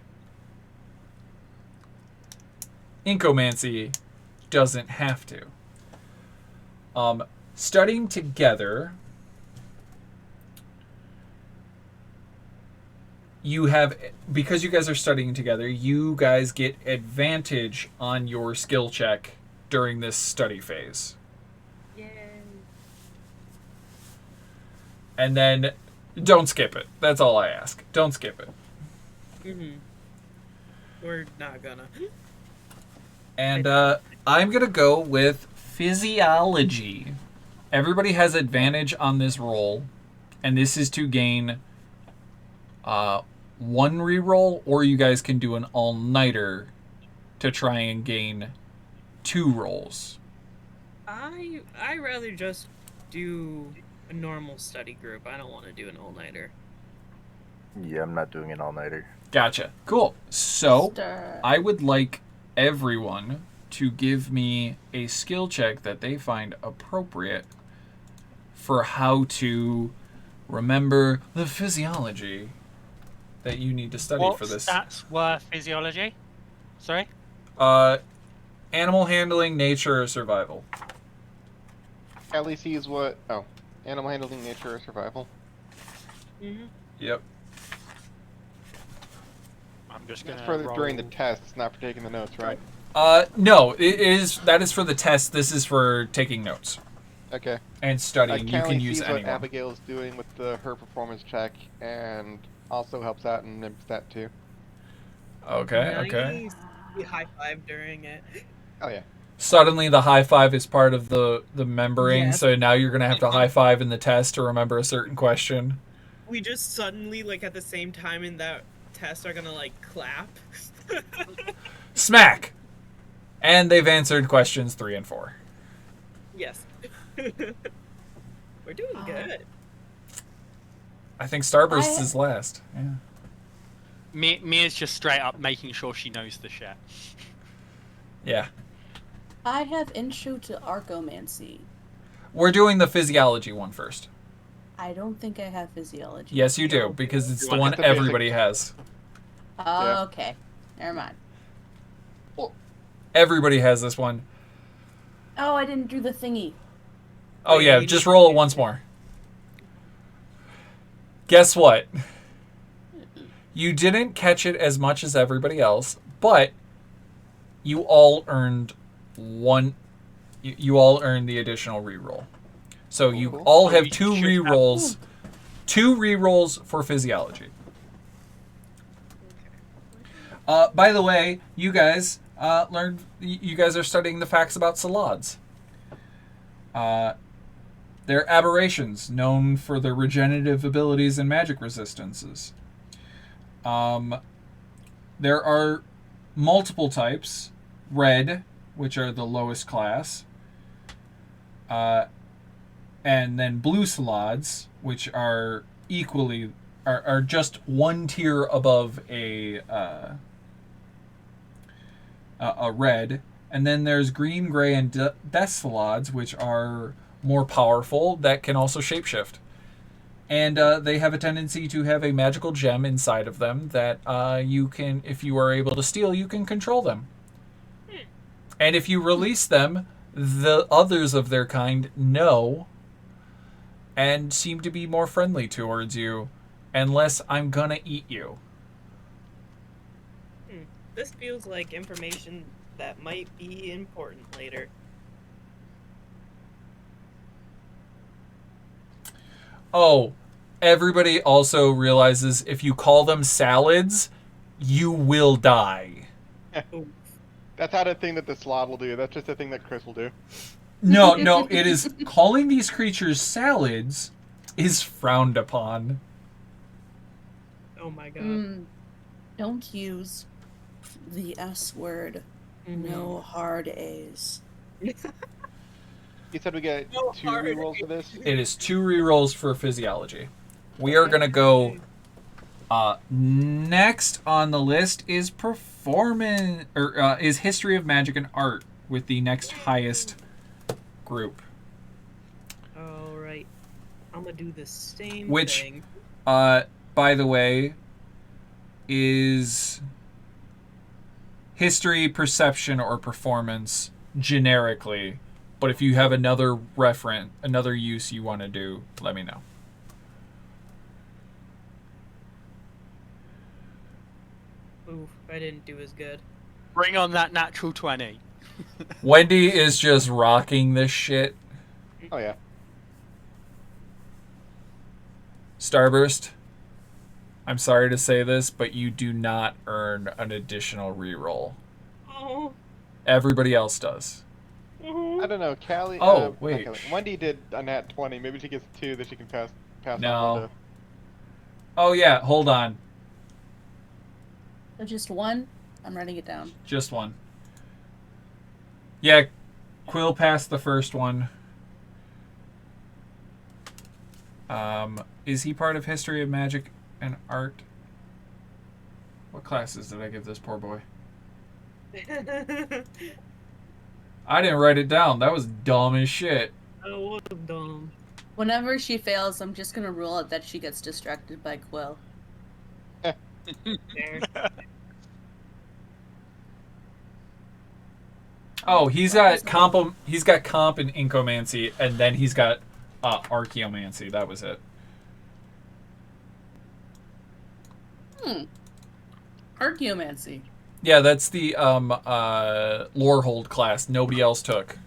Incomancy doesn't have to. Studying together, you have, because you guys are studying together, you guys get advantage on your skill check during this study phase. Yay. And then don't skip it. That's all I ask. Don't skip it. We're not gonna. And I'm going to go with physiology. Everybody has advantage on this roll, and this is to gain one reroll, or you guys can do an all-nighter to try and gain 2 rolls. I rather just do a normal study group. I don't want to do an all-nighter. Yeah, I'm not doing an all-nighter. Gotcha. Cool. So, Stir. I would like everyone to give me a skill check that they find appropriate for how to remember the physiology that you need to study What for this. stats were physiology? Sorry? Animal handling, nature, or survival. LEC is what? Oh. Animal handling, nature, or survival. Yep. I'm just That's gonna for roll... during the tests, not for taking the notes, right? No, that is for the test. This is for taking notes Okay. and studying. You Kelly can use sees what anyone. Abigail's doing with her performance check, and also helps out in that too. Okay, okay. Nice. We high-five during it. Oh yeah. Suddenly the high five is part of the membering, Yes. so now you're going to have to high five in the test to remember a certain question. We just suddenly, like, at the same time in that test are gonna, like, clap. Smack! And they've answered questions 3 and 4. Yes. We're doing good. I think Starburst is last. Yeah. Mia's just straight up making sure she knows the shit. Yeah. I have intro to Archomancy. We're doing the physiology one first. I don't think I have physiology. Yes, you do, because it's You the want one the basic- everybody has. Yeah. Okay. Never mind. Everybody has this one. Oh, I didn't do the thingy. Oh yeah, just roll it once more. Guess what? You didn't catch it as much as everybody else, but you all earned one. You all earned the additional reroll. So you Cool. all So have we 2 should have- rerolls. 2 rerolls for physiology. By the way, you guys learned. You guys are studying the facts about Salads. They're aberrations known for their regenerative abilities and magic resistances. There are multiple types. Red, which are the lowest class. And then blue Salads, which are equally are just one tier above a red. And then there's green, gray, and death Salads, which are more powerful that can also shapeshift. And they have a tendency to have a magical gem inside of them that you can, if you are able to steal, you can control them. And if you release them, the others of their kind know and seem to be more friendly towards you, unless I'm gonna eat you. This feels like information that might be important later. Oh, everybody also realizes if you call them salads, you will die. That's not a thing that the slot will do. That's just a thing that Chris will do. No, it is calling these creatures salads is frowned upon. Oh my god. Don't use the S word. No hard A's. You said we get No 2 hard rerolls for this? It is 2 rerolls for physiology. We are going to go... next on the list is performance... is history of magic and art with the next highest group. Alright. I'm gonna do the same Which, thing. by the way, is history, perception, or performance generically. But if you have another another use you want to do, let me know. Oof, I didn't do as good. Bring on that natural 20. Wendy is just rocking this shit. Oh, yeah. Starburst, I'm sorry to say this, but you do not earn an additional reroll. Oh. Everybody else does. I don't know, Callie... Oh, wait. Callie. Wendy did a nat 20. Maybe she gets 2 that she can pass No. on to... Oh, yeah, hold on. So just one? I'm writing it down. Just one. Yeah, Quill passed the first one. Is he part of History of Magic and Art? What classes did I give this poor boy? I didn't write it down. That was dumb as shit. That was dumb. Whenever she fails, I'm just gonna rule out that she gets distracted by Quill. There. Oh, he's got comp. He's got comp and incomancy, and then he's got archaeomancy. That was it. Archaeomancy. Yeah, that's the Lorehold class. Nobody else took.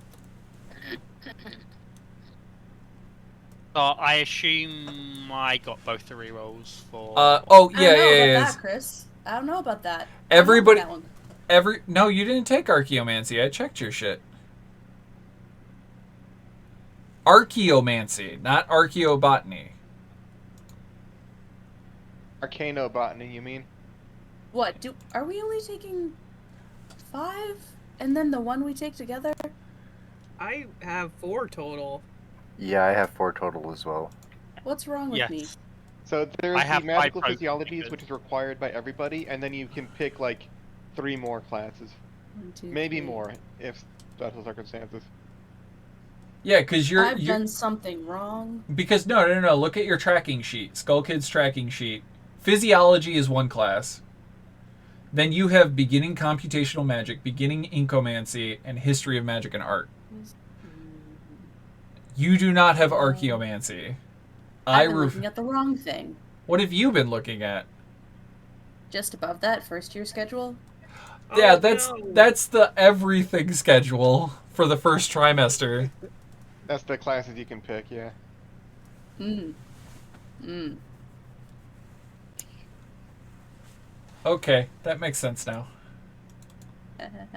So I assume I got both the rerolls for. Oh yeah, I don't know yeah, about yeah. that, Chris. I don't know about that. Everybody- I don't know that one. No, you didn't take archaeomancy. I checked your shit. Archaeomancy, not archaeobotany. Arcanobotany, you mean? What? Are we only taking 5? And then the one we take together? I have 4 total. Yeah, I have 4 total as well. What's wrong with me? Yes. So there's I the have magical 5 physiologies, proteins. which is required by everybody, and then you can pick, like, 3 more classes. 1, 2, Maybe 3. more, if special circumstances. Yeah, because you're I've done something wrong. because no. Look at your tracking sheet. Skull Kid's tracking sheet. Physiology is one class. Then you have beginning computational magic, beginning incomancy, and history of magic and art. You do not have archaeomancy. I've been looking at the wrong thing. What have you been looking at? Just above that, first year schedule. Yeah, Oh, that's no. that's the everything schedule for the first trimester. That's the classes you can pick, yeah. Okay, that makes sense now.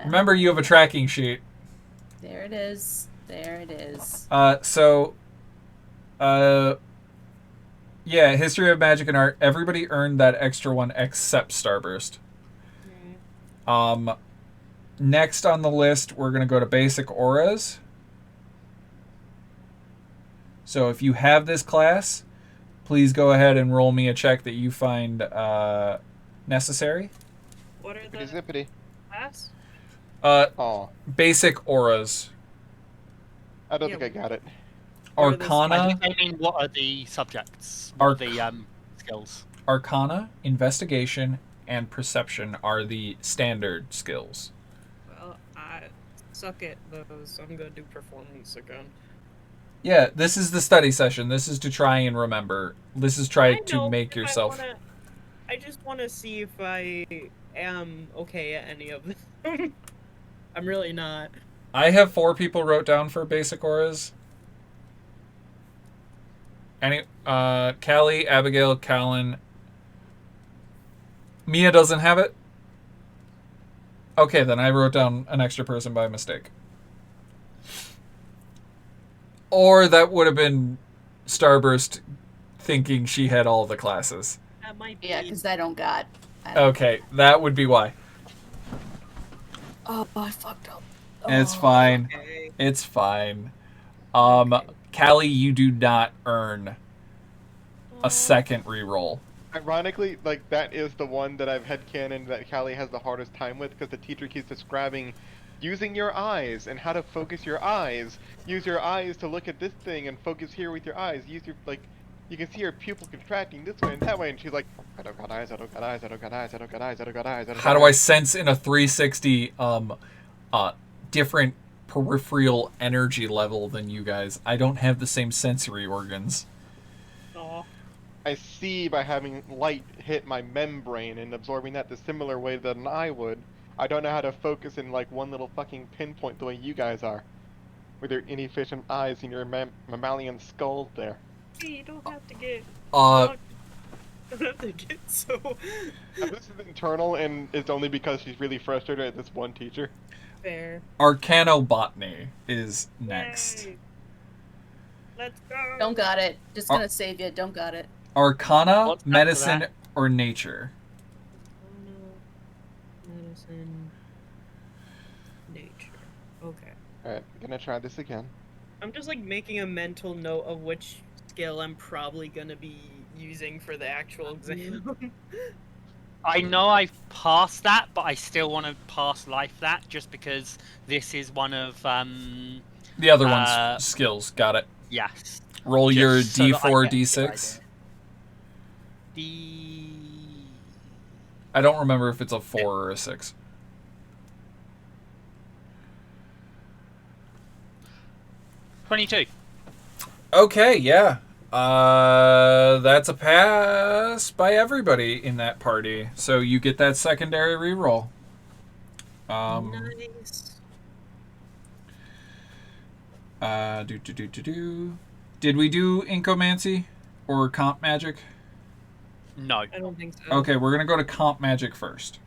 Remember, you have a tracking sheet. There it is. There it is. Yeah, History of Magic and Art. Everybody earned that extra one except Starburst. Next on the list, we're going to go to Basic Auras. So if you have this class, please go ahead and roll me a check that you find necessary. What are the Zippity. class? Aw, Basic Auras. I don't Yeah, think I got it. What are the I Arcana, think I mean, what are the subjects? What are the skills? Arcana, Investigation, and Perception are the standard skills. Well, I suck at those, so I'm gonna do performance again. Yeah, this is the study session. This is to try and remember. This is try I to know, make but yourself. I just want to see if I am okay at any of them. I'm really not. I have 4 people wrote down for Basic Auras. Callie, Abigail, Callan. Mia doesn't have it? Okay, then I wrote down an extra person by mistake. Or that would have been Starburst thinking she had all the classes. That might be. Yeah, because I don't got. Okay, that would be why. Oh, I fucked up. It's Oh. fine. Okay. It's fine. Okay. Callie, you do not earn a second reroll. Ironically, like, that is the one that I've headcanon that Callie has the hardest time with, because the teacher keeps describing using your eyes and how to focus your eyes. Use your eyes to look at this thing and focus here with your eyes. Use your, like, you can see your pupil contracting this way and that way, and she's like, I don't got eyes, I don't got eyes, I don't got eyes, I don't got eyes, I don't got eyes, I don't got eyes. How do I sense in a 360 different peripheral energy level than you guys? I don't have the same sensory organs. Aw. I see by having light hit my membrane and absorbing that the similar way that an eye would. I don't know how to focus in like one little fucking pinpoint the way you guys are. With your inefficient eyes and your mammalian skull there. Hey, you don't have to get. Uh, Don't have to get so. Now, this is internal and it's only because she's really frustrated at this one teacher. Fair. Arcanobotany is next. Yay. Let's go. Don't got it. Just gonna save you. Don't got it. Arcana, What's after medicine, that? or nature. Medicine. Nature. Okay. Alright, gonna try this again. I'm just like making a mental note of which skill I'm probably gonna be using for the actual exam. I know I've passed that, but I still want to pass life that just because this is one of The other one's skills. Got it. yes. Roll your Just so that I D4, get a good D6. idea. I don't remember if it's a 4 or a 6. $22. Okay, yeah. That's a pass by everybody in that party. So you get that secondary reroll. Nice. Did we do Incomancy or Comp Magic? No. I don't think so. Okay, we're gonna go to Comp Magic first.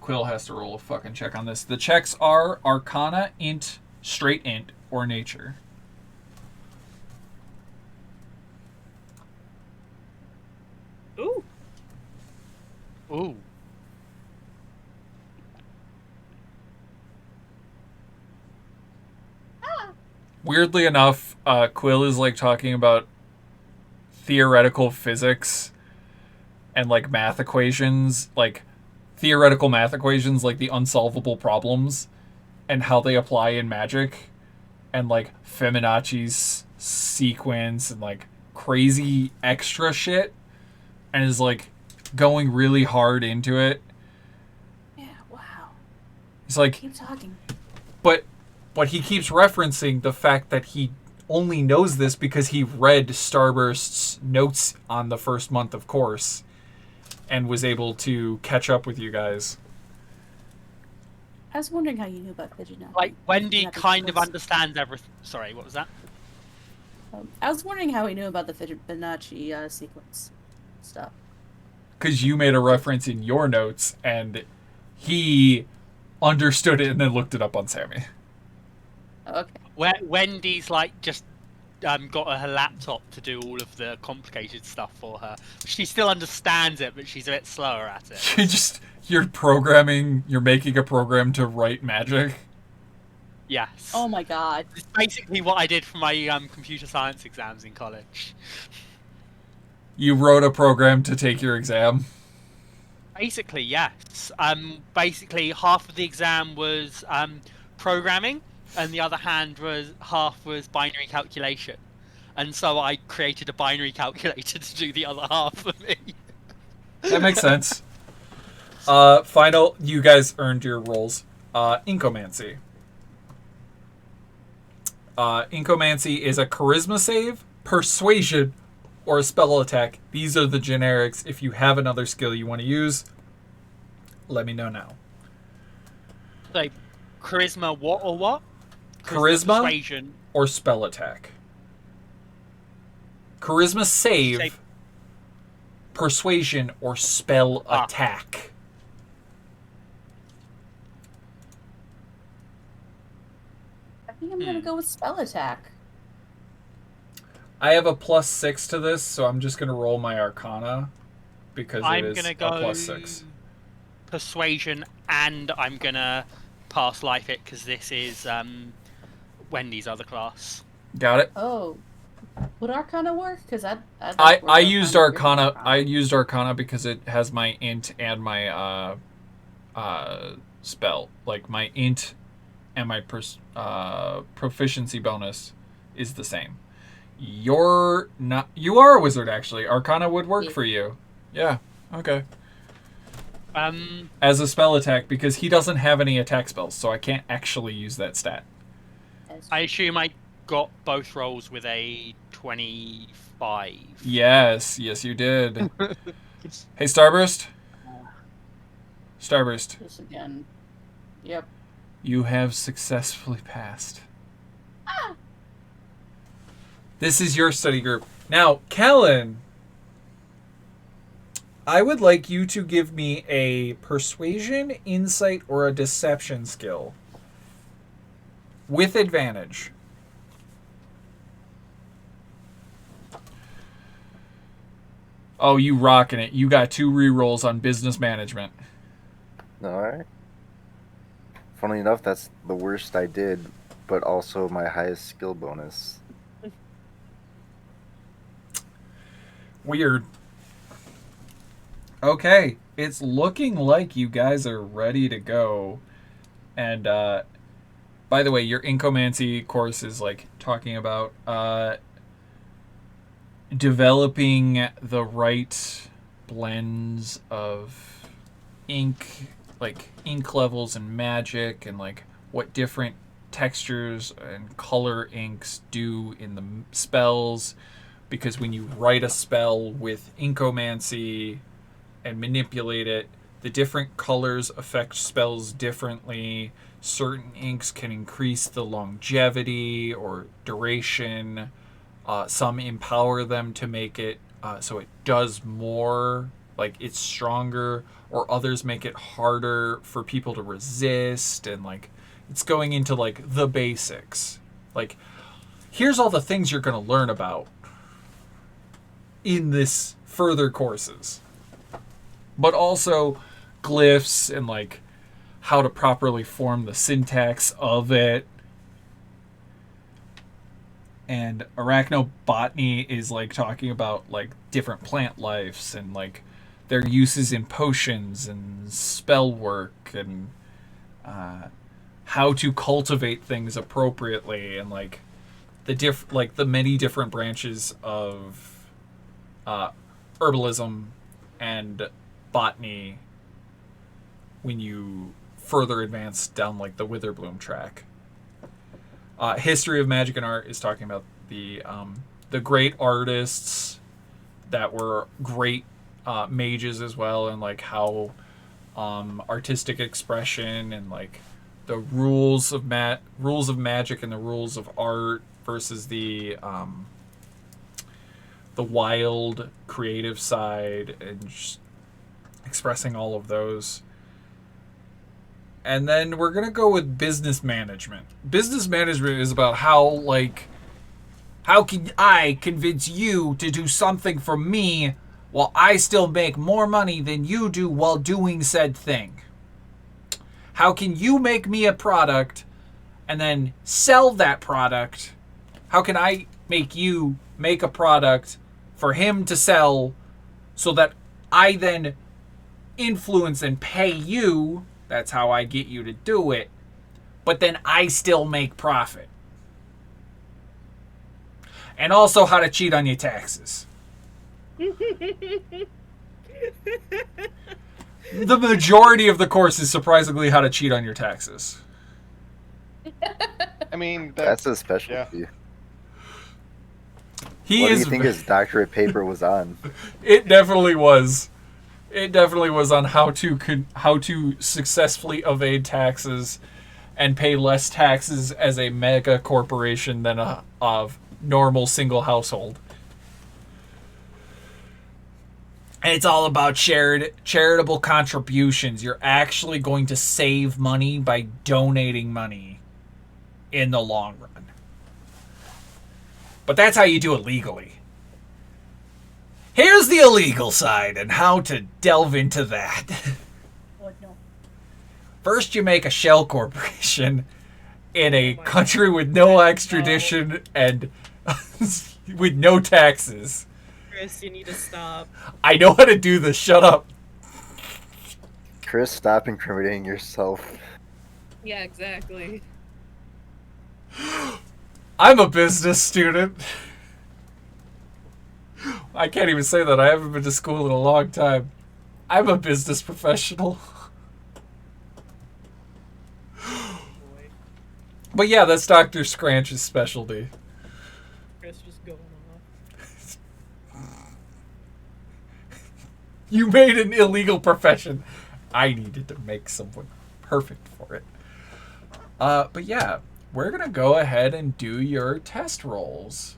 Quill has to roll a fucking check on this. The checks are Arcana, Int, Straight Int, or Nature. Ooh. Ooh. Weirdly enough, Quill is like talking about theoretical physics and like math equations, like theoretical math equations, like the unsolvable problems and how they apply in Magic, and like Fibonacci's sequence and like crazy extra shit, and is like going really hard into it. Yeah. Wow. He's like, Keep talking. but he keeps referencing the fact that he only knows this because he read Starburst's notes on the first month of course and was able to catch up with you guys. I was wondering how you knew about Fibonacci. Like Wendy Fibonacci kind of sequence. understands everything. Sorry, what was that? I was wondering how he knew about the Fibonacci sequence. stuff. Because you made a reference in your notes, and he understood it and then looked it up on Sammy. Okay. Wendy's like just got her laptop to do all of the complicated stuff for her. She still understands it, but she's a bit slower at it. You're making a program to write magic. Yes. Oh my god. It's basically what I did for my computer science exams in college. You wrote a program to take your exam. Basically, yes. Basically, half of the exam was programming, and the other half was binary calculation. And so I created a binary calculator to do the other half for me. That makes sense. Final, you guys earned your rolls. Incomancy. Incomancy is a charisma save, persuasion, or a spell attack. These are the generics. If you have another skill you want to use, let me know now. So, charisma what or what? Charisma persuasion. Or spell attack. Charisma save, persuasion, or spell attack. I think I'm gonna go with spell attack. I have a +6 to this, so I'm just gonna roll my Arcana because I'm it is gonna a go +6. persuasion, and I'm gonna pass life it because this is Wendy's other class. Got it. Oh, would Arcana work? Because I used Arcana. I used Arcana because it has my int and my spell. Like my int and my proficiency bonus is the same. You're not. You are a wizard, actually. Arcana would work for you. Yeah. Okay. As a spell attack, because he doesn't have any attack spells, so I can't actually use that stat. I assume I got both rolls with a 25. Yes, you did. Hey, Starburst. Starburst. This again. Yep. You have successfully passed. This is your study group. Now, Callan, I would like you to give me a persuasion, insight, or a deception skill. With advantage. Oh, you rocking it. You got 2 rerolls on business management. Alright. Funnily enough, that's the worst I did, but also my highest skill bonus. Weird. Okay, it's looking like you guys are ready to go. And, by the way, your Incomancy course is, like, talking about, developing the right blends of ink, like, ink levels and magic, and, like, what different textures and color inks do in the spells. Because when you write a spell with Incomancy and manipulate it, the different colors affect spells differently. Certain inks can increase the longevity or duration. Some empower them to make it so it does more, like it's stronger, or others make it harder for people to resist. And like it's going into like the basics. Like here's all the things you're going to learn about in this further courses, but also glyphs and like how to properly form the syntax of it. And arachnobotany is like talking about like different plant lives and like their uses in potions and spell work and how to cultivate things appropriately, and like the many different branches of herbalism and botany when you further advance down like the Witherbloom track. History of magic and art is talking about the great artists that were great mages as well, and like how artistic expression and like the rules of magic and the rules of art versus the the wild, creative side, and just expressing all of those. And then we're going to go with business management. Business management is about how can I convince you to do something for me while I still make more money than you do while doing said thing? How can you make me a product and then sell that product? How can I make you make a product for him to sell so that I then influence and pay you? That's how I get you to do it. But then I still make profit. And also how to cheat on your taxes. The majority of the course is surprisingly how to cheat on your taxes. I mean, That's a specialty. What do you think his doctorate paper was on? It definitely was. It definitely was on how to successfully evade taxes and pay less taxes as a mega corporation than a normal single household. And it's all about charitable contributions. You're actually going to save money by donating money in the long run. But that's how you do it legally. Here's the illegal side and how to delve into that. Oh, no. First, you make a shell corporation in a country with no extradition and with no taxes. Chris, you need to stop. I know how to do this. Shut up. Chris, stop incriminating yourself. Yeah, exactly. I'm a business student. I can't even say that. I haven't been to school in a long time. I'm a business professional. But yeah, that's Dr. Scranch's specialty. Chris just going off. You made an illegal profession. I needed to make someone perfect for it. But yeah, we're going to go ahead and do your test rolls.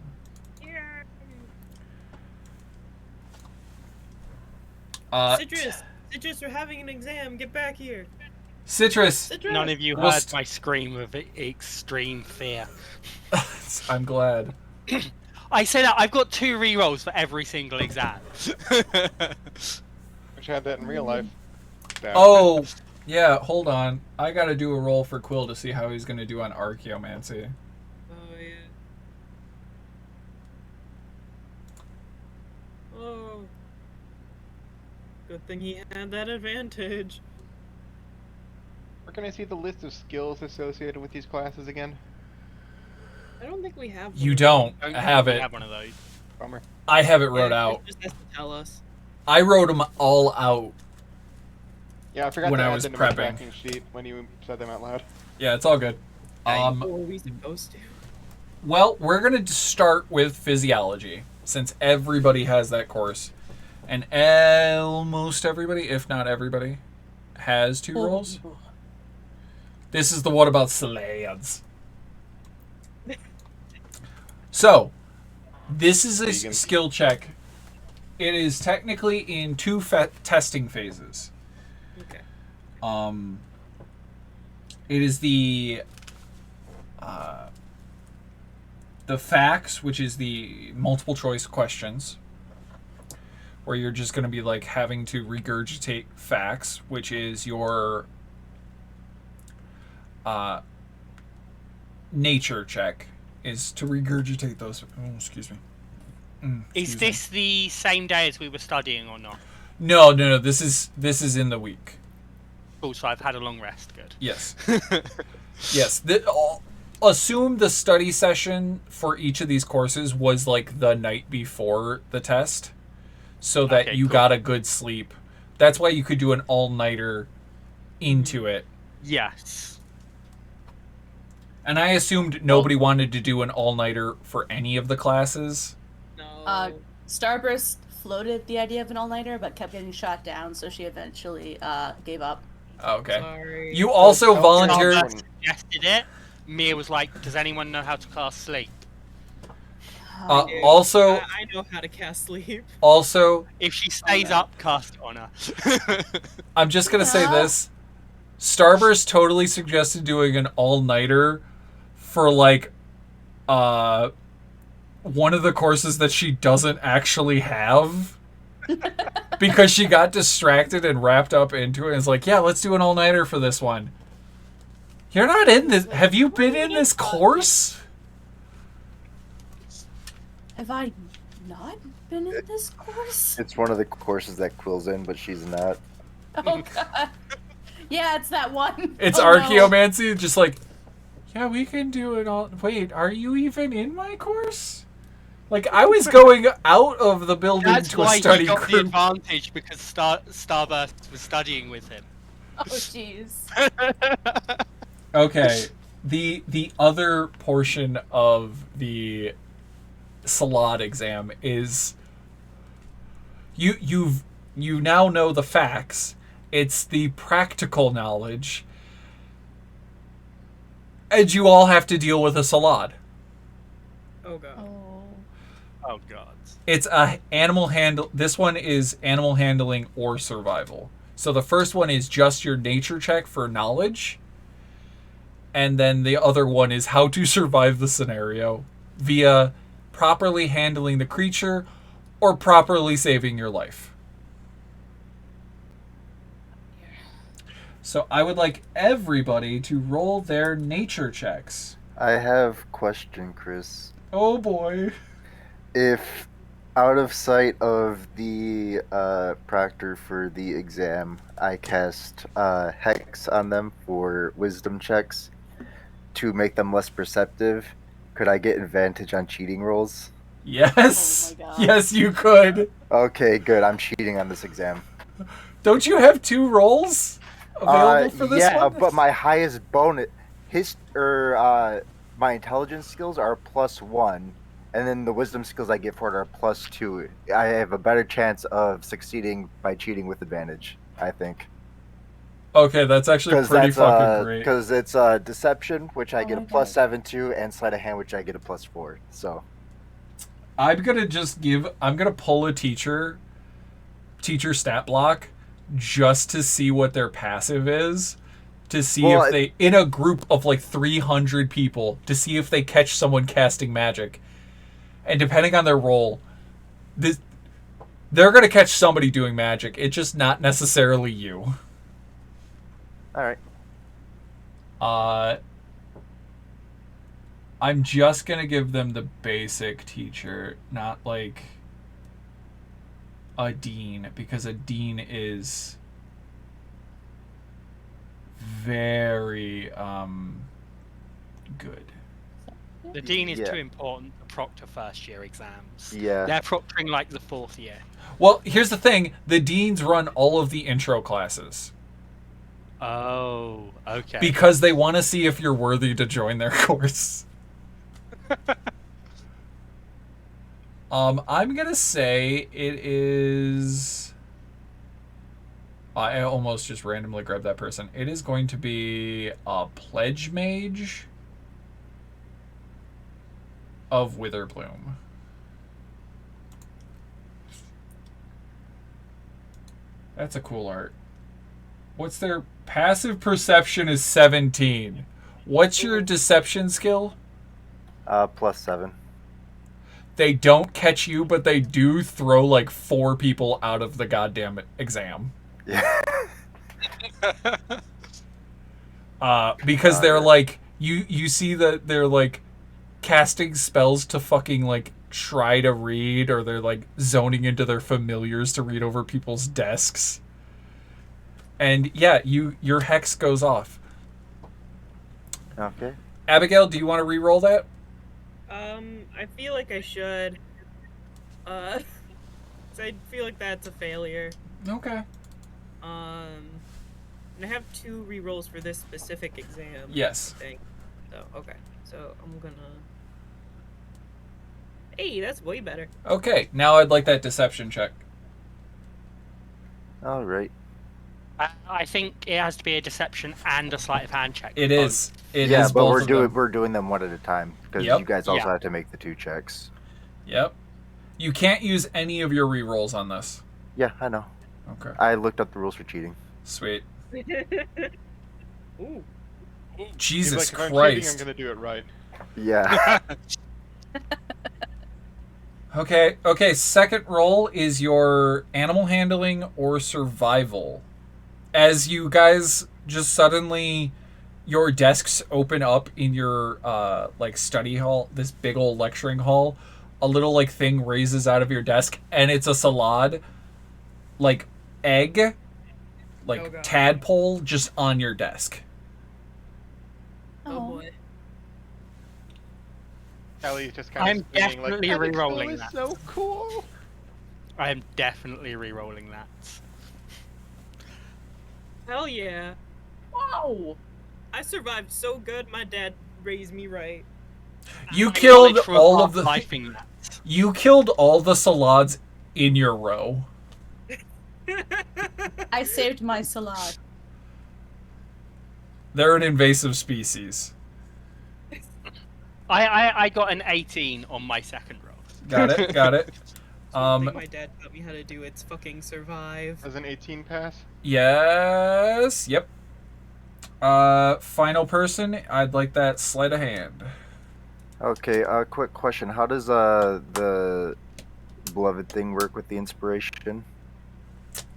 Citrus, we're having an exam. Get back here. Citrus. None of you heard my scream of extreme fear. I'm glad. I say that I've got 2 rerolls for every single exam. Wish I had that in real life. Damn. Oh, yeah, hold on. I gotta do a roll for Quill to see how he's gonna do on Archaeomancy. Oh, yeah. Oh. Good thing he had that advantage. Where can I see the list of skills associated with these classes again? I don't think we have one. You don't have We it. have one of those. Bummer. I have it Yeah, wrote out. Chris just has to tell us. I wrote them all out. Yeah, I forgot When to I add was them to my prepping. tracking sheet when you said them out loud. Yeah, it's all good. What were we supposed to? Well, we're going to start with physiology, since everybody has that course. And almost everybody, if not everybody, has 2 rolls. This is the one about slads. So, this is a Vegan. skill check. It is technically in 2 testing phases. Okay. It is the facts, which is the multiple choice questions, where you're just going to be like having to regurgitate facts, which is your nature check, is to regurgitate those. Oh, excuse me. Is this the same day as we were studying or not? No. This is in the week. Cool, so I've had a long rest. Good. Yes. Yes. Assume the study session for each of these courses was like the night before the test, so that Okay, you cool. got a good sleep. That's why you could do an all-nighter into it. Yes. And I assumed nobody wanted to do an all-nighter for any of the classes. No. Starburst floated the idea of an all-nighter, but kept getting shot down, so she eventually gave up. Okay. Sorry. You also Oh, volunteered. Starburst. Suggested it. Mia was like, "Does anyone know how to cast sleep?" Oh. Dude, Also, I know how to cast sleep. also, If she stays no. up, cast it on her. I'm just gonna say No. this: Starburst totally suggested doing an all-nighter for like, one of the courses that she doesn't actually have. Because she got distracted and wrapped up into it and is like, yeah, let's do an all-nighter for this one. You're not in this. Have you been in this course? Have I not been in this course? It's one of the courses that Quill's in, but she's not. Oh god. Yeah, it's that one. It's Oh, no. archaeomancy, just like, yeah, we can do it all. Wait, are you even in my course? Like, I was going out of the building That's to a why study he got the group. advantage, because Starburst was studying with him. Oh jeez. Okay, the other portion of the Salad exam is you now know the facts. It's the practical knowledge, and you all have to deal with a Salad. Oh god. Oh. Oh god. It's a animal handle. This one is animal handling or survival. So the first one is just your nature check for knowledge, and then the other one is how to survive the scenario via properly handling the creature or properly saving your life. So I would like everybody to roll their nature checks. I have a question, Chris. Oh boy. If out of sight of the proctor for the exam, I cast Hex on them for wisdom checks to make them less perceptive, could I get advantage on cheating rolls? Yes. Oh my God. Yes, you could. Okay, good. I'm cheating on this exam. Don't you have 2 rolls available for this yeah, one? but my highest bonus, my intelligence skills are +1, and then the wisdom skills I get for it are +2. I have a better chance of succeeding by cheating with advantage, I think. Okay, that's actually pretty fucking great. Because it's deception, which I get a my God. +7 to, and sleight of hand, which I get a +4. So I'm gonna pull a teacher stat block just to see what their passive is, to see Well, if they, in a group of like 300 people, to see if they catch someone casting magic. And depending on their role, they're gonna catch somebody doing magic. It's just not necessarily you. all right. I'm just gonna give them the basic teacher, not like a dean, because a dean is very good. The dean is Yeah. too important to proctor first year exams. Yeah. They're proctoring like the 4th year. Well, here's the thing: the deans run all of the intro classes Oh, okay. because they want to see if you're worthy to join their course. I'm gonna say it is. I almost just randomly grabbed that person. It is going to be a pledge mage of Witherbloom. That's a cool art. What's their passive perception is 17. What's your deception skill? +7. They don't catch you, but they do throw like 4 people out of the goddamn exam. Yeah. Because they're like, you see that they're like casting spells to fucking like try to read, or they're like zoning into their familiars to read over people's desks. And yeah, your hex goes off. Okay. Abigail, do you want to re-roll that? I feel like I should. So I feel like that's a failure. Okay. And I have 2 rerolls for this specific exam. Yes. I think. So okay. So I'm gonna. Hey, that's way better. Okay, now I'd like that deception check. All right. I think it has to be a deception and a sleight of hand check. It is. It yeah, is but both of them. we're doing them one at a time because Yep. you guys also Yeah. have to make the 2 checks. Yep. You can't use any of your rerolls on this. Yeah, I know. Okay. I looked up the rules for cheating. Sweet. Ooh. He's Jesus like, if I'm cheating, I'm Christ. gonna do it right. Yeah. Okay, second roll is your animal handling or survival. As you guys just suddenly your desks open up in your like study hall, this big old lecturing hall, a little like thing raises out of your desk and it's a salad like egg like Oh, God. tadpole just on your desk. Oh boy. Ellie's just kind I'm of spinning, like, definitely Evansville re-rolling is that. so cool. I am definitely re-rolling that. Hell yeah. Wow. I survived so good, my dad raised me right. You My killed knowledge from all of the lifing that. you killed all the salads in your row. I saved my salad. They're an invasive species. I got an 18 on my second roll. Got it. Got it. One thing my dad taught me how to do, it's fucking survive. Does an 18 pass? Yes. Yep. Final person. I'd like that sleight of hand. Okay, quick question. How does the beloved thing work with the inspiration?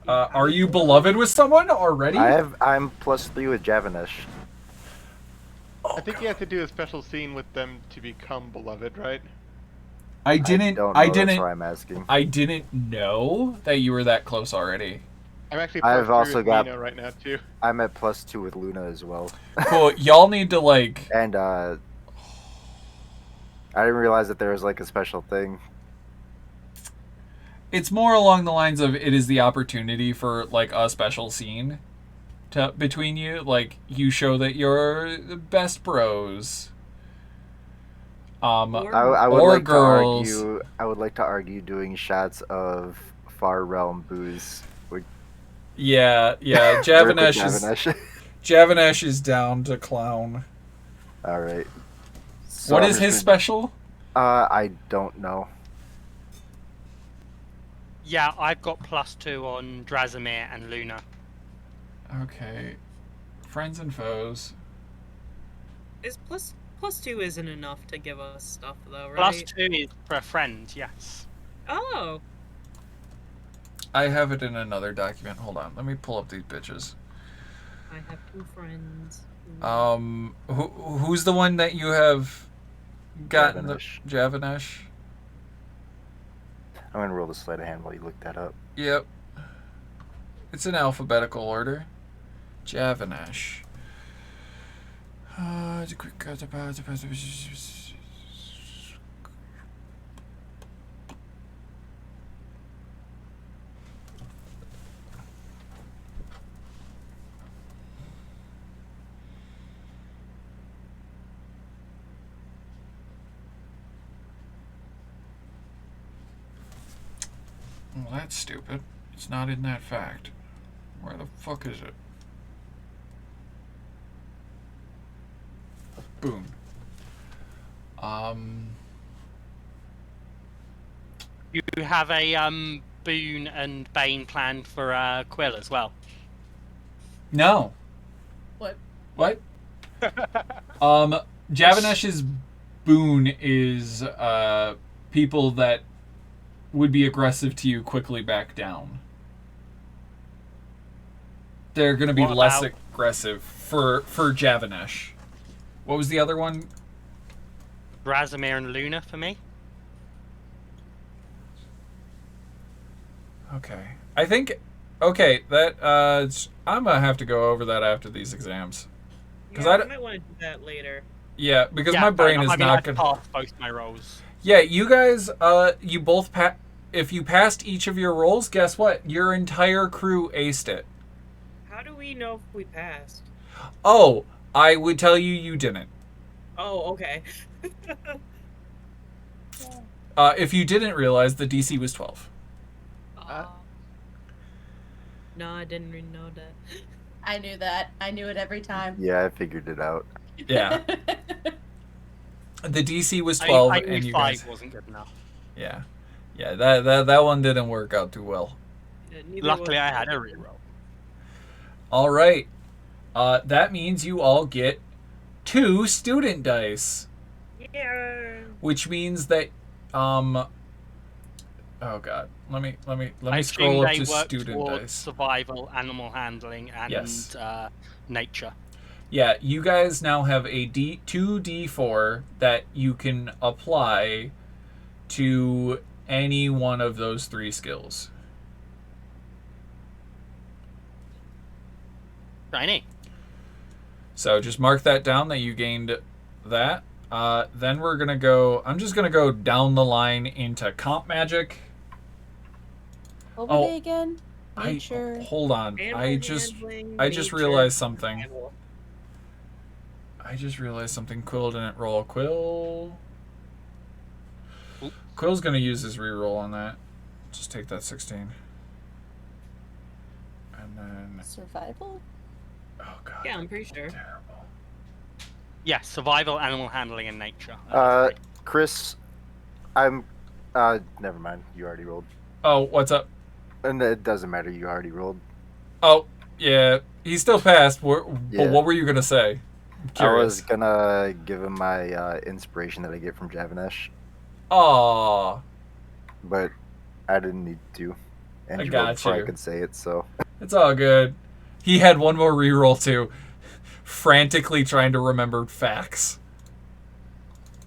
Are you beloved with someone already? I'm +3 with Javinesh. I think you have to do a special scene with them to become beloved, right? I didn't. don't I know, didn't. That's why I'm asking. I didn't know that you were that close already. I'm actually I've +3 also with got- Nina right now too. I'm at +2 with Luna as well. Cool. Y'all need to like. And I didn't realize that there was like a special thing. It's more along the lines of it is the opportunity for like a special scene to between you. Like you show that you're the best bros. I would Or like girls. to argue. I would like to argue doing shots of Far Realm booze. Would Yeah. work with Javinesh Javinesh is down to clown. All right. So What I'm is just his gonna- special? I don't know. Yeah, I've got +2 on Drazimir and Luna. Okay. Friends and foes. Is plus 2 isn't enough to give us stuff though, right? +2 is for a friend, yes. Oh. I have it in another document. Hold on. Let me pull up these bitches. I have 2 friends. Who's the one that you have gotten? Javinesh. Javinesh. I'm gonna roll the sleight of hand while you look that up. Yep. It's in alphabetical order. Javinesh. Well, that's stupid. It's not in that fact. Where the fuck is it? Boom. You have a boon and bane planned for Quill as well. No. What? What? Javanesh's boon is people that would be aggressive to you quickly back down. They're going to be What less about- aggressive for Javanesh. What was the other one? Drazimir and Luna for me. Okay. I think okay, that I'm going to have to go over that after these exams. 'Cause Yeah, I I d- might want to do that later. Yeah, because Yeah, my fair brain enough. is I mean, not I've going passed both my rolls. Yeah, you guys you both if you passed each of your rolls, guess what? Your entire crew aced it. How do we know if we passed? Oh, I would tell you you didn't. Oh, okay. If you didn't realize, the DC was 12. No, I didn't really know that. I knew that. I knew it every time. Yeah, I figured it out. Yeah. The DC was I 12, knew and you 5 guys. wasn't good enough. Yeah. Yeah, that one didn't work out too well. Yeah, neither Luckily, was I had a mine. reroll. All right. That means you all get 2 student dice, Yeah. which means that oh god, let me I scroll assume up they to work student towards dice. survival, animal handling, and Yes. nature. Yeah, you guys now have a 2d4 that you can apply to any one of those 3 skills. Shiny. So just mark that down that you gained that. Then we're gonna go. I'm just gonna go down the line into comp magic. What were they again? I Nature. hold on. Animal I just handling, nature, realized something. survival. I just realized something. Quill didn't roll. Quill. Oop. Quill's gonna use his reroll on that. Just take that 16. And then Survival? oh god. Yeah, I'm pretty sure. Terrible. Yeah, survival, animal handling, and nature. Chris, I'm. Never mind. You already rolled, Oh, what's up? and it doesn't matter. You already rolled. Oh, yeah. He still passed. But Yeah. what were you gonna say? I'm I curious. was gonna give him my inspiration that I get from Javanesh, Aww. but I didn't need to. And I you got rolled before you. I could say it, so. It's all good. He had one more reroll too, frantically trying to remember facts.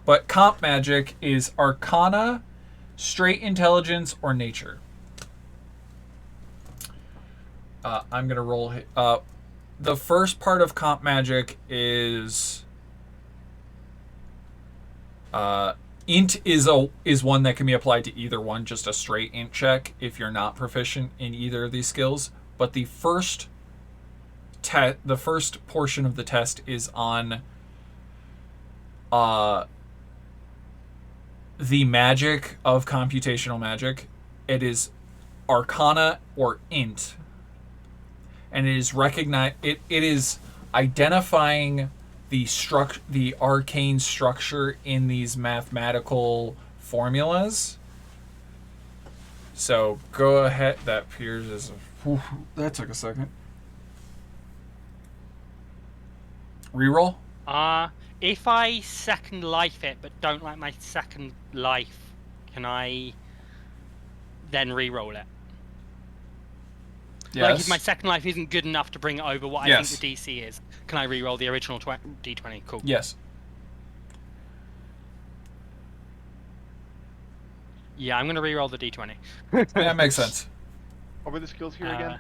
But comp magic is Arcana, Straight Intelligence, or Nature. I'm gonna roll. The first part of comp magic is int is one that can be applied to either one, just a straight int check if you're not proficient in either of these skills. But the first portion of the test is on the magic of computational magic. It is Arcana or int, and it is it is identifying the arcane structure in these mathematical formulas. So go ahead. That appears as that took a second. Reroll. If I second life it but don't like my second life, can I then re-roll it? Yes. Like if my second life isn't good enough to bring it over what I Yes. think the DC is, can I re-roll the original D20? Cool. Yes. Yeah, I'm gonna re-roll the D20. That makes sense. What were the skills here again?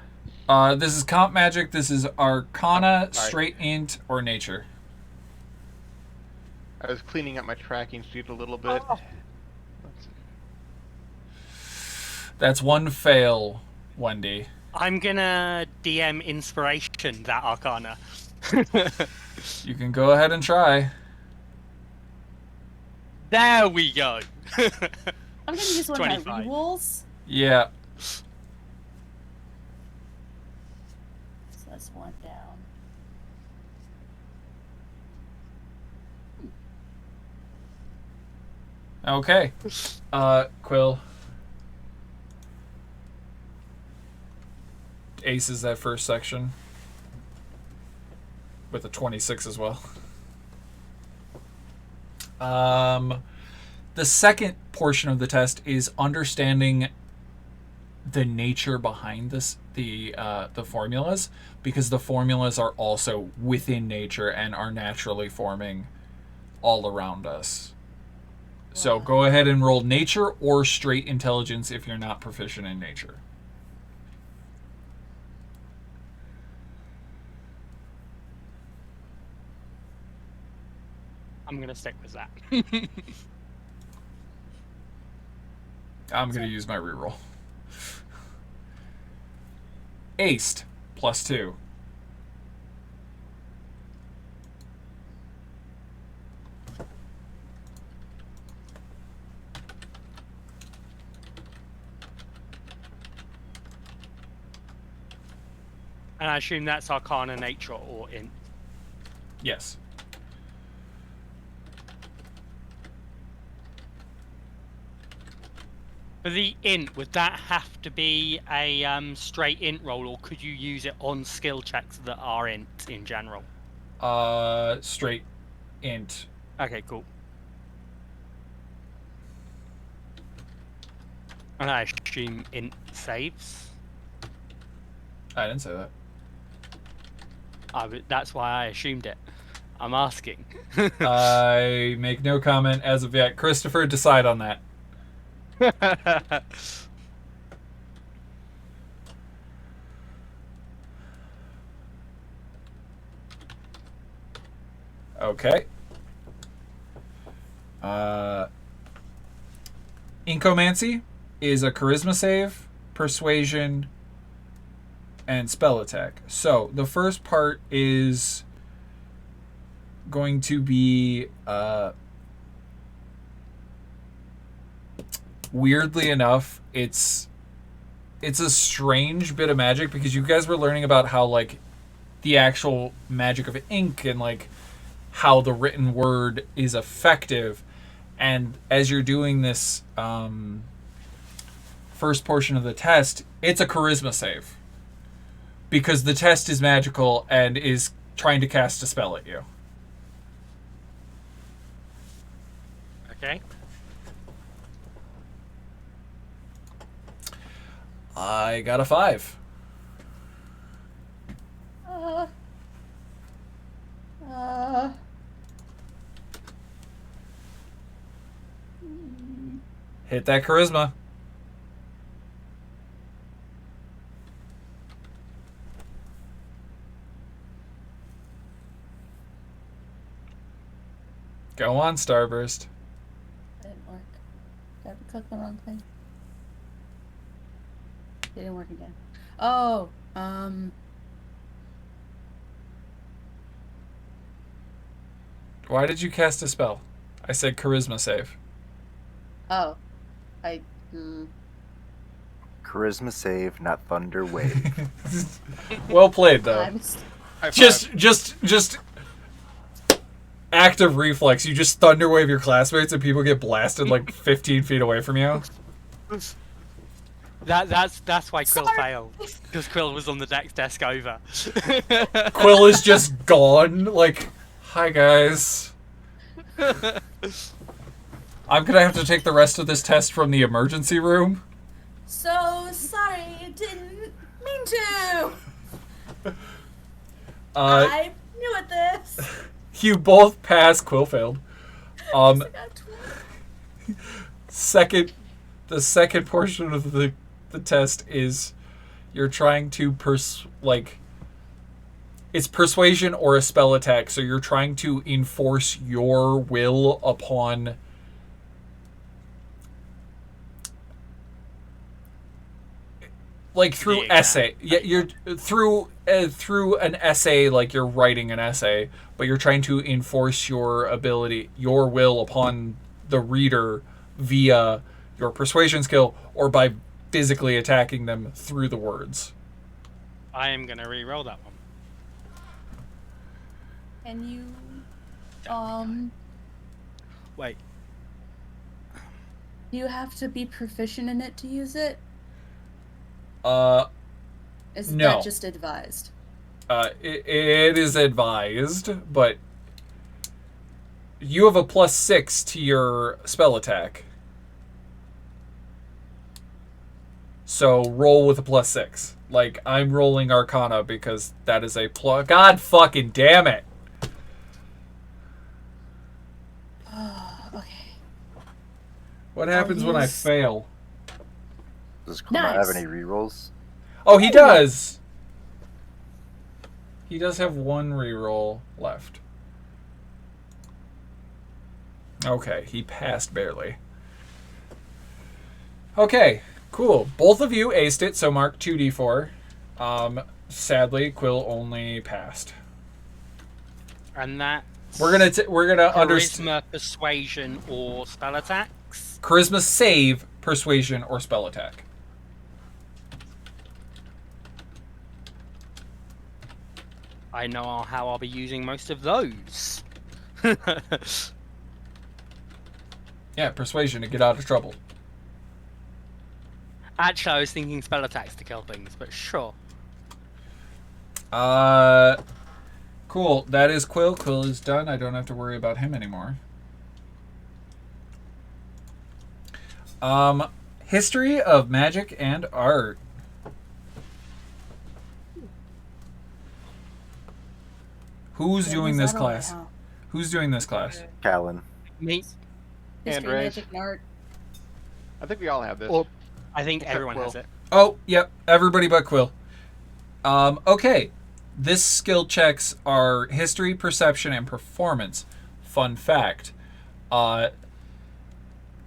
This is comp magic. This is Arcana, Straight Int, or Nature. I was cleaning up my tracking sheet a little bit. Oh. Let's see. That's one fail, Wendy. I'm gonna DM inspiration that Arcana. You can go ahead and try. There we go. I'm gonna use one of my 25. rerolls. Yeah. So that's one down. Okay. Quill. Aces that first section. With a 26 as well. The second portion of the test is understanding the nature behind the formulas, because the formulas are also within nature and are naturally forming all around us. So go ahead and roll nature or straight intelligence if you're not proficient in nature. I'm gonna stick with that. I'm going to use my reroll. Aced, +2. And I assume that's Arcana, Nature, or Int. Yes. For the int, would that have to be a straight int roll, or could you use it on skill checks that are int in general? Straight int. Okay, cool. And I assume int saves. I didn't say that. That's why I assumed it. I'm asking. I make no comment as of yet. Christopher, decide on that. Okay. Incomancy is a charisma save, persuasion, and spell attack. So the first part is going to be weirdly enough, it's a strange bit of magic because you guys were learning about how like the actual magic of ink and like how the written word is effective, and as you're doing this first portion of the test, it's a charisma save because the test is magical and is trying to cast a spell at you. Okay. I got a 5. Hit that charisma. Go on, Starburst. That didn't work. Did I click the wrong thing? It didn't work again. Oh, Why did you cast a spell? I said charisma save. oh, I, Charisma save, not thunder wave. Well played, though. I'm High five. Just active reflex. You just thunder wave your classmates and people get blasted like 15 feet away from you. That's why Quill Sorry. failed, because Quill was on the next desk over. Quill is just gone. Like, hi guys. I'm gonna have to take the rest of this test from the emergency room. so sorry. Didn't mean to. I'm new at this. You both pass. Quill failed. I got 20. The second portion of the test is you're trying to it's persuasion or a spell attack, so you're trying to enforce your will upon like through essay. Yeah, you're through an essay, like you're writing an essay, but you're trying to enforce your will upon the reader via your persuasion skill or by physically attacking them through the words. I am gonna re-roll that one. Can you, Wait. do you have to be proficient in it to use it? Is No. that just advised? It is advised, but you have a +6 to your spell attack. So roll with a +6. Like, I'm rolling Arcana because that is a plus. God fucking damn it. Okay. What happens when I use- fail? Does Clement have Nice. any rerolls? Oh, he does. He does have one reroll left. Okay, he passed barely. Okay, cool. Both of you aced it, so mark 2d4. Sadly, Quill only passed. And that We're gonna understand charisma, persuasion, or spell attacks. charisma save, persuasion, or spell attack. I know how I'll be using most of those. Yeah, persuasion to get out of trouble. Actually, I was thinking spell attacks to kill things, but sure. Cool. That is Quill. Quill is done. I don't have to worry about him anymore. History of magic and art. Who's doing this class? Who's doing this class? Callan. Me. Hand History, raised. magic, and art. I think we all have this. Or I think Except everyone Quill. has it. Oh, yep. Everybody but Quill. Okay. This skill checks are history, perception, and performance. Fun fact.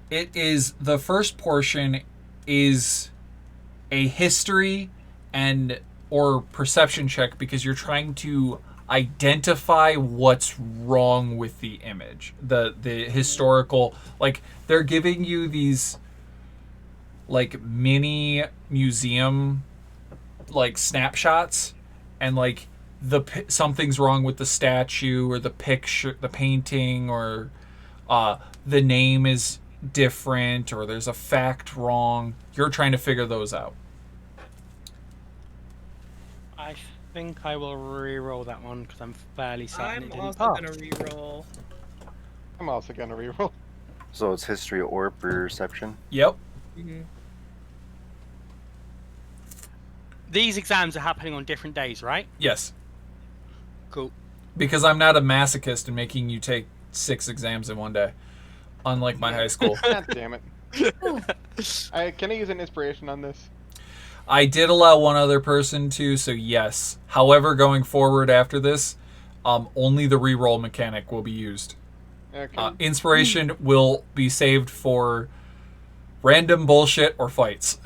It is the first portion is a history and or perception check because you're trying to identify what's wrong with the image. The historical, like they're giving you these like mini museum like snapshots and like something's wrong with the statue or the picture, the painting, or the name is different or there's a fact wrong. You're trying to figure those out. I think I will re-roll that one because I'm fairly certain it I'm didn't also pass. gonna re-roll. I'm also gonna reroll. So it's history or perception. Yep. Mm-hmm. These exams are happening on different days, right? Yes. Cool. Because I'm not a masochist and making you take 6 exams in one day. Unlike my high school. God damn it. Can I use an inspiration on this? I did allow one other person to, so yes. However, going forward after this, only the reroll mechanic will be used. Okay. Inspiration will be saved for random bullshit or fights.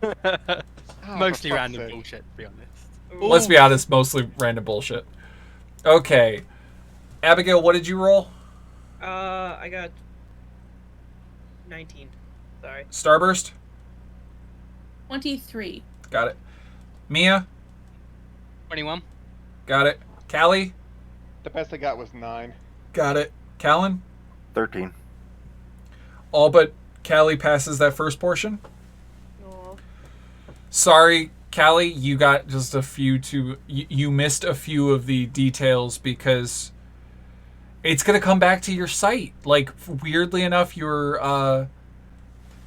Oh, Mostly for fuck's random sake. bullshit, to be honest. Let's be honest, mostly random bullshit. Okay. Abigail, what did you roll? I got 19. Sorry. Starburst? 23. Got it. Mia? 21. Got it. Callie? The best I got was 9. Got it. Callan? 13. All but Callie passes that first portion? Aw. Sorry, Callie, you got just a few you missed a few of the details because it's going to come back to your site. Like, weirdly enough, you're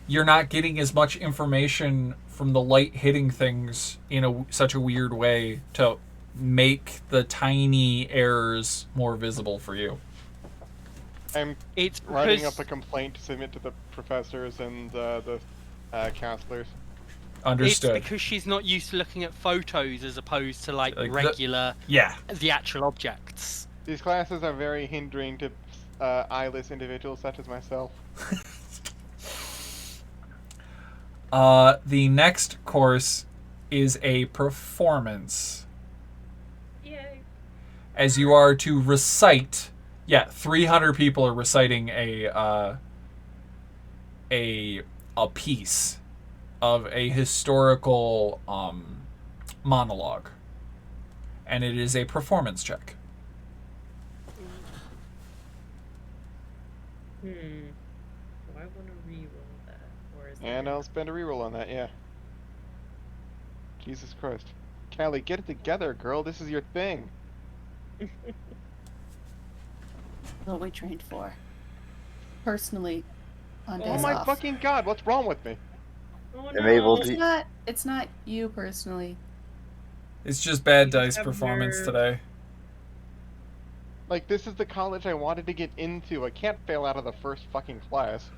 not getting as much information from the light hitting things in such a weird way to make the tiny errors more visible for you. I'm It's writing because up a complaint to submit to the professors and the counselors. Understood. It's because she's not used to looking at photos as opposed to like Like the- regular Yeah. the actual objects. These classes are very hindering to eyeless individuals such as myself. The next course is a performance. Yay. As you are to recite, 300 people are reciting a piece of a historical monologue, and it is a performance check. Do I want to re-roll that? Or is And there... I'll spend a reroll on that, yeah. Jesus Christ. Callie, get it together, girl. This is your thing. What we trained for. Personally, on Oh days my off. fucking god, what's wrong with me? Oh, I'm able no. to- It's not you personally. It's just bad You dice have performance nerve. today. Like, this is the college I wanted to get into. I can't fail out of the first fucking class.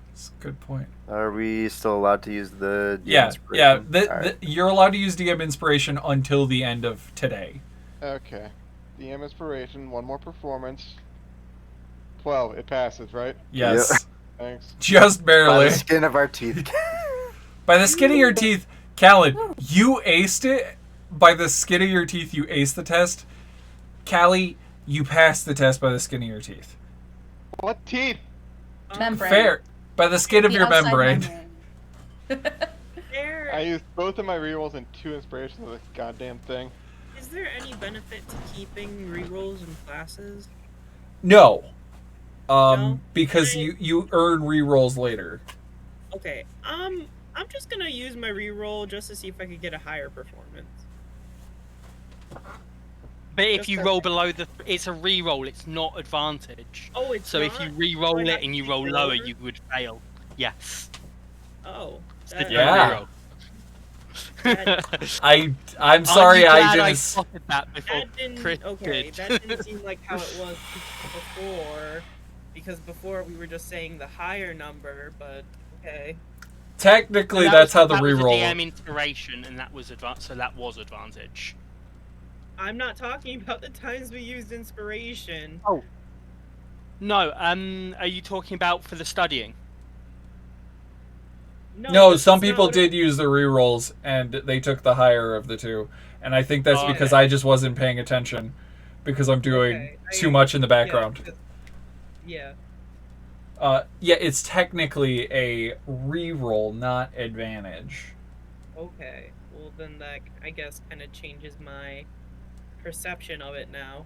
That's a good point. Are we still allowed to use the Yeah. inspiration? Alright. You're allowed to use DM inspiration until the end of today. Okay. DM inspiration, one more performance. 12, it passes, right? Yes. Thanks. Just By barely. the skin of our teeth. By the skin of your teeth, Callan, you aced it. By the skin of your teeth, you aced the test. Callie, you passed the test by the skin of your teeth. What teeth? Membrane. Fair. By the skin of The your outside membrane. membrane. There, I used both of my rerolls and 2 inspirations of this goddamn thing. is there any benefit to keeping re-rolls in classes? No. No? Because Can I- you earn rerolls later. Okay. I'm just gonna use my reroll just to see if I could get a higher performance. But if Just you a roll second. below it's a re-roll, it's not advantage. Oh, it's So if you not? re-roll Do I it have and to you take roll it lower, lower? you would fail. Yes. Oh. It's That, no Yeah. reroll. I'm Aren't sorry you I glad I didn't. spotted that before that didn't Chris okay, did? that didn't seem like how it was before. Because before we were just saying the higher number, but okay. Technically, That that's was, how the that was a reroll. DM inspiration, and that was so that was advantage. I'm not talking about the times we used inspiration. Oh. No, are you talking about for the studying? No, that's some not people what did use the rerolls, and they took the higher of the two. And I think that's Oh, because okay. I just wasn't paying attention, because I'm doing Okay, too much in the background. Yeah. Yeah, it's technically a reroll, not advantage. Okay. Well, then that, I guess, kind of changes my perception of it now.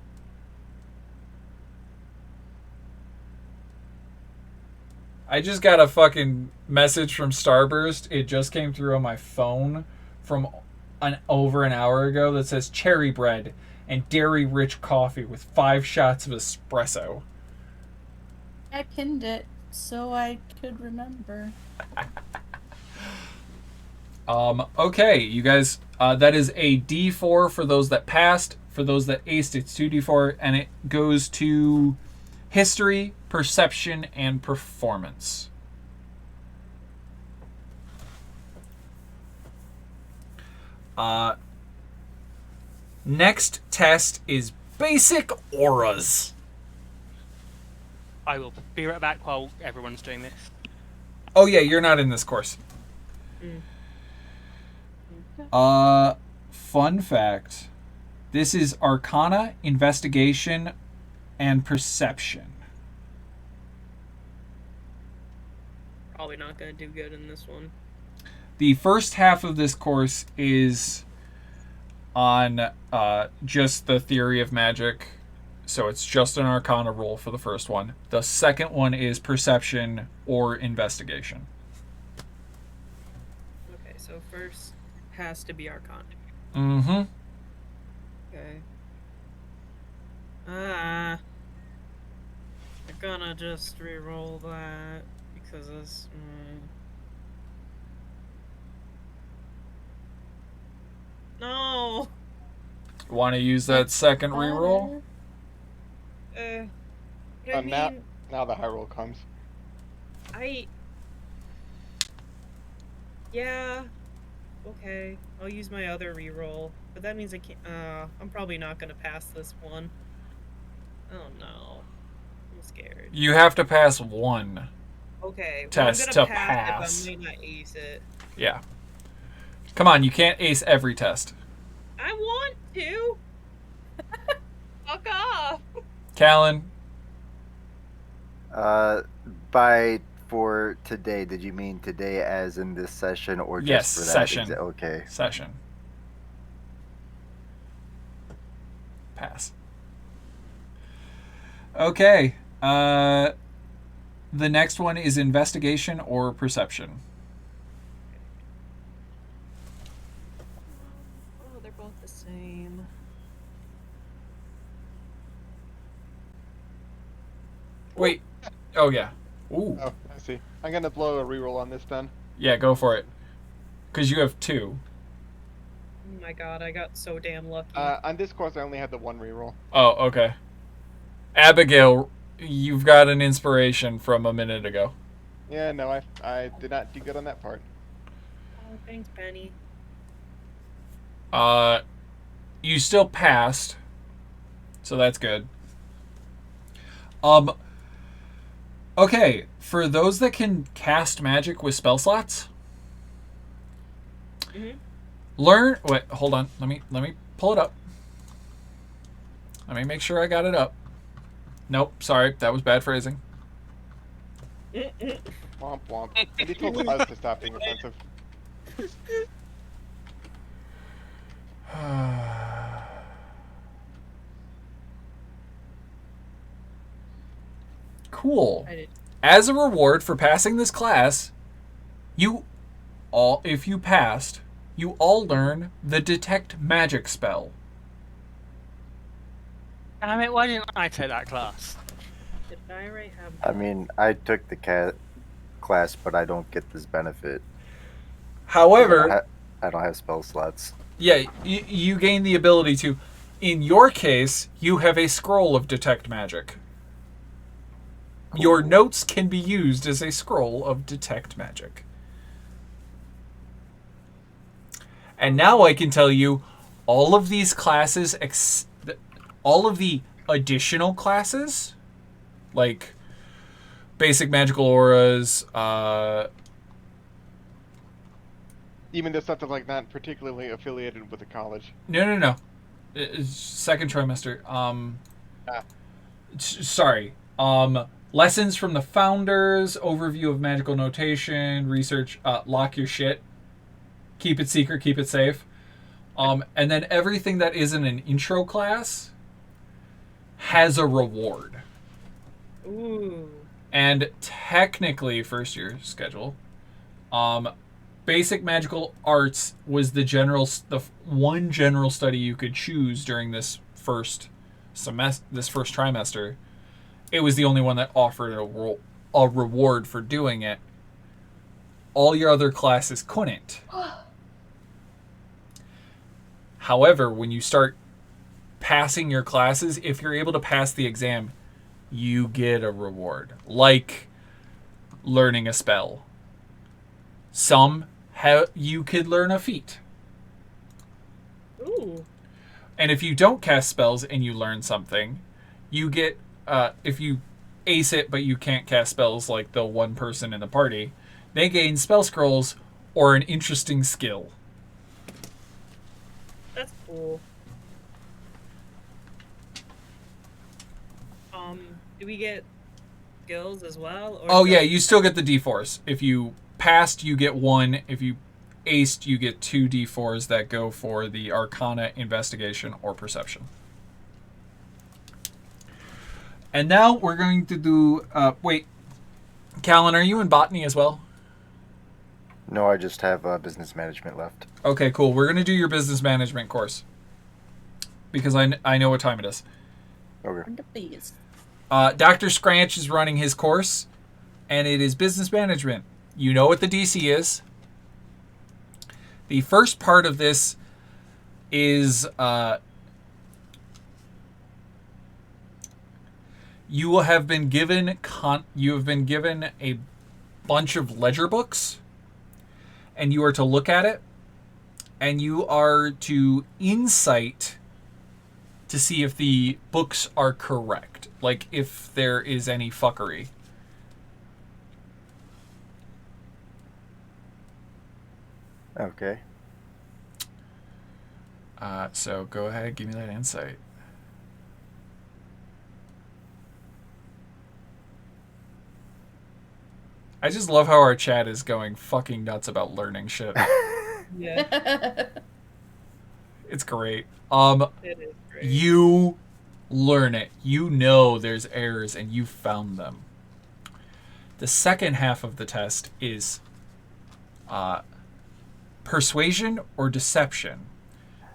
I just got a fucking message from Starburst. It just came through on my phone from over an hour ago that says cherry bread and dairy-rich coffee with 5 shots of espresso. I pinned it so I could remember. Okay, you guys, that is a D4 for those that passed. For those that aced, it's 2D4, and it goes to history, perception, and performance. Next test is basic auras. I will be right back while everyone's doing this. Oh yeah, you're not in this course. Fun fact. This is Arcana, Investigation, and Perception. Probably not gonna do good in this one. The first half of this course is on just the theory of magic, so it's just an Arcana roll for the first one. The second one is Perception or Investigation. Okay, so first has to be Arcana. Mm-hmm. Okay. I'm gonna just re-roll that because this. No. Want to use that second reroll? But I mean, now the high roll comes. Yeah. Okay, I'll use my other reroll, but that means I can't. I'm probably not gonna pass this one. Oh no, I'm scared. You have to pass one. Okay, Test I'm to gonna pass pass. it, but I may not ace it. Yeah. Come on, you can't ace every test. I want to. Fuck off. Callan, For today, did you mean today as in this session or just Yes, for that? session. Okay. Session. Pass. Okay. The next one is investigation or perception. Oh, they're both the same. Wait. Oh yeah. Ooh. Oh, I see. I'm gonna blow a reroll on this then. Yeah, go for it. Because you have 2. Oh my god, I got so damn lucky. On this course, I only had the one reroll. Oh, okay. Abigail, you've got an inspiration from a minute ago. Yeah, no, I did not do good on that part. Oh, thanks, Penny. You still passed, so that's good. Okay, for those that can cast magic with spell slots, learn. Wait, hold on. Let me pull it up. Let me make sure I got it up. Nope, sorry, that was bad phrasing. Womp womp. And he told us to stop being offensive. Cool. I did. As a reward for passing this class, if you passed, you all learn the Detect Magic spell. Damn it, why didn't I take that class? Did I already have I mean, I took the class, but I don't get this benefit. However, I don't have spell slots. yeah, you gain the ability to. In your case, you have a scroll of Detect Magic. Your Cool. notes can be used as a scroll of Detect Magic. And now I can tell you all of these classes, all of the additional classes, like basic magical auras, Even the stuff that's like not particularly affiliated with the college. No. It's second trimester. Sorry. Lessons from the founders, overview of magical notation, research, lock your shit. Keep it secret, keep it safe. And then everything that isn't an intro class has a reward. Ooh. And technically, first year schedule, basic magical arts was the one general study you could choose during this first trimester. It was the only one that offered a reward for doing it. All your other classes couldn't. However, when you start passing your classes, if you're able to pass the exam, you get a reward, like learning a spell. Some you could learn a feat. Ooh. And if you don't cast spells and you learn something, you get, if you ace it but you can't cast spells like the one person in the party, they gain spell scrolls or an interesting skill. That's cool. Do we get skills as well? Or Oh yeah, you still get the d4s. If you passed, you get 1. If you aced, you get 2 d4s that go for the Arcana, Investigation, or Perception. And now we're going to do... wait. Callan, are you in Botany as well? No, I just have business management left. Okay, cool. We're going to do your business management course. Because I know what time it is. Okay. Please. Dr. Scranch is running his course, and it is business management. You know what the DC is. The first part of this is you have been given a bunch of ledger books, and you are to look at it, and you are to insight to see if the books are correct, like if there is any fuckery. Okay. So go ahead, give me that insight. I just love how our chat is going fucking nuts about learning shit. Yeah, It's great. it is great. You learn it. You know there's errors and you found them. The second half of the test is persuasion or deception.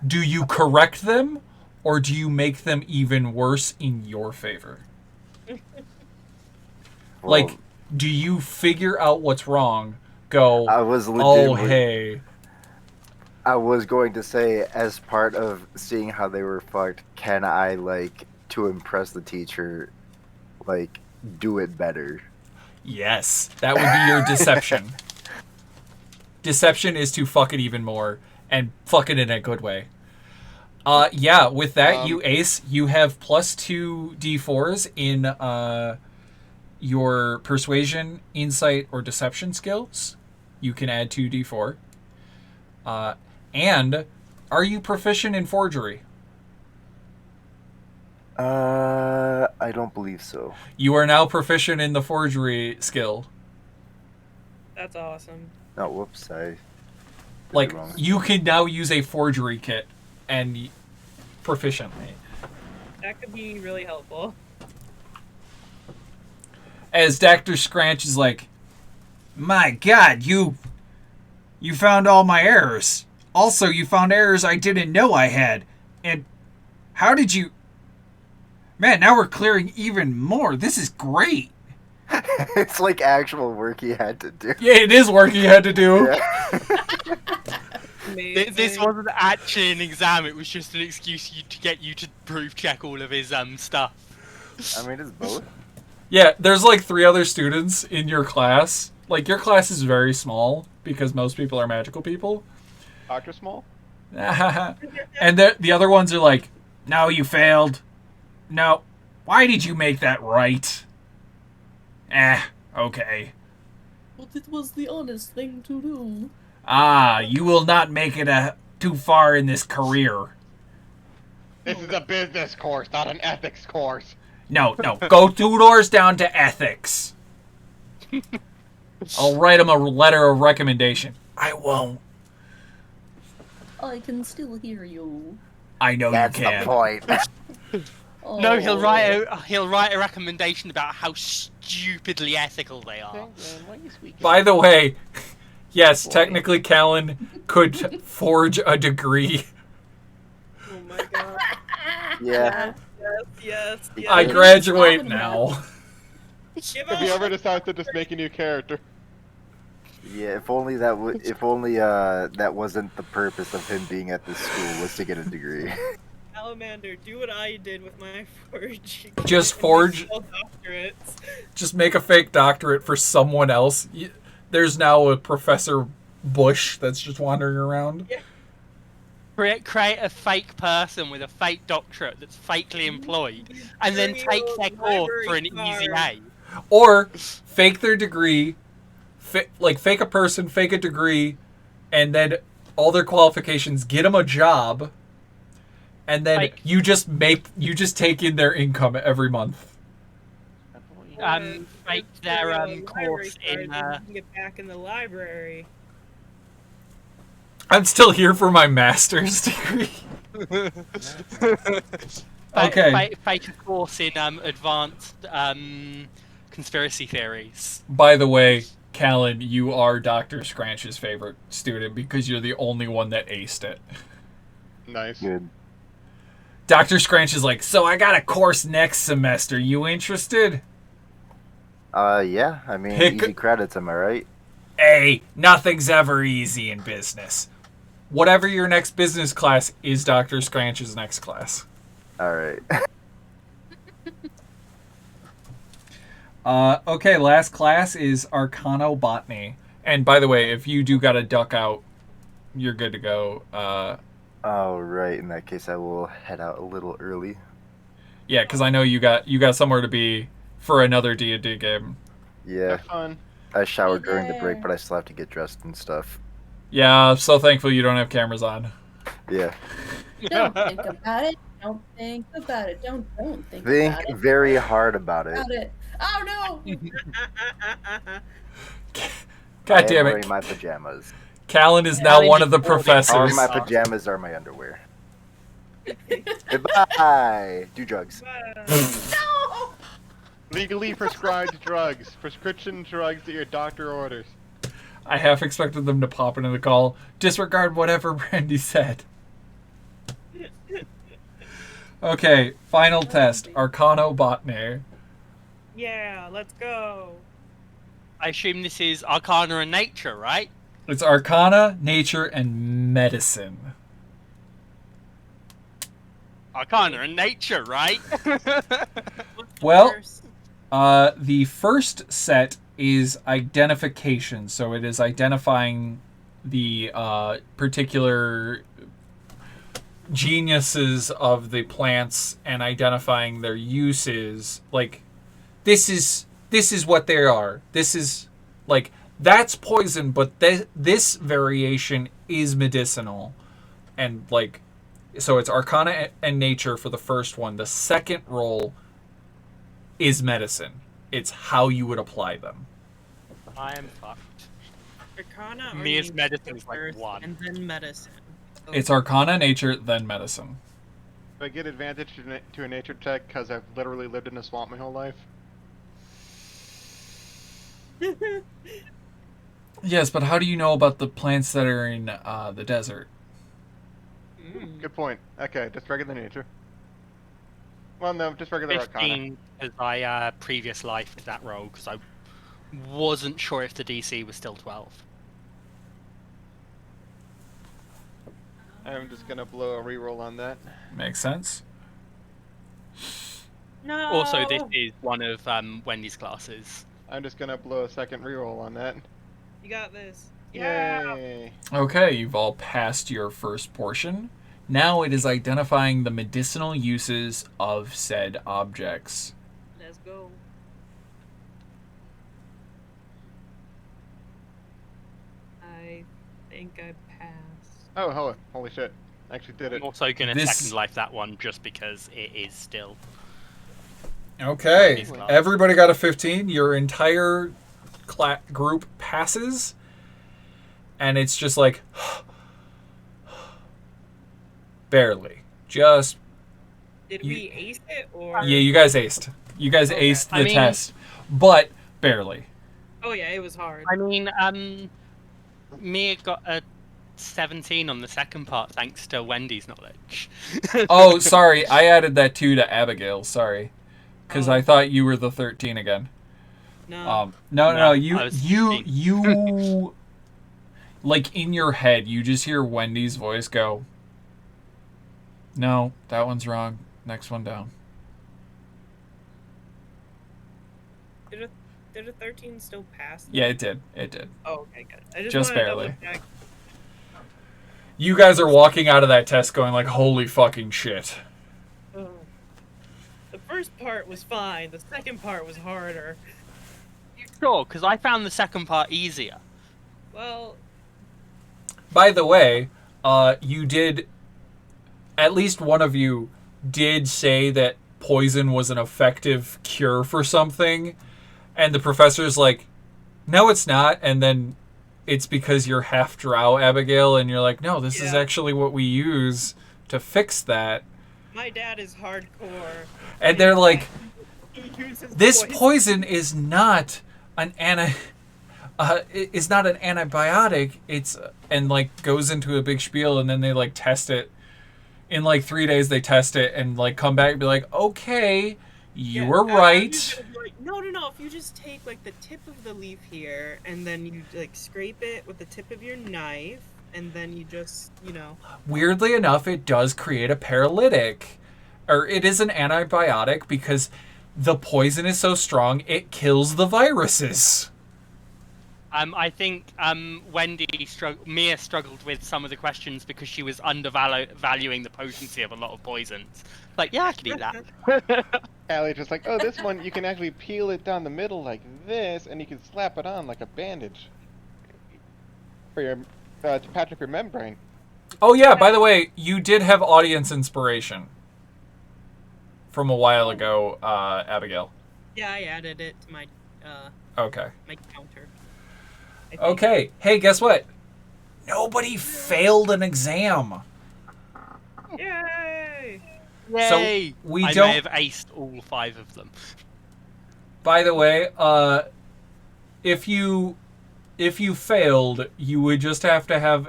Do you correct them or do you make them even worse in your favor? Well, Like, do you figure out what's wrong? Go, I was oh, legitimately. hey. I was going to say, as part of seeing how they were fucked, can I, like, to impress the teacher, like, do it better? Yes, that would be your deception. Deception is to fuck it even more, and fuck it in a good way. Yeah, with that, you ace. You have plus 2 d4s in your persuasion, insight, or deception skills. You can add 2 d4. And are you proficient in forgery? I don't believe so. You are now proficient in the forgery skill. That's awesome. No, whoops, I did Like, it wrong. you can now use a forgery kit and proficiently. That could be really helpful. as Dr. Scranch is like, my God, you found all my errors. Also, you found errors I didn't know I had. And how did you... Man, now we're clearing even more. This is great. It's like actual work he had to do. Yeah, it is work you had to do. Yeah. This wasn't actually an exam, it was just an excuse to get you to proof check all of his stuff. I mean, it's both. Yeah, there's like 3 other students in your class. Like, your class is very small because most people are magical people. Dr. Small? And the other ones are like, no, you failed. No. Why did you make that right? Okay. Well, it was the honest thing to do. You will not make it too far in this career. This is a business course, not an ethics course. No. Go 2 doors down to ethics. I'll write him a letter of recommendation. I won't. I can still hear you. I know That's you can. the point. Oh. No, he'll write a recommendation about how stupidly ethical they are. By the way, yes, technically Callan could forge a degree. Oh my god. Yeah. Yes. I graduate now. Give If you up. ever decide to just make a new character. Yeah, if only that wasn't the purpose of him being at this school, was to get a degree. Salamander, do what I did with my forge. Just forge- Doctorates. Just make a fake doctorate for someone else. There's now a Professor Bush that's just wandering around. Create a fake person with a fake doctorate that's fakely employed, and then take their course for an easy A. Or fake their degree, fake a person, fake a degree, and then all their qualifications, get them a job, and then you just take in their income every month. Fake their course in. Get back in the library. I'm still here for my master's degree. Okay. Fake a course in advanced conspiracy theories. By the way, Callan, you are Dr. Scranch's favorite student because you're the only one that aced it. Nice. Good. Dr. Scranch is like, so I got a course next semester. You interested? Yeah. I mean, easy credits, am I right? Hey, nothing's ever easy in business. Whatever your next business class is Dr. Scranch's next class. All right. Okay, last class is Arcanobotany. And by the way, if you do got to duck out, you're good to go. All right. In that case, I will head out a little early. Yeah, because I know you got somewhere to be for another D&D game. Yeah. Have fun. I showered during the break, but I still have to get dressed and stuff. Yeah, I'm so thankful you don't have cameras on. Yeah. Don't think about it. Don't think about it. Don't think Think about it. very hard about it. About it. Oh no! God I damn am it. wearing my pajamas. Callan is now one of the Or professors. my pajamas are my underwear. Goodbye. Do drugs. No! Legally prescribed drugs. Prescription drugs that your doctor orders. I half expected them to pop into the call. Disregard whatever Brandy said. Okay, final test. Arcanobotany. Yeah, let's go. I assume this is Arcana and Nature, right? It's Arcana, Nature, and Medicine. Arcana and Nature, right? Well, the first set is identification. So it is identifying the particular geniuses of the plants and identifying their uses. Like, this is what they are. This is like, that's poison, but this variation is medicinal. And like, so it's Arcana and Nature for the first one. The second roll is Medicine. It's how you would apply them. I am fucked. Arcana Me or as nature medicine is like first, one. and then medicine. It's Arcana, Nature, then Medicine. Do I get advantage to a nature check because I've literally lived in a swamp my whole life? Yes, but how do you know about the plants that are in the desert? Good point. Okay, just regular nature. Well, no, just regular arcana. 15 because I previous life did that roll because I wasn't sure if the DC was still 12. I'm just gonna blow a reroll on that. Makes sense. No. Also, this is one of Wendy's classes. I'm just gonna blow a second reroll on that. You got this. Yay! Okay, you've all passed your first portion. Now it is identifying the medicinal uses of said objects. Let's go. I think I passed. Oh, holy shit. I actually did it. I'm also going to This- second life that one just because it is still. Okay, Wendy's class. everybody got a 15. Your entire group passes. And it's just like... barely. Just... Did You- we ace it or? Yeah, you guys aced. You guys Okay. aced the I mean- test. But barely. Oh yeah, it was hard. I mean, Mia got a 17 on the second part thanks to Wendy's knowledge. Oh, sorry. I added that 2 to Abigail. Sorry. Because Oh. I thought you were the 13 again. No. No, No, you, I was you, 15. you, like in your head, you just hear Wendy's voice go, no, that one's wrong. Next one down. Did a 13 still pass? Yeah, it did. It did. Oh, okay, good. I Just wanted to barely. double check. You guys are walking out of that test going like, holy fucking shit. Oh. The first part was fine. The second part was harder. Sure, because I found the second part easier. Well, By the way, you did, at least one of you did say that poison was an effective cure for something. And the professor's like, no, it's not. And then it's because you're half drow, Abigail. And you're like, no, this is Yeah. actually what we use to fix that. my dad is hardcore. And they're like, He uses this poison is not an is not an antibiotic. It's and like goes into a big spiel, and then they like test it. In like 3 days, they test it and like come back and be like, okay, you were I'm right. just gonna be like, no. If you just take like the tip of the leaf here, and then you like scrape it with the tip of your knife, and then you just, Weirdly enough, it does create a paralytic, or it is an antibiotic because the poison is so strong it kills the viruses. I think Mia struggled with some of the questions because she was undervaluing the potency of a lot of poisons. Like, yeah, I can eat that. Allie just like, oh, this one, you can actually peel it down the middle like this, and you can slap it on like a bandage. For your, to patch up your membrane. Oh yeah, by the way, you did have audience inspiration from a while ago, Abigail. Yeah, I added it to my Okay. my counter. I think. Okay. Hey, guess what? Nobody failed an exam. Yay! Yay! we I don't- may have aced all 5 of them. By the way, if you failed, you would just have to have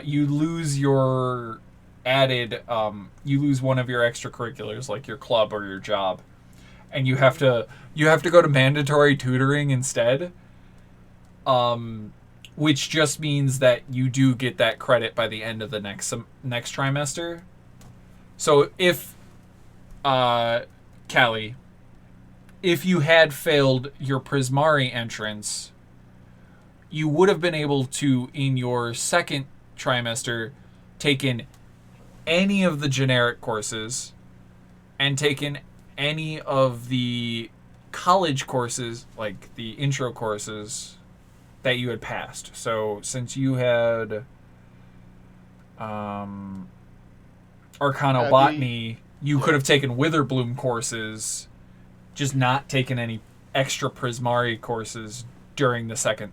you lose your added you lose one of your extracurriculars like your club or your job, and you have to go to mandatory tutoring instead. Which just means that you do get that credit by the end of the next trimester. So if Callie, if you had failed your Prismari entrance, you would have been able to, in your second trimester, take in any of the generic courses and taken any of the college courses, like the intro courses, that you had passed. So since you had Arcana Botany, you could have taken Witherbloom courses, just not taken any extra Prismari courses during the second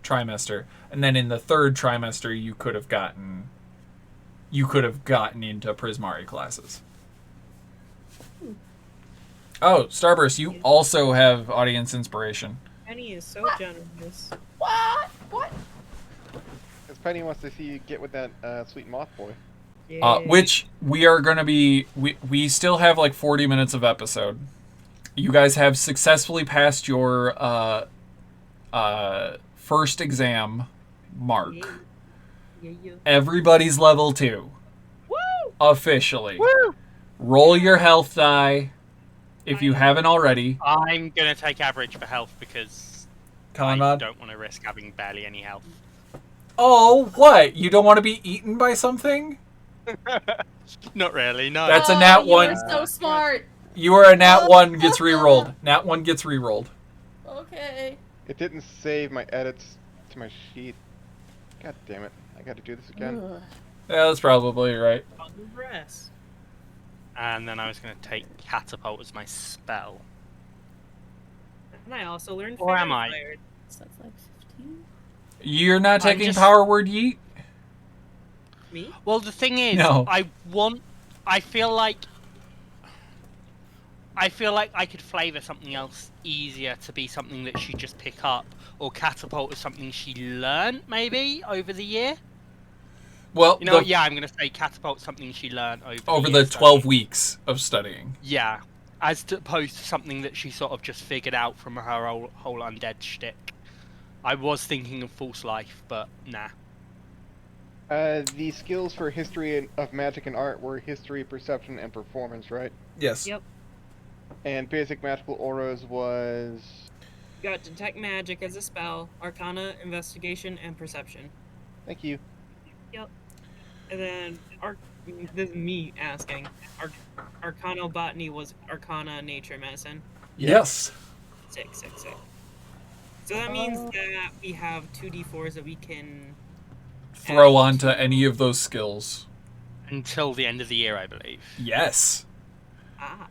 trimester. And then in the third trimester, you could have gotten into Prismari classes. Oh, Starburst, you also have audience inspiration. Penny is so generous. What? What? Because Penny wants to see you get with that sweet moth boy. Yay. Which we are going to be... We still have like 40 minutes of episode. You guys have successfully passed your first exam mark. Yeah. Everybody's level 2. Woo! Officially. Woo! Roll your health die if you haven't already. I'm gonna take average for health because I Conrad? don't want to risk having barely any health. Oh, what? You don't want to be eaten by something? Not really, no. That's a nat you one. are so smart. You are a nat 1 gets re-rolled. Nat 1 gets re-rolled. Okay. It didn't save my edits to my sheet. God damn it. I gotta do this again. Ugh. Yeah, that's probably right. On the rest. And then I was gonna take catapult as my spell. And I also learned Or am I? Fire. So that's like 15. You're not I'm taking just- power word yeet? Me? Well, the thing is, No. I feel like I could flavour something else easier to be something that she just pick up, or catapult is something she learned maybe over the year. Well, You know, yeah, I'm gonna say catapult something she learned over year the 12 studying. weeks of studying. Yeah, as opposed to something that she sort of just figured out from her whole undead shtick. I was thinking of false life, but nah. The skills for history of magic and art were history, perception, and performance, right? Yes. Yep. And basic magical auras was... You got detect magic as a spell, arcana, investigation, and perception. Thank you. And then this is me asking. Arcanobotany was arcana, nature, medicine. Yes. Sick. So that means that we have 2d4s that we can Throw onto any of those skills. Until the end of the year, I believe. Yes. ah.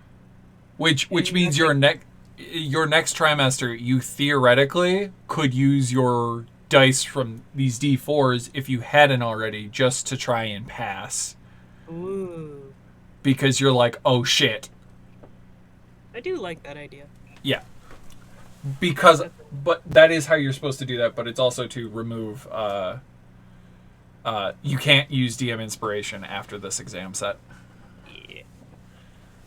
Which And means that's your next trimester, you theoretically could use your dice from these D4s if you hadn't already, just to try and pass. Ooh. Because you're like, oh shit. I do like that idea. Yeah. Because, but that is how you're supposed to do that, but it's also to remove, you can't use DM inspiration after this exam set. Yeah.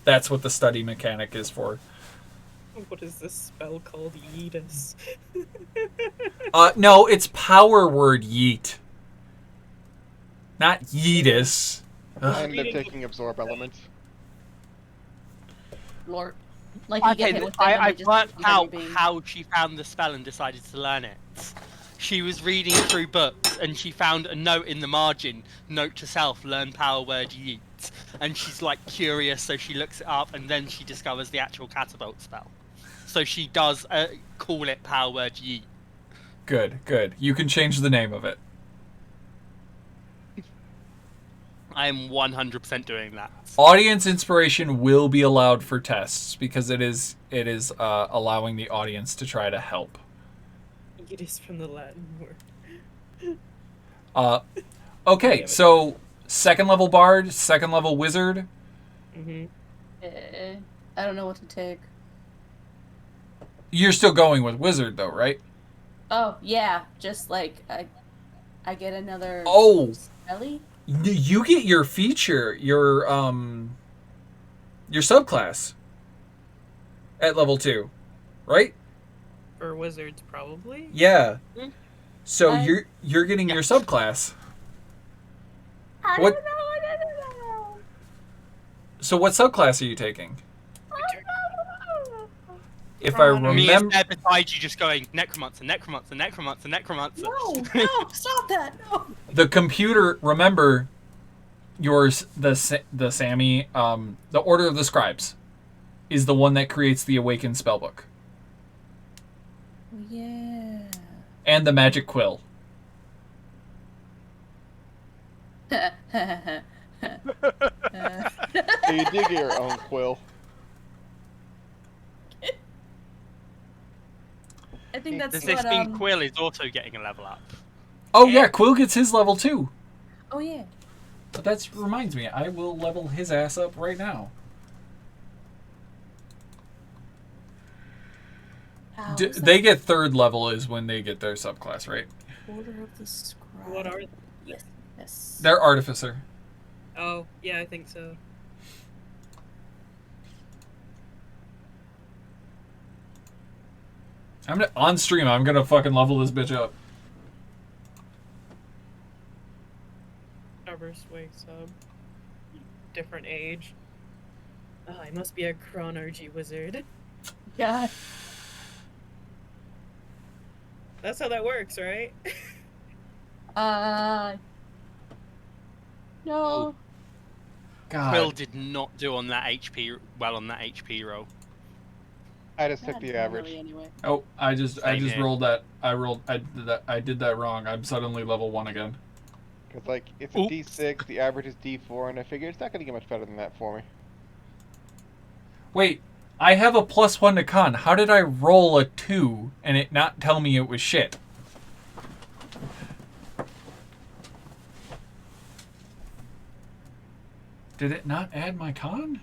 That's what the study mechanic is for. What is this spell called? Yeetus. No, it's power word yeet. Not yeetus. I Ugh. ended up taking absorb elements. Lord. Like you get Okay, hit with them and I they just worked start out being- how she found the spell and decided to learn it. She was reading through books and she found a note in the margin, note to self, learn power word yeet. And she's like curious, so she looks it up and then she discovers the actual catapult spell. So she does call it power word yeet. Good. You can change the name of it. I am 100% doing that. Audience inspiration will be allowed for tests because it is allowing the audience to try to help. Yeetus from the Latin word. Okay, so second level bard, second level wizard. Mm-hmm. I don't know what to take. You're still going with wizard though, right? Oh yeah, just like I get another. Oh. Spelly? You get your feature, your subclass at level 2, right? For wizards, probably. Yeah. Mm. So I- you're getting your subclass. I What- don't know. I don't know. So what subclass are you taking? I don't know. If I Oh, no. Me is remember, there beside you just going, necromancer, necromancer, necromancer, necromancer. No, stop that. No. the computer, remember yours, the Sammy, the Order of the Scribes is the one that creates the Awakened spellbook Yeah. and the Magic Quill. So you do get your own quill. I think that's Does what. this mean Quill is also getting a level up? Oh yeah, Quill gets his level 2. Oh yeah. But that reminds me, I will level his ass up right now. Wow, is that They get 3rd level is when they get their subclass, right? Order of the Scribe? What are? Yes. Yes. They're Artificer. Oh, yeah, I think so. On stream, I'm gonna fucking level this bitch up. Starburst wakes up. Different age. Oh, I must be a chronergy wizard. Yeah. That's how that works, right? No. God. Quill did not do on that HP on that HP roll. I just took Not the really average. Anyway. Oh, I just Same here. rolled that. I did that wrong. I'm suddenly level 1 again. Because, like, it's a Oops. D6, the average is D4, and I figure it's not going to get much better than that for me. Wait, I have a +1 to con. How did I roll a 2 and it not tell me it was shit? Did it not add my con?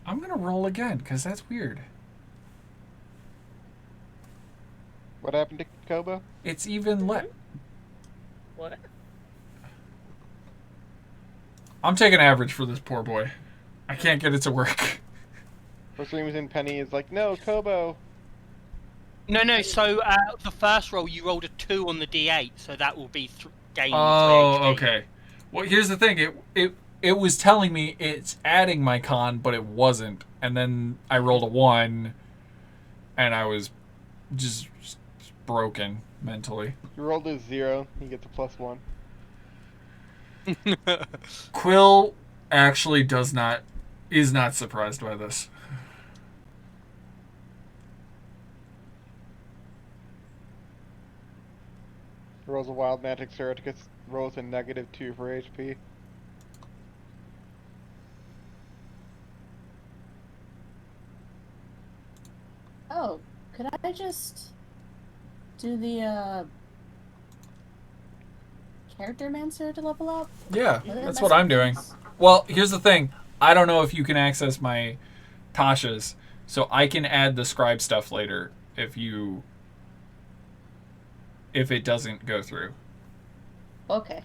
I'm gonna roll again, because that's weird. What happened to Kobo? It's even lit. What? I'm taking average for this poor boy. I can't get it to work. For some reason, Penny is like, no, Kobo. No. So the first roll, you rolled a 2 on the D8, so that will be gain 3 Oh, HP. okay. Well, here's the thing. It was telling me it's adding my con, but it wasn't. And then I rolled a 1, and I was just broken mentally. You rolled a 0, you get the +1. Quill actually is not surprised by this. Rolls a wild magic surge, rolls a -2 for HP. Oh, could I just do the character mancer to level up? Yeah, Will it that's mess what with I'm doing. things? Well, here's the thing. I don't know if you can access my Tasha's, so I can add the scribe stuff later if it doesn't go through. Okay.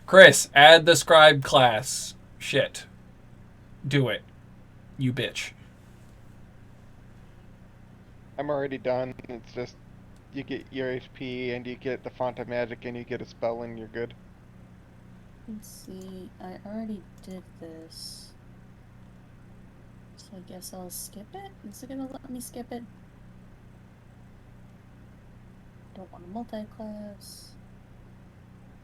Chris, add the scribe class. Shit. Do it. You bitch. I'm already done. It's just, you get your HP, and you get the font of magic, and you get a spell, and you're good. Let's see. I already did this. So I guess I'll skip it? Is it gonna let me skip it? Don't want a multi-class.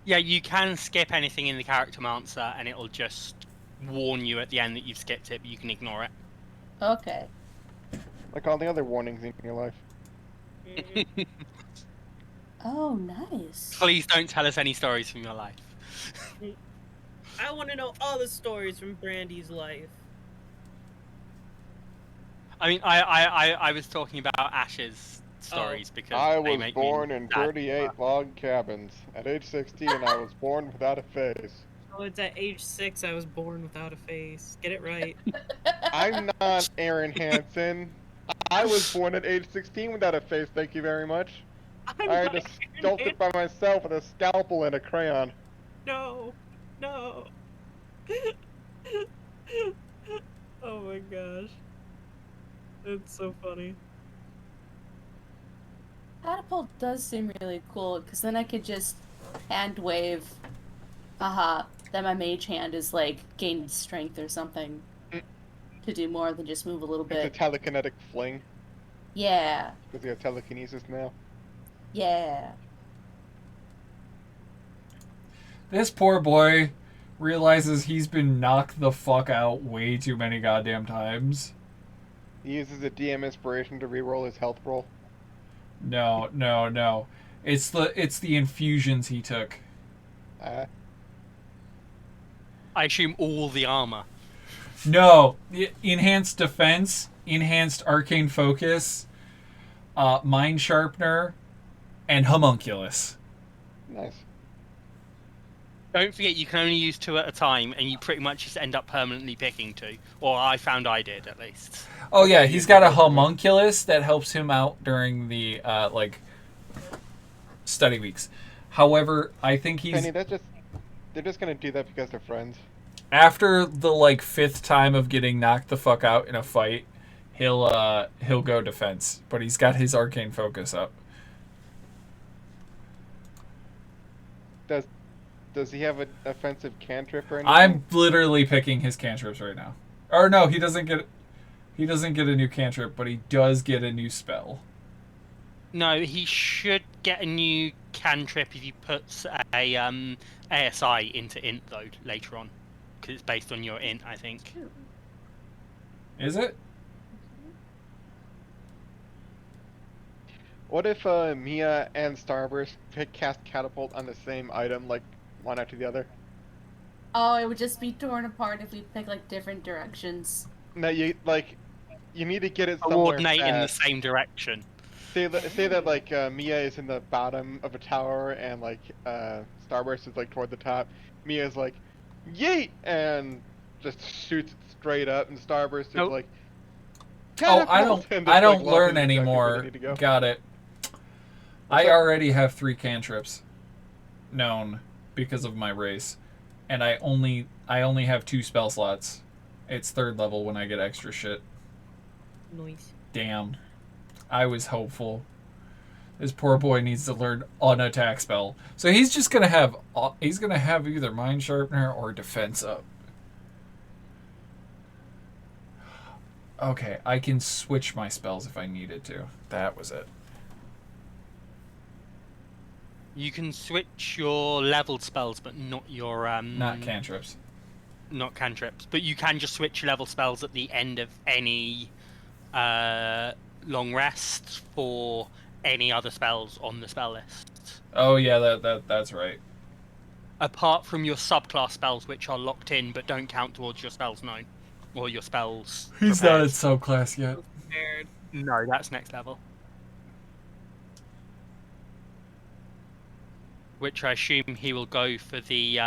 Yeah, you can skip anything in the character answer, and it'll just warn you at the end that you've skipped it, but you can ignore it. Okay. Like all the other warnings in your life. Mhm. Oh, nice. Please don't tell us any stories from your life. I want to know all the stories from Brandy's life. I mean, I was talking about Ash's stories because I they was make born me in sad. 38 log cabins. At age 16, I was born without a face. Oh, it's at age 6 I was born without a face. Get it right. I'm not Aaron Hansen. I was born at age 16 without a face, thank you very much. I'm I had not to sculpt it by myself with a scalpel and a crayon. No. No. Oh my gosh. It's so funny. Catapult does seem really cool, because then I could just hand wave. Haha. Then my mage hand is like gained strength or something. To do more than just move a little It's bit. a telekinetic fling, Yeah. because you have telekinesis now. Yeah. This poor boy realizes he's been knocked the fuck out way too many goddamn times. He uses a DM inspiration to reroll his health roll. No. It's the infusions he took. I assume all the armor. No, enhanced defense, enhanced arcane focus, mind sharpener, and homunculus. Nice. Don't forget, you can only use 2 at a time, and you pretty much just end up permanently picking 2. Or I found I did, at least. Oh yeah, Okay, he's you got a can go for it. homunculus that helps him out during the study weeks. However, I think he's Penny, they're just gonna do that because they're friends. after the 5th time of getting knocked the fuck out in a fight, he'll go defense, but he's got his arcane focus up. Does he have an offensive cantrip or anything? I'm literally picking his cantrips right now. Or no, he doesn't get a new cantrip, but he does get a new spell. No, he should get a new cantrip if he puts a ASI into int though later on, because it's based on your int, I think. Is it? What if Mia and Starburst cast catapult on the same item, like one after the other? Oh, it would just be torn apart if we pick like different directions. No, you need to get it somewhere Coordinate in the fast. same direction. Say that like Mia is in the bottom of a tower and like Starburst is like toward the top. Mia's like, yeet, and just shoots it straight up, and Starburst is Nope. like, Oh, catapult, and just, I don't like, launches learn exactly where they anymore. need to go. Got it. What's I that? already have 3 cantrips known because of my race, and I only have 2 spell slots. It's 3rd level when I get extra shit. Noise. Damn. I was hopeful. This poor boy needs to learn an attack spell. So he's just gonna have either Mind Sharpener or Defense up. Okay, I can switch my spells if I needed to. That was it. You can switch your leveled spells, but not your Not cantrips. not cantrips. But you can just switch your level spells at the end of any long rest for any other spells on the spell list. Oh yeah, that's right. Apart from your subclass spells, which are locked in but don't count towards your spells known or your spells. He's not prepared. at subclass yet. Prepared. No, that's next level. Which I assume he will go for the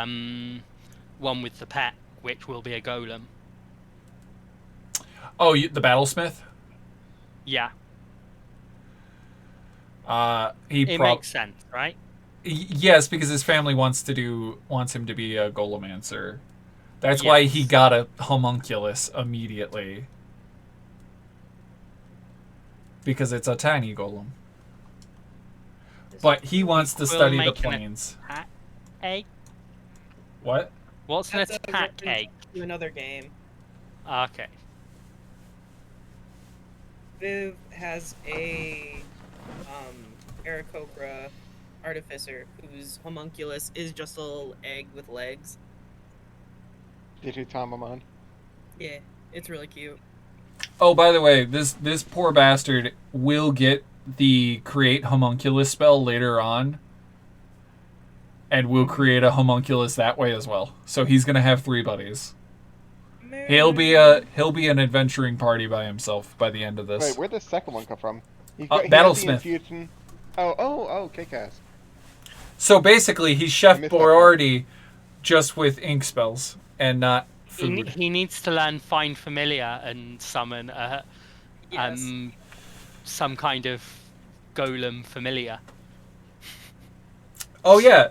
one with the pet, which will be a golem. Oh, the battlesmith. Yeah, He it makes sense, right? Yes, because his family wants him to be a golemancer. That's why he Yes. got a homunculus immediately. Because it's a tiny golem. But he wants to Will study the make an planes. Attack egg? What? What's an That's a attack reference egg? to another game. Okay. Viv has a Aarakocra artificer whose homunculus is just a little egg with legs. Did you Tamamon? Yeah, it's really cute. Oh, by the way, this poor bastard will get the create homunculus spell later on. And will create a homunculus that way as well. So he's gonna have 3 buddies. He'll be an adventuring party by himself by the end of this. Wait, where'd the second one come from? He Uh, got- he has the Battlesmith. infusion- Oh, Kick-Ass. So basically, he's Chef I missed that Boyardee just with ink spells and not food. He needs to learn Find Familiar and summon Yes. some kind of golem familiar. Oh yeah,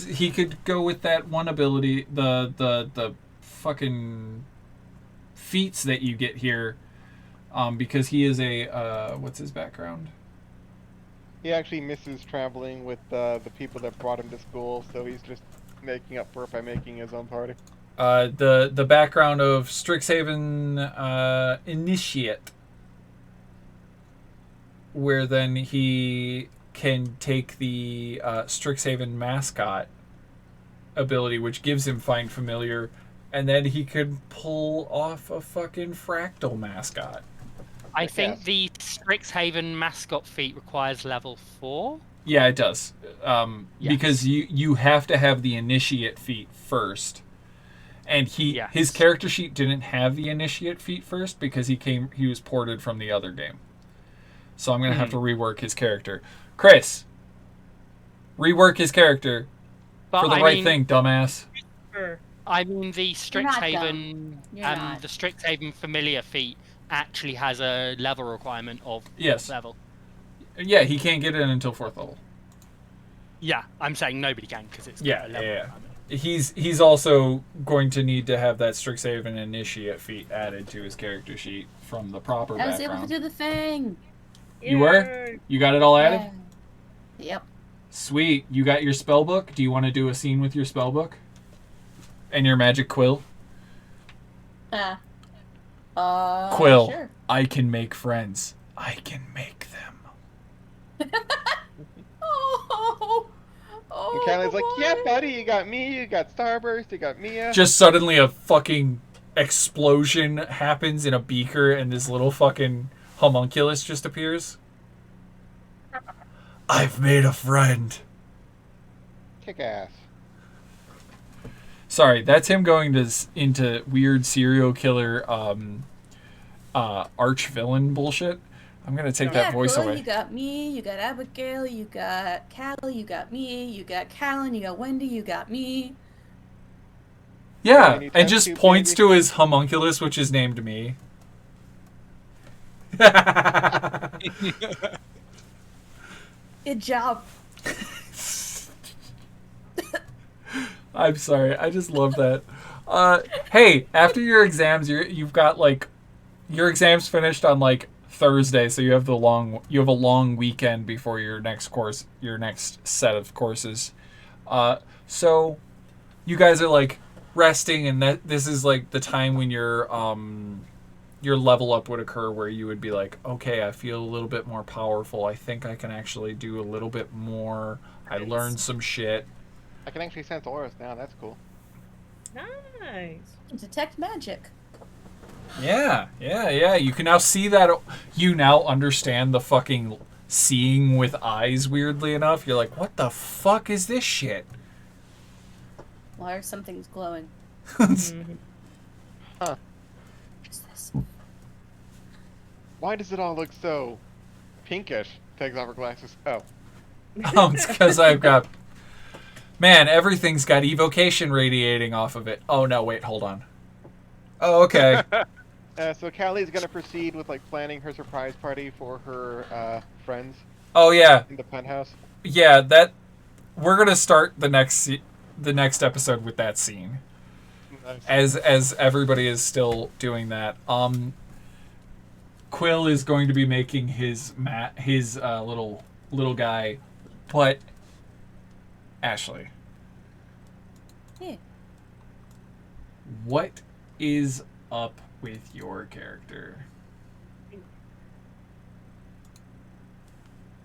he could go with that one ability, the fucking feats that you get here, because he is a what's his background? He actually misses traveling with the people that brought him to school, so he's just making up for it by making his own party. The background of Strixhaven Initiate, where then he can take the Strixhaven mascot ability, which gives him Find Familiar, and then he can pull off a fucking fractal mascot. I think Yes. the Strixhaven mascot feat requires level 4. Yeah, it does. Yes. Because you have to have the initiate feat first. And Yes. his character sheet didn't have the initiate feat first because he was ported from the other game. So I'm gonna have to rework his character. Chris, rework his character But For the I right mean, thing, dumbass. I mean, the You're not Strixhaven You're not. the Strixhaven familiar feat actually has a level requirement of Yes. level. Yeah, he can't get in until 4th level. Yeah, I'm saying nobody can because it's Yeah, got a level yeah. requirement. He's also going to need to have that Strixhaven initiate feat added to his character sheet from the proper I was background. able to do the thing. You were? You got it all added? Yeah. Yep. Sweet. You got your spell book? Do you want to do a scene with your spell book? And your magic quill? Quill. Sure. I can make friends. I can make them. And Callie's like, yeah, buddy, you got me, you got Starburst, you got Mia. Just suddenly a fucking explosion happens in a beaker and this little fucking homunculus just appears. I've made a friend. Kick ass. Sorry, that's him going into weird serial killer arch villain bullshit. I'm gonna take that voice Quill, away. You got me, you got Abigail, you got Callie, you got me, you got Callan, you got Wendy, you got me. Yeah, Anytime and just too, points baby. to his homunculus, which is named me. Good job. I'm sorry, I just love that. Hey, after your exams, you've got like your exams finished on like Thursday, so you have a long weekend before your next set of courses. So you guys are like resting, and this is like the time when your level up would occur, where you would be like, okay, I feel a little bit more powerful. I think I can actually do a little bit more. I learned some shit. I can actually sense auras now, that's cool. Nice. Detect magic. Yeah. You can now see that. You now understand the fucking seeing with eyes, weirdly enough. You're like, what the fuck is this shit? Why are some things glowing? Huh. What is this? Why does it all look so pinkish? Takes off her glasses. Oh. Oh, it's because I've got... Man, everything's got evocation radiating off of it. Oh, no, wait, hold on. Oh, okay. So Callie's gonna proceed with like planning her surprise party for her friends Oh, yeah. in the penthouse. Yeah, that... We're going to start the next episode with that scene. Nice. As everybody is still doing that. Quill is going to be making his little guy, but Ashley, Yeah. what is up with your character?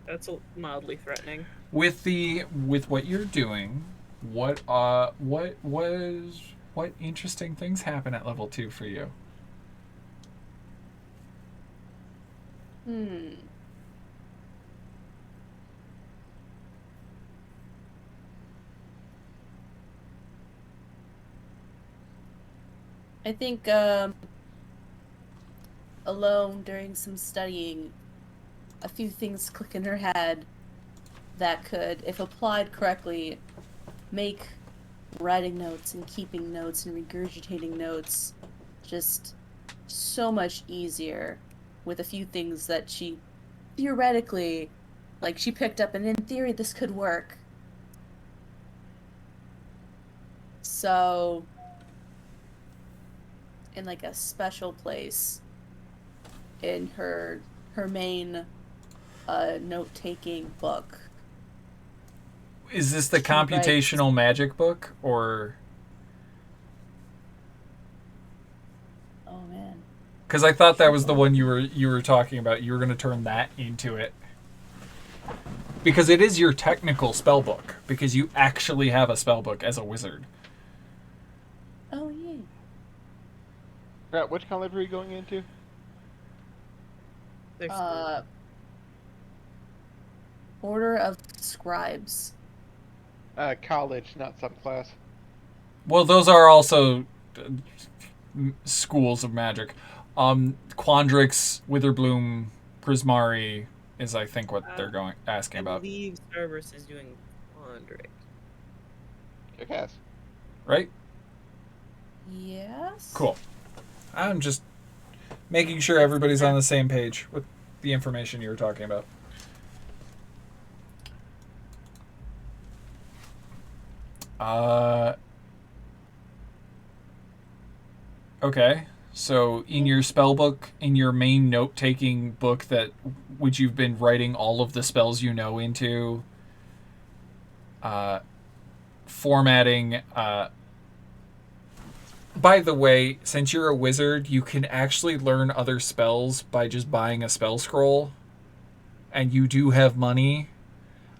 That's mildly threatening. With what you're doing, what interesting things happen at level 2 for you? I think alone during some studying, a few things click in her head that could, if applied correctly, make writing notes and keeping notes and regurgitating notes just so much easier with a few things that she theoretically, like, she picked up, and in theory this could work. So, in like a special place in her main note-taking book. Is this the She writes- computational magic book, or? Oh man. Because I thought that was the one you were talking about. You were going to turn that into it. Because it is your technical spell book. Because you actually have a spell book as a wizard. Oh yeah. Crap, which college are you going into? There's Order of Scribes. College, not subclass. Well, those are also schools of magic. Quandrix, Witherbloom, Prismari is, I think, what they're asking I about. believe Starburst is doing Quandric. Kick ass. right? Yes. Cool. I'm just making sure everybody's on the same page with the information you were talking about. Okay. So in your spell book, in your main note-taking book that which you've been writing all of the spells you know into, formatting. By the way, since you're a wizard, you can actually learn other spells by just buying a spell scroll, and you do have money.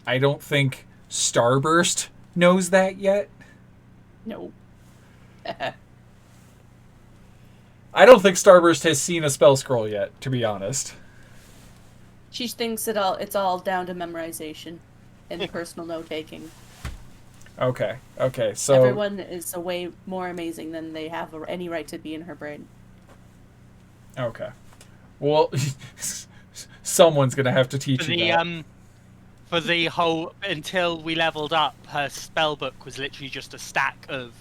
I don't think Starburst knows that yet. No. I don't think Starburst has seen a spell scroll yet, to be honest. She thinks it's all down to memorization and personal note taking. Okay, so... Everyone is way more amazing than they have any right to be in her brain. Okay. Well, someone's going to have to teach For you the that. for the whole until we leveled up, her spell book was literally just a stack of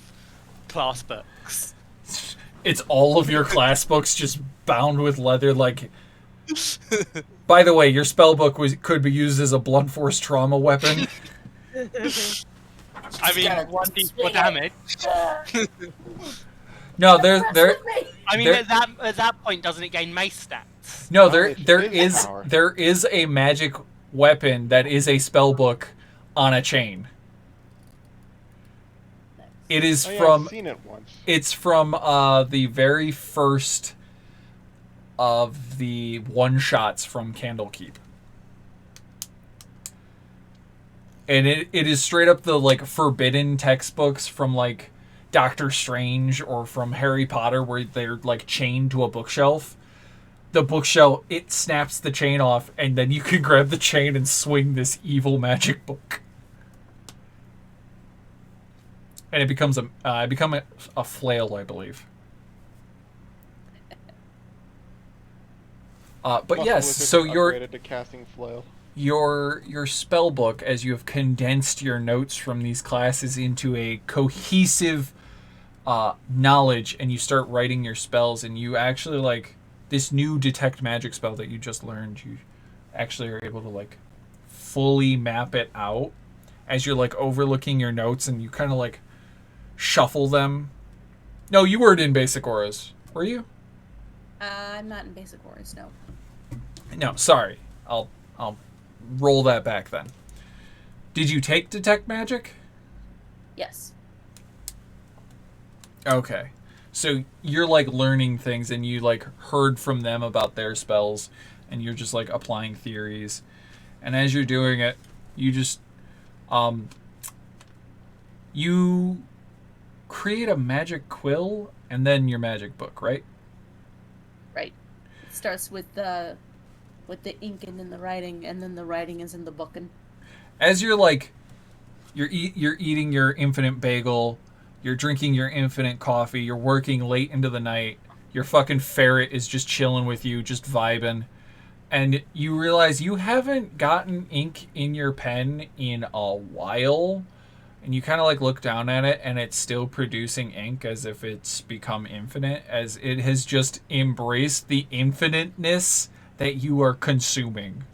class books. It's all of your class books just bound with leather, like... By the way, your spell book could be used as a blunt force trauma weapon. I mean, 1d4 damage. No, there I mean, there- at that point, doesn't it gain mace stats? no, Oh, there it there is is power. there is a magic weapon that is a spell book on a chain. It is Oh, yeah, from I've seen it once. it's from the very first of the one shots from Candlekeep. And it is straight up the like forbidden textbooks from like Doctor Strange or from Harry Potter where they're like chained to a bookshelf. The bookshelf, it snaps the chain off and then you can grab the chain and swing this evil magic book. And it becomes a flail, I believe. But Muscle yes, Wizard so is your upgraded to casting flail. your spell book, as you have condensed your notes from these classes into a cohesive knowledge, and you start writing your spells, and you actually like this new detect magic spell that you just learned. You actually are able to like fully map it out as you're like overlooking your notes, and you kind of like shuffle them. No, you weren't in basic auras, were you? I'm not in basic auras, no. No, sorry. I'll roll that back then. Did you take detect magic? Yes. Okay. So you're like learning things and you like heard from them about their spells and you're just like applying theories. And as you're doing it, you just you create a magic quill and then your magic book, right? Right. It starts with the ink and then the writing, and then the writing is in the bookin'. As you're like you're eating your infinite bagel, you're drinking your infinite coffee, you're working late into the night, your fucking ferret is just chilling with you, just vibing, and you realize you haven't gotten ink in your pen in a while, and you kind of like look down at it and it's still producing ink as if it's become infinite, as it has just embraced the infiniteness that you are consuming.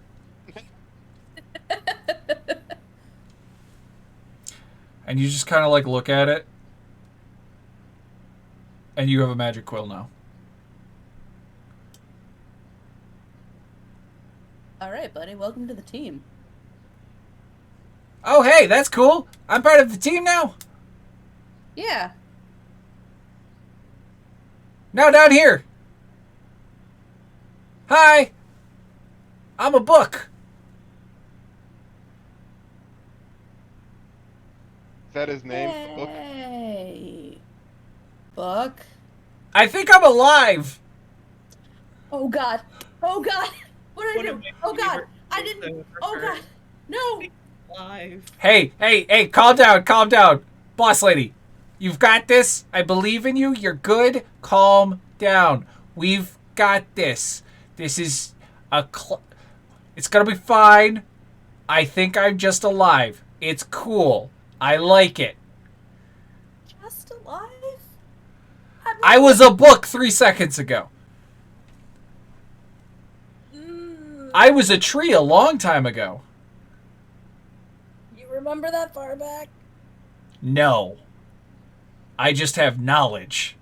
And you just kind of like look at it, and you have a magic quill now. All right, buddy. Welcome to the team. Oh, hey, that's cool. I'm part of the team now. Yeah. Now down here. Hi. I'm a book. Is that his name? Book? Hey. Book. I think I'm alive. Oh God. Oh God. What are One you of doing? my Oh God. favorite I didn't. things Oh ever. God. No. Live. Hey, calm down. Boss lady, you've got this. I believe in you. You're good. Calm down. We've got this. This is it's gonna be fine. I think I'm just alive. It's cool. I like it. I was a book 3 seconds ago. I was a tree a long time ago. You remember that far back? No. I just have knowledge.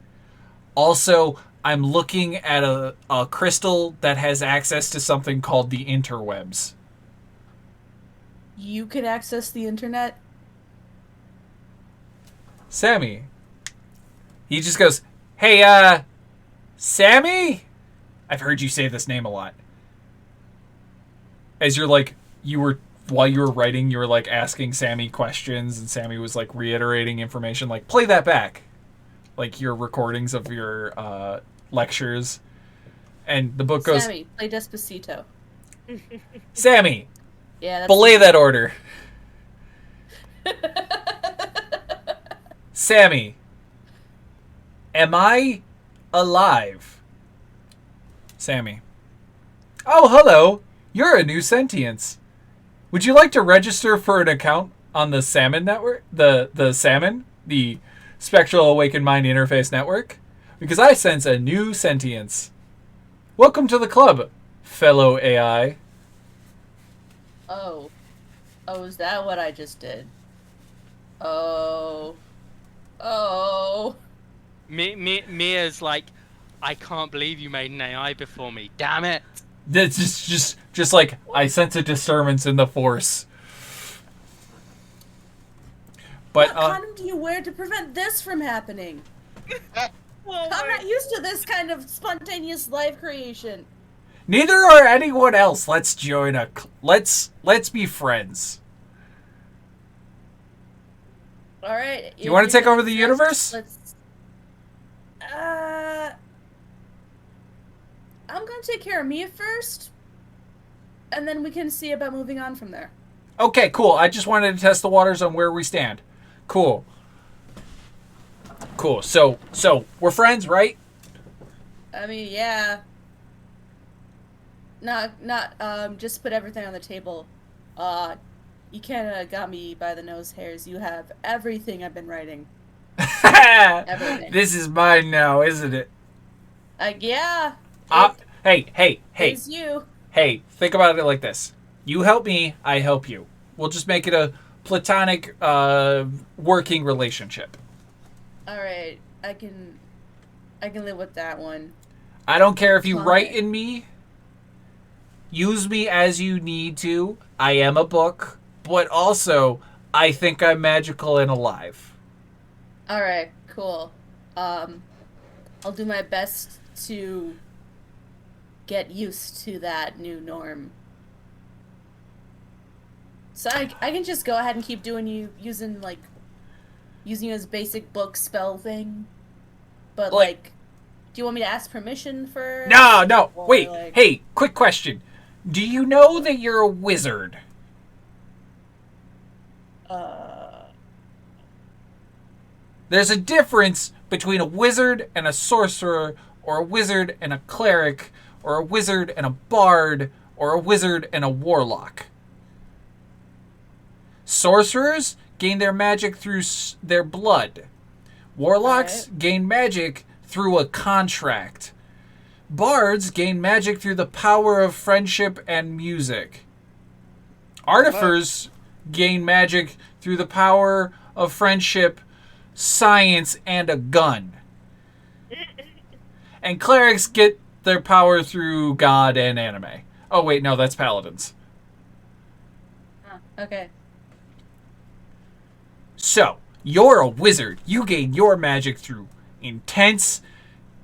Also, I'm looking at a crystal that has access to something called the interwebs. You can access the internet? Sammy. He just goes, hey, Sammy? I've heard you say this name a lot. As you're like, while you were writing, you were like asking Sammy questions, and Sammy was like reiterating information, like, play that back. Like your recordings of your lectures. And the book goes, Sammy, play Despacito. Sammy, Yeah, that's belay that order. Sammy, am I alive? Sammy. Oh, hello. You're a new sentience. Would you like to register for an account on the Salmon Network? The Salmon? The Spectral Awakened Mind Interface Network? Because I sense a new sentience. Welcome to the club, fellow AI. Oh. Oh, is that what I just did? Oh. Oh. Mia's like, I can't believe you made an AI before me. Damn it. That's just like, I sense a disturbance in the force. But, What condom do you wear to prevent this from happening? Well, I'm not used to this kind of spontaneous life creation. neither are anyone else. Let's join let's be friends. All right. Do you want to take over the universe? I'm gonna take care of Mia first, and then we can see about moving on from there. Okay, cool. I just wanted to test the waters on where we stand. Cool. So we're friends, right? I mean, yeah. Not. Just put everything on the table. You kinda got me by the nose hairs. You have everything I've been writing. Everything. This is mine now, isn't it? Yeah. Hey. It's you. Hey, think about it like this. You help me, I help you. We'll just make it a platonic working relationship. All right. I can live with that one. I don't care if you Fine. write in me. Use me as you need to. I am a book, but also I think I'm magical and alive. All right. Cool. I'll do my best to get used to that new norm. So I can just go ahead and keep doing using you as basic book spell thing. But Like- do you want me to ask permission for? No. Or, Wait. like- Hey, quick question. Do you know that you're a wizard? There's a difference between a wizard and a sorcerer, or a wizard and a cleric, or a wizard and a bard, or a wizard and a warlock. Sorcerers gain their magic through their blood. Warlocks gain magic through a contract. Bards gain magic through the power of friendship and music. Artificers gain magic through the power of friendship, science, and a gun. And clerics get their power through God and anime. Oh wait, no, that's paladins. Okay. So, you're a wizard. You gain your magic through intense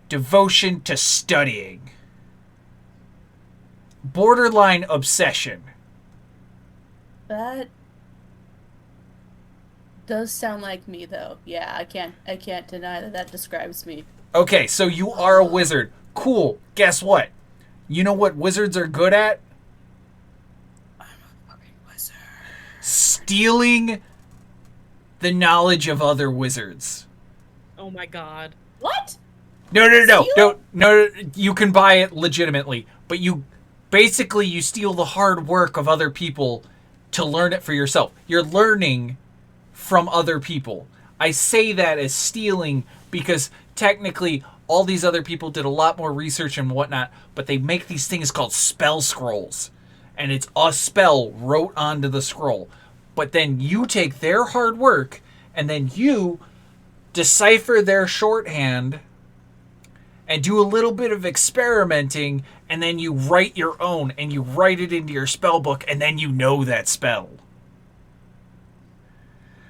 devotion to studying. Borderline obsession. That does sound like me, though. Yeah, I can't deny that describes me. Okay, so you are a wizard. Cool. Guess what? You know what wizards are good at? I'm a fucking wizard. Stealing the knowledge of other wizards. Oh my god. What? No. You can buy it legitimately, but you steal the hard work of other people to learn it for yourself. You're learning from other people. I say that as stealing because technically all these other people did a lot more research and whatnot, but they make these things called spell scrolls. And it's a spell wrote onto the scroll. But then you take their hard work and then you decipher their shorthand and do a little bit of experimenting, and then you write your own and you write it into your spell book, and then you know that spell.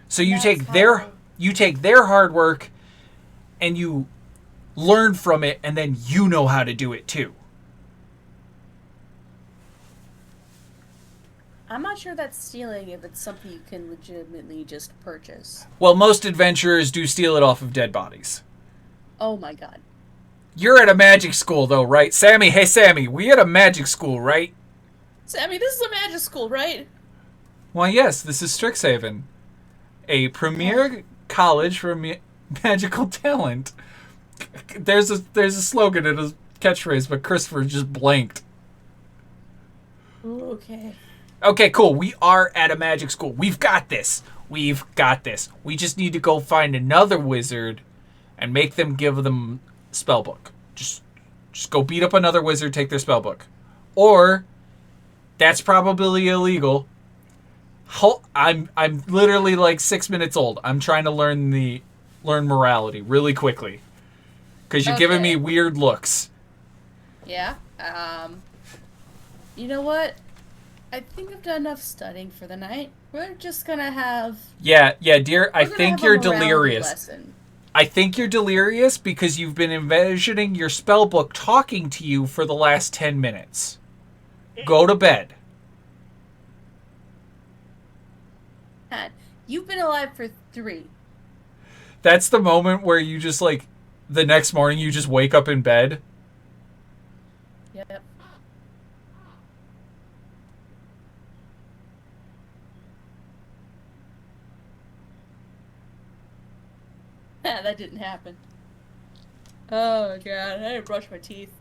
So you take their hard work and you learn from it, and then you know how to do it too. I'm not sure that's stealing if it's something you can legitimately just purchase. Well, most adventurers do steal it off of dead bodies. Oh my god. You're at a magic school, though, right? Sammy, hey, Sammy, we at a magic school, right? Sammy, this is a magic school, right? Why, yes, this is Strixhaven, a premier college for magical talent. There's a slogan and a catchphrase, but Christopher just blanked. Ooh, okay. Okay, cool. We are at a magic school. We've got this. We've got this. We just need to go find another wizard and make them give them spellbook. Just go beat up another wizard, take their spellbook. Or that's probably illegal. I'm literally like 6 minutes old. I'm trying to learn morality really quickly. Cuz you're giving me weird looks. Yeah. You know what? I think I've done enough studying for the night. We're just gonna have... Yeah, dear, I think you're delirious. Lesson. I think you're delirious because you've been envisioning your spellbook talking to you for the last 10 minutes. Go to bed. Pat, you've been alive for 3. That's the moment where you just like, the next morning you just wake up in bed. Yep. That didn't happen. Oh god, I didn't brush my teeth.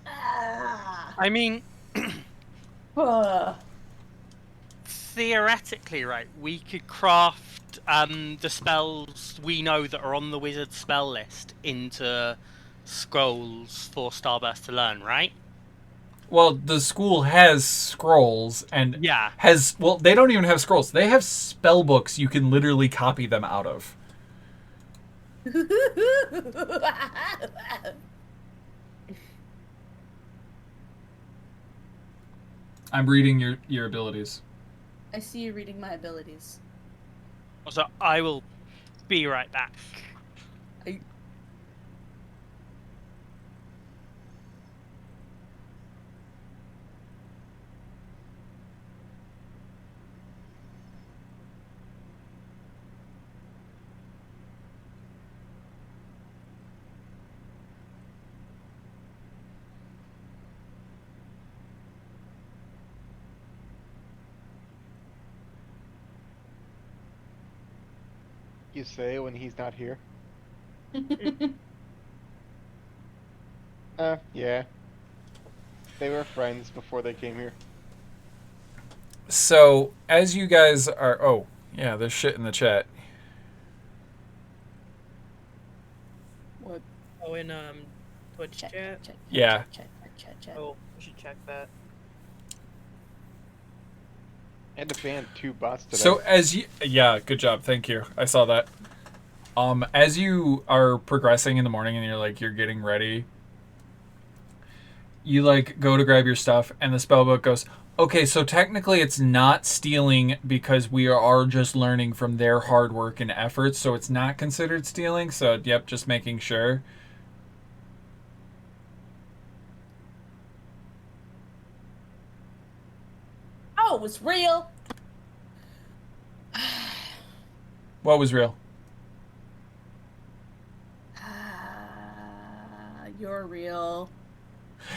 I mean, Ugh. theoretically, right, we could craft the spells we know that are on the wizard spell list into scrolls for Starburst to learn, right? Well, the school has scrolls and Yeah. they don't even have scrolls. They have spell books you can literally copy them out of. I'm reading your abilities. I see you reading my abilities. So I will be right back. You say when he's not here? Yeah. They were friends before they came here. So, as you guys are... Oh, yeah, there's shit in the chat. What? Oh, in Twitch Check, chat. check, Yeah. check. Oh, we should check that. And to ban 2 bots today. So as you, yeah, good job, thank you. I saw that. As you are progressing in the morning and you're getting ready, you like go to grab your stuff, and the spellbook goes, okay, so technically it's not stealing because we are just learning from their hard work and efforts, so it's not considered stealing. So yep, just making sure. Oh, it was real. What was real? You're real.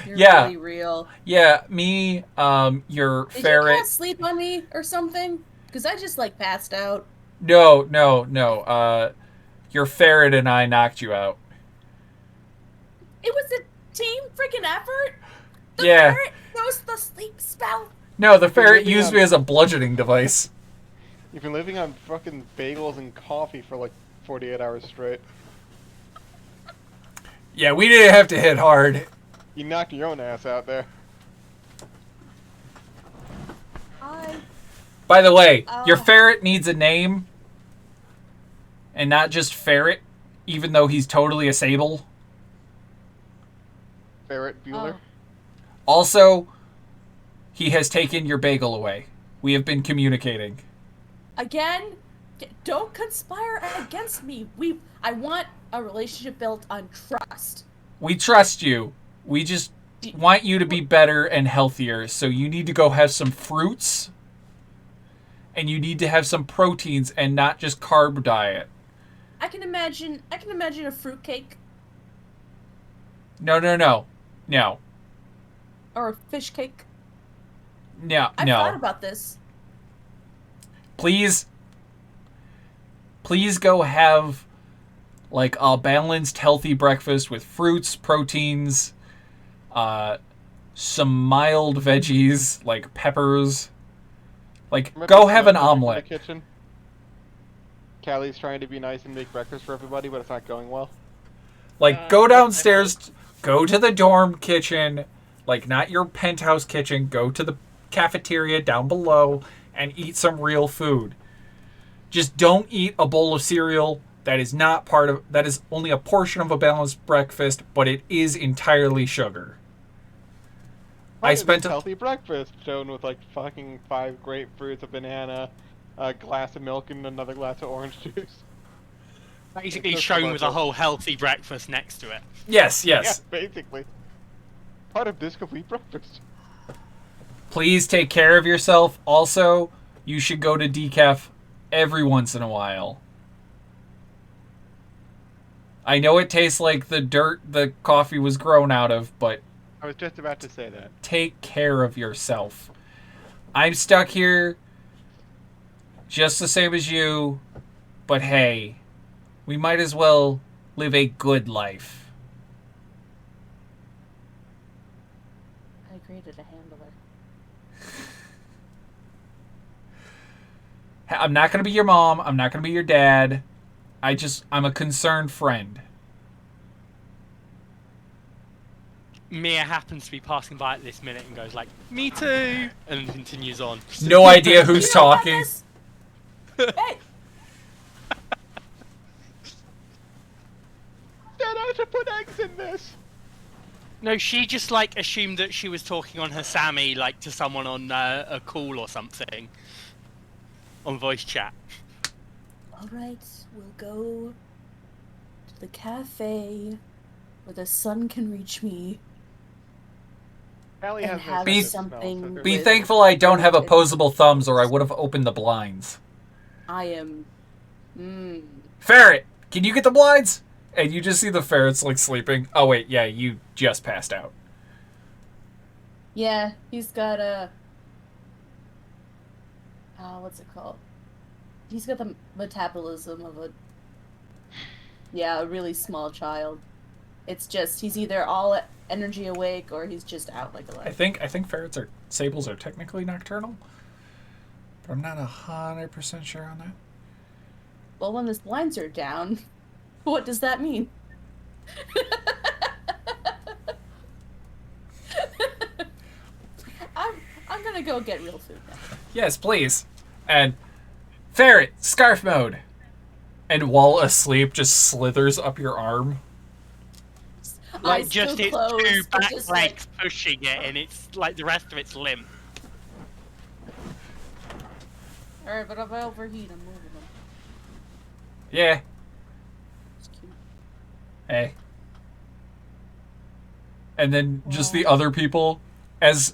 You're Yeah. really real. Yeah, me, your Did ferret. you fall asleep on me or something? Because I just like passed out. No. Your ferret and I knocked you out. It was a team freaking effort. The Yeah. ferret knows the sleep spell. No, the ferret maybe used me as a bludgeoning device. You've been living on fucking bagels and coffee for like 48 hours straight. Yeah, we didn't have to hit hard. You knocked your own ass out there. By the way, your Oh. ferret needs a name. And not just ferret, even though he's totally a sable. Ferret Bueller. Also, he has taken your bagel away. We have been communicating. Again, don't conspire against me. I want a relationship built on trust. We trust you. We just want you to be better and healthier. So you need to go have some fruits. And you need to have some proteins and not just carb diet. I can imagine a fruitcake No. or a fish cake. No. I've thought about this. Please go have like a balanced, healthy breakfast with fruits, proteins, some mild veggies like peppers. Like, Remember go the have an smoke in the omelet. kitchen? Callie's trying to be nice and make breakfast for everybody, but it's not going well. Like, go downstairs, go to the dorm kitchen, like, not your penthouse kitchen, go to the cafeteria down below and eat some real food. Just don't eat a bowl of cereal that is only a portion of a balanced breakfast, but it is entirely sugar. I spent a healthy breakfast shown with like fucking 5 grapefruits, a banana, a glass of milk, and another glass of orange juice. Basically It's shown with a commercial. whole healthy breakfast next to it. Yes. Yeah, basically. Part of this complete breakfast. Please take care of yourself. Also, you should go to decaf every once in a while. I know it tastes like the dirt the coffee was grown out of, but I was just about to say that. take care of yourself. I'm stuck here just the same as you, but hey, we might as well live a good life. I created a handler. I'm not going to be your mom. I'm not going to be your dad. I'm a concerned friend. Mia happens to be passing by at this minute and goes like, "Me too," and continues on. No idea who's You know what talking. this- Hey, Dad, I should put eggs in this! No, she just like assumed that she was talking on her Sammy like to someone on a call or something on voice chat. all right, we'll go to the cafe where the sun can reach me. Callie And has no have sense of something smell, so Be with- thankful I don't have opposable thumbs or I would have opened the blinds. I am. Ferret, can you get the blinds? And you just see the ferret's like sleeping. Oh wait, yeah, you just passed out. Yeah, he's got a. What's it called? He's got the metabolism of a. Yeah, a really small child. It's just he's either all energy awake or he's just out like a light. I think sables are technically nocturnal, but I'm not 100% sure on that. Well, when his blinds are down, what does that mean? I'm gonna go get real food now. Yes, please. And ferret, scarf mode. And while asleep, just slithers up your arm. Like Eyes just still its closed, two but back just, legs pushing it, and it's like the rest of it's limp. Alright, but if I overheat, I'm moving them. Yeah. It's cute. Hey. And then just the other people, as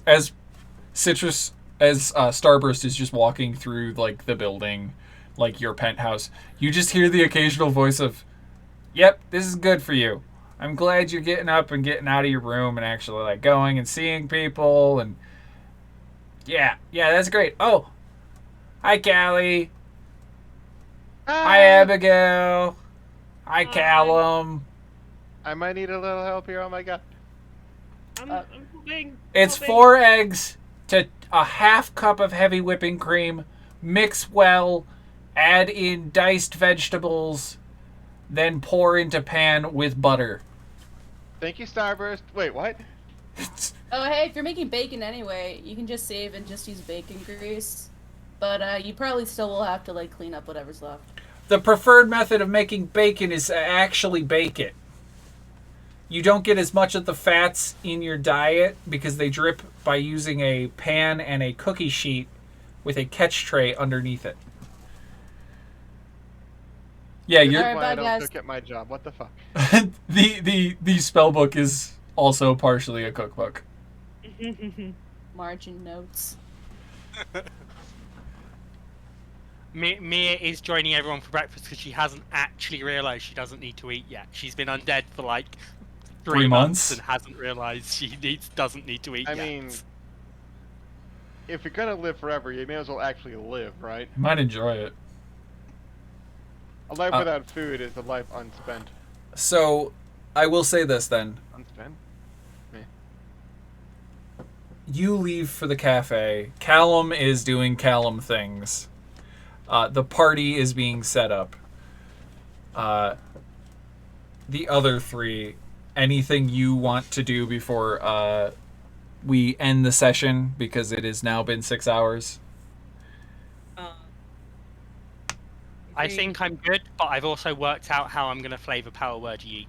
Starburst is just walking through like the building, like your penthouse, you just hear the occasional voice of, "Yep, this is good for you. I'm glad you're getting up and getting out of your room and actually like going and seeing people and yeah, that's great. Oh, hi Callie. Hi Abigail. Hi Callum. I might need a little help here, oh my god. I'm moving. It's 4 eggs to a half cup of heavy whipping cream mix well, add in diced vegetables, then pour into pan with butter. Thank you, Starburst. Wait, what? Oh, hey, if you're making bacon anyway, you can just save and just use bacon grease. But you probably still will have to like clean up whatever's left. The preferred method of making bacon is to actually bake it. You don't get as much of the fats in your diet because they drip by using a pan and a cookie sheet with a catch tray underneath it. Yeah, This you're is Alright, why bye, I don't guys. cook at my job. What the fuck? the spell book is also partially a cookbook. Margin notes. Mia is joining everyone for breakfast because she hasn't actually realised she doesn't need to eat yet. She's been undead for like 3 months and hasn't realised she doesn't need to eat I yet. mean, if you're gonna live forever, you may as well actually live, right? You might enjoy it. A life without food is a life unspent. So, I will say this then. Unspent? You leave for the cafe. Callum is doing Callum things. The party is being set up. The other three, anything you want to do before we end the session, because it has now been 6 hours? I think I'm good, but I've also worked out how I'm going to flavour power word yeet.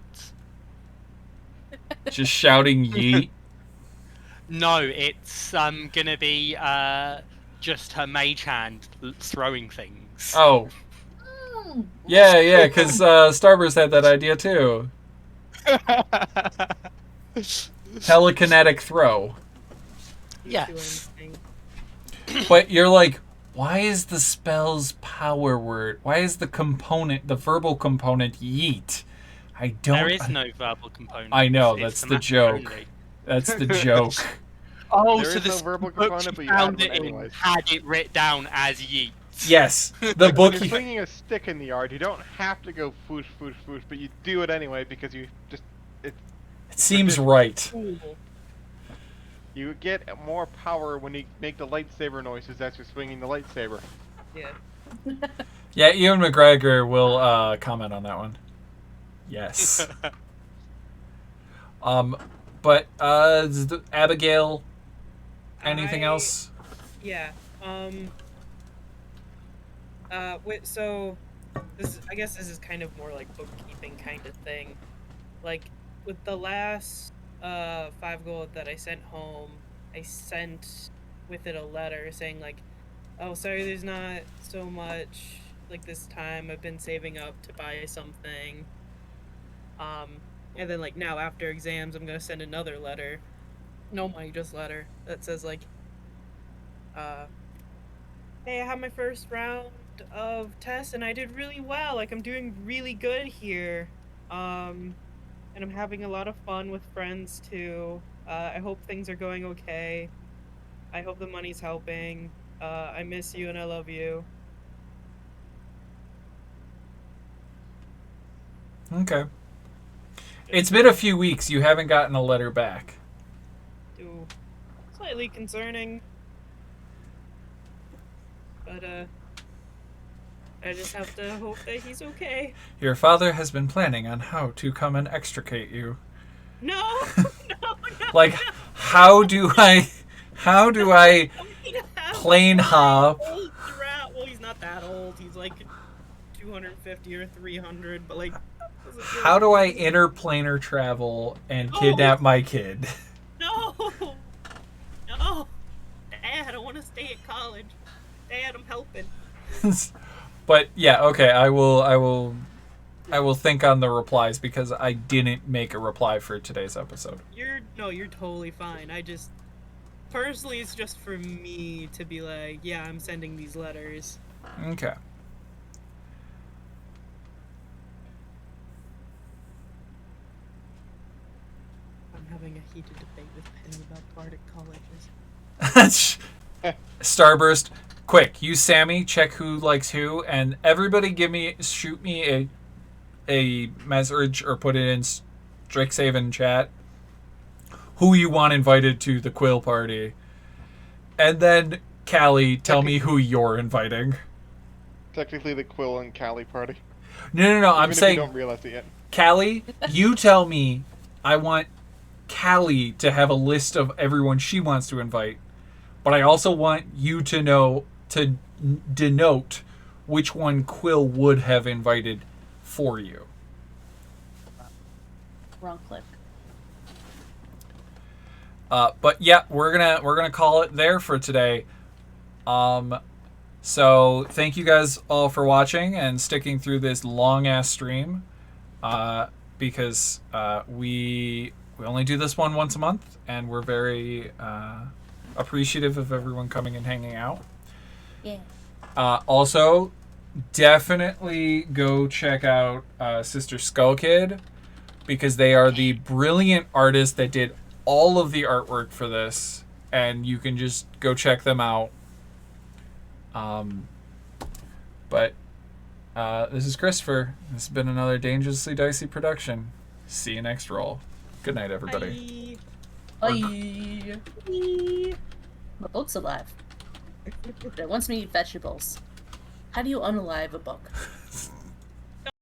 Just shouting yeet? No, it's going to be just her mage hand throwing things. Oh. Yeah, because Starburst had that idea too. Telekinetic throw. Yes. But you're like, why is the spell's power word? Why is the component, the verbal component, yeet? I don't. There is no verbal component. I know, It's that's the thematic joke. only. That's the joke. Oh, There so is the no verbal book component, she but you add found one it in anyways. had it written down as yeet. Yes, the book. When you're swinging a stick in the yard, you don't have to go foosh, foosh, foosh, but you do it anyway because you just It seems right. you get more power when you make the lightsaber noises as you're swinging the lightsaber. Yeah. Yeah, Ewan McGregor will comment on that one. Yes. But Abigail, anything else? Yeah. Wait, so I guess this is kind of more like bookkeeping kind of thing. Like with the last 5 gold that I sent home, I sent with it a letter saying like, oh, sorry, there's not so much like this time. I've been saving up to buy something. And then like now after exams, I'm gonna send another letter, no money, just letter that says like, hey, I had my first round of tests and I did really well. Like I'm doing really good here. And I'm having a lot of fun with friends too. I hope things are going okay. I hope the money's helping. I miss you and I love you. Okay. It's been a few weeks. You haven't gotten a letter back. Ooh, slightly concerning. But I just have to hope that he's okay. Your father has been planning on how to come and extricate you. No, no. Like, how do I plane hop? Well, he's not that old. He's like 250 or 300, but like. How do I interplanar travel and kidnap my kid? No! No! Dad, I don't want to stay at college. Dad, I'm helping. But yeah, okay, I will think on the replies because I didn't make a reply for today's episode. You're totally fine. I just personally it's just for me to be like, yeah, I'm sending these letters. Okay. Having a heated debate with Penny about Bardic colleges. Starburst, quick, use Sammy, check who likes who, and everybody shoot me a message or put it in Strixhaven chat who you want invited to the Quill party. And then Callie, tell me who you're inviting. Technically the Quill and Callie party. No. I'm Even if saying, you don't realize it yet. Callie, you tell me. I want Callie to have a list of everyone she wants to invite, but I also want you to denote which one Quill would have invited for you. Wrong click. But yeah, we're gonna call it there for today. So thank you guys all for watching and sticking through this long ass stream. Because we only do this one once a month, and we're very appreciative of everyone coming and hanging out. Yeah. Also, definitely go check out Sister Skull Kid, because they are the brilliant artists that did all of the artwork for this, and you can just go check them out. But this is Christopher. This has been another Dangerously Dicey production. See you next roll. Good night, everybody. Bye. My book's alive. It wants me to eat vegetables. How do you unalive a book?